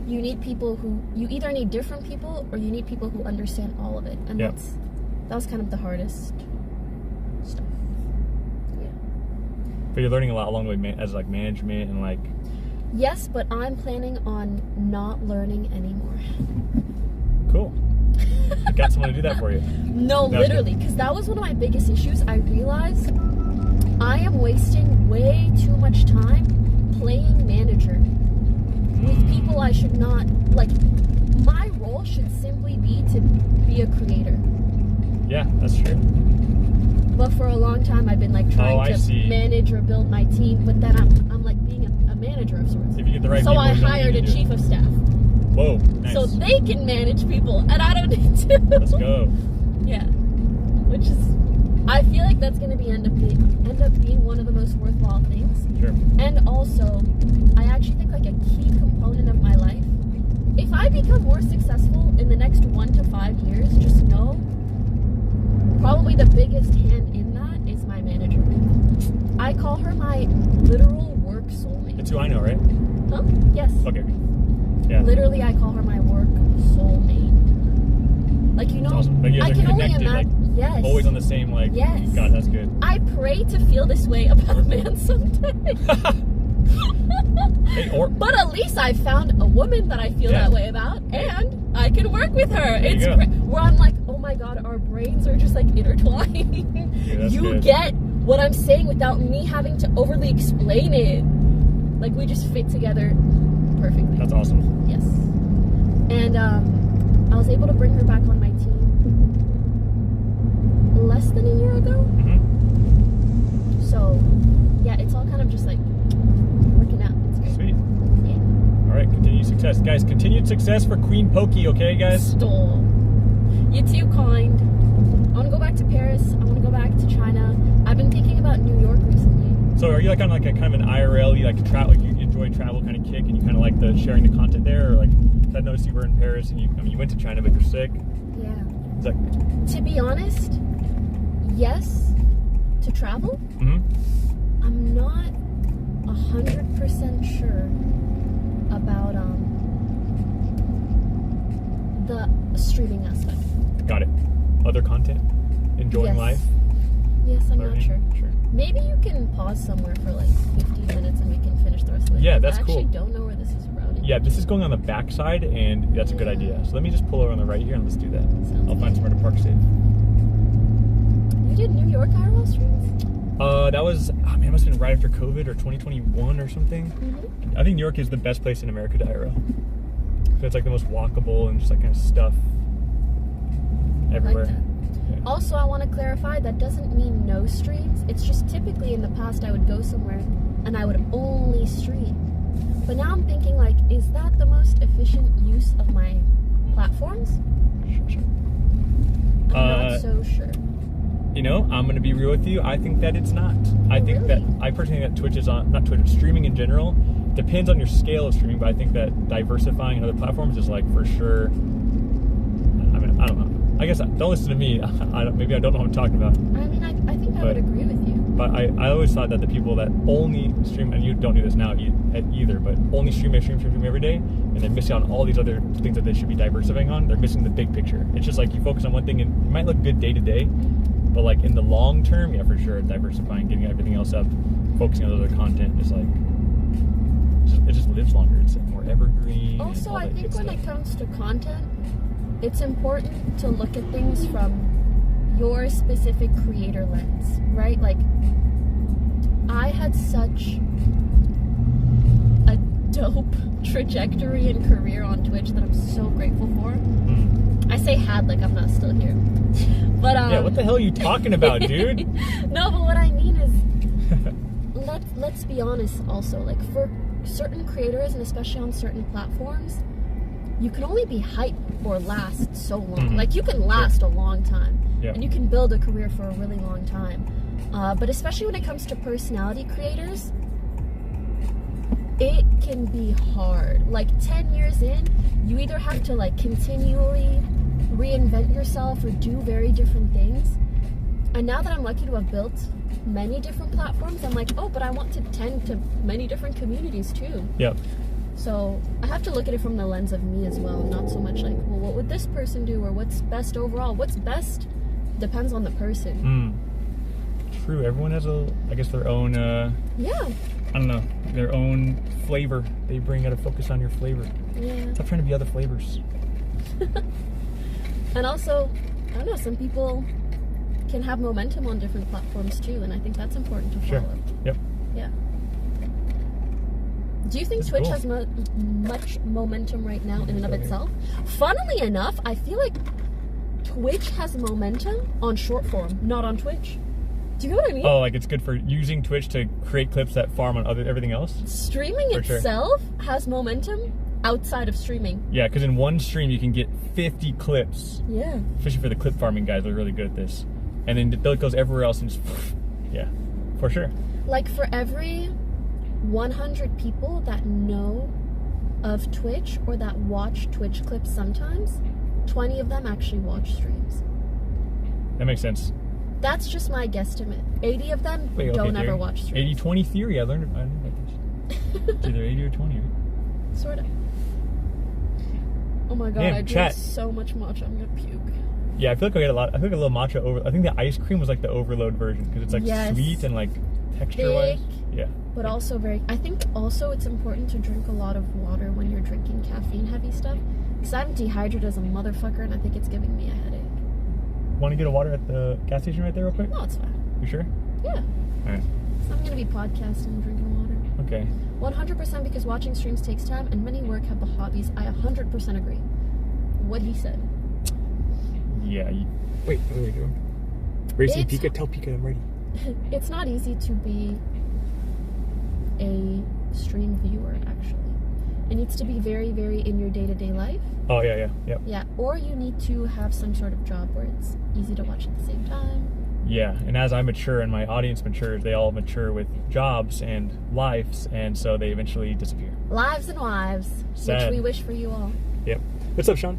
S1: you need people who, you either need different people or you need people who understand all of it. And that was kind of the hardest stuff. Yeah.
S2: But you're learning a lot along the way as like management and like.
S1: Yes, but I'm planning on not learning anymore.
S2: Cool. got someone to do that for you.
S1: No, literally, because that was one of my biggest issues. I realized I am wasting way too much time playing manager with people I should not, like, my role should simply be to be a creator.
S2: Yeah, that's true.
S1: But for a long time, I've been like trying to manage or build my team, but then I'm like being a manager of sorts.
S2: If you get the right
S1: so
S2: people,
S1: I hired a chief of staff.
S2: Whoa, nice.
S1: So they can manage people, and I don't need to.
S2: Let's go.
S1: Yeah, which is, I feel like that's going to end up being one of the most worthwhile things.
S2: Sure.
S1: And also, I actually think like a key component of my life, if I become more successful in the next 1 to 5 years, just know, probably the biggest hand in that is my manager. I call her my literal work soulmate.
S2: It's who I know, right?
S1: Huh? Yes.
S2: Okay. Yeah.
S1: Literally, I call her my work soulmate. Like, you know,
S2: awesome. Like,
S1: I can only imagine.
S2: Like,
S1: yes.
S2: Always on the same, like,
S1: yes.
S2: God, that's good.
S1: I pray to feel this way about a man someday. But at least I found a woman that I feel that way about, and I can work with her. It's great. Where I'm like, oh my God, our brains are just like intertwined. You get what I'm saying without me having to overly explain it. Like, we just fit together perfectly.
S2: That's awesome.
S1: Yes. And I was able to bring her back on my team less than a year ago.
S2: Mm-hmm.
S1: So, yeah, it's all kind of just like working out. It's great.
S2: Sweet.
S1: Yeah.
S2: All right, continued success. Guys, continued success for Queen Poki, okay, guys?
S1: Stole. You're too kind. I want to go back to Paris. I want to go back to China. I've been thinking about New York recently.
S2: So are you like on like a kind of an IRL, you like travel, like you enjoy travel kind of kick, and you kind of like the sharing the content there, or like, I noticed you were in Paris and you went to China, but you're sick.
S1: Yeah.
S2: Is that...
S1: To be one,est yes, to travel.
S2: Mm-hmm.
S1: I'm not 100% sure about the streaming aspect.
S2: Got it. Other content? Enjoying life?
S1: Yes, I'm
S2: Learning?
S1: not sure.
S2: Sure.
S1: Maybe you can pause somewhere for like 15 minutes and we can finish the rest of it.
S2: Yeah, that's cool.
S1: I actually don't know where this is routing.
S2: Yeah, this is going on the back side, and that's a good idea. So let me just pull over on the right here and let's do that. I'll find somewhere to park safe.
S1: You did New York IRL streams?
S2: That was, man, it must have been right after COVID or 2021 or something.
S1: Mm-hmm.
S2: I think New York is the best place in America to IRL. So it's like the most walkable and just like kind of stuff everywhere.
S1: Like that. Yeah. Also, I want to clarify, that doesn't mean no streams. It's just typically in the past I would go somewhere and I would only stream. But now I'm thinking, like, is that the most efficient use of my platforms?
S2: Sure.
S1: I'm not so sure.
S2: You know, I'm going to be real with you. I think that it's not. I think that, I personally think that Twitch is on, not Twitch, streaming in general, depends on your scale of streaming, but I think that diversifying in other platforms is like for sure, I mean, I don't know. I guess, don't listen to me. Maybe I don't know what I'm talking about.
S1: I mean, I think I would agree with you.
S2: But I always thought that the people that only stream, and you don't do this now either, but only stream every day, and they're missing on all these other things that they should be diversifying on, they're missing the big picture. It's just like you focus on one thing and it might look good day to day, but like in the long term, yeah, for sure, diversifying, getting everything else up, focusing on other content is like, it just lives longer. It's more evergreen.
S1: Also, I think when it comes to content, it's important to look at things from your specific creator lens, right? Like, I had such a dope trajectory and career on Twitch that I'm so grateful for. I say had, like I'm not still here. But
S2: yeah, what the hell are you talking about, dude?
S1: No, but what I mean is, let's be honest also, like for certain creators and especially on certain platforms, you can only be hype or last so long. Like, you can last a long time, and you can build a career for a really long time. But especially when it comes to personality creators, it can be hard. Like 10 years in, you either have to like continually reinvent yourself or do very different things. And now that I'm lucky to have built many different platforms, I'm like, oh, but I want to tend to many different communities too.
S2: Yep.
S1: So I have to look at it from the lens of me as well, not so much like, well, what would this person do, or what's best overall? What's best depends on the person.
S2: True. Everyone has I guess their own,
S1: yeah.
S2: I don't know, their own flavor. They bring out a focus on your flavor.
S1: Yeah.
S2: Stop trying to be other flavors.
S1: And also, I don't know, some people can have momentum on different platforms too, and I think that's important to follow.
S2: Sure. Yep.
S1: Yeah. Do you think
S2: That's
S1: Twitch
S2: cool.
S1: has much momentum right now in and of itself? Funnily enough, I feel like Twitch has momentum on short form, not on Twitch. Do you know what I mean?
S2: Oh, like it's good for using Twitch to create clips that farm on everything else?
S1: Streaming itself has momentum outside of streaming.
S2: Yeah, because in one stream you can get 50 clips.
S1: Yeah.
S2: Especially for the clip farming guys, they're really good at this. And then it goes everywhere else and just, yeah, for sure.
S1: Like for every 100 people that know of Twitch or that watch Twitch clips sometimes, 20 of them actually watch streams.
S2: That makes sense.
S1: That's just my guesstimate. 80 of them don't ever watch streams.
S2: 80-20 theory, I learned about this. It's either 80 or 20, right?
S1: Sort of. Oh my god,
S2: Damn,
S1: I drank so much matcha, I'm gonna puke.
S2: Yeah, I feel like I get a lot. I think a little matcha over. I think the ice cream was like the overload version because it's like sweet and like texture-wise. Yeah.
S1: But also very. I think also it's important to drink a lot of water when you're drinking caffeine-heavy stuff. Because I'm dehydrated as a motherfucker, and I think it's giving me a headache.
S2: Want to get a water at the gas station right there, real quick?
S1: No, it's fine.
S2: You sure?
S1: Yeah.
S2: All right.
S1: So I'm gonna be podcasting and drinking water.
S2: Okay.
S1: 100% because watching streams takes time, and many work have the hobbies. I 100% agree. What he said.
S2: Yeah. Wait, what are we doing? Racing Pika? Tell Pika I'm ready.
S1: It's not easy to be a stream viewer, actually. It needs to be very, very in your day-to-day life.
S2: Oh, yeah.
S1: Yeah, or you need to have some sort of job where it's easy to watch at the same time.
S2: Yeah, and as I mature and my audience matures, they all mature with jobs and lives, and so they eventually disappear.
S1: Lives and wives,
S2: Sad.
S1: which we wish for you all.
S2: Yep. What's up, Sean?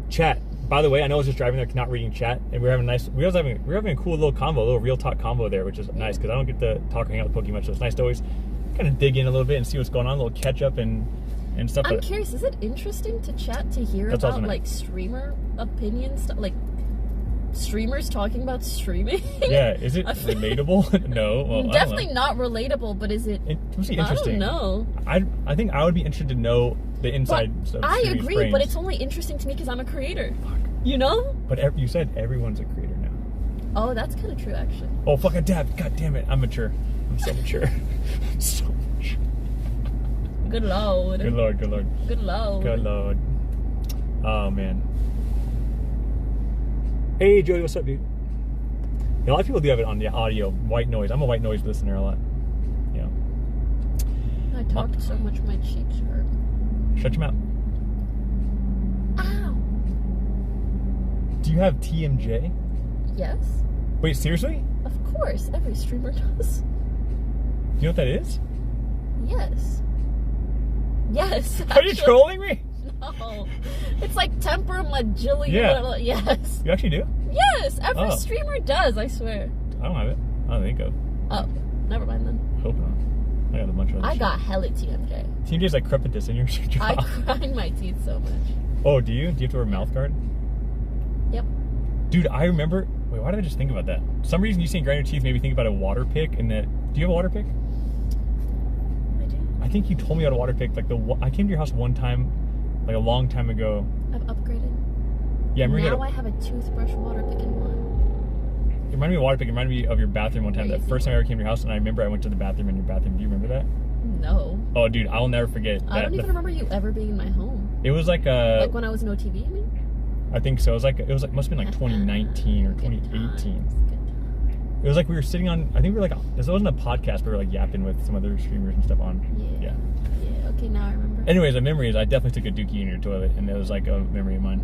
S2: Chat. By the way, I know I was just driving there, not reading chat, and we're having a cool little combo, a little real talk combo there, which is nice because I don't get to talk or hang out with Pokey much, so it's nice to always kind of dig in a little bit and see what's going on, a little catch up and stuff.
S1: I'm curious, is it interesting to chat to hear about like streamer opinions, like streamers talking about streaming?
S2: Yeah, is it relatable? No, well,
S1: definitely not relatable, but is it?
S2: Interesting.
S1: I don't know.
S2: I think I would be interested to know the inside stuff.
S1: I agree, brains. But it's only interesting to me because I'm a creator.
S2: Fuck.
S1: You know?
S2: But you said everyone's a creator now.
S1: Oh, that's kind of true, actually.
S2: Oh, fuck a dab. God damn it. I'm mature. I'm so mature. I'm so mature.
S1: Good lord.
S2: Good lord, good lord.
S1: Good lord.
S2: Good lord. Oh, man. Hey, Joey, what's up, dude? Yeah, a lot of people do have it on the audio, white noise. I'm a white noise listener a lot. Yeah.
S1: I talked so much my cheeks hurt.
S2: Shut your mouth.
S1: Ow.
S2: Do you have TMJ?
S1: Yes.
S2: Wait, seriously?
S1: Of course, every streamer does.
S2: Do you know what that is?
S1: Yes. Yes.
S2: Are you trolling me?
S1: No. It's like temperamagillion. Yes.
S2: You actually do?
S1: Yes. Every streamer does, I swear.
S2: I don't have it. I don't think of.
S1: Oh, never mind then.
S2: Hope not. I got a bunch of other
S1: I
S2: shit.
S1: got hella TMJ.
S2: TMJ's like crepitus in your jaw.
S1: I grind my teeth so much.
S2: Oh, do you? Do you have to wear a mouth guard?
S1: Yep.
S2: Dude, I remember... Wait, why did I just think about that? For some reason you saying grind your teeth made me think about a water pick and that... Do you have a water pick?
S1: I do.
S2: I think you told me about a water pick. Like I came to your house one time, like a long time ago.
S1: I've upgraded.
S2: Yeah, I remember
S1: now I have a toothbrush water pick in one.
S2: It reminded me of water pick. It reminded me of your bathroom one time. That first time I ever came to your house, and I remember I went to the bathroom in your bathroom. Do you remember that?
S1: No.
S2: Oh, dude, I'll never forget.
S1: I don't even remember you ever being in my home.
S2: It was like a... Like
S1: when I was no TV, you mean?
S2: I think so. It was like must have been like 2019 or 2018. It was like we were sitting on... I think we were like... This wasn't a podcast, but we were like yapping with some other streamers and stuff on.
S1: Yeah. Yeah. Okay, now I remember.
S2: Anyways, a memory is I definitely took a dookie in your toilet, and it was like a memory of mine.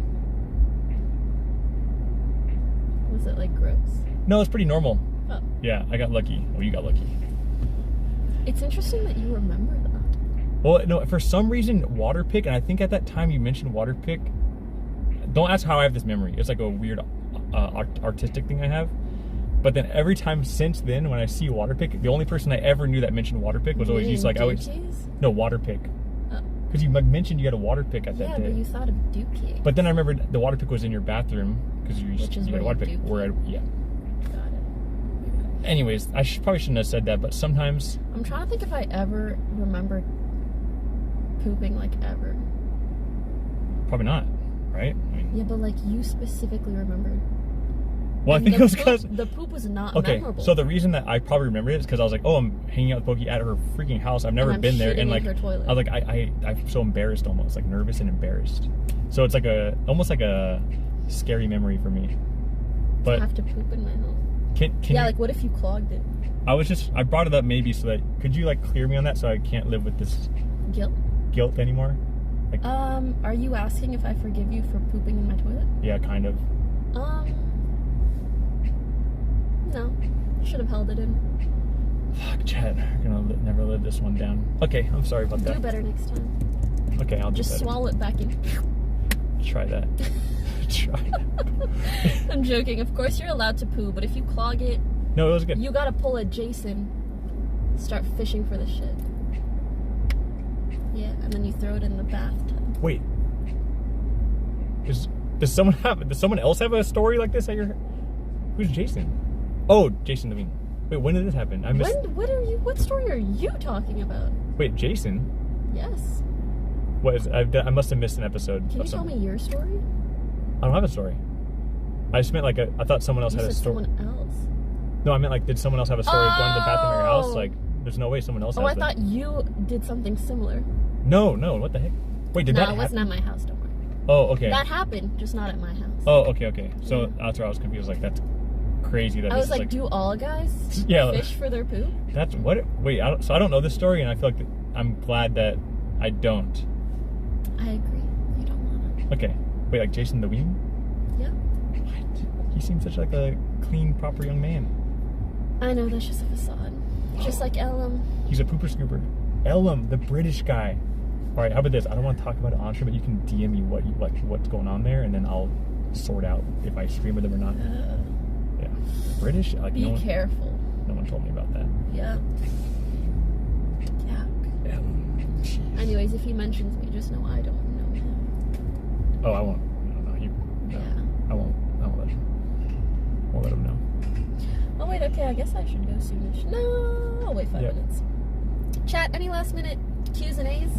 S1: Was it like gross?
S2: No, it's pretty normal.
S1: Oh.
S2: Yeah, I got lucky. Well, you got lucky.
S1: It's interesting that you remember that.
S2: Well, no, for some reason, water pick, and I think at that time you mentioned water pick. Don't ask how I have this memory. It's like a weird artistic thing I have. But then every time since then, when I see water pick, the only person I ever knew that mentioned water pick was always like, no, water pick. Because you mentioned you had a water pick at that day.
S1: Yeah, but you thought of dookie.
S2: But then I remembered the water pick was in your bathroom because you had a water pick. Yeah.
S1: Got it.
S2: Anyways, I probably shouldn't have said that, but sometimes...
S1: I'm trying to think if I ever remembered pooping like ever.
S2: Probably not. right? I mean,
S1: yeah, but like you specifically remembered.
S2: Well, I think it was because
S1: the poop was not
S2: okay.
S1: memorable.
S2: So the reason that I probably remember it is because I was like, oh, I'm hanging out with Pokey at her freaking house. I've never been there, and like
S1: her toilet.
S2: I was like, I'm so embarrassed, almost like nervous and embarrassed. So it's like almost like a scary memory for me. But
S1: I have to poop in my house.
S2: Can
S1: yeah,
S2: you,
S1: like what if you clogged it?
S2: I brought it up maybe so that could you like clear me on that so I can't live with this guilt anymore? Like,
S1: are you asking if I forgive you for pooping in my toilet?
S2: Yeah, kind of.
S1: No. Should have held it in.
S2: Fuck, Chad. We're gonna never live this one down. Okay, I'm sorry about that.
S1: Do better next time.
S2: Okay, I'll
S1: just swallow it back in.
S2: Try that. Try that.
S1: I'm joking. Of course you're allowed to poo, but if you clog it,
S2: no, it was good.
S1: You gotta pull a Jason. Start fishing for the shit. Yeah, and then you throw it in the bathtub.
S2: Wait. Does someone else have a story like this at your? Who's Jason? Oh, Jason Levine. Wait, when did this happen? I missed.
S1: What story are you talking about?
S2: Wait, Jason?
S1: Yes.
S2: What is? I must have missed an episode.
S1: Can you tell me your story?
S2: I don't have a story. I just meant like I thought someone else had a story.
S1: Someone else.
S2: No, I meant like, did someone else have a story going to the bathroom at your house? Like, there's no way someone else has
S1: I thought you did something similar.
S2: No, what the heck? Wait, did that happen?
S1: No, it wasn't at my house, don't worry.
S2: Oh, okay.
S1: That happened, just not at my house.
S2: Oh, okay. So that's where I was confused. Like, that's crazy. That
S1: I was like, do all guys fish for their poop?
S2: That's what? Wait, I don't know this story, and I feel like I'm glad that I don't.
S1: I agree. You don't want to.
S2: Okay. Wait, like Jason the Ween?
S1: Yeah.
S2: What? He seems such like a clean, proper young man.
S1: I know, that's just a facade. Just like Ellum.
S2: He's a pooper scooper. Ellum, the British guy. All right, how about this? I don't want to talk about it on stream, but you can DM me what's going on there, and then I'll sort out if I stream with them or not. Yeah, British. Like,
S1: be careful.
S2: No one told me about that.
S1: Yeah. Yeah. Anyways, if he mentions me, just know I don't know him.
S2: Oh, I won't. No.
S1: Yeah.
S2: I won't let him. Won't let him know.
S1: Oh wait, okay. I guess I should go soonish. No, I'll wait 5 minutes. Chat. Any last minute Q's and A's?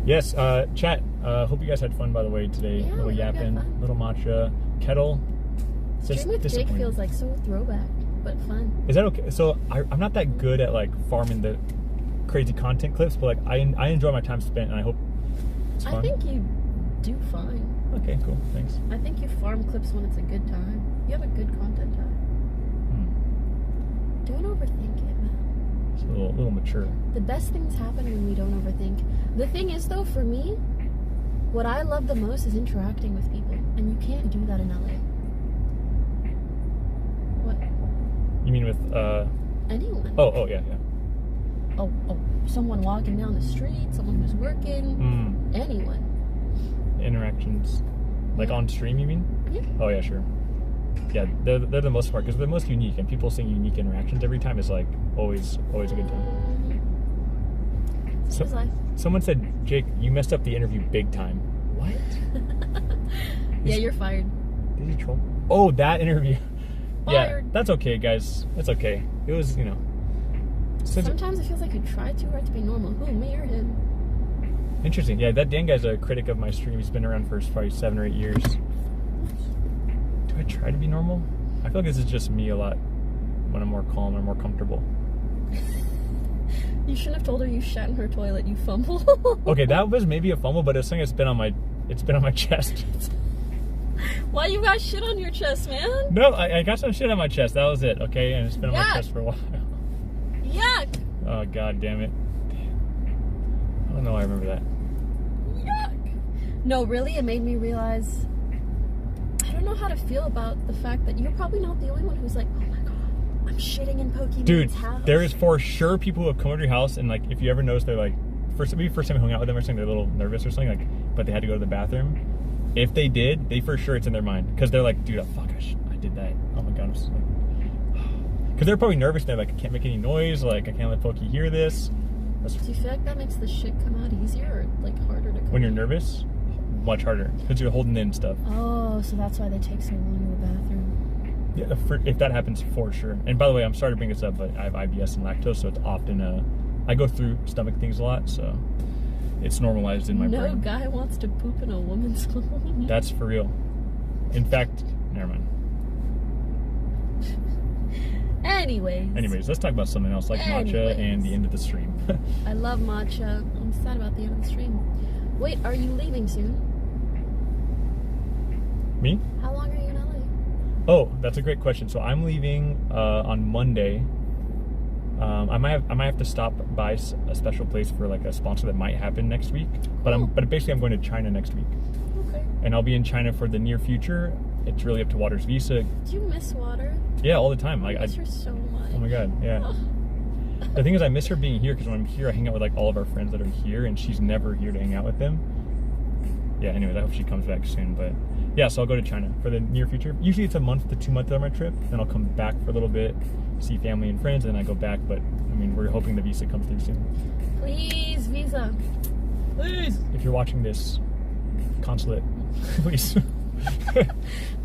S2: Yes, chat. Hope you guys had fun, by the way, today.
S1: Yeah,
S2: little yapping, little matcha, kettle.
S1: Stream with Jake feels like so throwback, but fun.
S2: Is that okay? So I'm not that good at like farming the crazy content clips, but like I enjoy my time spent, and I hope it's fun.
S1: I think you do fine.
S2: Okay, cool. Thanks.
S1: I think you farm clips when it's a good time. You have a good content time. Don't overthink it, man.
S2: It's a little mature.
S1: The best things happen when we don't overthink. The thing is, though, for me, what I love the most is interacting with people, and you can't do that in LA. What?
S2: You mean with
S1: anyone?
S2: Oh yeah.
S1: Oh, someone walking down the street, someone who's working, anyone.
S2: Interactions, like on stream, you mean?
S1: Yeah.
S2: Oh yeah, sure. Yeah, they're the most part because they're the most unique, and people seeing unique interactions every time is like always a good time. Someone said, Jake, you messed up the interview big time. What?
S1: Yeah, you're fired.
S2: Did he troll? Oh, that interview.
S1: Fired.
S2: Yeah, that's okay, guys. That's okay. It was,
S1: Sometimes it feels like you try too hard to be normal. Who, me or him?
S2: Interesting. Yeah, that Dan guy's a critic of my stream. He's been around for probably 7 or 8 years. Do I try to be normal? I feel like this is just me a lot when I'm more calm and more comfortable.
S1: You shouldn't have told her you shat in her toilet, you fumble.
S2: Okay, that was maybe a fumble, but it's something that's been on my chest.
S1: Why you got shit on your chest, man?
S2: No, I got some shit on my chest. That was it, okay? And it's been on my chest for a while.
S1: Yuck!
S2: Oh, god damn it. I don't know why I remember that.
S1: Yuck! No, really, it made me realize I don't know how to feel about the fact that you're probably not the only one who's like, oh my god, I'm shitting in Pokimane's house.
S2: There is for sure people who have come over to your house, and like, if you ever notice, they're like, first time you hung out with them or something, they're a little nervous or something, like, but they had to go to the bathroom. If they did, they for sure it's in their mind, because they're like, dude, fuck, I did that. Oh my god, I'm just like, because they're probably nervous. They're like, I can't make any noise. Like, I can't let Poki hear this.
S1: Do you feel like that makes the shit come out easier or like harder to come
S2: when you're nervous? Much harder, because you're holding in stuff.
S1: Oh, so that's why they take so long in the bathroom.
S2: Yeah, if that happens, for sure. And by the way, I'm sorry to bring this up, but I have IBS and lactose, so it's often I go through stomach things a lot, so it's normalized in my brain.
S1: No guy wants to poop in a woman's home.
S2: That's for real. In fact, never mind. Anyways, let's talk about something else like matcha and the end of the stream.
S1: I love matcha. I'm sad about the end of the stream. Wait, are you leaving soon?
S2: Me?
S1: How long are you in LA?
S2: Oh, that's a great question. So I'm leaving on Monday. I might have to stop by a special place for like a sponsor that might happen next week. But basically I'm going to China next week.
S1: Okay.
S2: And I'll be in China for the near future. It's really up to Water's visa.
S1: Do you miss Water?
S2: Yeah, all the time.
S1: I miss her so much.
S2: Oh my god, yeah. The thing is, I miss her being here because when I'm here, I hang out with like all of our friends that are here, and she's never here to hang out with them. Yeah. Anyways, I hope she comes back soon. But yeah, so I'll go to China for the near future. Usually it's a month to 2 months on my trip. Then I'll come back for a little bit, see family and friends, and then I go back. But I mean, we're hoping the visa comes through soon.
S1: Please, visa. Please.
S2: If you're watching this, consulate, please.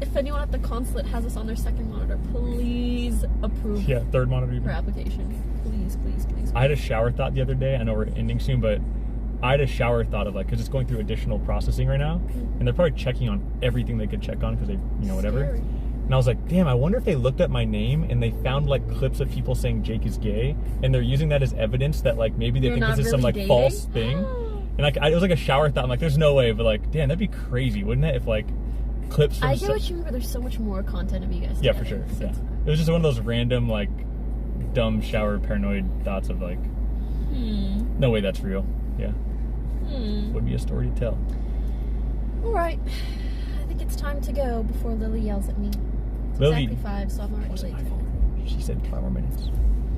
S1: If anyone at the consulate has us on their second monitor, please approve.
S2: Yeah, third monitor.
S1: For application. Please, please, please.
S2: I had a shower thought the other day. I know we're ending soon, but I had a shower thought of like, because it's going through additional processing right now, and they're probably checking on everything they could check on because they, whatever.
S1: Scary.
S2: And I was like, damn, I wonder if they looked at my name and they found like clips of people saying Jake is gay, and they're using that as evidence that like maybe they think this is some like
S1: dating?
S2: false thing. And like, it was like a shower thought. I'm like, there's no way, but like, damn, that'd be crazy, wouldn't it? If like clips from
S1: I get what you mean, but there's so much more content of you guys.
S2: Yeah, for sure. Yeah. It was just one of those random like dumb shower paranoid thoughts of like, no way that's real. Yeah. Would be a story to tell.
S1: All right. I think it's time to go before Lily yells at me. It's
S2: Lily,
S1: exactly 5, so I'm already late.
S2: She said 5 more minutes.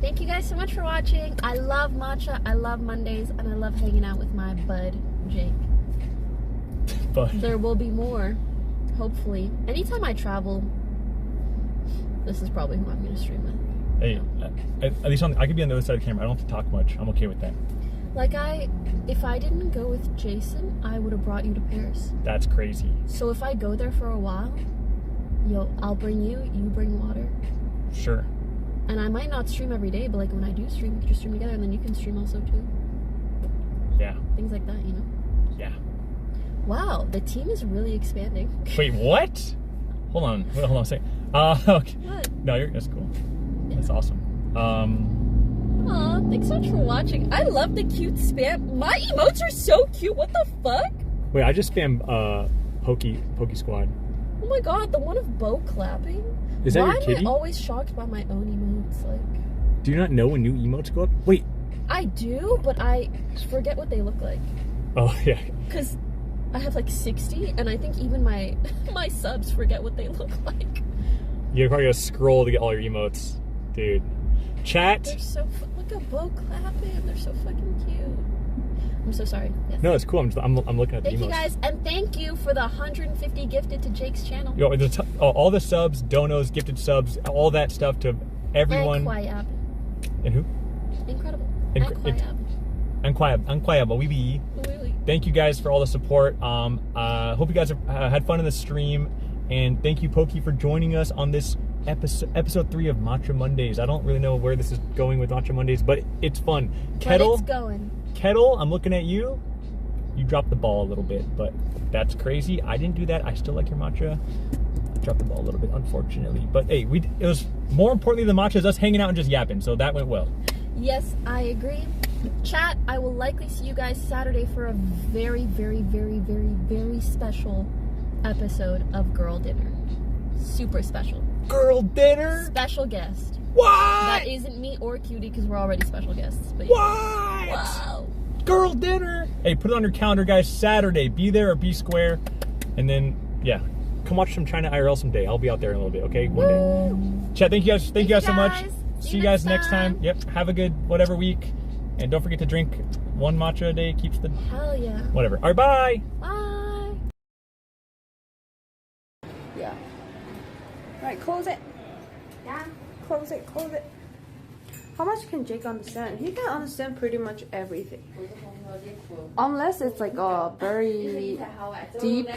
S1: Thank you guys so much for watching. I love matcha, I love Mondays, and I love hanging out with my bud, Jake.
S2: But
S1: there will be more, hopefully. Anytime I travel, this is probably who I'm going to stream with.
S2: Hey, at least I could be on the other side of the camera. I don't have to talk much. I'm okay with that.
S1: Like if I didn't go with Jason, I would have brought you to Paris.
S2: That's crazy.
S1: So if I go there for a while, I'll bring you, you bring Water.
S2: Sure.
S1: And I might not stream every day, but like when I do stream, we can just stream together, and then you can stream also too.
S2: Yeah.
S1: Things like that,
S2: Yeah.
S1: Wow, the team is really expanding.
S2: Wait, what? Hold on a second. Okay.
S1: What?
S2: No, that's cool. Yeah. That's awesome.
S1: Aw, thanks so much for watching. I love the cute spam. My emotes are so cute. What the fuck?
S2: Wait, I just spammed Poki Squad.
S1: Oh my god, the one of Bo clapping.
S2: Is that
S1: Why
S2: your kitty?
S1: am I always shocked by my own emotes? Like,
S2: do you not know when new emotes go up? Wait.
S1: I do, but I forget what they look like.
S2: Oh yeah.
S1: Because I have like 60, and I think even my subs forget what they look like.
S2: You're probably gonna scroll to get all your emotes, dude. Chat.
S1: They're so look at Bo clapping. They're so fucking cute. I'm so sorry. Yes.
S2: No, it's cool. I'm looking at the emotes.
S1: Thank you guys, and thank you for the 150 gifted to Jake's channel.
S2: Yo, all the subs, donos, gifted subs, all that stuff to everyone.
S1: And Quiab.
S2: And who?
S1: Incredible.
S2: And Quiab. Oui. Thank you guys for all the support. Hope you guys have had fun in the stream, and thank you, Poki, for joining us on this episode 3 of Matcha Mondays. I don't really know where this is going with Matcha Mondays, but it's fun.
S1: Kettle, it's going.
S2: Kettle, I'm looking at you. You dropped the ball a little bit, but that's crazy. I didn't do that. I still like your matcha. I dropped the ball a little bit, unfortunately. But hey, it was more importantly than matcha is us hanging out and just yapping, so that went well.
S1: Yes, I agree. Chat, I will likely see you guys Saturday for a very, very, very, very, very special episode of Girl Dinner. Super special.
S2: Girl Dinner?
S1: Special guest.
S2: What?
S1: That isn't me or Cutie because we're already special guests. But yeah.
S2: What?
S1: Wow.
S2: Girl Dinner. Hey, put it on your calendar, guys. Saturday. Be there or be square. And then, yeah, come watch some China IRL someday. I'll be out there in a little bit, okay? One day. Chat, thank you guys so much. See you guys next time. Yep. Have a good whatever week. And don't forget to drink 1 matcha a day. Keeps the...
S1: Hell yeah.
S2: Whatever. All right, bye.
S1: Bye.
S9: Yeah. All right, close it. Yeah. Close it. How much can Jake understand? He can understand pretty much everything. Unless it's like a very deep